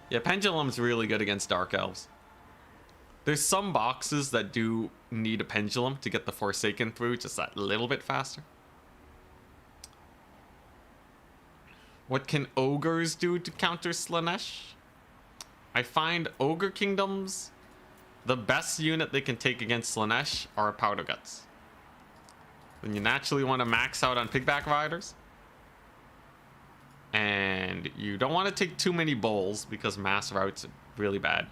S1: Yeah, Pendulum's really good against Dark Elves. There's some boxes that do need a Pendulum to get the Forsaken through just that little bit faster. What can Ogres do to counter Slaanesh? I find Ogre Kingdoms, the best unit they can take against Slaanesh are Powder Guts. Then you naturally want to max out on Pigback Riders. And you don't want to take too many bowls because mass routes are really bad.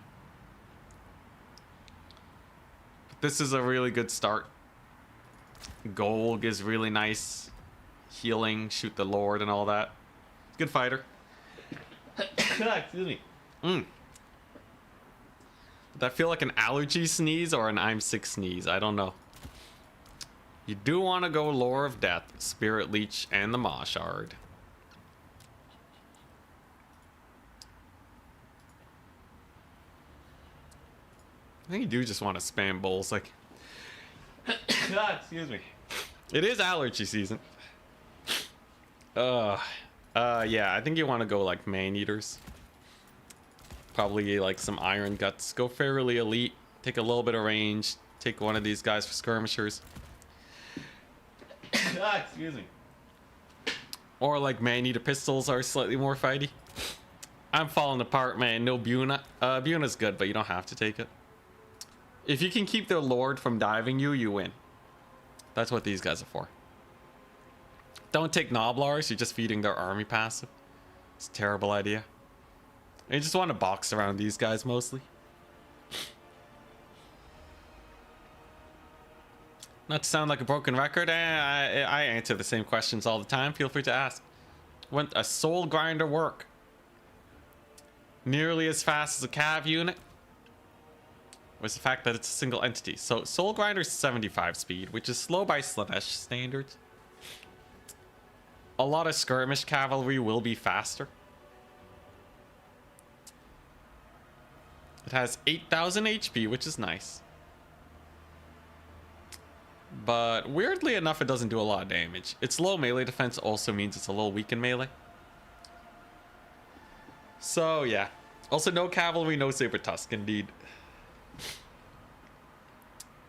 S1: But this is a really good start. Golg is really nice. Healing, shoot the Lord and all that. Good fighter. Excuse me. Did that feel like an allergy sneeze or an I'm sick sneeze? I don't know. You do want to go Lore of Death, Spirit Leech, and the Maw Shard. I think you do just want to spam bowls, like... Excuse me. It is allergy season. Yeah, I think you want to go, like, Man-Eaters. Probably, like, some Iron Guts. Go fairly elite. Take a little bit of range. Take one of these guys for skirmishers. Excuse me. Or, like, Man-Eater pistols are slightly more fighty. I'm falling apart, man. No Buna. Buna's good, but you don't have to take it. If you can keep their Lord from diving you, you win. That's what these guys are for. Don't take Noblars, you're just feeding their army passive. It's a terrible idea. You just want to box around these guys mostly. Not to sound like a broken record, I answer the same questions all the time. Feel free to ask. Wouldn't a Soul Grinder work? Nearly as fast as a Cav unit? Was the fact that it's a single entity. So Soul Grinder's 75 speed, which is slow by Slaanesh standards. A lot of skirmish cavalry will be faster. It has 8,000 HP, which is nice. But weirdly enough, it doesn't do a lot of damage. Its low melee defense also means it's a little weak in melee. So yeah. Also no cavalry, no Saber Tusk, indeed.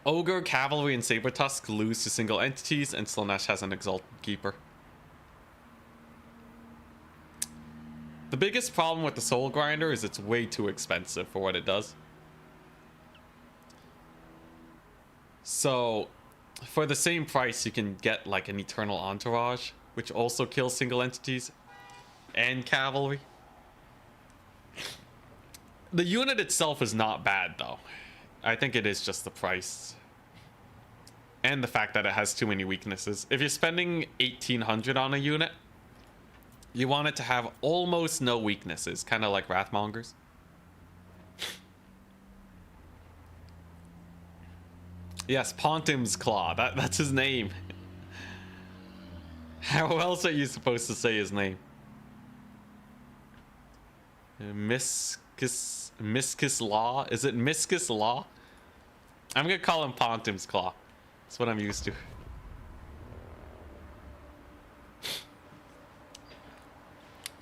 S1: Ogre, Cavalry, and Saber Tusk lose to single entities, and Slaanesh has an Exalted Keeper. The biggest problem with the Soul Grinder is it's way too expensive for what it does. So, for the same price, you can get like an Eternal Entourage, which also kills single entities and cavalry. The unit itself is not bad, though. I think it is just the price. And the fact that it has too many weaknesses. If you're spending 1,800 on a unit, you want it to have almost no weaknesses, kind of like Wrathmongers. Yes, Pontim's Claw. That's his name. How else are you supposed to say his name? Miscus Law? Is it Miscus Law? I'm gonna call him Pontim's Claw. That's what I'm used to.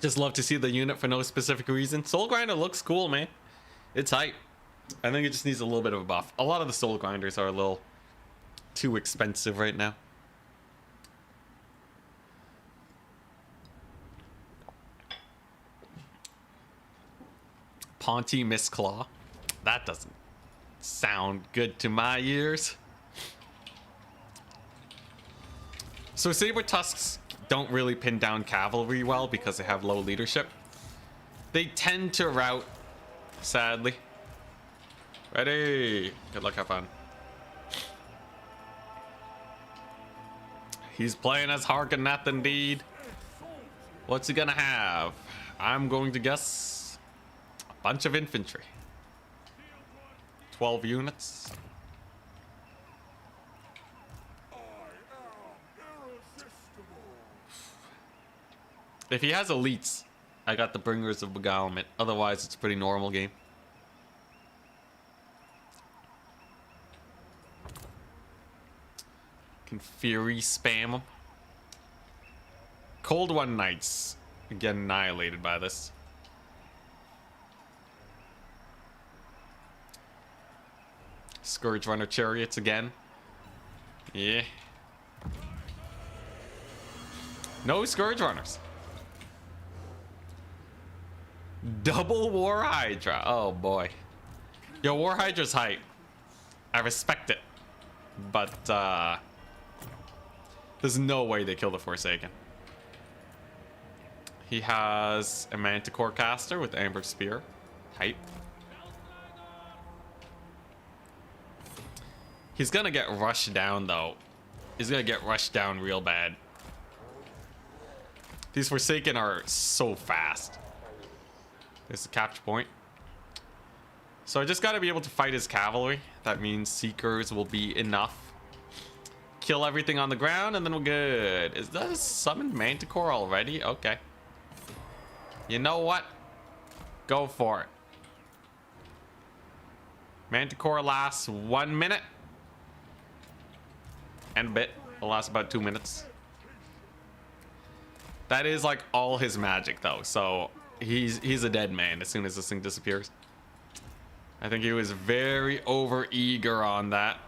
S1: Just love to see the unit for no specific reason. Soul Grinder looks cool, man. It's hype. I think it just needs a little bit of a buff. A lot of the Soul Grinders are a little too expensive right now. Ponty Miss Claw. That doesn't sound good to my ears. So Saber Tusks don't really pin down cavalry well because they have low leadership. They tend to route Sadly. Ready. Good luck, have fun. He's playing as Harkonneth indeed. What's he gonna have? I'm going to guess a bunch of infantry. 12 units. If he has elites, I got the Bringers of Beguilement. Otherwise, it's a pretty normal game. Can Fury spam him. Cold One Knights get annihilated by this. Scourge Runner Chariots again. Yeah. No Scourge Runners. Double War Hydra. Oh boy. Yo, War Hydra's hype. I respect it. But there's no way they kill the Forsaken. He has a Manticore caster with Amber Spear. Hype. He's gonna get rushed down though. He's gonna get rushed down real bad. These Forsaken are so fast. There's the capture point. So I just gotta be able to fight his cavalry. That means Seekers will be enough. Kill everything on the ground and then we're good. Is that a summoned Manticore already? Okay. You know what? Go for it. Manticore lasts 1 minute. And a bit. It'll last about 2 minutes. That is like all his magic though. So he's a dead man as soon as this thing disappears. I think he was very over eager on that.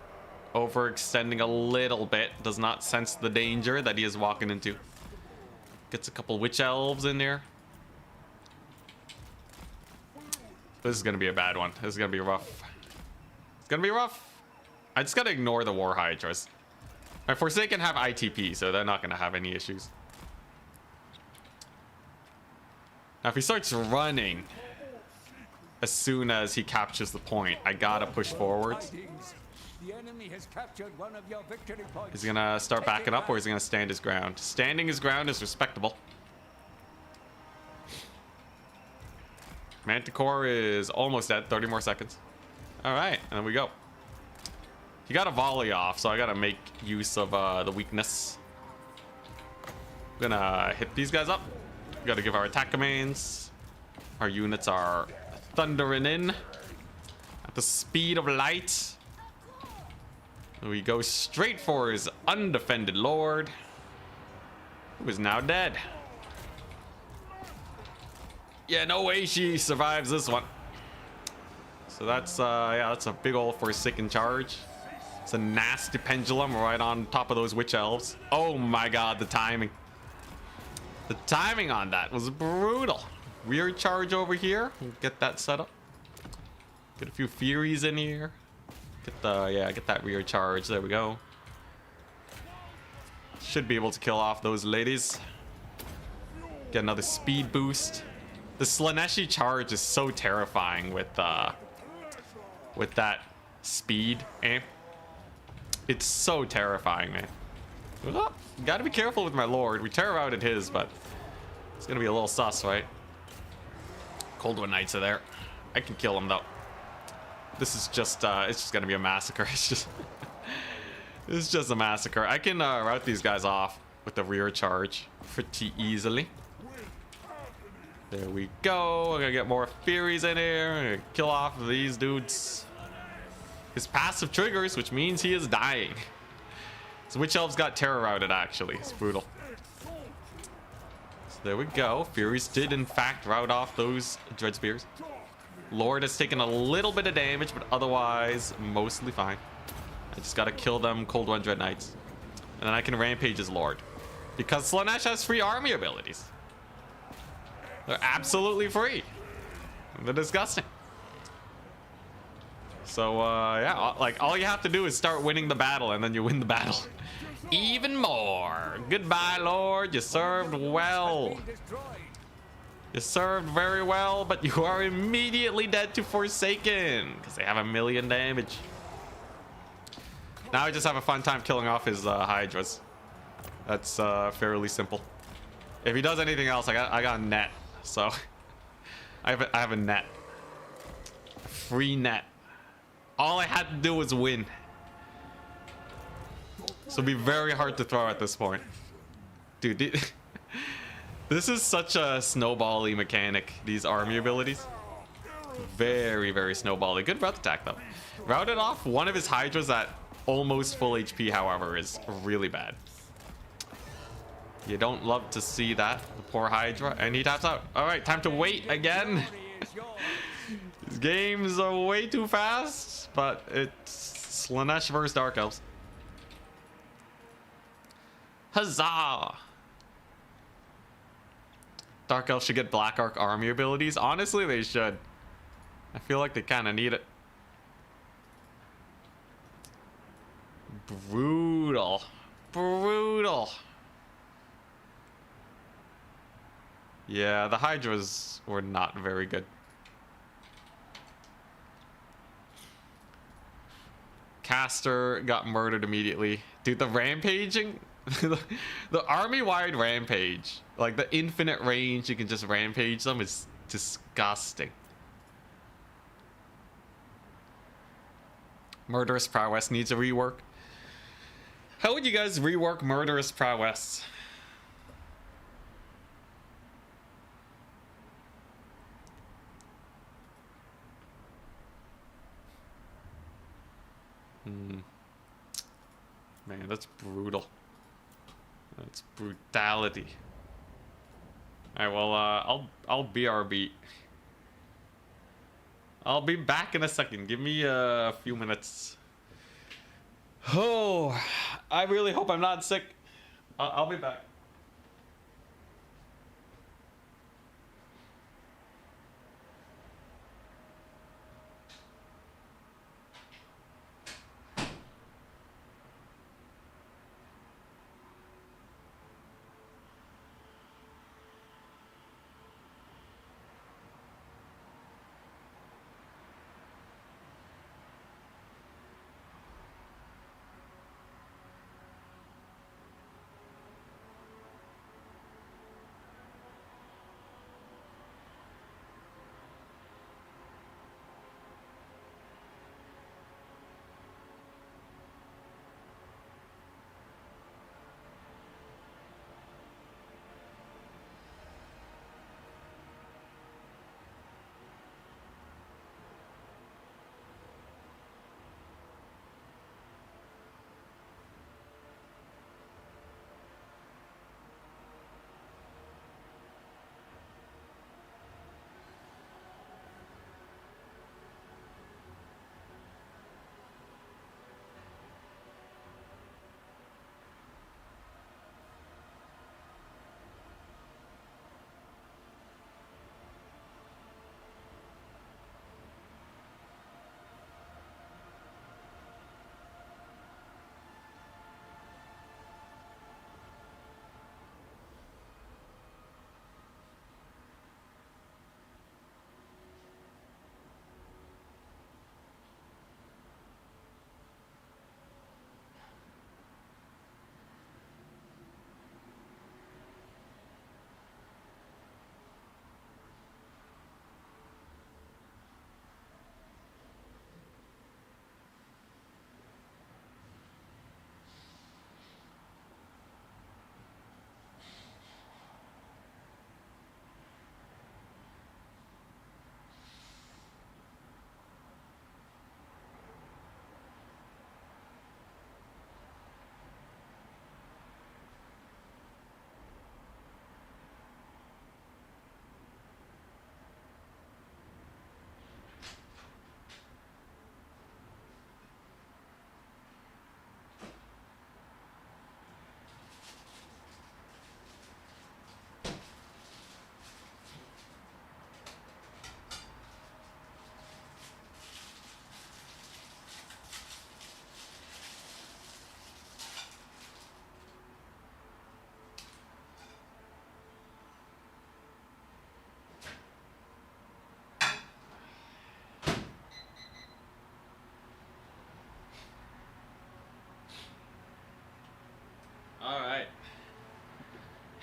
S1: Overextending a little bit. Does not sense the danger that he is walking into. Gets a couple Witch Elves in there. This is gonna be a bad one. This is gonna be rough. It's gonna be rough. I just gotta ignore the War Hydras. My Forsaken have ITP, so they're not gonna have any issues. Now if he starts running as soon as he captures the point, I gotta push forwards.
S3: The enemy has captured one of your victory points.
S1: Is he gonna start backing up or is he gonna stand his ground? Standing his ground is respectable. Manticore is almost dead. 30 more seconds. All right, and then we go. He got a volley off, so I gotta make use of the weakness. I'm gonna hit these guys up. We gotta give our attack commands. Our units are thundering in at the speed of light. We go straight for his undefended lord, who is now dead. Yeah, no way she survives this one. So that's yeah, that's a big old Forsaken charge. It's a nasty pendulum right on top of those Witch Elves. Oh my god, the timing. The timing on that was brutal. Rear charge over here. Get that set up. Get a few Furies in here. Get the, yeah, get that rear charge. There we go. Should be able to kill off those ladies. Get another speed boost. The Slaanesh charge is so terrifying with that speed amp. It's so terrifying, man. Oh, gotta be careful with my lord. We terror out at his, but it's gonna be a little sus, right? Cold One Knights are there. I can kill him though. This is just it's just gonna be a massacre. It's just a massacre. I can route these guys off with the rear charge pretty easily. There we go. I'm gonna get more Furies in here. I'm gonna kill off these dudes. His passive triggers, which means he is dying. So Witch Elves got terror routed actually. It's brutal. So there we go. Furies did in fact rout off those Dread Spears. Lord has taken a little bit of damage, but otherwise mostly fine. I just gotta kill them Cold One Dread Knights. And then I can rampage his Lord. Because Slaanesh has free army abilities. They're absolutely free. They're disgusting. So, yeah, like all you have to do is start winning the battle and then you win the battle. Even more. Goodbye, Lord. You served well. You served very well, but you are immediately dead to Forsaken because they have 1,000,000 damage. Now I just have a fun time killing off his Hydras. That's fairly simple. If he does anything else, I got a net, so I have a net, free net. All I had to do was win. So it'll be very hard to throw at this point, dude. This is such a snowbally mechanic. These army abilities, very snowbally. Good breath attack though. Routed off one of his Hydras at almost full HP, however, is really bad. You don't love to see that. The poor Hydra, and he taps out. All right, time to wait again. These games are way too fast, but it's Slaanesh versus Dark Elves. Huzzah! Dark Elves should get Black Arc army abilities. Honestly, they should. I feel like they kind of need it. Brutal. Brutal. Yeah, the Hydras were not very good. Caster got murdered immediately. Dude, the rampaging, the army-wide rampage, like the infinite range you can just rampage them, is disgusting. Murderous Prowess needs a rework. How would you guys rework Murderous Prowess? Man, that's brutal. That's brutality. Alright, well, I'll BRB. I'll be back in a second. Give me a few minutes. Oh, I really hope I'm not sick. I'll be back.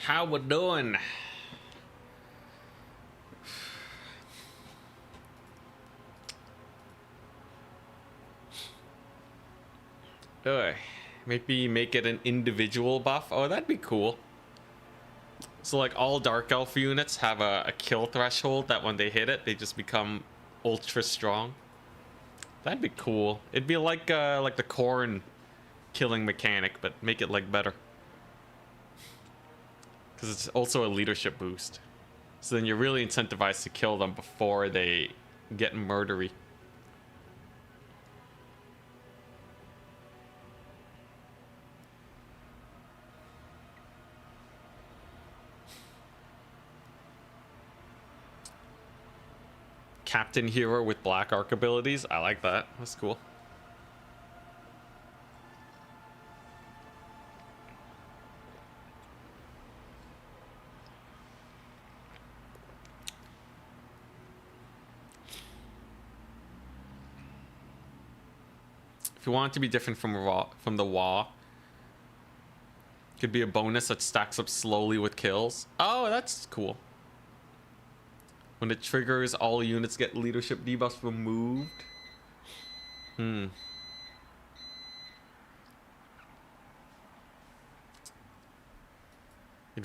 S1: How we doing? Maybe make it an individual buff. Oh, that'd be cool. So like all Dark Elf units have a kill threshold that when they hit it, they just become ultra strong. That'd be cool. It'd be like the corn killing mechanic, but make it like better. Because it's also a leadership boost. So then you're really incentivized to kill them before they get murdery. Captain hero with black arc abilities. I like that. That's cool. If you want it to be different from the WA, could be a bonus that stacks up slowly with kills. Oh, that's cool. When it triggers, all units get leadership debuffs removed. It'd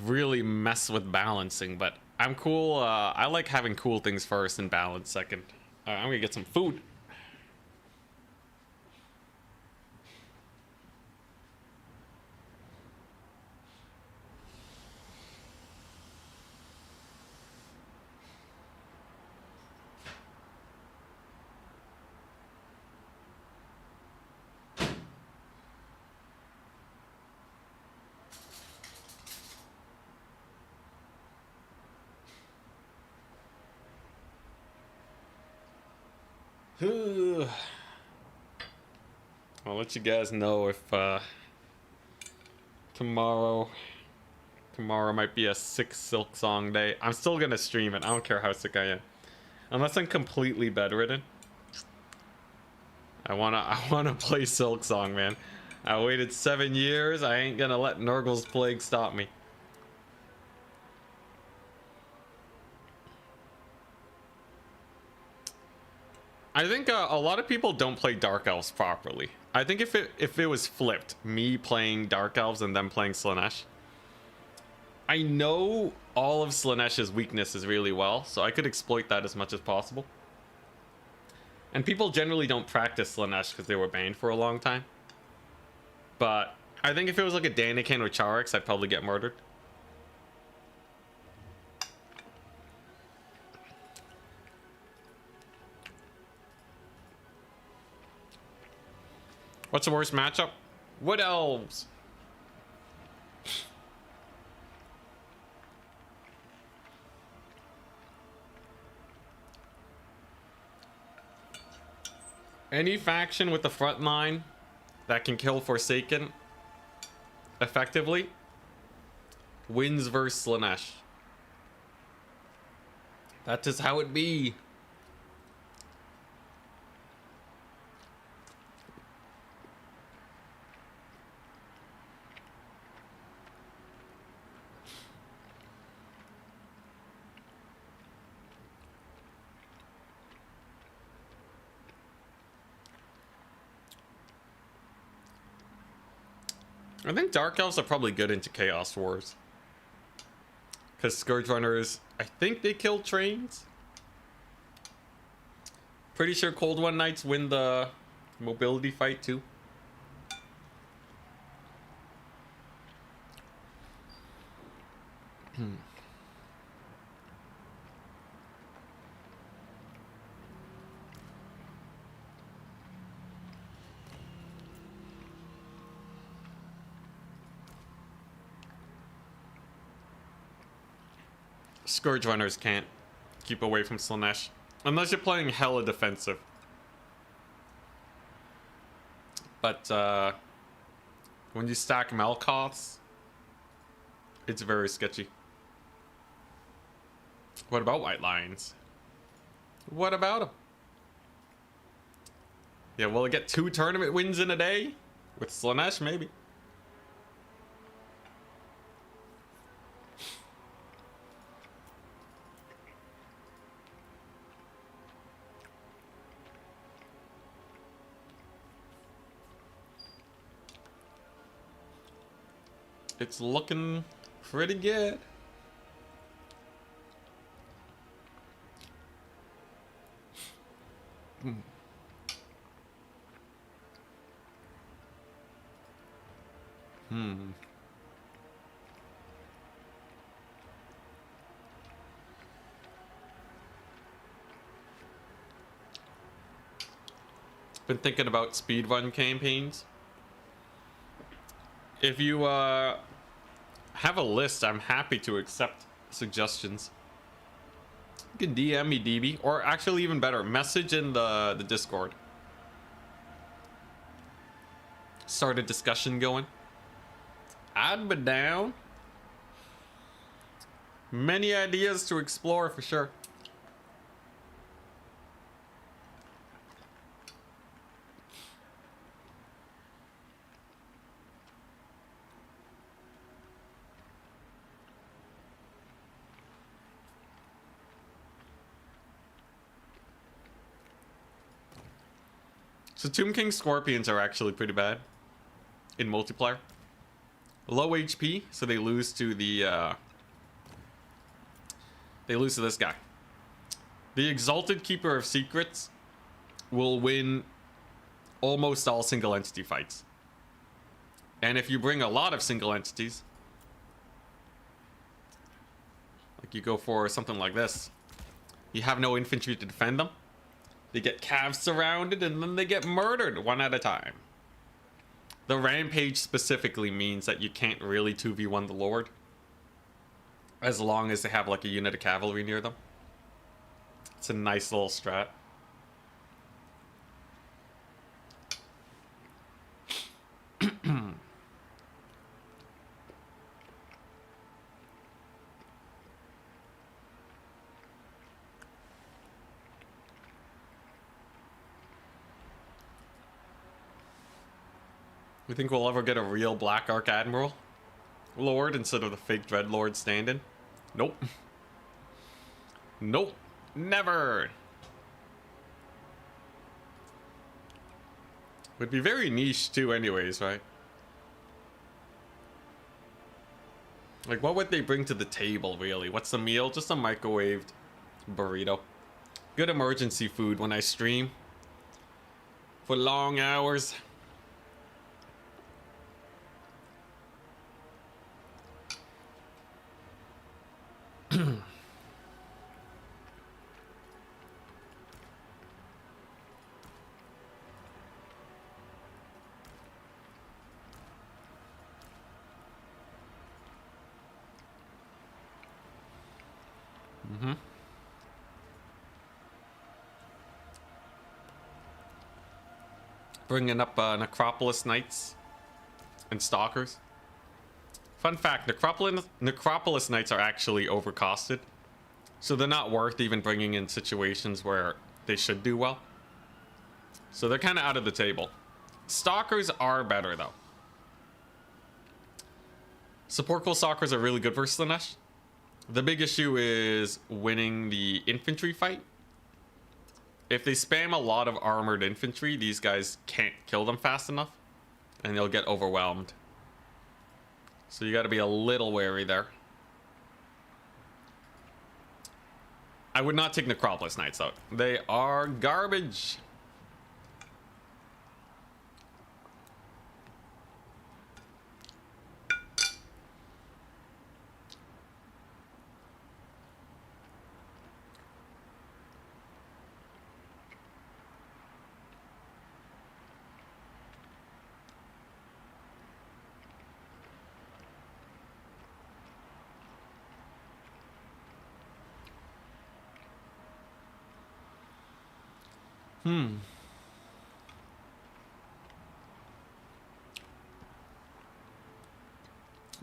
S1: really mess with balancing, but I'm cool. I like having cool things first and balance second. I'm gonna get some food. I'll let you guys know if tomorrow might be a sick Silk Song day. I'm still gonna stream it. I don't care how sick I am, unless I'm completely bedridden. I wanna play Silk Song, man. I waited 7 years. I ain't gonna let Nurgle's Plague stop me. I think a lot of people don't play Dark Elves properly. I think if it was flipped, me playing Dark Elves and them playing Slaanesh, I know all of Slaanesh's weaknesses really well, so I could exploit that as much as possible. And people generally don't practice Slaanesh because they were banned for a long time. But I think if it was like a Daniken or Charix, I'd probably get murdered. What's the worst matchup? Wood Elves. Any faction with the front line that can kill Forsaken effectively wins versus Slaanesh. That is how it be. I think Dark Elves are probably good into Chaos Wars. Because Scourge Runners, I think they kill trains. Pretty sure Cold One Knights win the mobility fight too. Scourge Runners can't keep away from Slaanesh. Unless you're playing hella defensive. But when you stack Melkoths, it's very sketchy. What about White Lions? What about them? Yeah, will it get 2 tournament wins in a day? With Slaanesh, maybe. It's looking pretty good. Been thinking about speedrun campaigns. If you have a list, I'm happy to accept suggestions. You can DM me, DB, or actually even better, message in the Discord. Start a discussion going. I'd be down. Many ideas to explore for sure. So Tomb King Scorpions are actually pretty bad in multiplayer. Low HP, so they lose to the this guy. The Exalted Keeper of Secrets will win almost all single entity fights. And if you bring a lot of single entities, like you go for something like this, you have no infantry to defend them. They get calves surrounded and then they get murdered one at a time. The rampage specifically means that you can't really 2v1 the Lord, as long as they have like a unit of cavalry near them. It's a nice little strat. You think we'll ever get a real Black Ark Admiral Lord instead of the fake Dreadlord stand-in? Nope. Nope. Never. Would be very niche too anyways, right? Like, what would they bring to the table, really? What's the meal? Just a microwaved burrito. Good emergency food when I stream for long hours. Bringing up Necropolis Knights and Stalkers. Fun fact, Necropolis Knights are actually overcosted. So they're not worth even bringing in situations where they should do well. So they're kind of out of the table. Stalkers are better though. Support cool Stalkers are really good versus Slaanesh. The big issue is winning the infantry fight. If they spam a lot of armored infantry, these guys can't kill them fast enough, and they'll get overwhelmed. So you got to be a little wary there. I would not take Necropolis Knights though. They are garbage.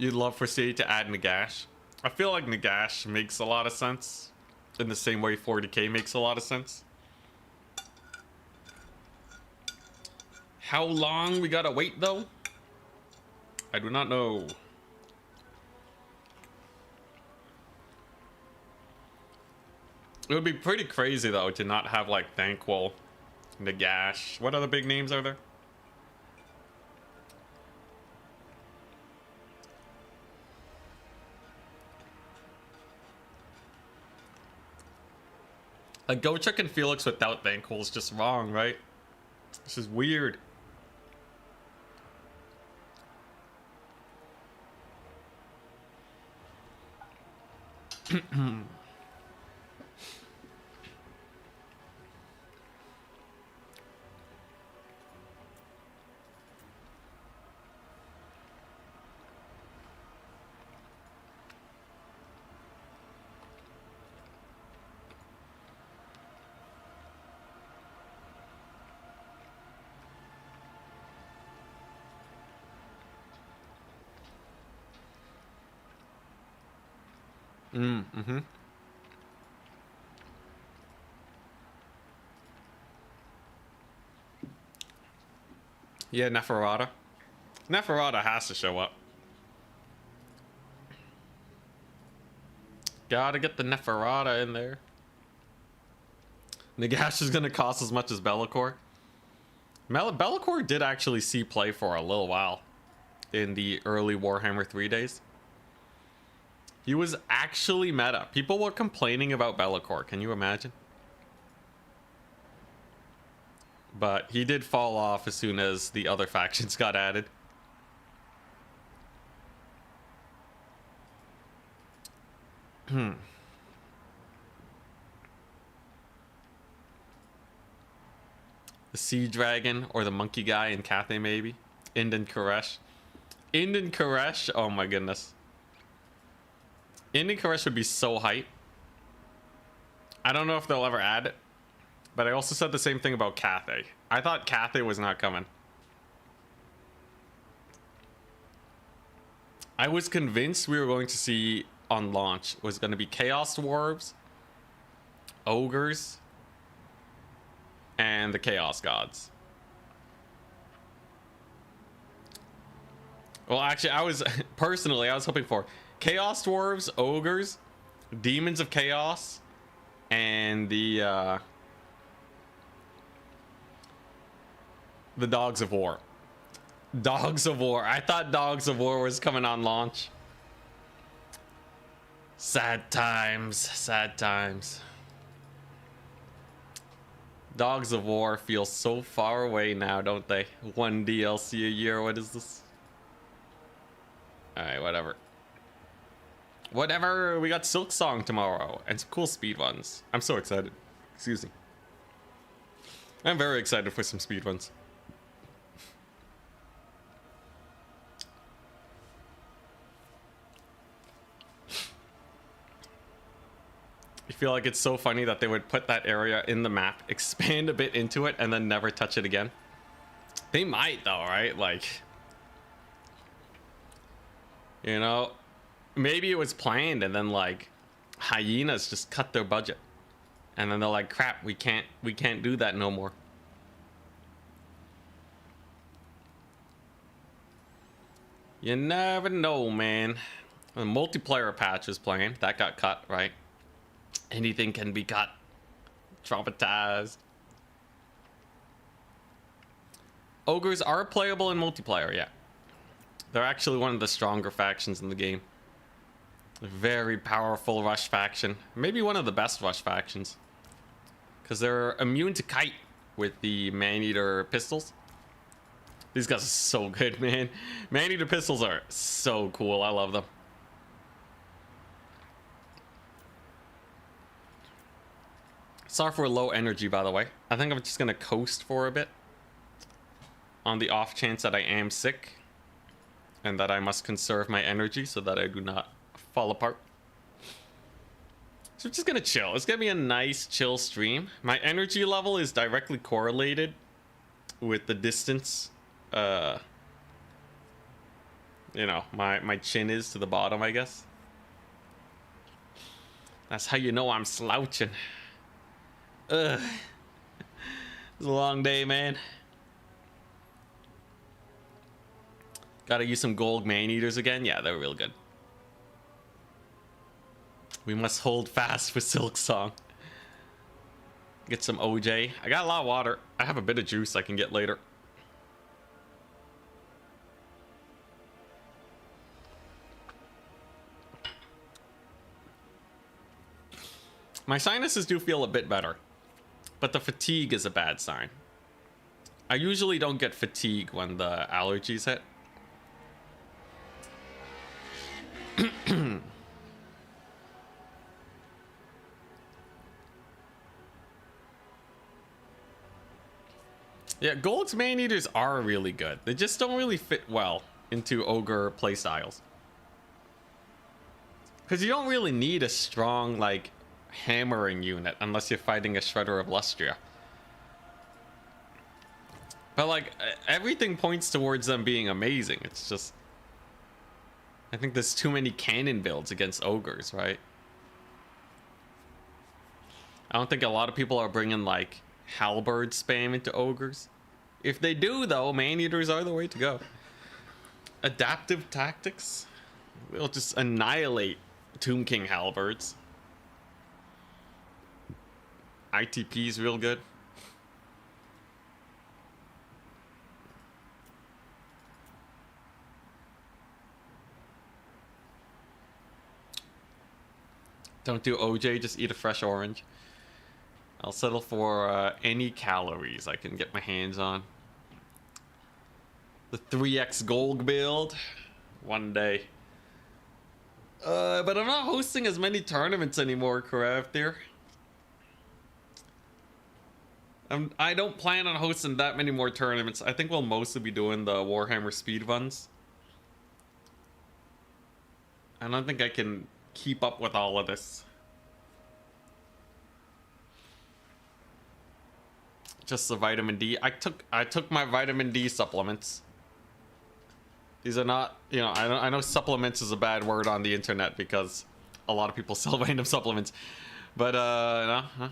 S1: You'd love for C to add Nagash. I feel like Nagash makes a lot of sense in the same way 40k makes a lot of sense. How long we gotta wait though? I do not know. It would be pretty crazy though to not have like Thanquol, Nagash. What other big names are there? A Gochuk and Felix without Thankful is just wrong, right? This is weird. Mm-hmm. Yeah, Neferata. Neferata has to show up. Gotta get the Neferata in there. Nagash is gonna cost as much as Be'lakor. Be'lakor did actually see play for a little while in the early Warhammer 3 days. He was actually meta. People were complaining about Be'lakor. Can you imagine? But he did fall off as soon as the other factions got added. The Sea Dragon or the Monkey Guy in Cathay, maybe. Indon Koresh. Indon Koresh? Oh my goodness. Indon Koresh would be so hype. I don't know if they'll ever add it. But I also said the same thing about Cathay. I thought Cathay was not coming. I was convinced we were going to see on launch was going to be Chaos Dwarves, Ogres, and the Chaos Gods. Well, actually, I was hoping for Chaos Dwarves, Ogres, Demons of Chaos, and the Dogs of War. Dogs of War. I thought Dogs of War was coming on launch. Sad times. Sad times. Dogs of War feel so far away now, don't they? One DLC a year. What is this? Alright, whatever. Whatever. We got Silk Song tomorrow and some cool speedruns. I'm so excited. Excuse me. I'm very excited for some speedruns. I feel like it's so funny that they would put that area in the map, expand a bit into it, and then never touch it again. They might though, right? Like, you know, maybe it was planned and then like Hyenas just cut their budget. And then they're like, crap, we can't do that no more. You never know, man. The multiplayer patch is playing. That got cut, right? Anything can be cut. Traumatized. Ogres are playable in multiplayer, yeah. They're actually one of the stronger factions in the game. Very powerful rush faction. Maybe one of the best rush factions. Because they're immune to kite with the man-eater pistols. These guys are so good, man. Man-eater pistols are so cool. I love them. Sorry for low energy, by the way. I think I'm just gonna coast for a bit. On the off chance that I am sick. And that I must conserve my energy so that I do not fall apart. So we're just gonna chill. It's gonna be a nice chill stream. My energy level is directly correlated with the distance you know, my chin is to the bottom, I guess. That's how you know I'm slouching. Ugh. It's a long day, man. Gotta use some gold man-eaters again. Yeah, they're real good. We must hold fast for Silk Song. Get some OJ. I got a lot of water. I have a bit of juice I can get later. My sinuses do feel a bit better, but the fatigue is a bad sign. I usually don't get fatigue when the allergies hit. Yeah, Gold's man-eaters are really good. They just don't really fit well into ogre playstyles. Because you don't really need a strong, like, hammering unit unless you're fighting a Shredder of Lustria. But, like, everything points towards them being amazing. It's just... I think there's too many cannon builds against ogres, right? I don't think a lot of people are bringing, like, halberd spam into ogres. If they do, though, man-eaters are the way to go. Adaptive tactics? We'll just annihilate Tomb King halberds. ITP's real good. Don't do OJ, just eat a fresh orange. I'll settle for any calories I can get my hands on. The 3x gold build. One day. But I'm not hosting as many tournaments anymore, Craft here. I don't plan on hosting that many more tournaments. I think we'll mostly be doing the Warhammer speedruns. I don't think I can keep up with all of this. Just the vitamin D. I took my vitamin D supplements. These are not, you know, I know supplements is a bad word on the internet because a lot of people sell random supplements. But no.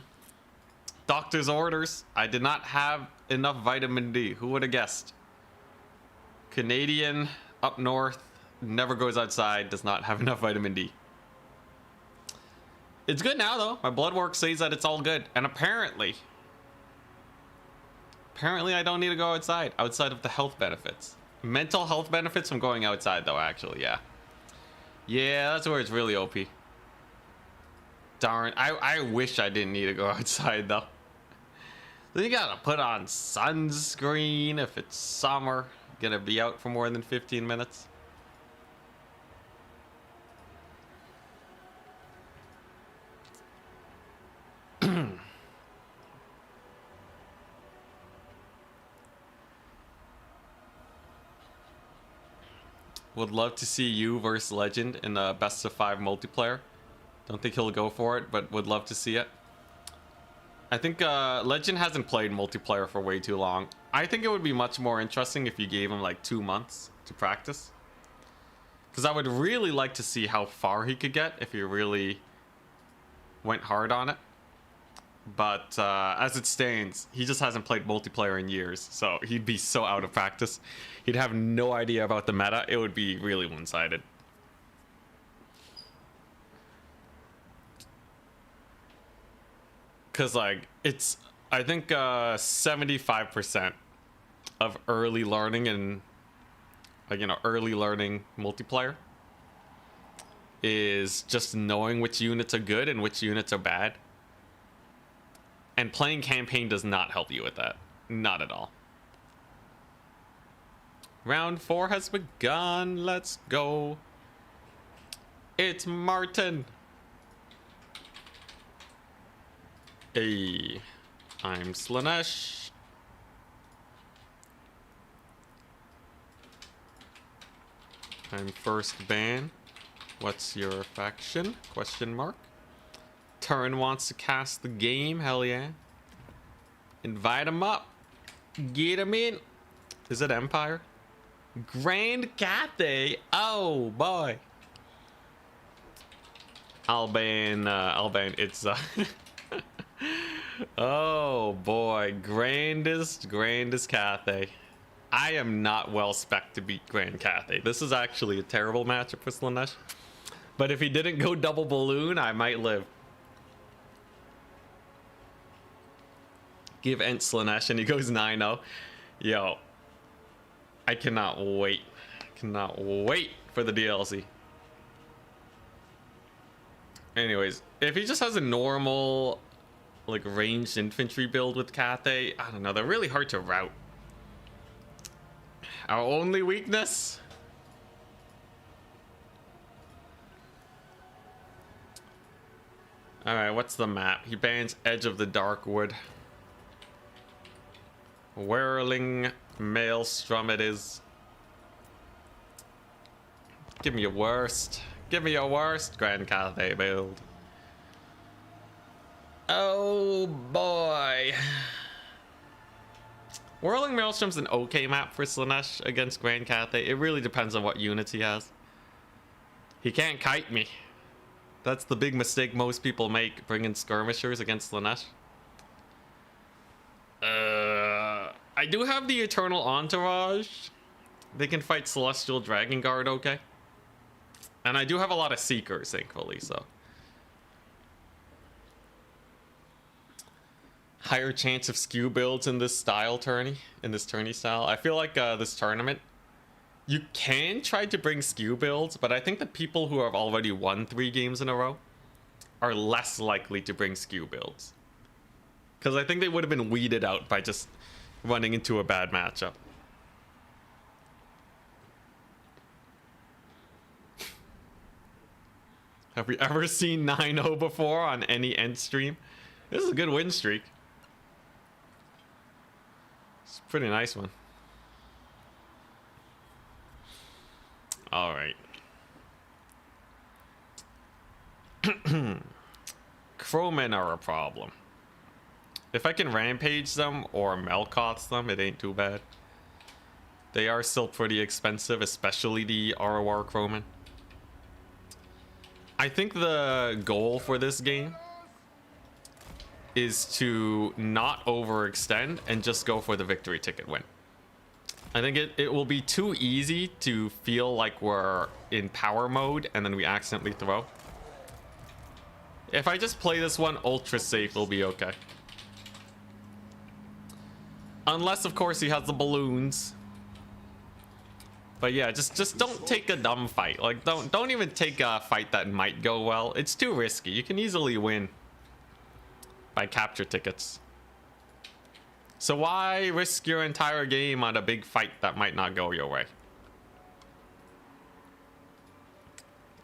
S1: Doctor's orders. I did not have enough vitamin D. Who would have guessed? Canadian up north, never goes outside, does not have enough vitamin D. It's good now though. My blood work says that it's all good. And apparently I don't need to go outside of the health benefits. Mental health benefits from going outside though, actually, yeah. Yeah, that's where it's really OP. Darn, I wish I didn't need to go outside though. Then you gotta put on sunscreen if it's summer. Gonna be out for more than 15 minutes. Would love to see you versus Legend in a best of 5 multiplayer. Don't think he'll go for it, but would love to see it. I think Legend hasn't played multiplayer for way too long. I think it would be much more interesting if you gave him like 2 months to practice. Because I would really like to see how far he could get if he really went hard on it. But as it stands, he just hasn't played multiplayer in years, so he'd be so out of practice. He'd have no idea about the meta. It would be really one-sided. Because, like, it's, I think 75% of early learning and, like, you know, early learning multiplayer is just knowing which units are good and which units are bad. And playing campaign does not help you with that. Not at all. Round 4 has begun. Let's go. It's Martin. Hey, I'm Slaanesh. I'm first ban. What's your faction? Question mark. Turin wants to cast the game. Hell yeah. Invite him up. Get him in. Is it Empire? Grand Cathay. Oh boy. I'll ban it's oh boy. Grandest Cathay. I am not well spec'd to beat Grand Cathay. This is actually a terrible matchup for Slaanesh. But if he didn't go double balloon, I might live. Give Ent Slaanesh and he goes 9-0. Yo. I cannot wait. Cannot wait for the DLC. Anyways, if he just has a normal, like, ranged infantry build with Cathay, I don't know, they're really hard to rout. Our only weakness? Alright, what's the map? He bans Edge of the Darkwood. Whirling Maelstrom it is. Give me your worst. Give me your worst Grand Cathay build. Oh boy. Whirling Maelstrom's an okay map for Slaanesh against Grand Cathay. It really depends on what units he has. He can't kite me. That's the big mistake most people make, bringing skirmishers against Slaanesh. I do have the Eternal Entourage. They can fight Celestial Dragon Guard okay. And I do have a lot of Seekers, thankfully, so. Higher chance of skew builds in this style tourney, in this tourney style. I feel like this tournament, you can try to bring skew builds, but I think the people who have already won 3 games in a row are less likely to bring skew builds. Because I think they would have been weeded out by just running into a bad matchup. Have we ever seen 9-0 before on any end stream? This is a good win streak. It's a pretty nice one. All right. Crowmen are a problem. If I can rampage them or Melkoths them, it ain't too bad. They are still pretty expensive, especially the ROR Crowmen. I think the goal for this game is to not overextend and just go for the victory ticket win. I think it will be too easy to feel like we're in power mode and then we accidentally throw. If I just play this one ultra safe, we'll be okay. Unless, of course, he has the balloons. But yeah, just don't take a dumb fight. Like, don't even take a fight that might go well. It's too risky. You can easily win by capture tickets. So why risk your entire game on a big fight that might not go your way?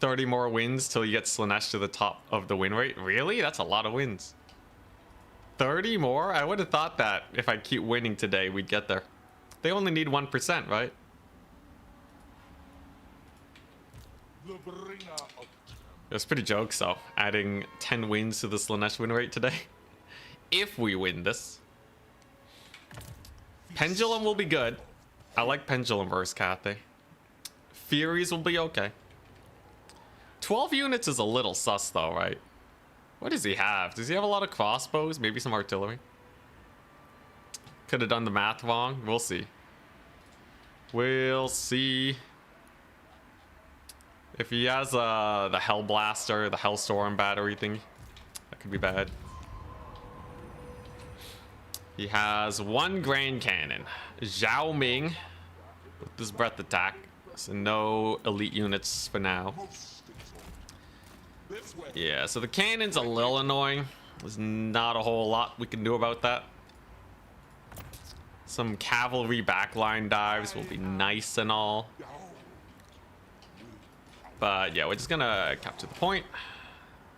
S1: 30 more wins till you get Slaanesh to the top of the win rate? Really? That's a lot of wins. 30 more? I would have thought that if I keep winning today, we'd get there. They only need 1%, right? It's pretty jokes though, adding 10 wins to the Slaanesh win rate today. If we win this. Pendulum will be good. I like Pendulum versus Cathay. Furies will be okay. 12 units is a little sus though, right? What does he have? Does he have a lot of crossbows? Maybe some artillery? Could have done the math wrong. We'll see. We'll see. If he has the Hell Blaster, the Hellstorm battery thing, that could be bad. He has 1 Grand Cannon. Zhao Ming with this breath attack. So no elite units for now. Yeah, so the cannon's a little annoying. There's not a whole lot we can do about that. Some cavalry backline dives will be nice and all. But yeah, we're just gonna capture the point.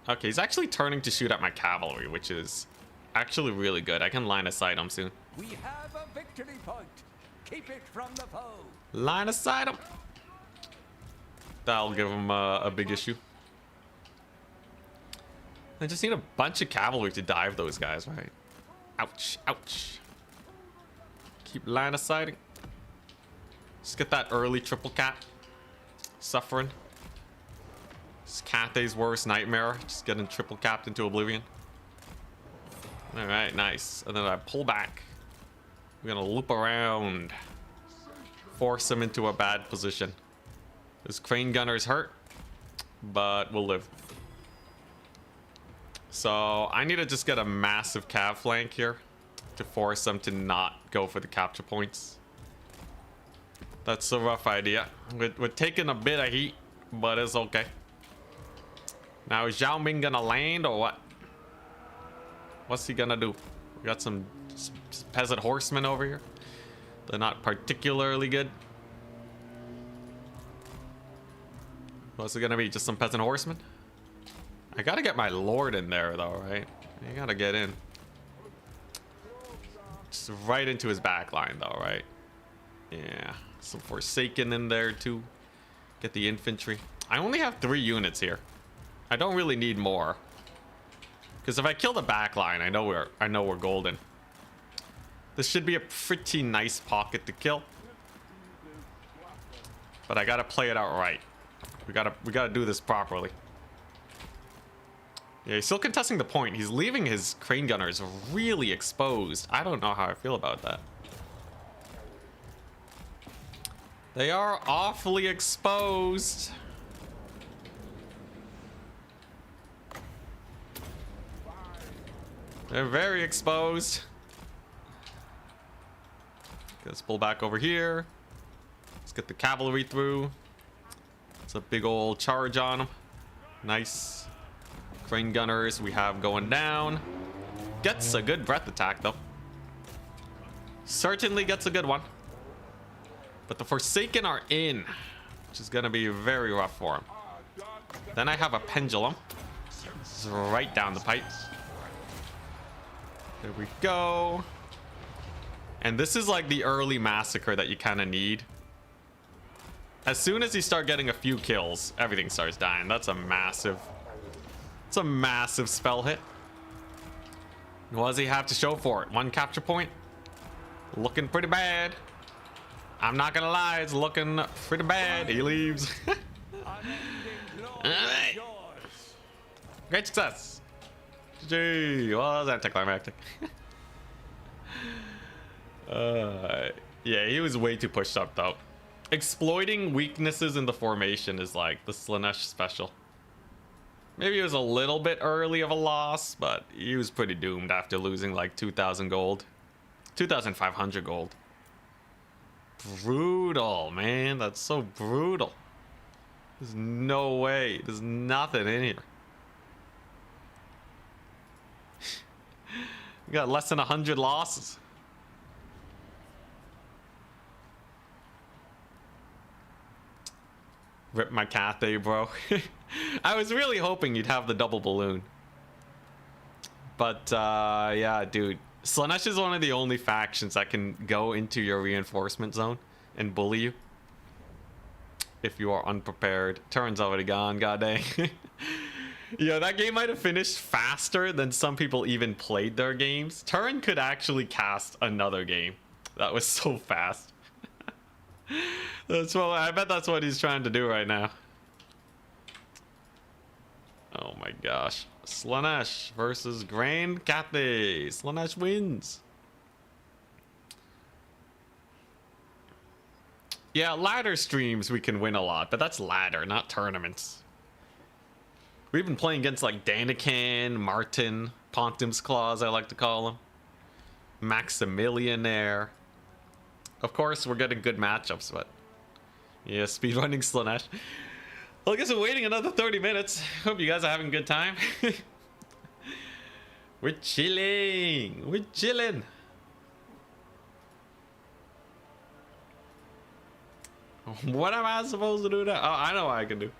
S1: Okay, he's actually turning to shoot at my cavalry, which is actually really good. I can line of sight him soon.
S3: We have a victory point. Keep it from the foe.
S1: Line of sight him. That'll give him a big issue. I just need a bunch of cavalry to dive those guys, right? Ouch, ouch. Keep line of sighting. Just get that early triple cap. Suffering. It's Cathay's worst nightmare. Just getting triple capped into oblivion. Alright, nice. And then I pull back. We're gonna loop around. Force him into a bad position. This crane gunner's hurt, but we'll live. So I need to just get a massive cav flank here to force them to not go for the capture points. That's a rough idea. We're taking a bit of heat, but it's okay. Now is Zhao Ming gonna land or what? What's he gonna do? We got some peasant horsemen over here. They're not particularly good. What's it gonna be? Just some peasant horsemen? I gotta get my lord in there though, right? You gotta get in. Just right into his back line though, right? Yeah. Some Forsaken in there too. Get the infantry. I only have 3 units here. I don't really need more. Because if I kill the back line, I know we're golden. This should be a pretty nice pocket to kill. But I gotta play it out right. We gotta do this properly. Yeah, he's still contesting the point. He's leaving his crane gunners really exposed. I don't know how I feel about that. They are awfully exposed. They're very exposed. Let's pull back over here. Let's get the cavalry through. It's a big old charge on them. Nice. Crane gunners we have going down. Gets a good breath attack though. Certainly gets a good one. But the Forsaken are in, which is gonna be very rough for him. Then I have a pendulum. It's right down the pipe. There we go. And this is like the early massacre that you kind of need. As soon as you start getting a few kills, everything starts dying. That's a massive... It's a massive spell hit. What does he have to show for it? 1 capture point? Looking pretty bad. I'm not gonna lie, it's looking pretty bad. He leaves. Alright. Great success. Gee, was anticlimactic. Yeah, he was way too pushed up though. Exploiting weaknesses in the formation is like the Slaanesh special. Maybe it was a little bit early of a loss, but he was pretty doomed after losing like 2,000 gold. 2,500 gold. Brutal, man. That's so brutal. There's no way. There's nothing in here. We got less than 100 losses. Rip my Cathay, bro. I was really hoping you'd have the double balloon. But, yeah, dude. Slaanesh is one of the only factions that can go into your reinforcement zone and bully you. If you are unprepared. Turn's already gone, god dang. Yeah, that game might have finished faster than some people even played their games. Turn could actually cast another game. That was so fast. That's what I bet that's what he's trying to do right now. Oh my gosh. Slaanesh versus Grand Cathay. Slaanesh wins. Yeah, ladder streams we can win a lot, but that's ladder, not tournaments. We've been playing against like Danican, Martin, Pontim's Claws, I like to call him. Maximilianaire. Of course, we're getting good matchups, but yeah, speedrunning Slaanesh. Well, I guess we're waiting another 30 minutes. Hope you guys are having a good time. We're chilling. We're chilling. What am I supposed to do now? Oh, I know what I can do.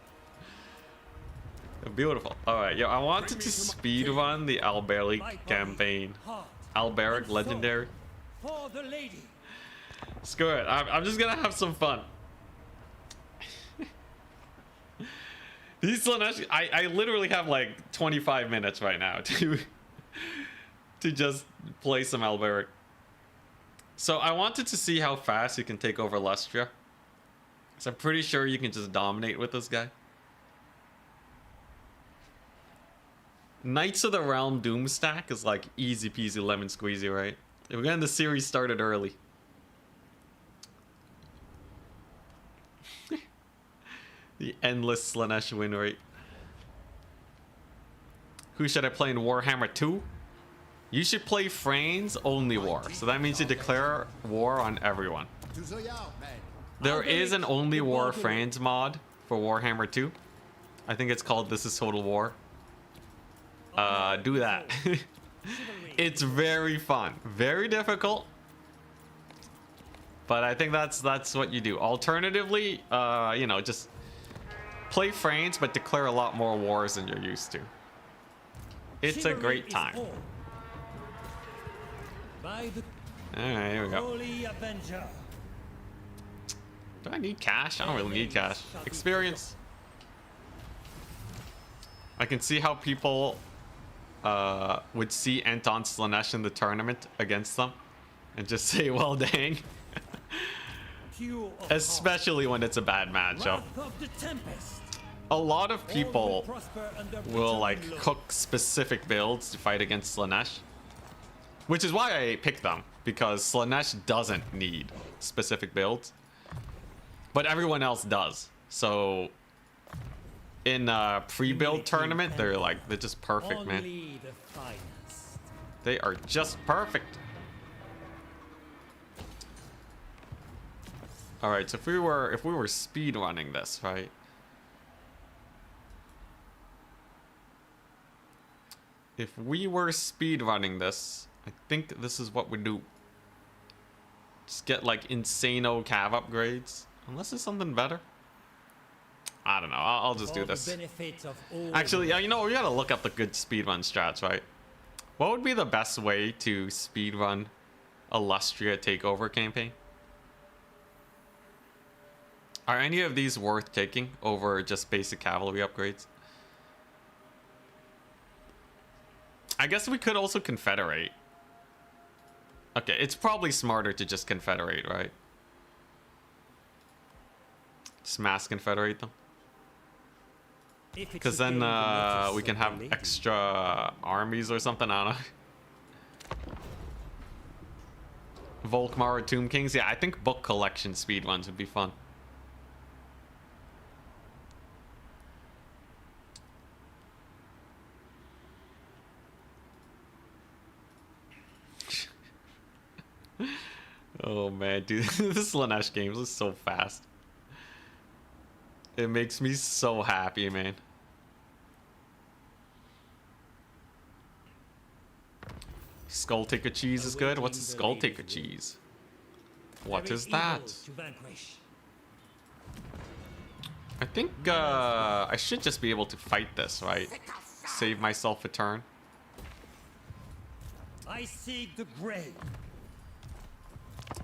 S1: Beautiful. All right, yo, I wanted to speedrun the Alberic campaign. Alberic Legendary.
S3: For the lady.
S1: Screw it. I'm just gonna have some fun. These Slaanesh, I literally have like 25 minutes right now to just play some Alberic. So I wanted to see how fast you can take over Lustria. So I'm pretty sure you can just dominate with this guy. Knights of the Realm Doom stack is like easy peasy lemon squeezy, right? We're getting the series started early. The endless Slaanesh win rate. Who should I play in Warhammer 2? You should play Frane's Only War. So that means you declare war on everyone. There is an Only War Frane's mod for Warhammer 2. I think it's called This Is Total War. Do that. It's very fun. Very difficult. But I think that's what you do. Alternatively, you know, just play France, but declare a lot more wars than you're used to. It's a great time. Alright, here we go. Do I need cash? I don't really need cash. Experience. I can see how people would see Anton Slaanesh in the tournament against them and just say, well, dang. Especially when it's a bad matchup. A lot of people will like cook specific builds to fight against Slaanesh, which is why I picked them, because Slaanesh doesn't need specific builds, but everyone else does. So in a pre-build tournament, they're just perfect, man. They are just perfect. All right, so if we were speed running this, right? If we were speed running this, I think this is what we do. Just get like insano cav upgrades. Unless there's something better. I don't know. I'll just do this. Actually, yeah, you know, we gotta look up the good speedrun strats, right? What would be the best way to speedrun Illustria takeover campaign? Are any of these worth taking over just basic cavalry upgrades? I guess we could also confederate. Okay, it's probably smarter to just confederate, right? Just mass confederate them. Because then we can have extra armies or something, I don't know. Volkmar or Tomb Kings? Yeah, I think book collection speedruns would be fun. Oh man, dude, this Slaanesh games is so fast. It makes me so happy, man. Skull Taker cheese is good. What's a Skull Taker cheese? What is that? I think I should just be able to fight this, right? Save myself a turn.
S4: I seek the grave.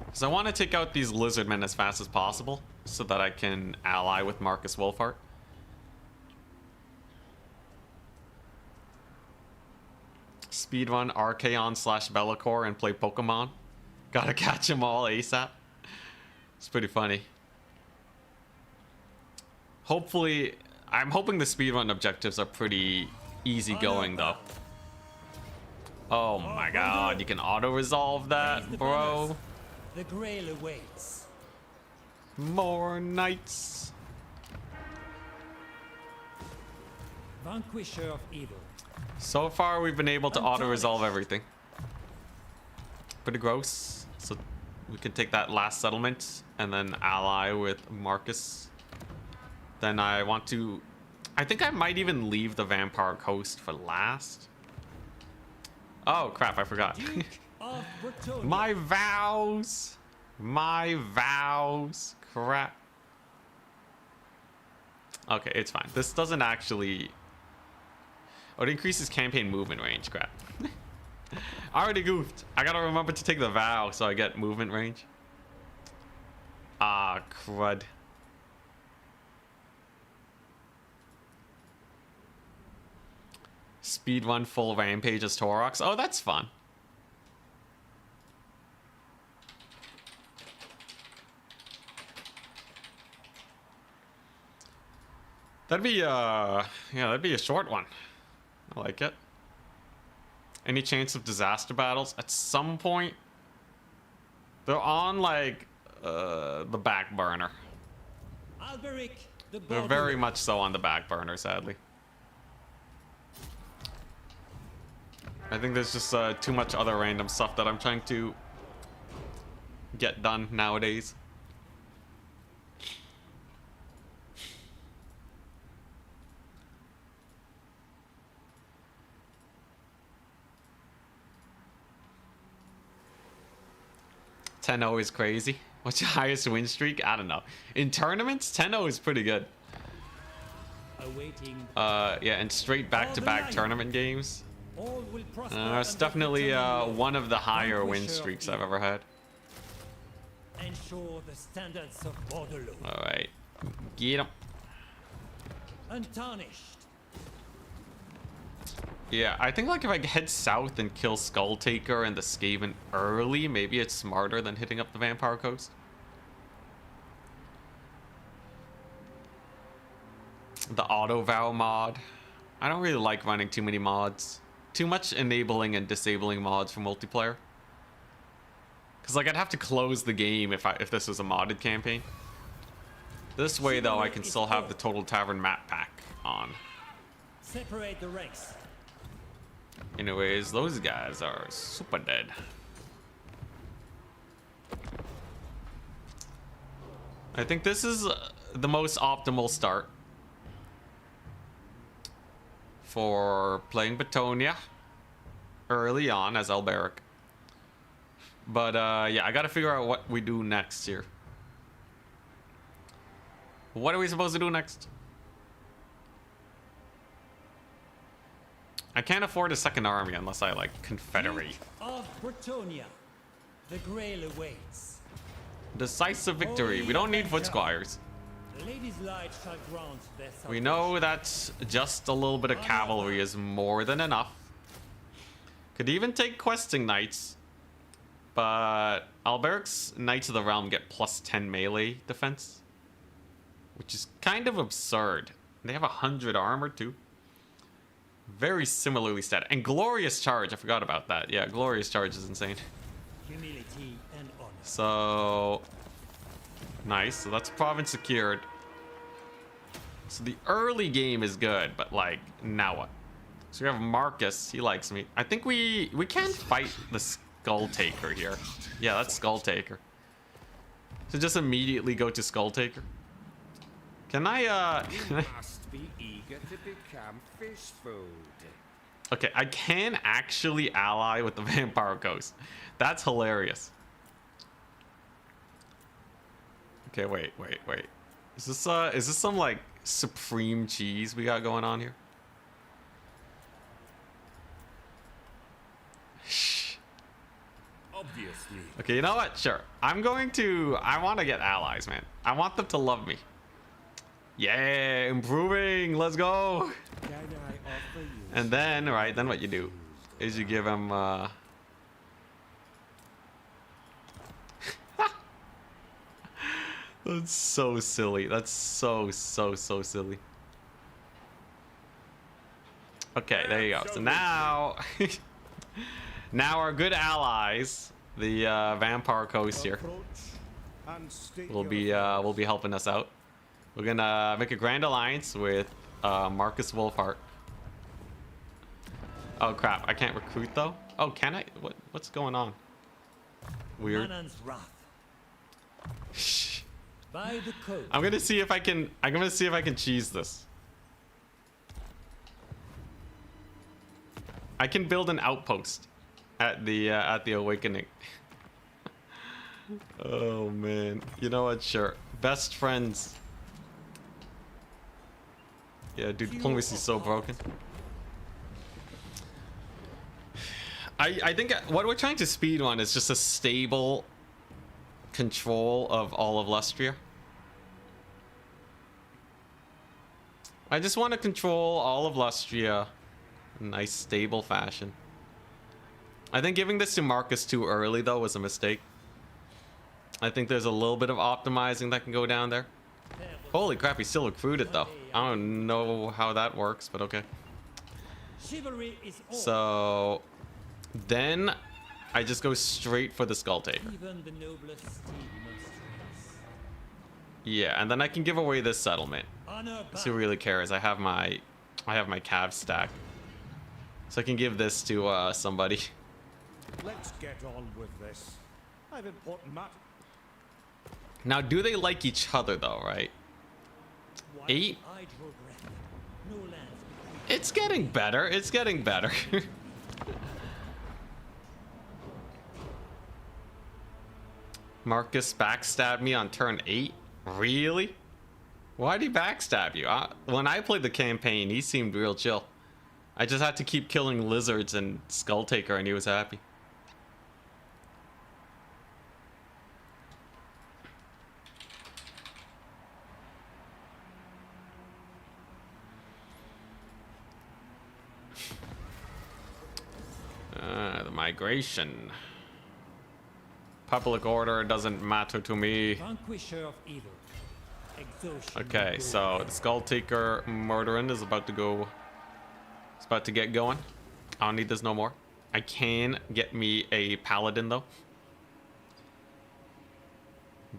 S1: Because I want to take out these lizardmen as fast as possible so that I can ally with Marcus Wolfhart. Speedrun Archaon/Bellacore and play Pokemon. Gotta catch them all ASAP. It's pretty funny. Hopefully, I'm hoping the speedrun objectives are pretty easy going though. Oh my god, you can auto-resolve that, bro.
S4: The Grail awaits.
S1: More knights.
S4: Vanquisher of evil.
S1: So far, we've been able to auto-resolve everything. Pretty gross. So we can take that last settlement and then ally with Marcus. Then I want to... I think I might even leave the Vampire Coast for last. Oh, crap, I forgot. My vows. My vows. Crap. Okay, it's fine. This doesn't actually... Oh, it increases campaign movement range. Crap. I already goofed. I gotta remember to take the vow so I get movement range. Ah, crud. Speedrun full rampage as Taurox. Oh, that's fun. That'd be yeah, that'd be a short one. I like it. Any chance of disaster battles? At some point, they're on like the back burner. They're very much so on the back burner, sadly. I think there's just too much other random stuff that I'm trying to get done nowadays. 10-0 is crazy. What's your highest win streak? I don't know. In tournaments, 10-0 is pretty good.
S4: Awaiting.
S1: Yeah, and straight back-to-back tournament games.
S4: All will prosper
S1: It's
S4: under
S1: definitely
S4: Bretonnia.
S1: one of the higher win
S4: Vanquisher
S1: streaks
S4: of
S1: I've ever had.
S4: Ensure the standards of Bordello.
S1: All right, get him.
S4: Untarnished.
S1: Yeah, I think like if I head south and kill Skulltaker and the Skaven early, maybe it's smarter than hitting up the Vampire Coast. The auto vow mod. I don't really like running too many mods. Too much enabling and disabling mods for multiplayer. Cause like I'd have to close the game if this was a modded campaign. This way though, I can still have the Total Tavern map pack on.
S4: Separate the ranks.
S1: Anyways, those guys are super dead. I think this is the most optimal start for playing Bretonnia early on as Alberic. But yeah, I gotta figure out what we do next here. What are we supposed to do next? I can't afford a second army unless I like confederate.
S4: Of Bretonnia, the Grail awaits.
S1: Decisive victory. We don't need foot squires.
S4: The Lady's Light shall grant their
S1: We know that just a little bit of cavalry is more than enough. Could even take questing knights. But Alberic's Knights of the Realm get plus 10 melee defense. Which is kind of absurd. They have 100 armor too. Very similarly stat. And Glorious Charge, I forgot about that. Yeah, Glorious Charge is insane.
S4: Humility and honor.
S1: So, nice. So that's province secured. So the early game is good, but like, now what? So we have Marcus. He likes me. I think we can't fight the Skulltaker here. Yeah, that's Skulltaker. So just immediately go to Skulltaker. Can I,
S3: You must be eager to become fish food.
S1: Okay, I can actually ally with the Vampire Ghost. That's hilarious. Okay, wait. Is this some like supreme cheese we got going on here? Shh.
S3: Obviously.
S1: Okay, you know what? Sure. I want to get allies, man. I want them to love me. Yeah, improving. Let's go.
S3: Can I offer you?
S1: And then, right, then what you do is you give him, That's so silly. That's so silly. Okay, there you go. So now, now our good allies, the Vampire Coast here, will be helping us out. We're gonna make a grand alliance with Marcus Wolfhart. Oh crap! I can't recruit though. Oh, can I? What's going on? Weird.
S4: Manon's wrath.
S1: Shh.
S4: By the code.
S1: I'm gonna see if I can. I'm gonna see if I can cheese this. I can build an outpost at the awakening. Oh man, you know what? Sure, best friends. Yeah, dude, diplomacy is so broken. I think what we're trying to speed on is just a stable control of all of Lustria. I just want to control all of Lustria in a nice stable fashion. I think giving this to Marcus too early though was a mistake. I think there's a little bit of optimizing that can go down there. Holy crap, he's still recruited though. I don't know how that works, but okay.
S4: Chivalry is all.
S1: So then I just go straight for the Skulltaker.
S4: Even the noblest demonstrates.
S1: Yeah, and then I can give away this settlement.
S4: Honor
S1: That's who really cares. I have my cav stack. So I can give this to somebody.
S3: Let's get on with this. I've important matter.
S1: Now, do they like each other though, right? 8?
S4: I draw breath. No lands between.
S1: It's getting better. It's getting better. Marcus backstabbed me on turn 8? Really? Why'd he backstab you? When I played the campaign, he seemed real chill. I just had to keep killing lizards and Skull Taker and he was happy. The migration. Public order doesn't matter to me.
S4: Vanquisher of evil. Exhaustion.
S1: Okay, so the Skull Taker murdering is about to go. It's about to get going. I don't need this no more. I can get me a paladin though.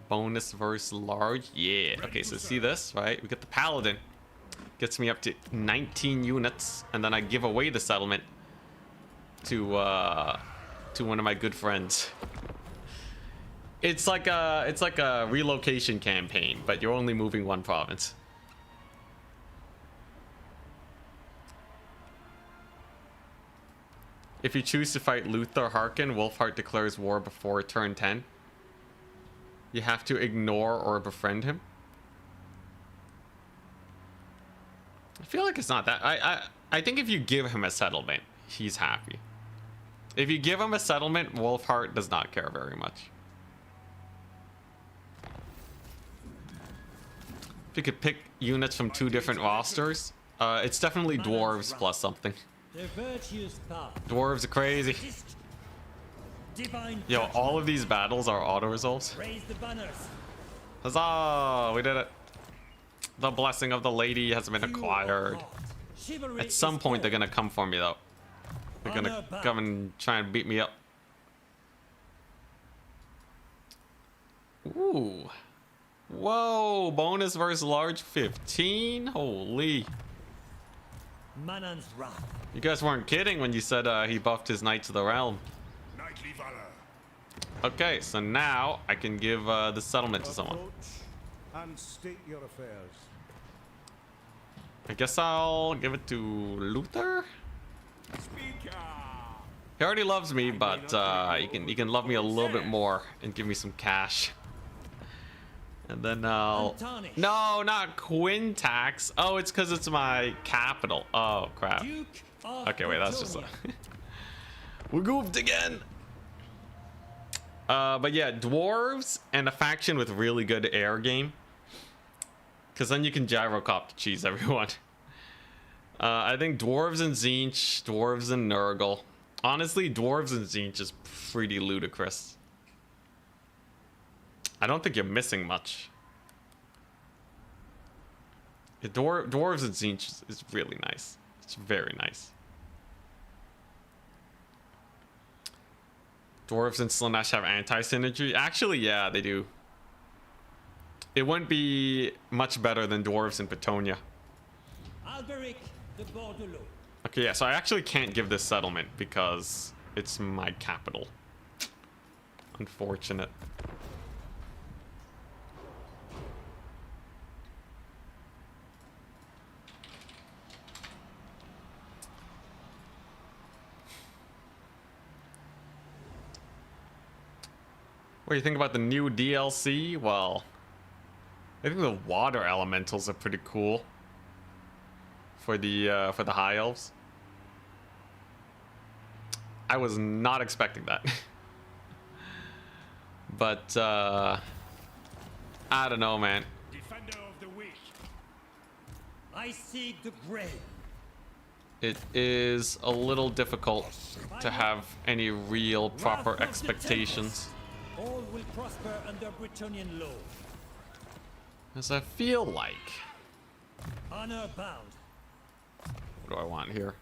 S1: Bonus versus large. Yeah. Okay, so see this, right? We get the paladin. Gets me up to 19 units, and then I give away the settlement to one of my good friends. It's like a relocation campaign, but you're only moving one province. If you choose to fight Luther Harkin, Wolfheart declares war before turn 10. You have to ignore or befriend him. I feel like it's not that. I think if you give him a settlement, he's happy. If you give him a settlement, Wolfheart does not care very much. If you could pick units from 2 different rosters, it's definitely dwarves plus something.
S4: Their virtues path.
S1: Dwarves are crazy.
S4: Divine
S1: Yo, all of these battles are auto resolves.
S4: raise the banners.
S1: Huzzah! We did it. The blessing of the lady has been acquired.
S4: Chivalry
S1: At some
S4: is
S1: point, they're
S4: born.
S1: gonna come for me though. They're gonna
S4: Honor bound.
S1: come and try and beat me up. Ooh. Whoa, bonus versus large 15? Holy.
S4: Manon's wrath.
S1: You guys weren't kidding when you said he buffed his Knights of the Realm.
S3: Knightly valor.
S1: Okay, so now I can give the settlement to someone.
S3: Approach and state your affairs.
S1: I guess I'll give it to Luther.
S3: Speaker.
S1: He already loves me, but he can love me a little bit more and give me some cash. And then I'll...
S4: Untarnished.
S1: No, not Quintax. Oh, it's because it's my capital. Oh, crap.
S4: Duke of
S1: Okay, wait, that's just...
S4: Bretonnia.
S1: We goofed again. But yeah, dwarves and a faction with really good air game. Because then you can gyrocop to cheese everyone. I think dwarves and Tzeentch, dwarves and Nurgle. Honestly, dwarves and Tzeentch is pretty ludicrous. I don't think you're missing much. Yeah, dwarves and Tzeentch is really nice. It's very nice. Dwarves and Slaanesh have anti-synergy. Actually, yeah, they do. It wouldn't be much better than dwarves in Bretonnia.
S4: Alberic de Bordelot.
S1: Okay, yeah, so I actually can't give this settlement because it's my capital. Unfortunate. What do you think about the new DLC? Well, I think the water elementals are pretty cool for the high elves. I was not expecting that. But I don't know, man.
S3: Defender of the weak.
S4: I seek the brave.
S1: It is a little difficult to have any real proper expectations.
S4: All will prosper under Bretonnian law.
S1: As I feel like.
S4: Honor bound.
S1: What do I want here?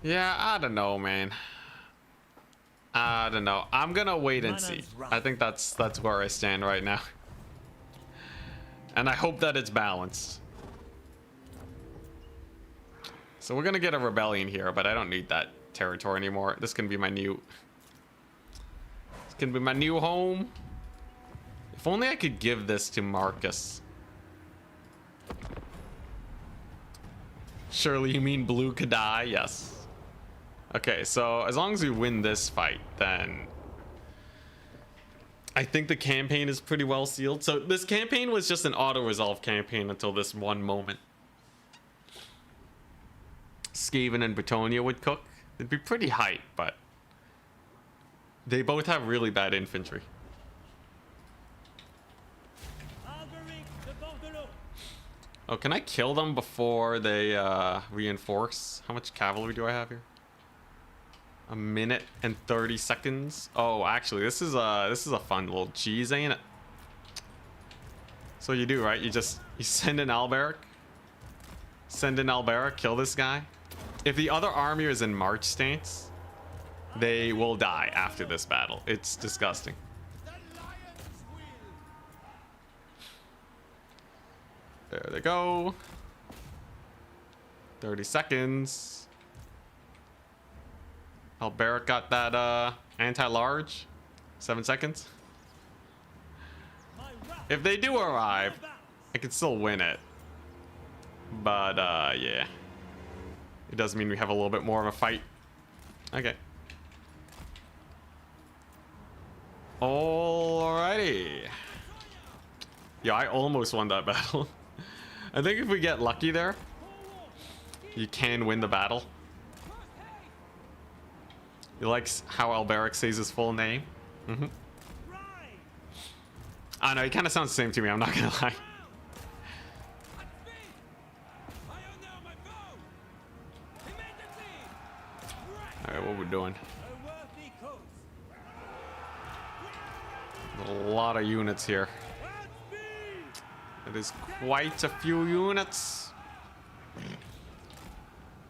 S1: Yeah, I don't know, man. I don't know. I'm gonna wait and see. I think that's where I stand right now. And I hope that it's balanced. So we're gonna get a rebellion here, but I don't need that territory anymore. This can be my new... This can be my new home. If only I could give this to Marcus. Surely you mean blue could die? Yes. Okay, so as long as we win this fight, then I think the campaign is pretty well sealed. So this campaign was just an auto-resolve campaign until this one moment. Skaven and Bretonnia would cook. It'd be pretty hype, but they both have really bad infantry.
S4: Alberic de Bordelot.
S1: Oh, can I kill them before they reinforce? How much cavalry do I have here? A minute and 30 seconds. Oh, actually, this is a fun little cheese, ain't it? So you do, right? You send in Alberic. Send in Alberic, kill this guy. If the other army is in march stance, they will die after this battle. It's disgusting. There they go. 30 seconds. Alberic got that anti-large. 7 seconds. If they do arrive, I can still win it. But yeah. It does mean we have a little bit more of a fight. Okay. Alrighty. Yeah, I almost won that battle. I think if we get lucky there, you can win the battle. He likes how Alberic says his full name. I know, he kind of sounds the same to me, I'm not gonna lie. Alright, what we're doing. A lot of units here. It is quite a few units.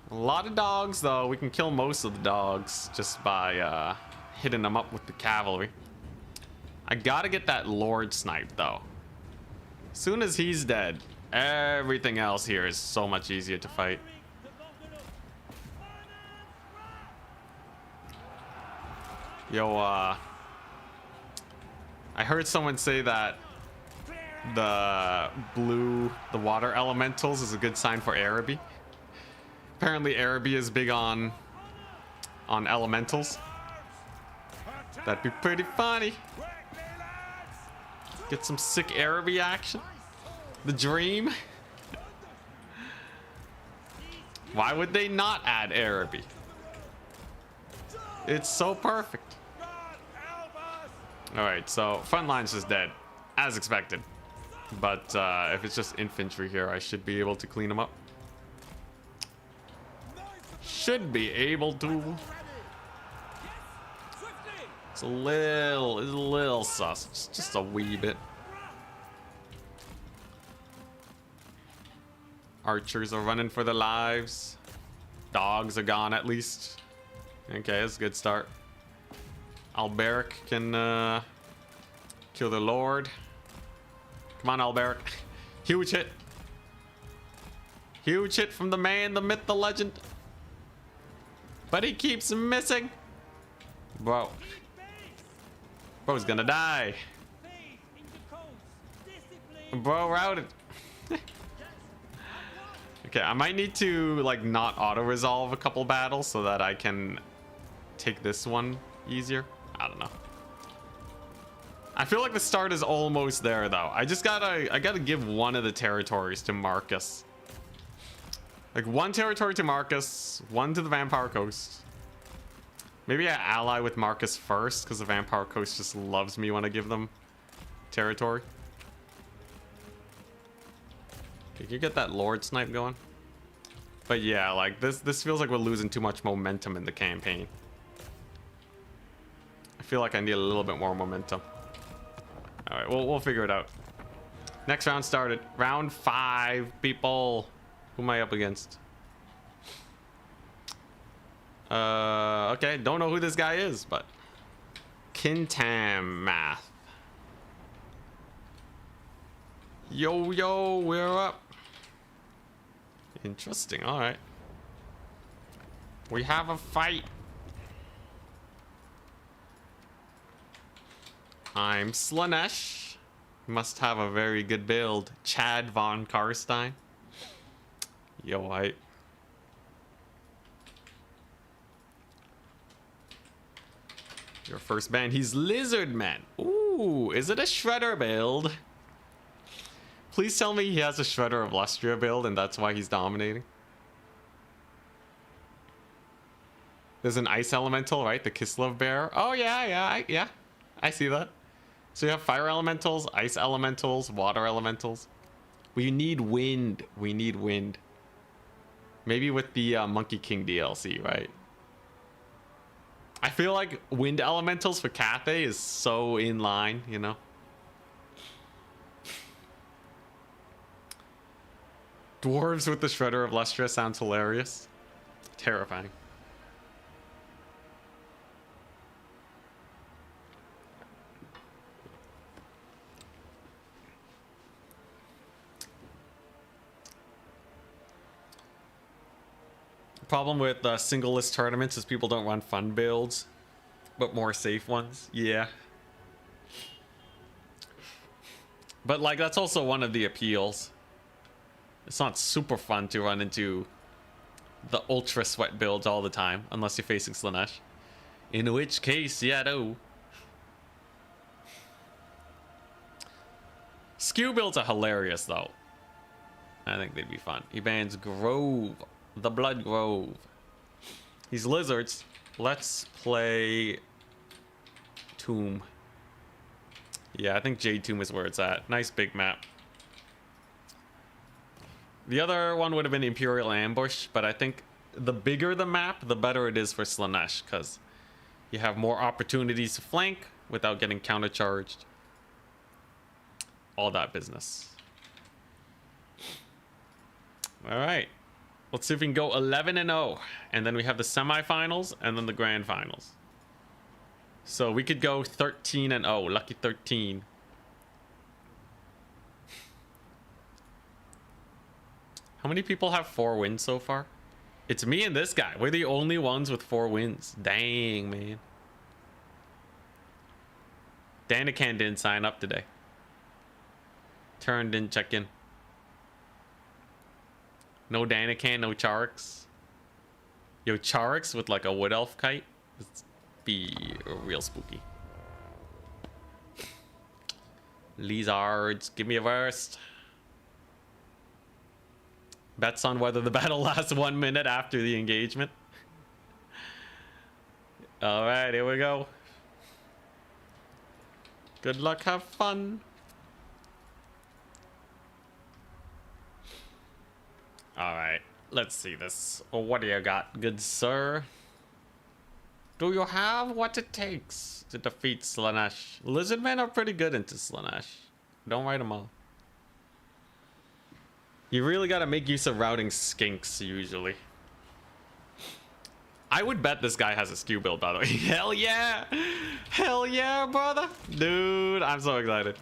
S1: A lot of dogs, though. We can kill most of the dogs just by hitting them up with the cavalry. I gotta get that Lord snipe, though. As soon as he's dead, everything else here is so much easier to fight. Yo, I heard someone say that the water elementals is a good sign for Araby. Apparently Araby is big on elementals. That'd be pretty funny. Get some sick Araby action. The dream. Why would they not add Araby? It's so perfect. Alright, so front line's just dead, as expected. But if it's just infantry here, I should be able to clean them up. Should be able to. It's a little sus, just a wee bit. Archers are running for their lives. Dogs are gone at least. Okay, that's a good start. Alberic can kill the Lord. Come on, Alberic. Huge hit. Huge hit from the man, the myth, the legend. But he keeps missing. Bro. Bro's gonna die. Bro routed. Okay, I might need to like not auto-resolve a couple battles so that I can take this one easier. I don't know. I feel like the start is almost there though. I gotta give one of the territories to Marcus. Like one territory to Marcus, one to the Vampire Coast. Maybe I ally with Marcus first because the Vampire Coast just loves me when I give them territory. Okay, can you get that Lord snipe going? But yeah, like this feels like we're losing too much momentum in the campaign. I feel like I need a little bit more momentum. All right, we'll figure it out. Next round started. Round 5, people. Who am I up against? Okay, don't know who this guy is, but Kintam Math. Yo, we're up. Interesting. All right. We have a fight. I'm Slaanesh. Must have a very good build. Chad von Karstein. Yo, hype. Your first band. He's Lizard Man. Ooh. Ooh, is it a Shredder build? Please tell me he has a Shredder of Lustria build and that's why he's dominating. There's an Ice Elemental, right? The Kislev Bear. Oh, yeah. I see that. So you have Fire Elementals, Ice Elementals, Water Elementals. We need Wind. We need Wind. Maybe with the Monkey King DLC, right? I feel like Wind Elementals for Cathay is so in line, you know? Dwarves with the Shredder of Lustria sounds hilarious. Terrifying. Problem with single list tournaments is people don't run fun builds, but more safe ones. Yeah. But like that's also one of the appeals. It's not super fun to run into the ultra sweat builds all the time, unless you're facing Slaanesh. In which case, yeah, no. Skew builds are hilarious though. I think they'd be fun. He bans Grove. The Blood Grove. These lizards. Let's play Tomb. Yeah, I think Jade Tomb is where it's at. Nice big map. The other one would have been Imperial Ambush, but I think the bigger the map, the better it is for Slaanesh, because you have more opportunities to flank without getting countercharged. All that business. All right. Let's see if we can go 11-0, and then we have the semifinals and then the grand finals. So we could go 13-0, lucky 13. How many people have 4 wins so far? It's me and this guy. We're the only ones with 4 wins. Dang, man. Danican didn't sign up today. Turn didn't check in. No Danican, no Charix. Yo, Charix with like a wood elf kite. It's be real spooky. Lizards, give me a verse. Bets on whether the battle lasts 1 minute after the engagement. All right, here we go. Good luck, have fun. All right, let's see this. What do you got, good sir? Do you have what it takes to defeat Slaanesh? Lizardmen are pretty good into Slaanesh. Don't write them all. You really got to make use of routing skinks, usually. I would bet this guy has a skew build, by the way. Hell yeah! Hell yeah, brother! Dude, I'm so excited.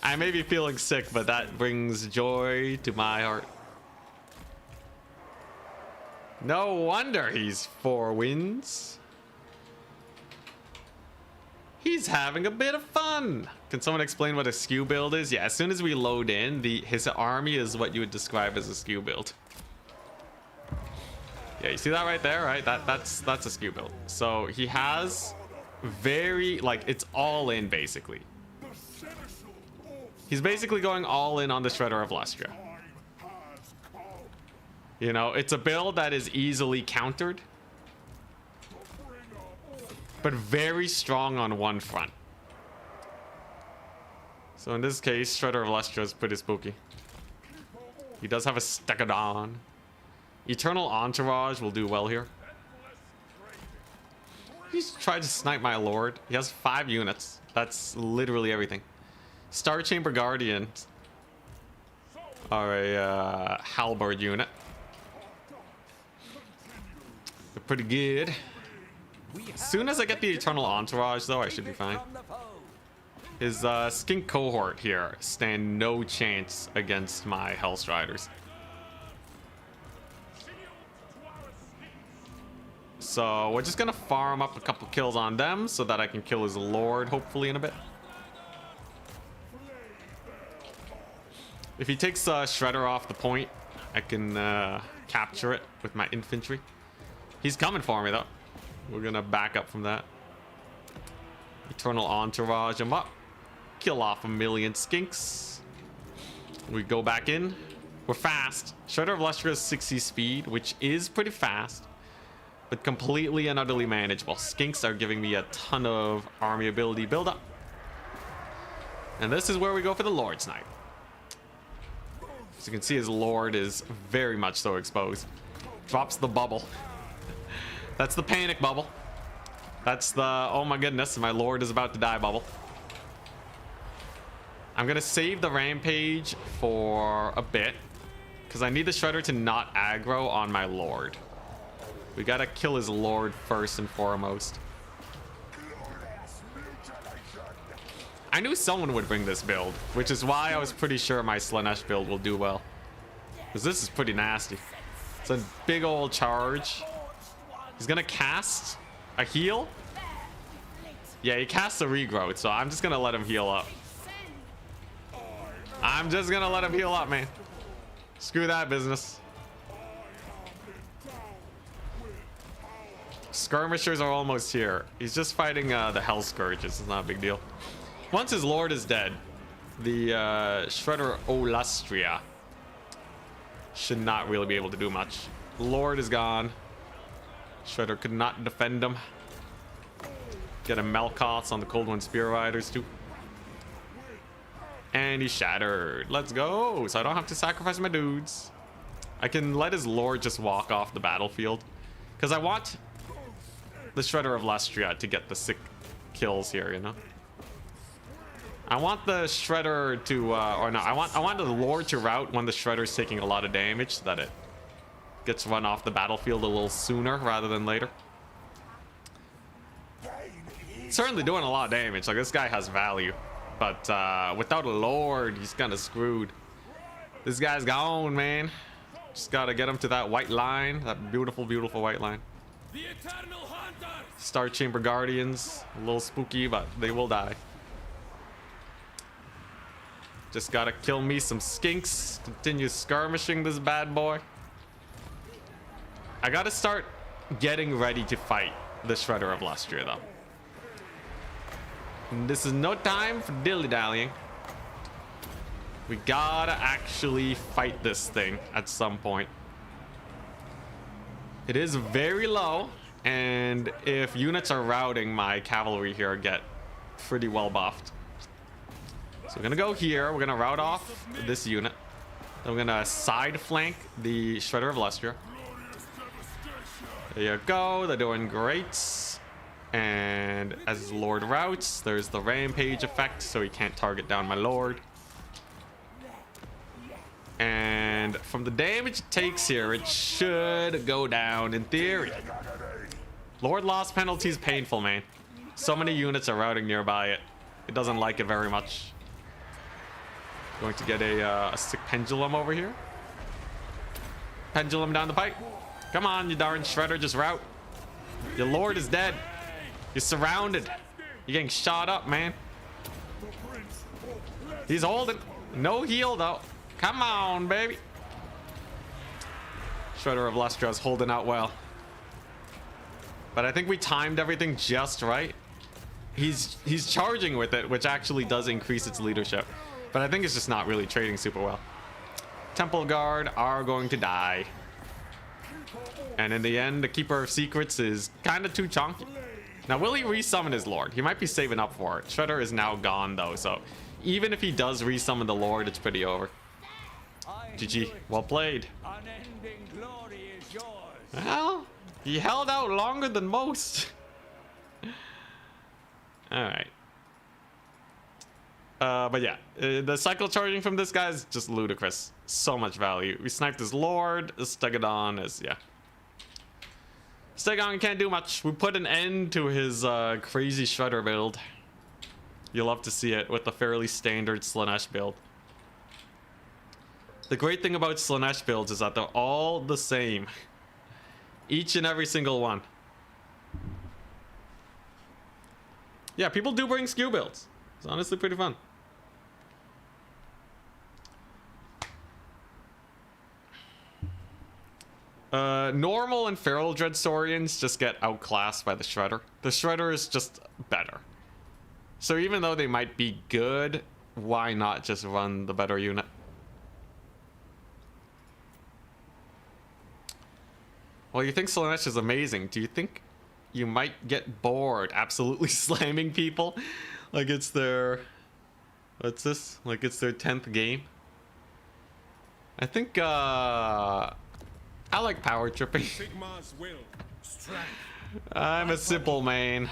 S1: I may be feeling sick, but that brings joy to my heart. No wonder he's 4 wins. He's having a bit of fun. Can someone explain what a skew build is? Yeah, as soon as we load in, his army is what you would describe as a skew build. Yeah, you see that right there, right? That's a skew build. So he has very, like, it's all in basically. He's basically going all in on the Shredder of Lustria. You know, it's a build that is easily countered, but very strong on one front. So in this case, Shredder of Lustria is pretty spooky. He does have a Stegodon. Eternal Entourage will do well here. He's tried to snipe my lord. He has 5 units. That's literally everything. Star Chamber Guardians are a halberd unit. They're pretty good. As soon as I get the Eternal Entourage, though, I should be fine. His skink cohort here stand no chance against my Hellstriders. So we're just gonna farm up a couple kills on them so that I can kill his lord, hopefully, in a bit. If he takes Shredder off the point, I can capture it with my infantry. He's coming for me, though. We're gonna back up from that. Eternal Entourage him up. kill off a million skinks. We go back in. We're fast. Shredder of Lustre has 60 speed, which is pretty fast, but completely and utterly manageable. Skinks are giving me a ton of army ability buildup. And this is where we go for the Lord's Knight. As you can see, his Lord is very much so exposed. Drops the bubble. That's the panic bubble. That's the, oh my goodness, my Lord is about to die bubble. I'm gonna save the rampage for a bit, because I need the Shredder to not aggro on my Lord. We gotta kill his Lord first and foremost. I knew someone would bring this build, which is why I was pretty sure my Slaanesh build will do well. Because this is pretty nasty. It's a big old charge. He's gonna cast a heal. Yeah, he casts a regrowth, so I'm just gonna let him heal up. I'm just gonna let him heal up, man. Screw that business. Skirmishers are almost here. He's just fighting the Hell Scourges. It's not a big deal. Once his Lord is dead, the Shredder Olustria should not really be able to do much. Lord is gone. Shredder could not defend him. Get a Melkoths on the Cold One Spear Riders too. And he's shattered. Let's go. So I don't have to sacrifice my dudes. I can let his Lord just walk off the battlefield. Because I want the Shredder of Lustria to get the sick kills here, you know? I want the Shredder to, or no, I want the Lord to route when the Shredder's taking a lot of damage so that it gets run off the battlefield a little sooner rather than later. Certainly doing a lot of damage. Like, this guy has value. But without a Lord, he's kind of screwed. This guy's gone, man. Just gotta get him to that white line. That beautiful, beautiful white line.
S4: The Eternal Hunters!
S1: Star Chamber Guardians. A little spooky, but they will die. Just gotta kill me some skinks. Continue skirmishing this bad boy. I gotta start getting ready to fight the Shredder of Lustria, though. And this is no time for dilly-dallying. We gotta actually fight this thing at some point. It is very low, and if units are routing, my cavalry here get pretty well buffed. So we're gonna go here. We're gonna route off this unit. Then we're gonna side flank the Shredder of Lustria. There you go. They're doing great. And as Lord routes, there's the rampage effect, so he can't target down my Lord. And from the damage it takes here, it should go down in theory. Lord loss penalty is painful, man. So many units are routing nearby it. It doesn't like it very much. Going to get a sick pendulum over here. Pendulum down the pipe. Come on, you darn Shredder, just route. Your Lord is dead. You're surrounded. You're getting shot up, man. He's holding. No heal, though. Come on, baby. Shredder of Lustria is holding out well. But I think we timed everything just right. He's charging with it, which actually does increase its leadership. But I think it's just not really trading super well. Temple Guard are going to die. And in the end, the Keeper of Secrets is kind of too chunky. Now, will he resummon his Lord? He might be saving up for it. Shredder is now gone, though, so even if he does resummon the Lord, it's pretty over. GG. Well played.
S4: Unending glory is yours.
S1: Well, he held out longer than most. Alright. But yeah, the cycle charging from this guy is just ludicrous. So much value. We sniped his Lord. Stegodon is, yeah. Stegodon can't do much. We put an end to his crazy Shredder build. You'll love to see it with the fairly standard Slaanesh build. The great thing about Slaanesh builds is that they're all the same. Each and every single one. Yeah, people do bring skew builds. It's honestly pretty fun. Normal and Feral Dreadstorians just get outclassed by the Shredder. The Shredder is just better. So even though they might be good, why not just run the better unit? Well, you think Slaanesh is amazing. Do you think you might get bored absolutely slamming people? Like it's their... What's this? Like it's their 10th game? I think, I like power tripping.
S3: Sigmar's will, strength.
S1: I'm a simple man.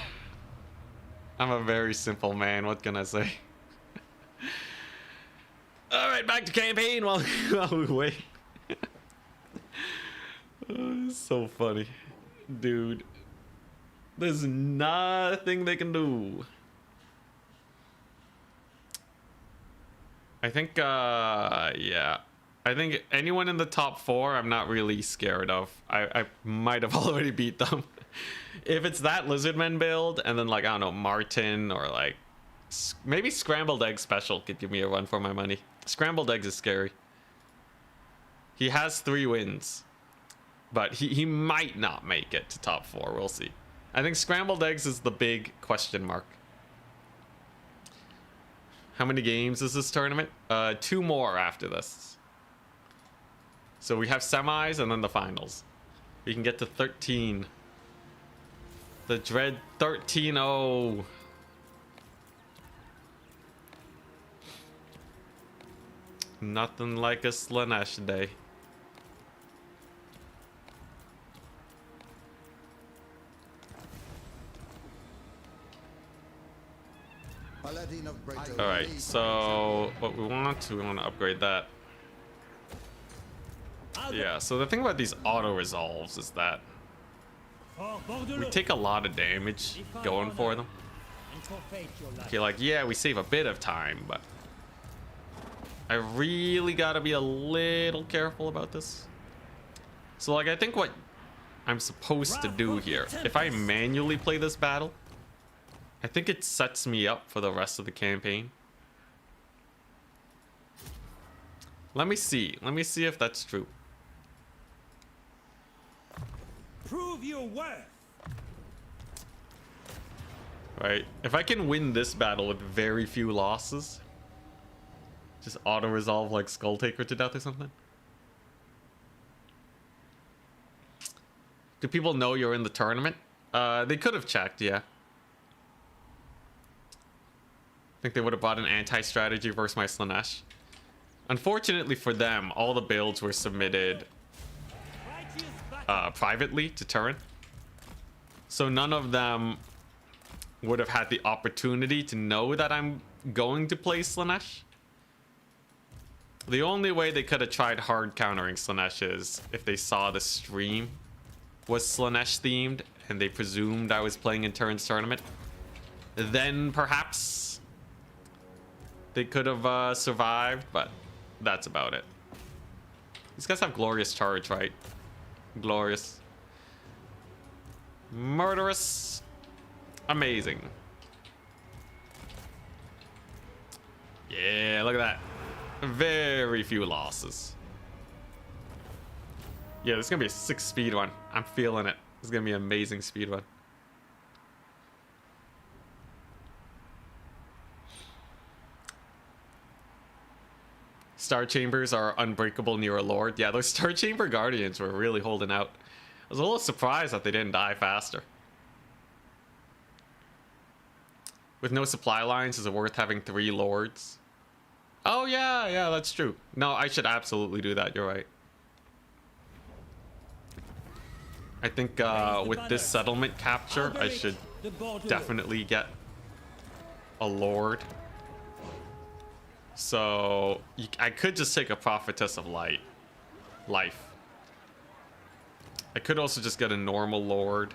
S1: I'm a very simple man. What can I say? Alright, back to campaign while we wait. Oh, it's so funny. Dude. There's nothing they can do. I think, yeah. I think anyone in the top 4 I'm not really scared of. I might have already beat them. If it's that Lizardman build, and then like, I don't know, Martin, or like, maybe Scrambled Egg Special could give me a run for my money. Scrambled Eggs is scary. He has 3 wins. But he might not make it to top 4, we'll see. I think Scrambled Eggs is the big question mark. How many games is this tournament? 2 more after this. So we have semis and then the finals. We can get to 13. The dread 13-0. Nothing like a Slaanesh day. Alright, so what we want to upgrade that. Yeah, so the thing about these auto resolves is that we take a lot of damage going for them. Okay, like, yeah, we save a bit of time, but I really gotta be a little careful about this. So, like, I think what I'm supposed to do here, if I manually play this battle, I think it sets me up for the rest of the campaign. Let me see. Let me see if that's true.
S3: Prove your worth.
S1: Right. If I can win this battle with very few losses, just auto-resolve like Skull Taker to death or something. Do people know you're in the tournament? They could have checked, yeah. I think they would have bought an anti-strategy versus my Slaanesh. Unfortunately for them, all the builds were submitted privately to Turin. So none of them would have had the opportunity to know that I'm going to play Slaanesh. The only way they could have tried hard countering Slaanesh is if they saw the stream was Slaanesh themed and they presumed I was playing in Turin's tournament. Then perhaps they could have survived, but that's about it. These guys have glorious charge, right? Glorious. Murderous. Amazing. Yeah, look at that. Very few losses. Yeah, this is gonna be a 6 speed one. I'm feeling it. This is gonna be an amazing speed one. Star Chambers are unbreakable near a Lord. Yeah, those Star Chamber Guardians were really holding out. I was a little surprised that they didn't die faster. With no supply lines, is it worth having 3 Lords? Oh, yeah, that's true. No, I should absolutely do that. You're right. I think with this settlement capture, I should definitely get a Lord. So I could just take a Prophetess of Life. I could also just get a normal Lord.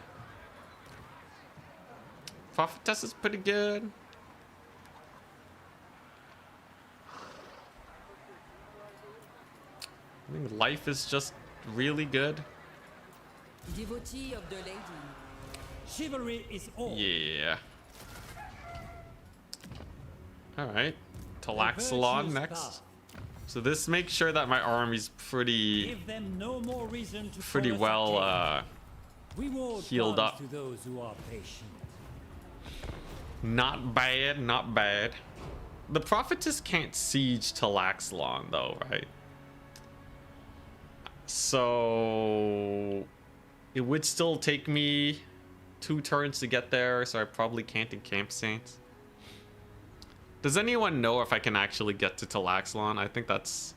S1: Prophetess is pretty good. I think Life is just really good.
S5: Devotee of the lady.
S3: Chivalry is all.
S1: Yeah. All right. Talaxalon next. So this makes sure that my army's pretty well healed up.
S3: To those who are patient.
S1: Not bad, not bad. The prophetess can't siege Talaxlon though, right? So it would still take me 2 turns to get there, so I probably can't encamp Saints. Does anyone know if I can actually get to Talaxlon? I think that's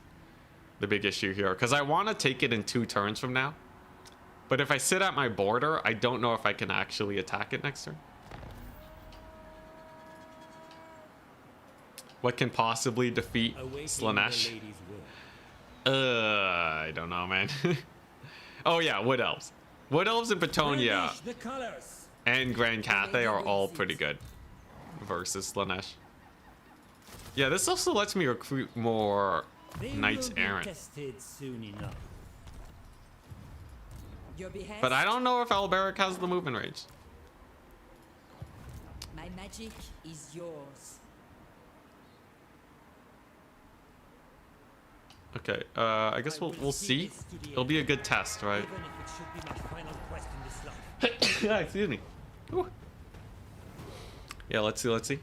S1: the big issue here, because I want to take it in 2 turns from now. But if I sit at my border, I don't know if I can actually attack it next turn. What can possibly defeat Slaanesh? I don't know, man. Oh yeah, Wood Elves. Wood Elves and Bretonnia and Grand Cathay are all pretty good versus Slaanesh. Yeah, this also lets me recruit more Knights Errant. But I don't know if Alberic has the movement range.
S5: My magic is yours.
S1: Okay, I guess we'll see. It'll be a good test, right? Yeah, excuse me. Ooh. Yeah, let's see.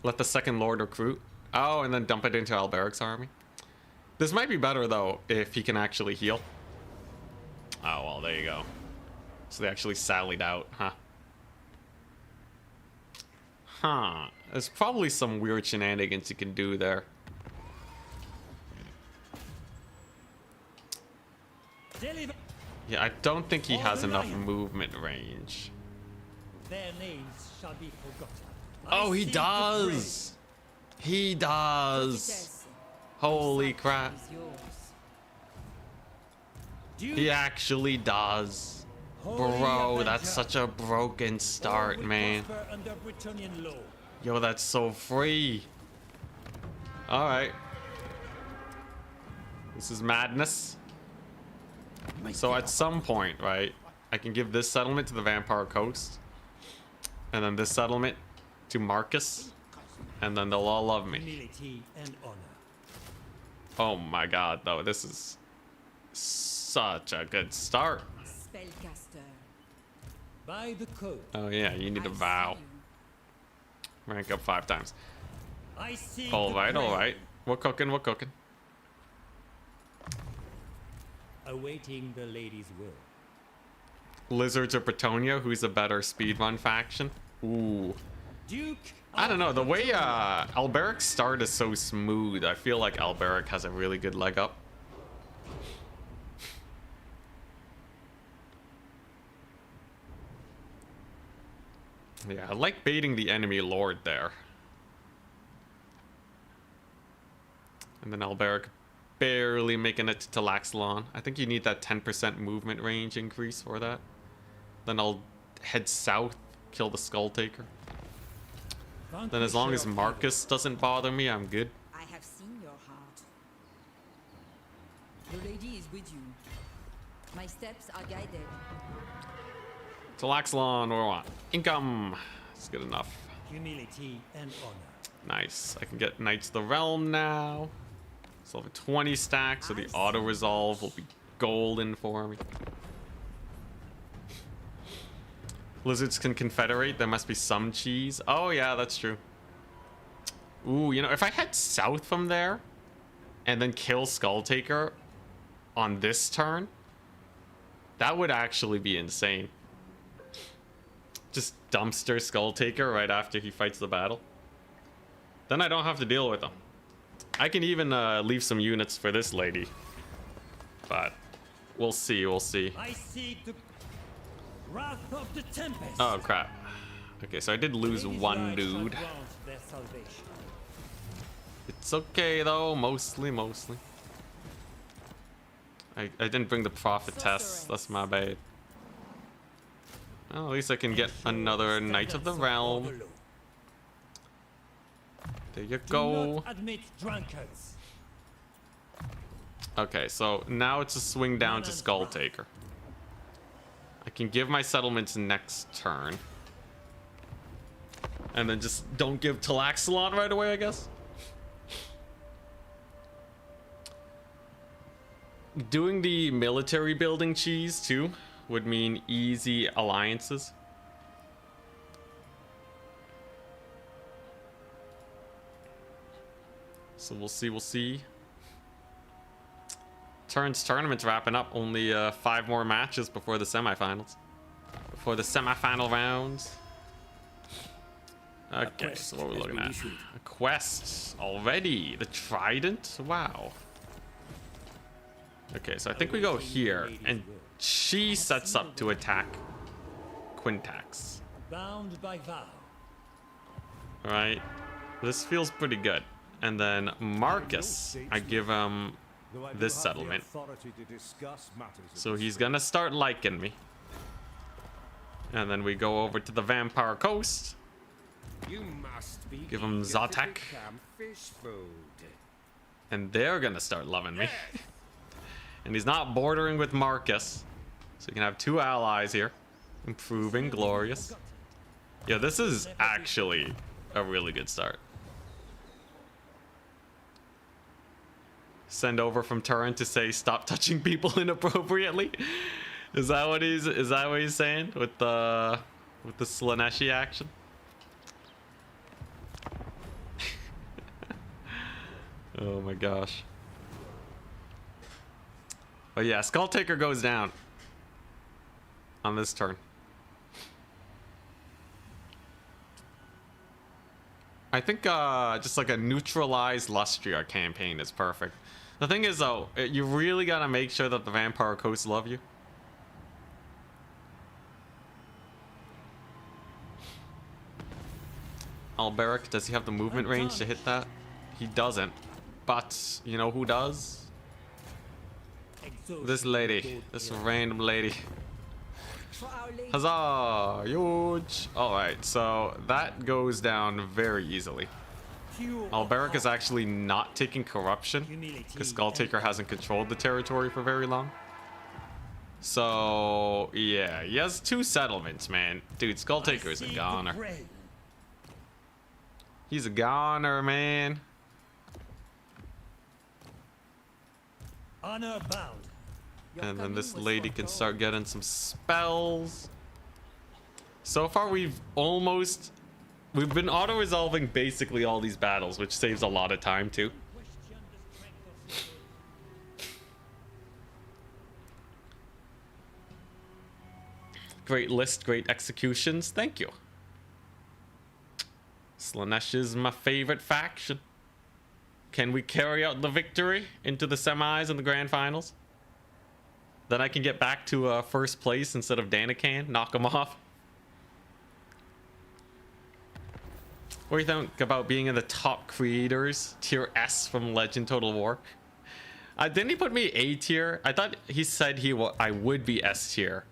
S1: Let the second lord recruit. Oh, and then dump it into Alberic's army. This might be better though if he can actually heal. Oh well, there you go. So they actually sallied out, huh? Huh. There's probably some weird shenanigans you can do there. Yeah, I don't think he has enough movement range.
S3: Their names shall be forgotten.
S1: Oh, he does! He does! Holy crap. He actually does. Bro, that's such a broken start, man. Yo, that's so free. Alright. This is madness. So at some point, right, I can give this settlement to the Vampire Coast. And then this settlement to Marcus. And then they'll all love me. Oh my god, though, this is such a good start.
S5: Spellcaster.
S3: By the code.
S1: Oh yeah, you need a vow. Rank up 5 times. Alright. We're cooking.
S3: Awaiting the lady's will.
S1: Lizards or Bretonnia, who's a better speedrun faction? Ooh.
S3: Duke.
S1: I don't know, the way Alberic's start is so smooth, I feel like Alberic has a really good leg up. Yeah, I like baiting the enemy lord there. And then Alberic barely making it to Talaxlon. I think you need that 10% movement range increase for that. Then I'll head south, kill the Skull Taker. Then as long as Marcus doesn't bother me, I'm good.
S5: I have seen your heart. The lady is with you. My steps are guided.
S1: Talaxlon, or what? Income. It's good enough.
S3: Humility and honor.
S1: Nice. I can get Knights of the Realm now. So over 20 stacks, so the auto resolve will be golden for me. Lizards can confederate. There must be some cheese. Oh yeah, that's true. Ooh, you know, if I head south from there and then kill Skull Taker on this turn, that would actually be insane. Just dumpster Skull Taker right after he fights the battle. Then I don't have to deal with him. I can even leave some units for this lady. But we'll see.
S3: I see the wrath of the tempest.
S1: Oh crap. Okay, so I did lose one dude. It's okay though, mostly. I didn't bring the prophetess. That's my bad. Well, at least I can get another Knight of the Realm. There you go. Okay, so now it's a swing down to Skull Taker. I can give my settlements next turn. And then just don't give Talaxlon right away, I guess. Doing the military building cheese too would mean easy alliances. So we'll see, we'll see. Tournament's wrapping up. Only 5 more matches before the semifinals. Before the semifinal rounds. Okay, so what are we looking at? A quest already. The Trident? Wow. Okay, so I think we go here. And she sets up to attack Quintax.
S4: Bound by vow.
S1: Alright. This feels pretty good. And then Marcus, I give him this settlement. So he's gonna start liking me. And then we go over to the Vampire Coast.
S4: You must be
S1: Give him
S4: eager to
S1: Zatek.
S4: become fish food.
S1: And they're gonna start loving me. And he's not bordering with Marcus. So you can have 2 allies here. Improving, glorious. Yeah, this is actually a really good start. Send over from Turin to say stop touching people inappropriately. Is that what he's saying with the Slaaneshi action? Oh my gosh. But yeah, Skull Taker goes down on this turn. I think just like a neutralized Lustria campaign is perfect. The thing is though, you really gotta make sure that the Vampire Coast love you. Alberic, does he have the movement range to hit that? He doesn't. But, you know who does? This lady. This random lady. Huzzah! Huge! Alright, so that goes down very easily. Alberic is actually not taking corruption because Skulltaker hasn't controlled the territory for very long. So, yeah, he has 2 settlements, man. Dude, Skulltaker is a goner. He's a goner, man.
S4: Honor bound.
S1: And then this lady can start getting some spells. So far, we've been auto-resolving basically all these battles, which saves a lot of time too. Great list, great executions. Thank you. Slaanesh is my favorite faction. Can we carry out the victory into the semis and the grand finals? Then I can get back to first place instead of Danican. Knock him off. What do you think about being in the top creators? Tier S from Legend Total War. Didn't he put me A tier? I thought he said I would be S tier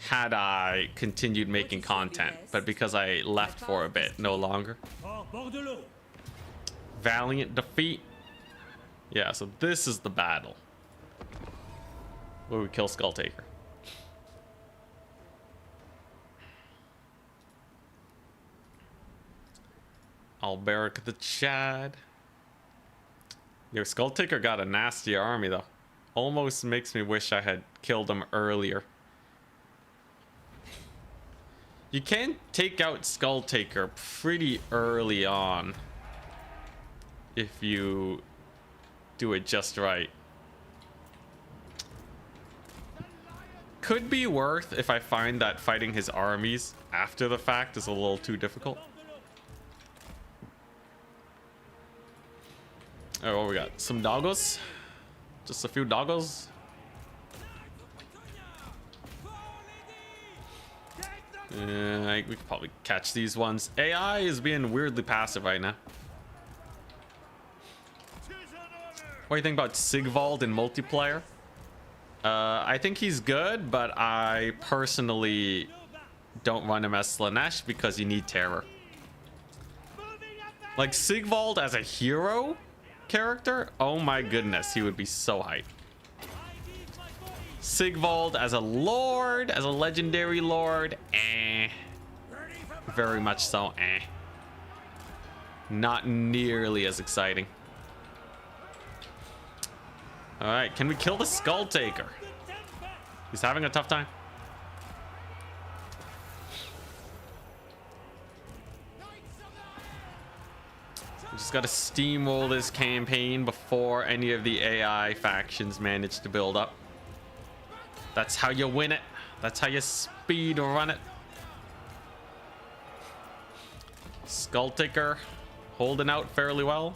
S1: had I continued making content, but because I left for a bit, no longer. Valiant defeat. Yeah, so this is the battle where we kill Skulltaker. Alberic the Chad. Yo, Skulltaker got a nasty army though. Almost makes me wish I had killed him earlier. You can take out Skulltaker pretty early on if you do it just right. Could be worth if I find that fighting his armies after the fact is a little too difficult. Oh, what we got? Some doggos? Just a few doggos? We could probably catch these ones. AI is being weirdly passive right now. What do you think about Sigvald in multiplayer? I think he's good, but I personally don't run him as Slaanesh because you need terror. Like Sigvald as a hero character, oh my goodness, he would be so hype. Sigvald as a lord, as a legendary lord, very much so, not nearly as exciting. All right, can we kill the Skulltaker? He's having a tough time. We just gotta steamroll this campaign before any of the AI factions manage to build up. That's how you win it. That's how you speed run it. Skulltaker holding out fairly well.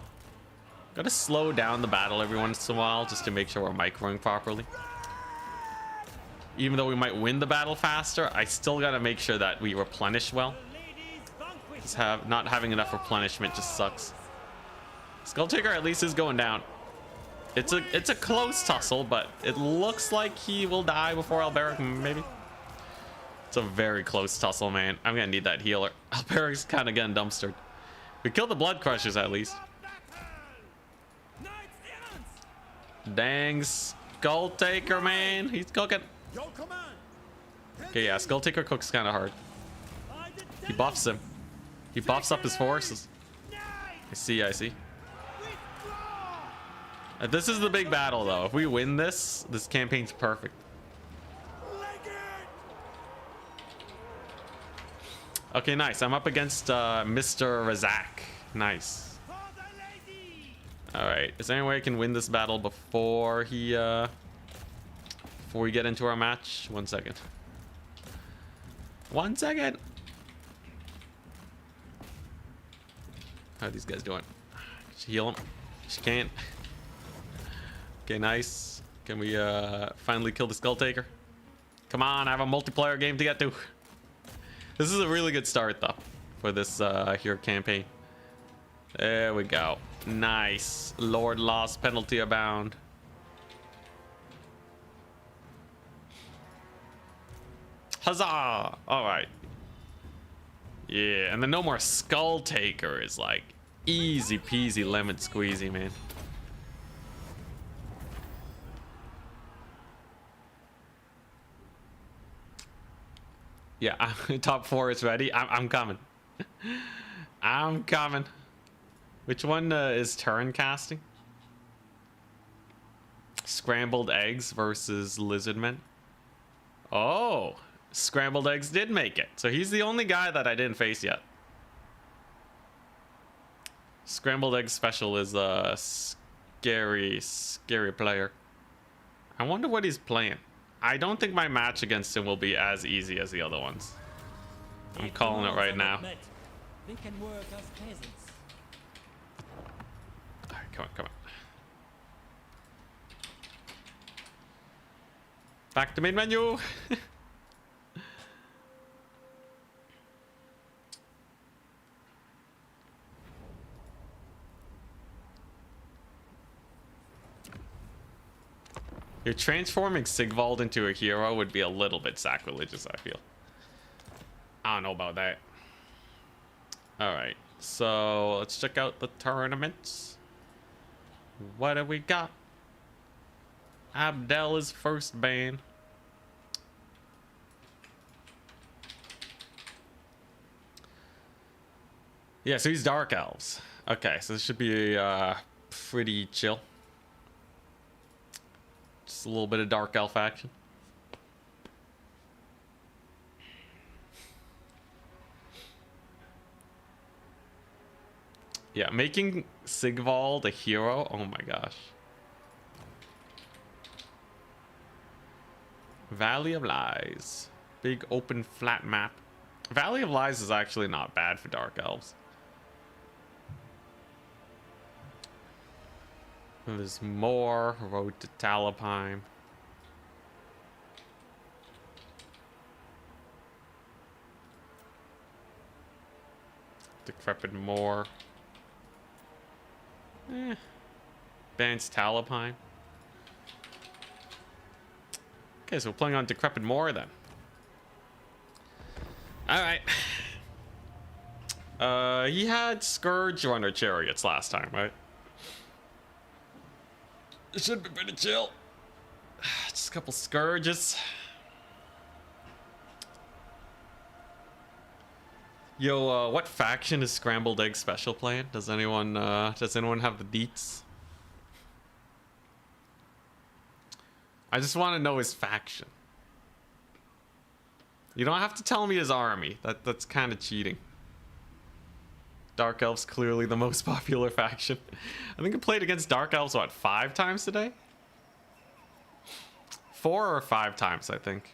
S1: Gotta slow down the battle every once in a while just to make sure we're microing properly. Even though we might win the battle faster, I still gotta make sure that we replenish well. Just not having enough replenishment just sucks. Skulltaker at least is going down. It's a close tussle, but it looks like he will die before Alberic, maybe. It's a very close tussle, man. I'm gonna need that healer. Alberic's kind of getting dumpstered. We killed the Blood Crushers at least. Dang, Skulltaker, man. He's cooking. Okay, yeah, Skulltaker cooks kind of hard. He buffs him. He buffs up his forces. I see, I see. This is the big battle, though. If we win this campaign's perfect. Okay, nice. I'm up against Mr. Razak. Nice. Alright, is there any way I can win this battle before before we get into our match? 1 second. 1 second. How are these guys doing? She heal him? She can't. Okay, nice. Can we finally kill the Skulltaker? Come on, I have a multiplayer game to get to. This is a really good start, though, for this here campaign. There we go. Nice. Lord lost, penalty abound. Huzzah! All right. Yeah, and then no more Skulltaker is like easy peasy lemon squeezy, man. Yeah, top 4 is ready. I'm coming. I'm coming. Which one is turn casting? Scrambled eggs versus lizardmen. Oh, scrambled eggs did make it. So he's the only guy that I didn't face yet. Scrambled egg special is a scary player. I wonder what he's playing. I don't think my match against him will be as easy as the other ones. I'm calling it right now.
S4: They can work as peasants.
S1: All right, come on, come on. Back to main menu. You're transforming Sigvald into a hero would be a little bit sacrilegious, I feel. I don't know about that. All right, so let's check out the tournaments. What do we got? Abdel is first ban. Yeah, so he's Dark Elves. Okay, so this should be pretty chill. Just a little bit of Dark Elf action. Yeah, making Sigvald a hero. Oh my gosh. Valley of Lies. Big open flat map. Valley of Lies is actually not bad for Dark Elves. There's more. Road to Talabheim. Decrepit Moor. Bans Talabheim. Okay, so we're playing on Decrepit Moor then. Alright. He had Scourge Runner Chariots last time, right? It should be pretty chill. Just a couple Scourges. Yo, what faction is Scrambled Egg Special playing? Does anyone have the deets? I just want to know his faction. You don't have to tell me his army. That's kind of cheating. Dark Elves clearly the most popular faction. I think I played against Dark Elves, what, 5 times today? 4 or 5 times, I think.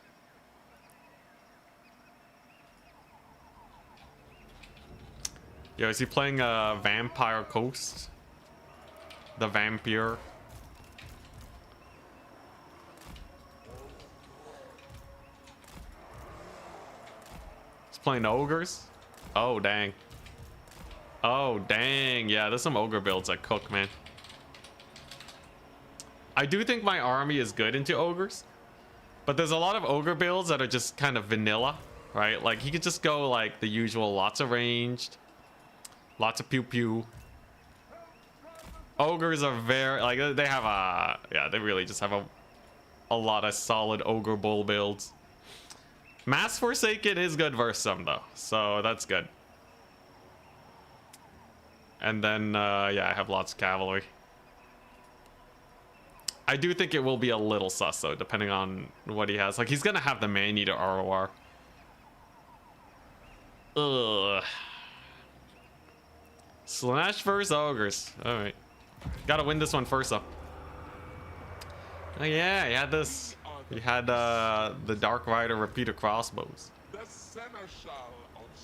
S1: Yo, is he playing Vampire Coast? The Vampire. He's playing Ogres? Oh, dang. Oh, dang. Yeah, there's some Ogre builds that cook, man. I do think my army is good into Ogres. But there's a lot of Ogre builds that are just kind of vanilla, right? Like, he could just go, like, the usual, lots of ranged. Lots of pew-pew. Ogres are very, like, they have a, yeah, they really just have a lot of solid Ogre Bull builds. Mass Forsaken is good versus some, though, so that's good. And then, yeah, I have lots of cavalry. I do think it will be a little sus, though, depending on what he has. Like, he's gonna have the Man-Eater ROR. Ugh. Slaanesh versus Ogres. Alright. Gotta win this one first, though. Oh, yeah, he had this. He had the Dark Rider repeater crossbows.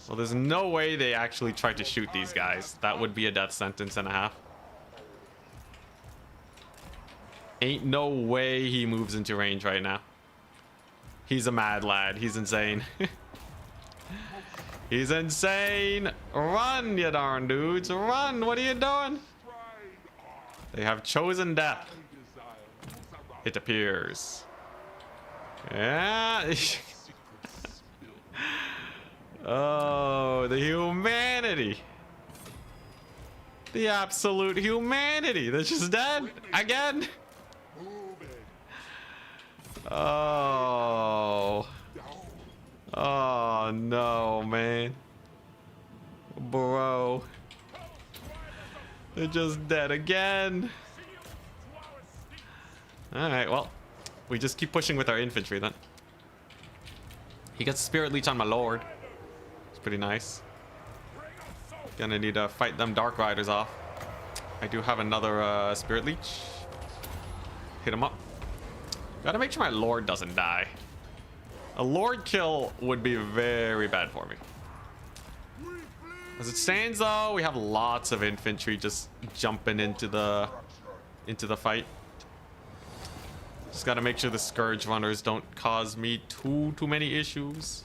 S1: Well, there's no way they actually tried to shoot these guys. That would be a death sentence and a half. Ain't no way he moves into range right now. He's a mad lad. He's insane. He's insane. Run, you darn dudes. Run. What are you doing? They have chosen death. It appears. Yeah. Oh, the humanity. The absolute humanity. They're just dead again. Oh. Oh no, man. Bro. They're just dead again. Alright, well. We just keep pushing with our infantry then. He gets Spirit Leech on my lord. It's pretty nice. Gonna need to fight them Dark Riders off. I do have another Spirit Leech. Hit him up. Gotta make sure my lord doesn't die. A lord kill would be very bad for me. As it stands, though, we have lots of infantry just jumping into the fight. Just gotta make sure the Scourge Runners don't cause me too many issues.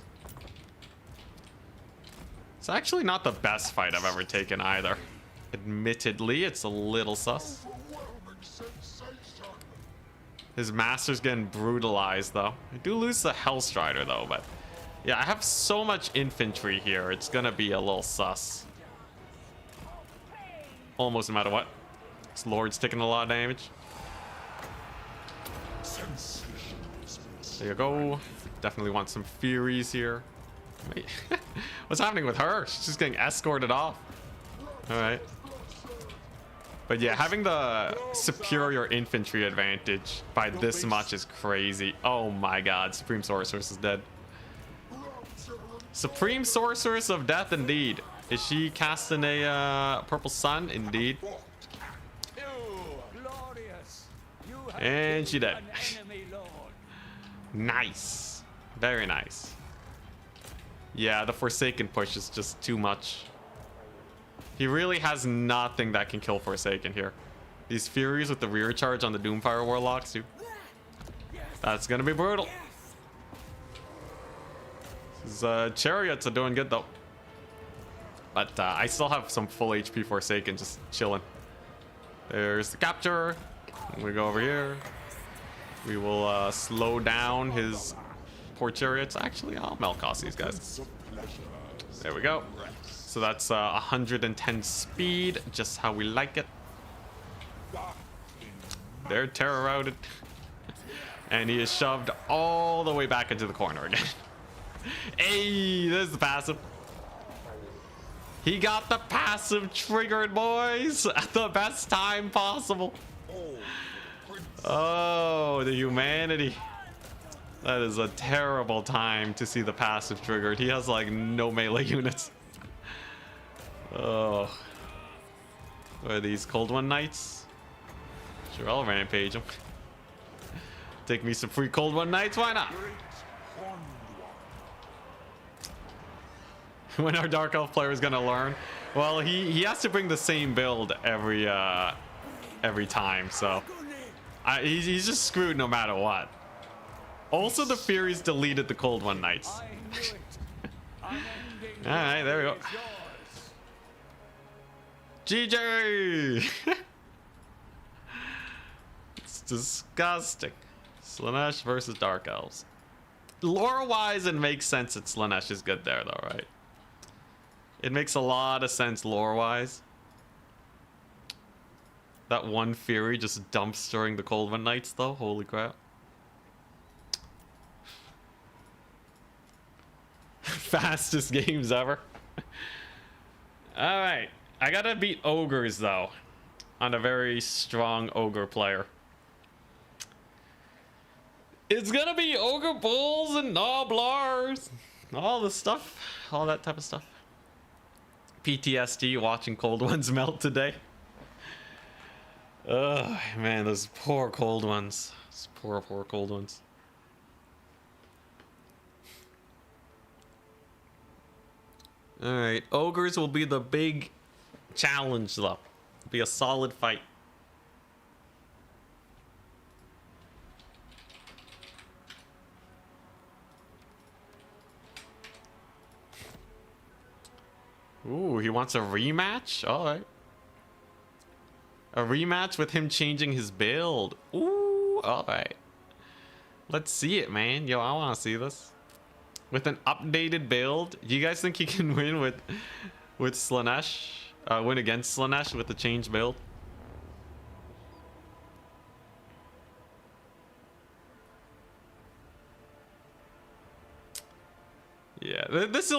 S1: It's actually not the best fight I've ever taken either. Admittedly, it's a little sus. His master's getting brutalized, though. I do lose the Hellstrider, though, but... yeah, I have so much infantry here. It's gonna be a little sus. Almost no matter what. This Lord's taking a lot of damage. There you go. Definitely want some Furies here. Wait. What's happening with her? She's just getting escorted off. Alright. But yeah, having the superior infantry advantage by this much is crazy. Oh my god, Supreme Sorceress is dead. Supreme Sorceress of Death, indeed. Is she casting a Purple Sun? Indeed. And she dead. Nice. Very nice. Yeah, the Forsaken push is just too much. He really has nothing that can kill Forsaken here. These Furies with the rear charge on the Doomfire Warlocks, dude. That's gonna be brutal. His Chariots are doing good, though. But I still have some full HP Forsaken just chilling. There's the capture. We go over here. We will slow down his poor Chariots. Actually, I'll Melcost these guys. There we go. So that's 110 speed, just how we like it. They're terror routed. And he is shoved all the way back into the corner again. Hey, there's the passive. He got the passive triggered, boys, at the best time possible. Oh, the humanity. That is a terrible time to see the passive triggered. He has like no melee units. Oh. What are these Cold One Knights? Sure, I'll rampage them. Take me some free Cold One Knights, why not? When our Dark Elf player is gonna learn? Well, he has to bring the same build every time, so he's just screwed no matter what. Also, the Furies deleted the Cold One Knights. Alright, there we go. GG! It's disgusting. Slaanesh versus Dark Elves. Lore-wise, it makes sense that Slaanesh is good there, though, right? It makes a lot of sense lore-wise. That one Fury just dumps during the Cold One Knights, though. Holy crap. Fastest games ever. Alright. I gotta beat Ogres, though. On a very strong Ogre player. It's gonna be Ogre Bulls and Noblars. All the stuff. All that type of stuff. PTSD watching Cold Ones melt today. Ugh, man, those poor Cold Ones. Those poor Cold Ones. Alright, Ogres will be the big challenge, though. It'll be a solid fight. Ooh, he wants a rematch? Alright. A rematch with him changing his build. Ooh, alright. Let's see it, man. Yo, I want to see this. With an updated build. Do you guys think he can win with Slaanesh? Win against Slaanesh with the changed build? Yeah, this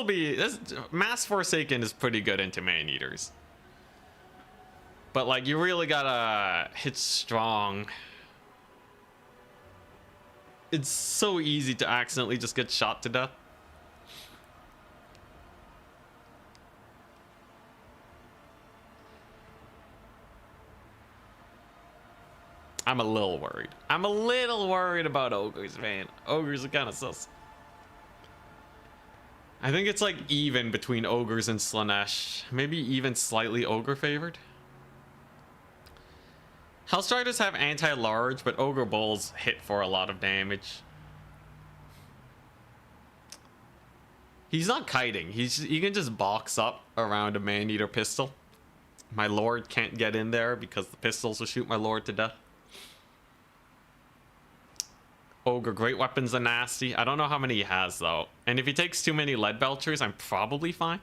S1: Mass Forsaken is pretty good into Man-Eaters. But like, you really gotta hit strong. It's so easy to accidentally just get shot to death. I'm a little worried. I'm a little worried about Ogres, man. Ogres are kind of sus. I think it's like even between Ogres and Slaanesh. Maybe even slightly Ogre favored. Hellstriders have anti-large, but Ogre Bulls hit for a lot of damage. He's not kiting. He can just box up around a Man-Eater pistol. My Lord can't get in there because the pistols will shoot my Lord to death. Ogre Great Weapons are nasty. I don't know how many he has, though. And if he takes too many Lead Belchers, I'm probably fine.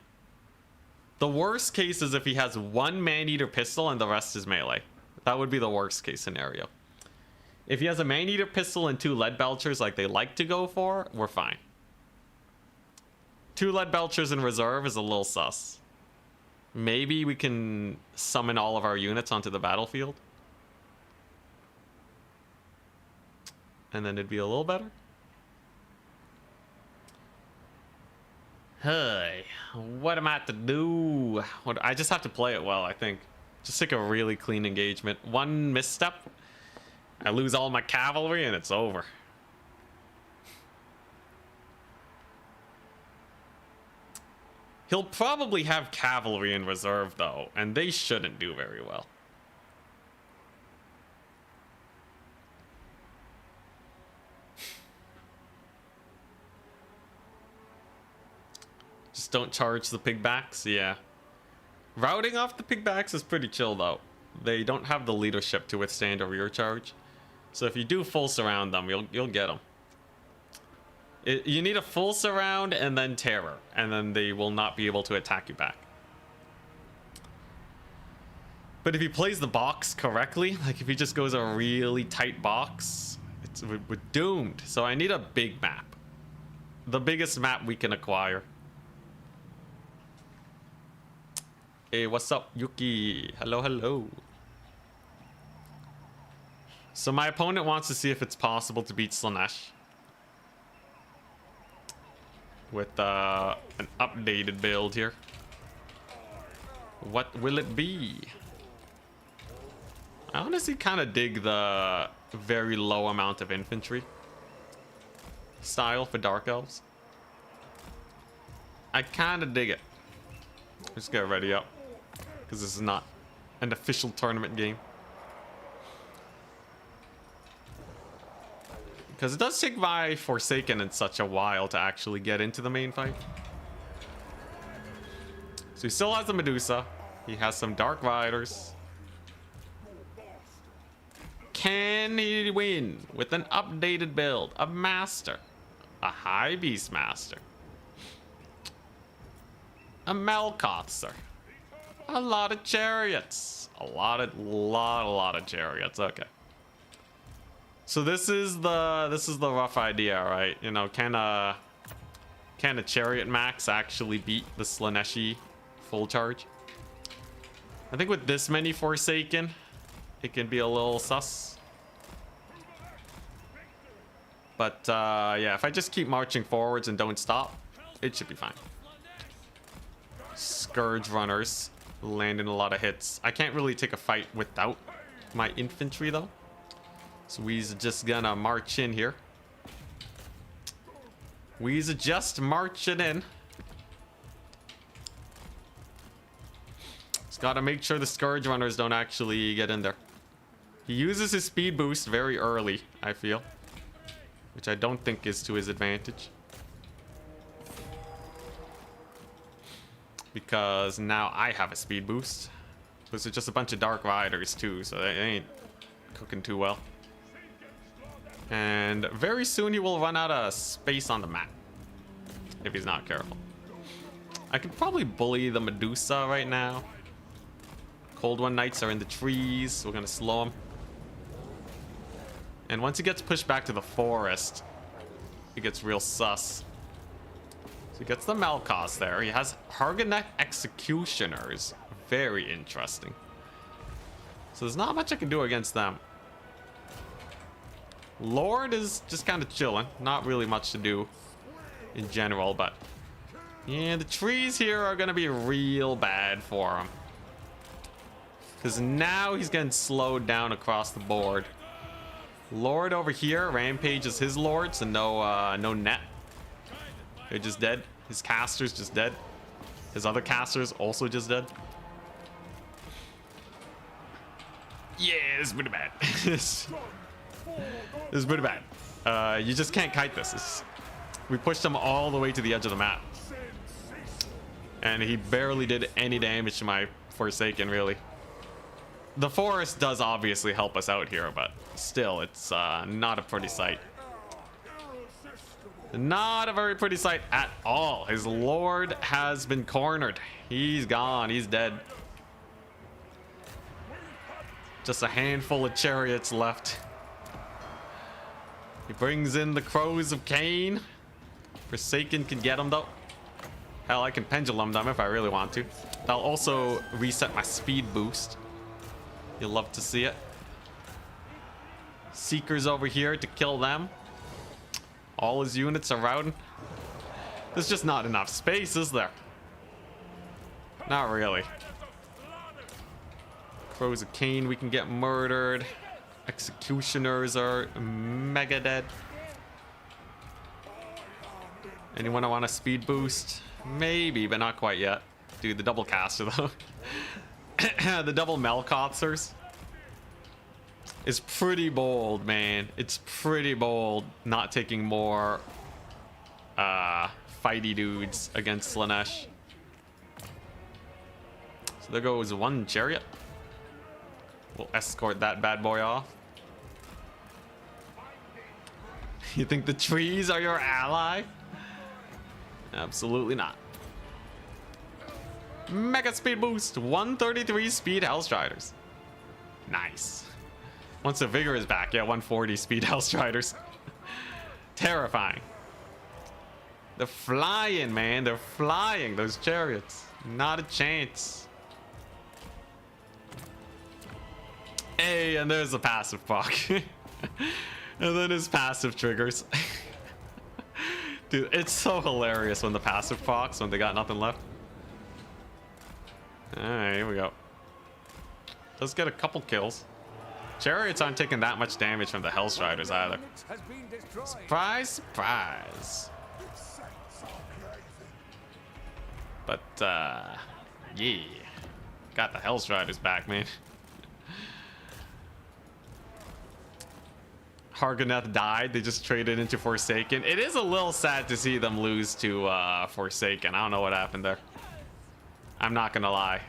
S1: The worst case is if he has one Man-Eater pistol and the rest is melee. That would be the worst case scenario. If he has a Man-Eater pistol and 2 Lead Belchers like they like to go for, we're fine. 2 Lead Belchers in reserve is a little sus. Maybe we can summon all of our units onto the battlefield. And then it'd be a little better. Hey, what am I to do? I just have to play it well, I think. Just take a really clean engagement. One misstep, I lose all my cavalry and it's over. He'll probably have cavalry in reserve, though, and they shouldn't do very well. Just don't charge the pigbacks, yeah. Routing off the pigbacks is pretty chill, though. They don't have the leadership to withstand a rear charge. So if you do full surround them, you'll get them. You need a full surround and then terror, and then they will not be able to attack you back. But if he plays the box correctly, like if he just goes a really tight box, we're doomed. So I need a big map. The biggest map we can acquire. Hey, what's up, Yuki? Hello, hello. So my opponent wants to see if it's possible to beat Slaanesh with an updated build here. What will it be? I honestly kind of dig the very low amount of infantry style for Dark Elves. I kind of dig it. Let's get ready up, because this is not an official tournament game. Because it does take my Forsaken in such a while to actually get into the main fight. So he still has the Medusa. He has some Dark Riders. Can he win with an updated build? A Master. A High Beast Master. A Melkotzer. A lot of chariots. A lot of chariots. Okay. So this is the rough idea, right? You know, can a chariot max actually beat the Slaaneshi full charge? I think with this many Forsaken, it can be a little sus. But yeah, if I just keep marching forwards and don't stop, it should be fine. Scourge runners landing a lot of hits. I can't really take a fight without my infantry though. So we's just gonna march in here. We's just marching in. Just gotta make sure the Scourge runners don't actually get in there. He uses his speed boost very early, I feel. Which I don't think is to his advantage. Because now I have a speed boost. This is just a bunch of Dark Riders too, so they ain't cooking too well. And very soon he will run out of space on the map. If he's not careful. I could probably bully the Medusa right now. Cold One Knights are in the trees. We're gonna slow him. And once he gets pushed back to the forest, he gets real sus. So he gets the Melkos there. He has Hargonet Executioners. Very interesting. So there's not much I can do against them. Lord is just kind of chilling. Not really much to do in general, but yeah, the trees here are going to be real bad for him. Because now he's getting slowed down across the board. Lord over here rampages his lord, so no net. They're just dead. His caster's just dead. His other caster's also just dead. Yeah, this is pretty bad. This is pretty bad. You just can't kite this. We pushed him all the way to the edge of the map. And he barely did any damage to my Forsaken, really. The forest does obviously help us out here, but still, it's not a pretty sight. Not a very pretty sight at all. His lord has been cornered. He's gone. He's dead. Just a handful of chariots left. He brings in the Crows of Cain. Forsaken can get him though. Hell, I can pendulum them if I really want to. I'll also reset my speed boost. You'll love to see it. Seekers over here to kill them. All his units are routing. There's just not enough space, is there? Not really. Crows of Cain, we can get murdered. Executioners are mega dead. Anyone want a speed boost? Maybe, but not quite yet. Dude, the double caster though. The double Melkotzers is pretty bold, man. It's pretty bold not taking more fighty dudes against Slaanesh. So there goes one chariot. We'll escort that bad boy off. You think the trees are your ally? Absolutely not. Mega speed boost, 133 speed Hellstriders. Nice. Once the vigor is back, yeah, 140 speed Hellstriders. Terrifying. They're flying, man. They're flying, those chariots. Not a chance. Hey, and there's the passive proc. And then his passive triggers. Dude, it's so hilarious when the passive procs when they got nothing left. Alright, here we go. Let's get a couple kills. Chariots aren't taking that much damage from the Hellstriders either.
S3: Has been destroyed.
S1: Surprise, surprise. But, yeah. Got the Hellstriders back, man. Hargoneth died. They just traded into Forsaken. It is a little sad to see them lose to Forsaken. I don't know what happened there. I'm not gonna lie.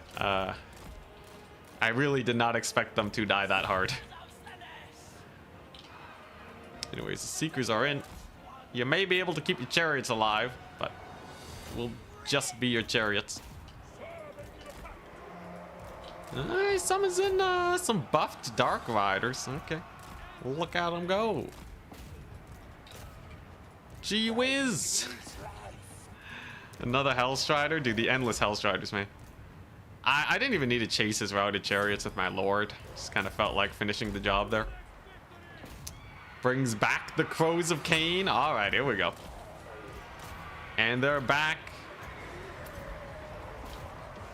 S1: I really did not expect them to die that hard. Anyways, the Seekers are in. You may be able to keep your chariots alive, but we'll just be your chariots. He summons in some buffed Dark Riders. Okay. Look at them go. Gee whiz. Another Hellstrider? Dude, the endless Hellstriders, man. I didn't even need to chase his routed chariots with my Lord. Just kind of felt like finishing the job there. Brings back the Crows of Cain. All right, here we go. And they're back.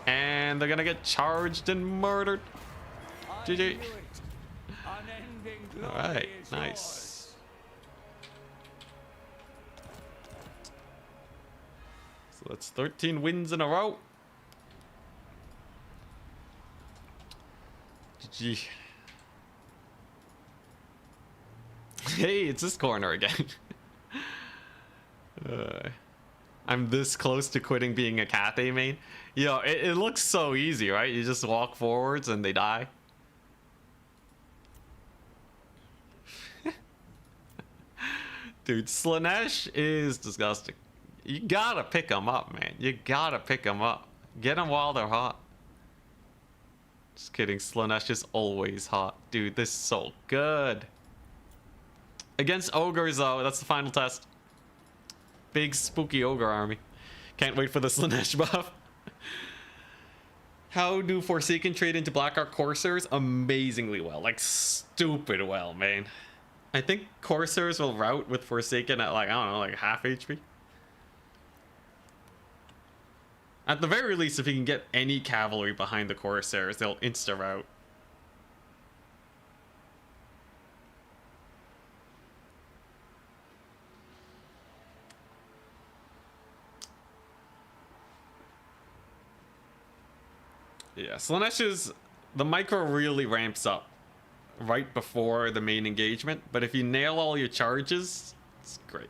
S1: And they're gonna get charged and murdered. GG. All right, nice. So that's 13 wins in a row. GG. Hey, it's this corner again. I'm this close to quitting being a Cathay main. Yo, it looks so easy, right? You just walk forwards and they die. Dude, Slaanesh is disgusting. You gotta pick them up, man. You gotta pick them up. Get them while they're hot. Just kidding. Slaanesh is always hot. Dude, this is so good. Against ogres, though, that's the final test. Big spooky ogre army. Can't wait for the Slaanesh buff. How do Forsaken trade into Black Ark Corsairs? Amazingly well. Like, stupid well, man. I think Corsairs will rout with Forsaken at, like, I don't know, like half HP. At the very least, if you can get any cavalry behind the Corsairs, they'll insta-rout. Yeah, Slaanesh is... The micro really ramps up right before the main engagement, but if you nail all your charges, it's great.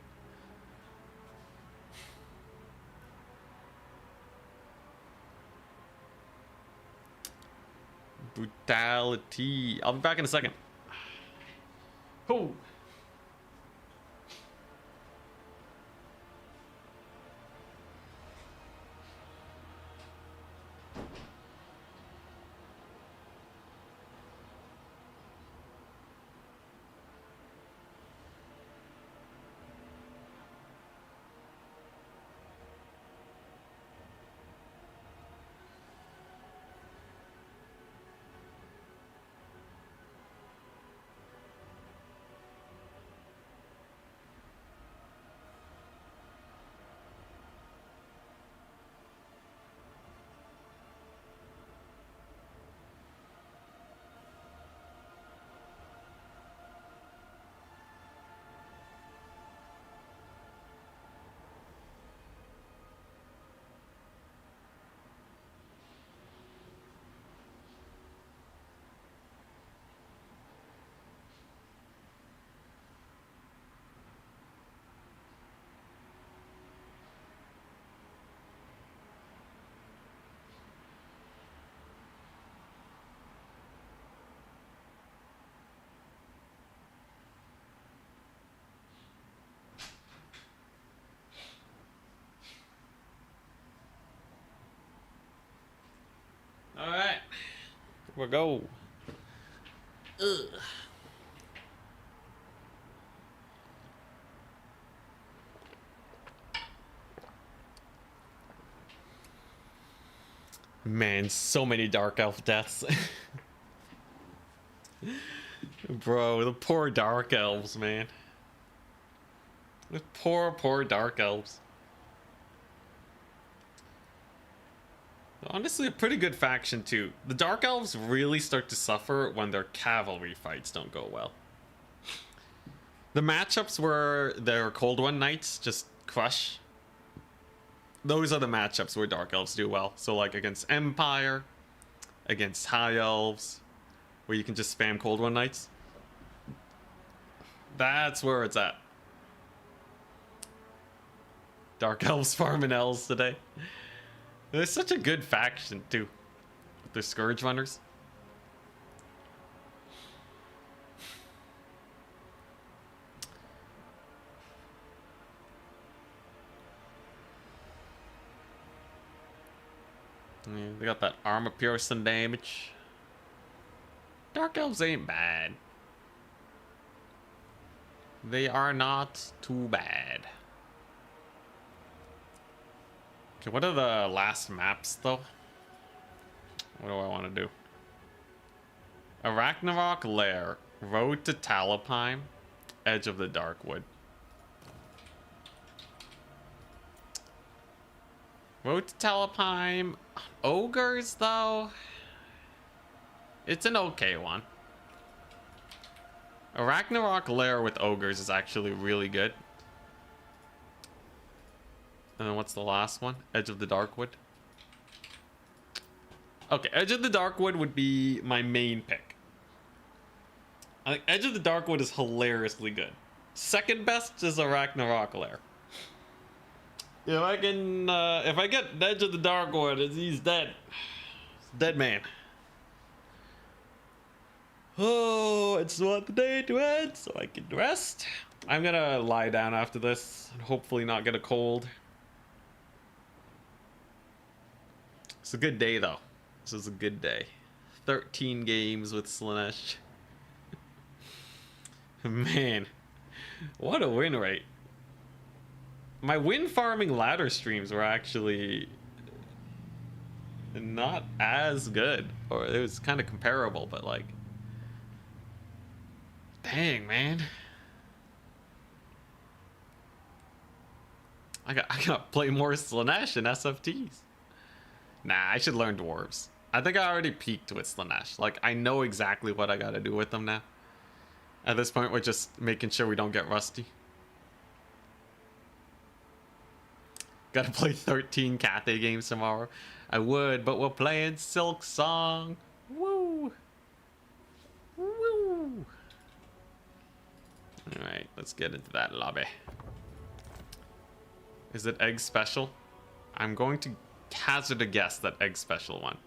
S1: Brutality. I'll be back in a second. Oh. Alright. Here we go. Ugh. Man, so many Dark Elf deaths. Bro, the poor Dark Elves, man. The poor Dark Elves. Honestly, a pretty good faction too. The Dark Elves really start to suffer when their cavalry fights don't go well. The matchups where their Cold One Knights just crush, those are the matchups where Dark Elves do well. So like against Empire, against High Elves, where you can just spam Cold One Knights. That's where it's at. Dark Elves farming Elves today. They're such a good faction too. With their Scourge Runners. Yeah, they got that armor piercing damage. Dark Elves ain't bad. They are not too bad. Okay, what are the last maps though? What do I want to do? Arachnarok Lair, Road to Talipime, Edge of the Darkwood. Road to Talipime, Ogres though? It's an okay one. Arachnarok Lair with Ogres is actually really good. And then what's the last one? Edge of the Darkwood. Okay, Edge of the Darkwood would be my main pick. I think Edge of the Darkwood is hilariously good. Second best is Arachnarok Lair. If I can, if I get Edge of the Darkwood, he's dead. Dead man. Oh, I just want the day to end so I can rest. I'm gonna lie down after this and hopefully not get a cold. It's a good day though. This is a good day. 13 games with Slaanesh. Man, what a win rate. My win farming ladder streams were actually not as good, or it was kind of comparable, but like, dang, man. I gotta play more Slaanesh and SFTs. Nah, I should learn Dwarves. I think I already peaked with Slaanesh. Like, I know exactly what I gotta do with them now. At this point, we're just making sure we don't get rusty. Gotta play 13 Cathay games tomorrow. I would, but we're playing Silk Song. Woo! Woo! Alright, let's get into that lobby. Is it Egg Special? I'm going to hazard a guess that Egg Special won.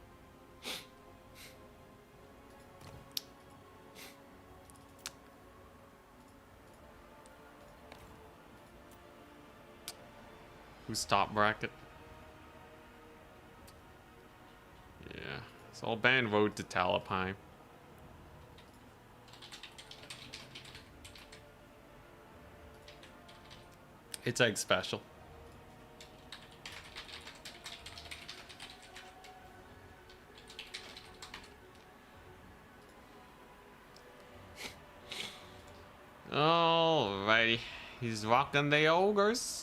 S1: Who's top bracket? Yeah, so I'll ban Road to Talipime. It's Egg Special. Alrighty, he's rocking the ogres.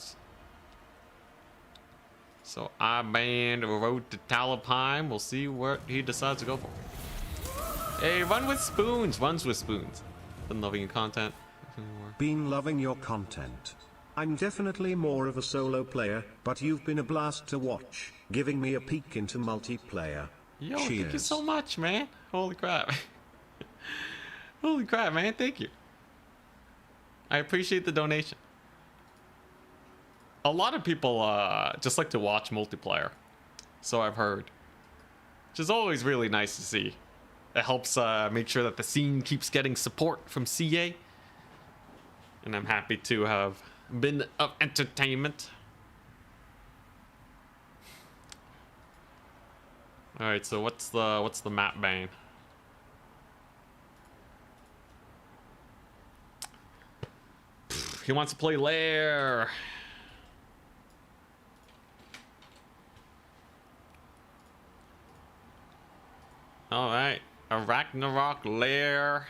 S1: So I banned Road to Talipime. We'll see what he decides to go for. Hey, run with spoons. Runs with spoons. Been loving your content.
S2: Been loving your content. I'm definitely more of a solo player, but you've been a blast to watch, giving me a peek into multiplayer.
S1: Yo,
S2: Cheers.
S1: thank you so much, man. Holy crap. Holy crap, man. Thank you. I appreciate the donation. A lot of people just like to watch multiplayer, so I've heard, which is always really nice to see. It helps make sure that the scene keeps getting support from CA, and I'm happy to have been of entertainment. All right, so what's the map ban? He wants to play Lair. Alright, Arachnarok Lair.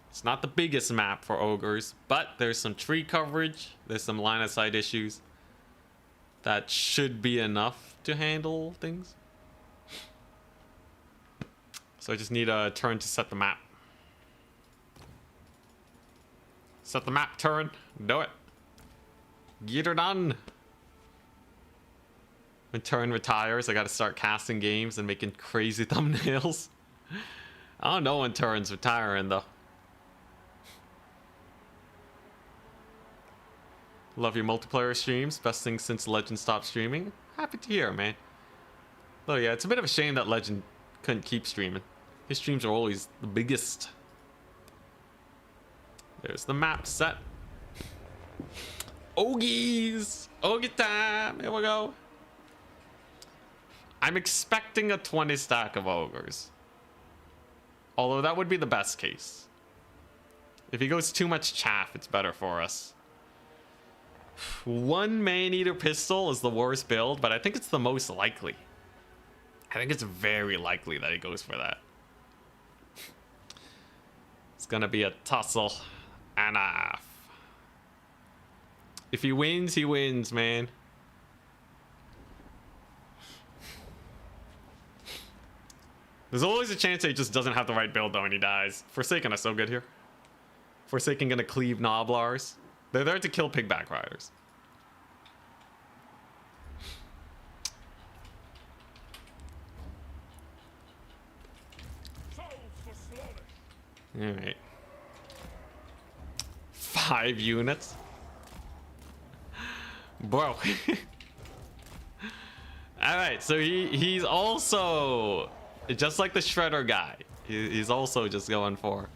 S1: It's not the biggest map for ogres, but there's some tree coverage, there's some line of sight issues. That should be enough to handle things. So I just need a turn to set the map. Set the map turn. Do it. Get her done. When turn retires, I gotta start casting games and making crazy thumbnails. I don't know when turn's retiring though. Love your multiplayer streams. Best thing since Legend stopped streaming. Happy to hear, man. Oh yeah, it's a bit of a shame that Legend couldn't keep streaming. His streams are always the biggest. There's the map set. Ogies! Ogie time! Here we go. I'm expecting a 20 stack of ogres. Although that would be the best case. If he goes too much chaff, it's better for us. One man-eater pistol is the worst build, but I think it's the most likely. I think it's very likely that he goes for that. It's gonna be a tussle and a half. If he wins, man. There's always a chance that he just doesn't have the right build though and he dies. Forsaken are so good here. Forsaken gonna cleave Noblars. They're there to kill pigback riders. Alright. 5 units. Bro. Alright, so he's also just like the Shredder guy. He's also just going for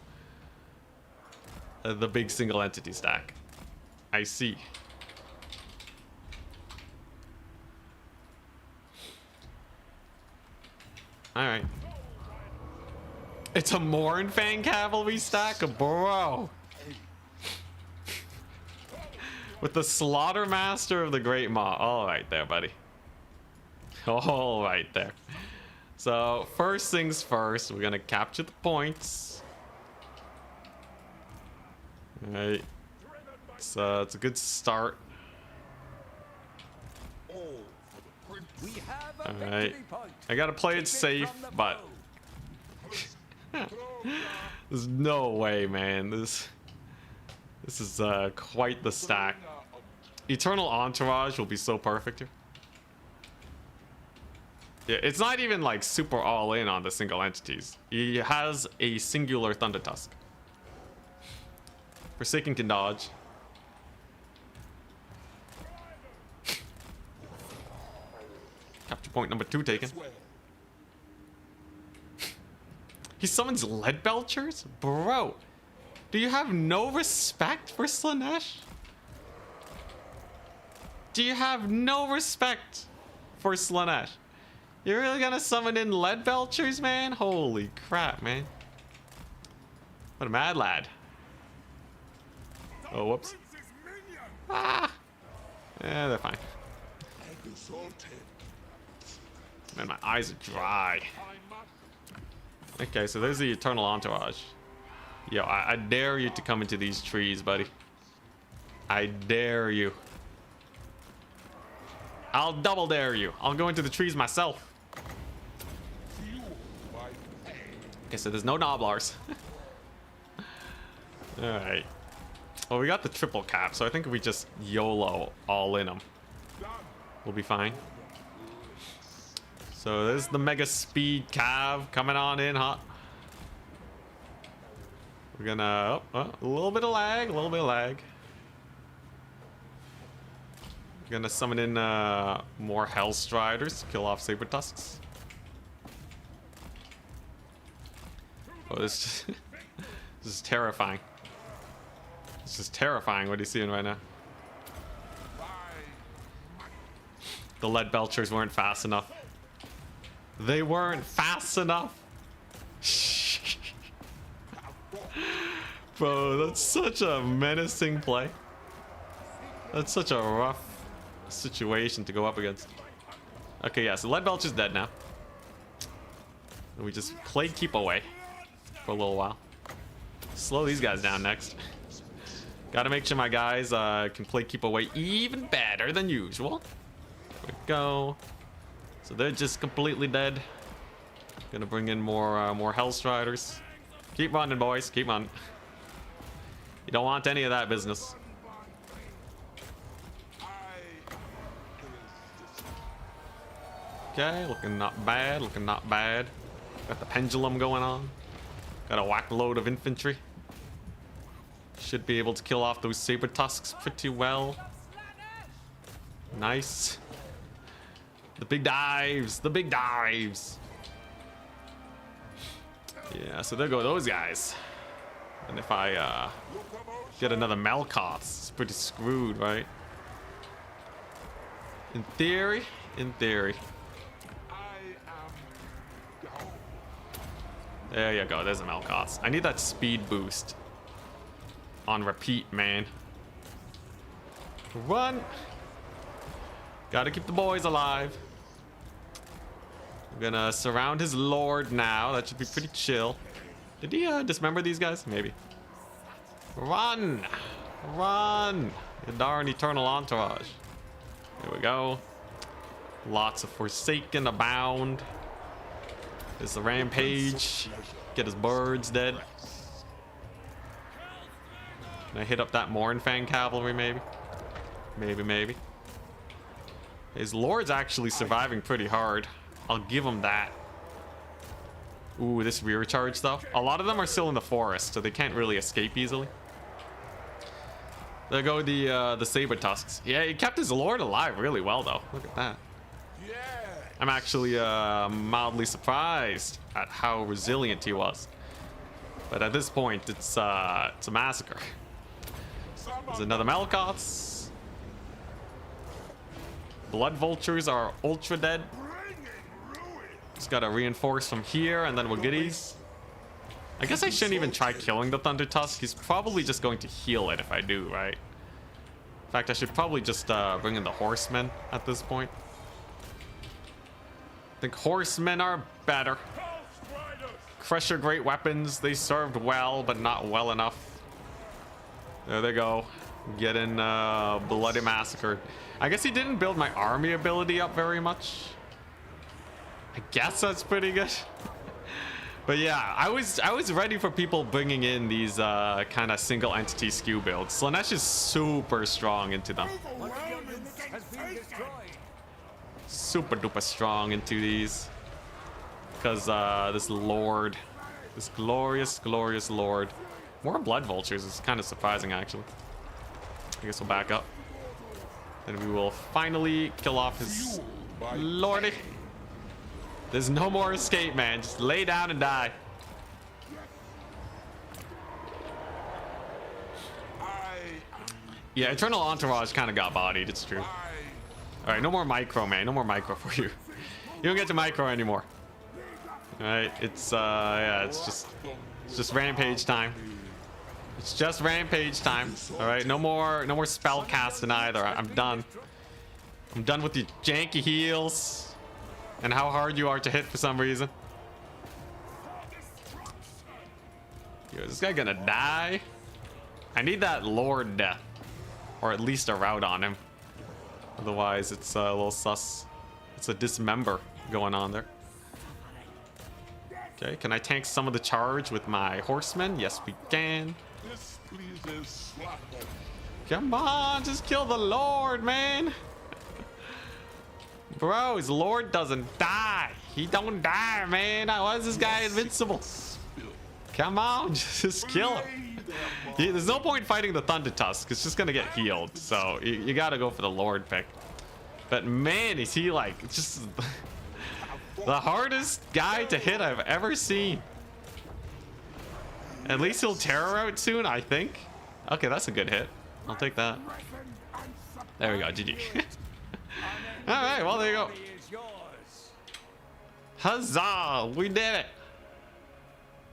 S1: the big single entity stack. I see. Alright. It's a Mournfang cavalry stack? Bro. With the Slaughtermaster of the Great Maw. Alright there, buddy. Alright there. So, first things first, we're gonna capture the points. Alright. It's a good start. Alright. I gotta play it safe, but there's no way, man. This is quite the stack. Eternal Entourage will be so perfect here. Yeah, it's not even like super all in on the single entities. He has a singular Thunder Tusk. Forsaken can dodge. Capture point number 2 taken. He summons Lead Belchers? Bro, do you have no respect for Slaanesh? Do you have no respect for Slaanesh? You're really gonna summon in Lead Belchers, man? Holy crap, man. What a mad lad. Oh, whoops. Ah! Yeah, they're fine. Man, my eyes are dry. Okay, so there's the Eternal Entourage. Yo, I dare you to come into these trees, buddy. I dare you. I'll double dare you. I'll go into the trees myself. Okay, so there's no Noblars. Alright. Well, we got the triple cap, so I think if we just YOLO all in them, we'll be fine. So there's the Mega Speed Cav coming on in hot. We're gonna... Oh, a little bit of lag, We're gonna summon in more Hellstriders to kill off Saber Tusks. Oh, this is terrifying. This is terrifying what he's seeing right now. The Lead Belchers weren't fast enough. They weren't fast enough. Bro, that's such a menacing play. That's such a rough situation to go up against. Okay, yeah, so Lead Belcher's dead now. And we just played keep away for a little while. Slow these guys down next. Gotta make sure my guys can play keep away even better than usual. go. So they're just completely dead. Gonna bring in more Hellstriders. Keep running, boys. Keep running. You don't want any of that business. Okay, looking not bad. Looking not bad. Got the pendulum going on. Got a whack load of infantry. Should be able to kill off those saber tusks pretty well. Nice. The big dives. The big dives. Yeah, so there go those guys. And if I get another Malkoth, it's pretty screwed, right? In theory. In theory. There you go. There's a Malkoth. I need that speed boost. On repeat, man. Run! Gotta keep the boys alive. I'm gonna surround his lord now. That should be pretty chill. Did he dismember these guys? Maybe. Run! Run! You darn eternal entourage. There we go. Lots of Forsaken abound. There's the rampage. Get his birds dead. Can I hit up that Mournfang cavalry, maybe? Maybe. His lord's actually surviving pretty hard. I'll give him that. Ooh, this rear charge, though. A lot of them are still in the forest, so they can't really escape easily. There go the saber tusks. Yeah, he kept his lord alive really well, though. Look at that. I'm actually mildly surprised at how resilient he was. But at this point, it's a massacre. There's another Malkoths. Blood vultures are ultra dead. Just gotta reinforce from here, and then we're goodies. I guess I shouldn't even try killing the Thunder Tusk. He's probably just going to heal it if I do, right? In fact, I should probably just bring in the horsemen at this point. I think horsemen are better. Crusher great weapons. They served well, but not well enough. There they go. Getting bloody massacred. I guess he didn't build my army ability up very much. I guess that's pretty good. But yeah, I was ready for people bringing in these kind of single entity skew builds. Slaanesh is super strong into them. Super duper strong into these. Because this lord, this glorious lord. More blood vultures is kind of surprising, actually. I guess we'll back up. Then we will finally kill off his lordy. There's no more escape, man. Just lay down and die. Yeah, Eternal Entourage kind of got bodied. It's true. All right, no more micro, man. No more micro for you. You don't get to micro anymore. All right, it's yeah, it's just rampage time. It's just rampage time. All right, no more spell casting either. I'm done. I'm done with the janky heals and how hard you are to hit for some reason. Yo, is this guy gonna die? I need that Lord death, or at least a rout on him. Otherwise, it's a little sus. It's a dismember going on there. Okay, can I tank some of the charge with my horsemen? Yes, we can. Come on, just kill the Lord, man. Bro, his Lord doesn't die. He don't die, man. Why is this guy invincible? Come on, just kill him. There's no point fighting the Thunder Tusk. It's just gonna get healed. So you gotta go for the Lord pick. But man, is he like just the hardest guy to hit I've ever seen. At least he'll terror out soon, I think. Okay, that's a good hit. I'll take that. There we go, GG. All right, well, there you go. Huzzah, we did it.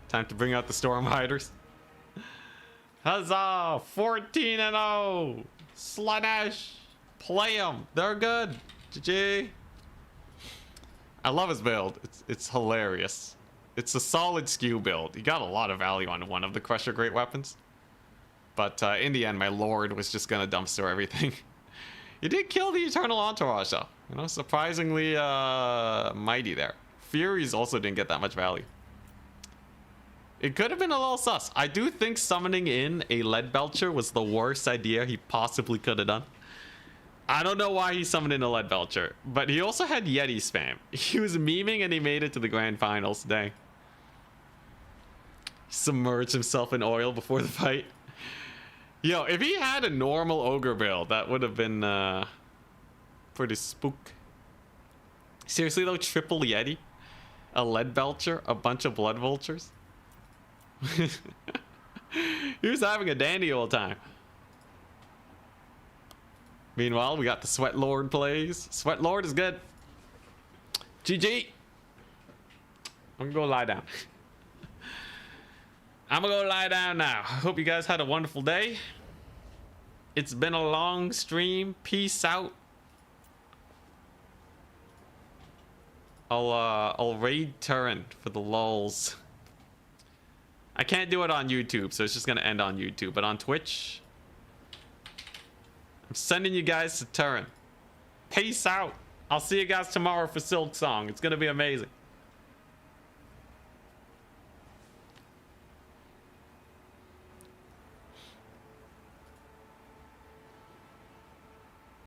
S1: Time to bring out the Storm Riders. Huzzah, 14-0. Slaanesh, play them. They're good. GG. I love his build. It's hilarious. It's a solid skew build. He got a lot of value on one of the Crusher great weapons. But in the end, my Lord was just gonna dumpster everything. He did kill the Eternal Entourage though. You know, surprisingly mighty there. Furies also didn't get that much value. It could have been a little sus. I do think summoning in a Lead Belcher was the worst idea he possibly could have done. I don't know why he summoned in a Lead Belcher, but he also had Yeti spam. He was memeing and he made it to the grand finals. Dang. Submerged himself in oil before the fight. Yo, if he had a normal ogre build, that would have been pretty spook. Seriously though, triple Yeti, a Lead Belcher, a bunch of Blood Vultures. He was having a dandy old time. Meanwhile, we got the Sweat Lord plays. Sweat Lord is good. GG. I'm gonna go lie down. I'm gonna go lie down now. Hope you guys had a wonderful day. It's been a long stream. Peace out. I'll raid Turin for the lulz. I can't do it on YouTube, so it's just gonna end on YouTube. But on Twitch, I'm sending you guys to Turin. Peace out. I'll see you guys tomorrow for Silk Song. It's gonna be amazing.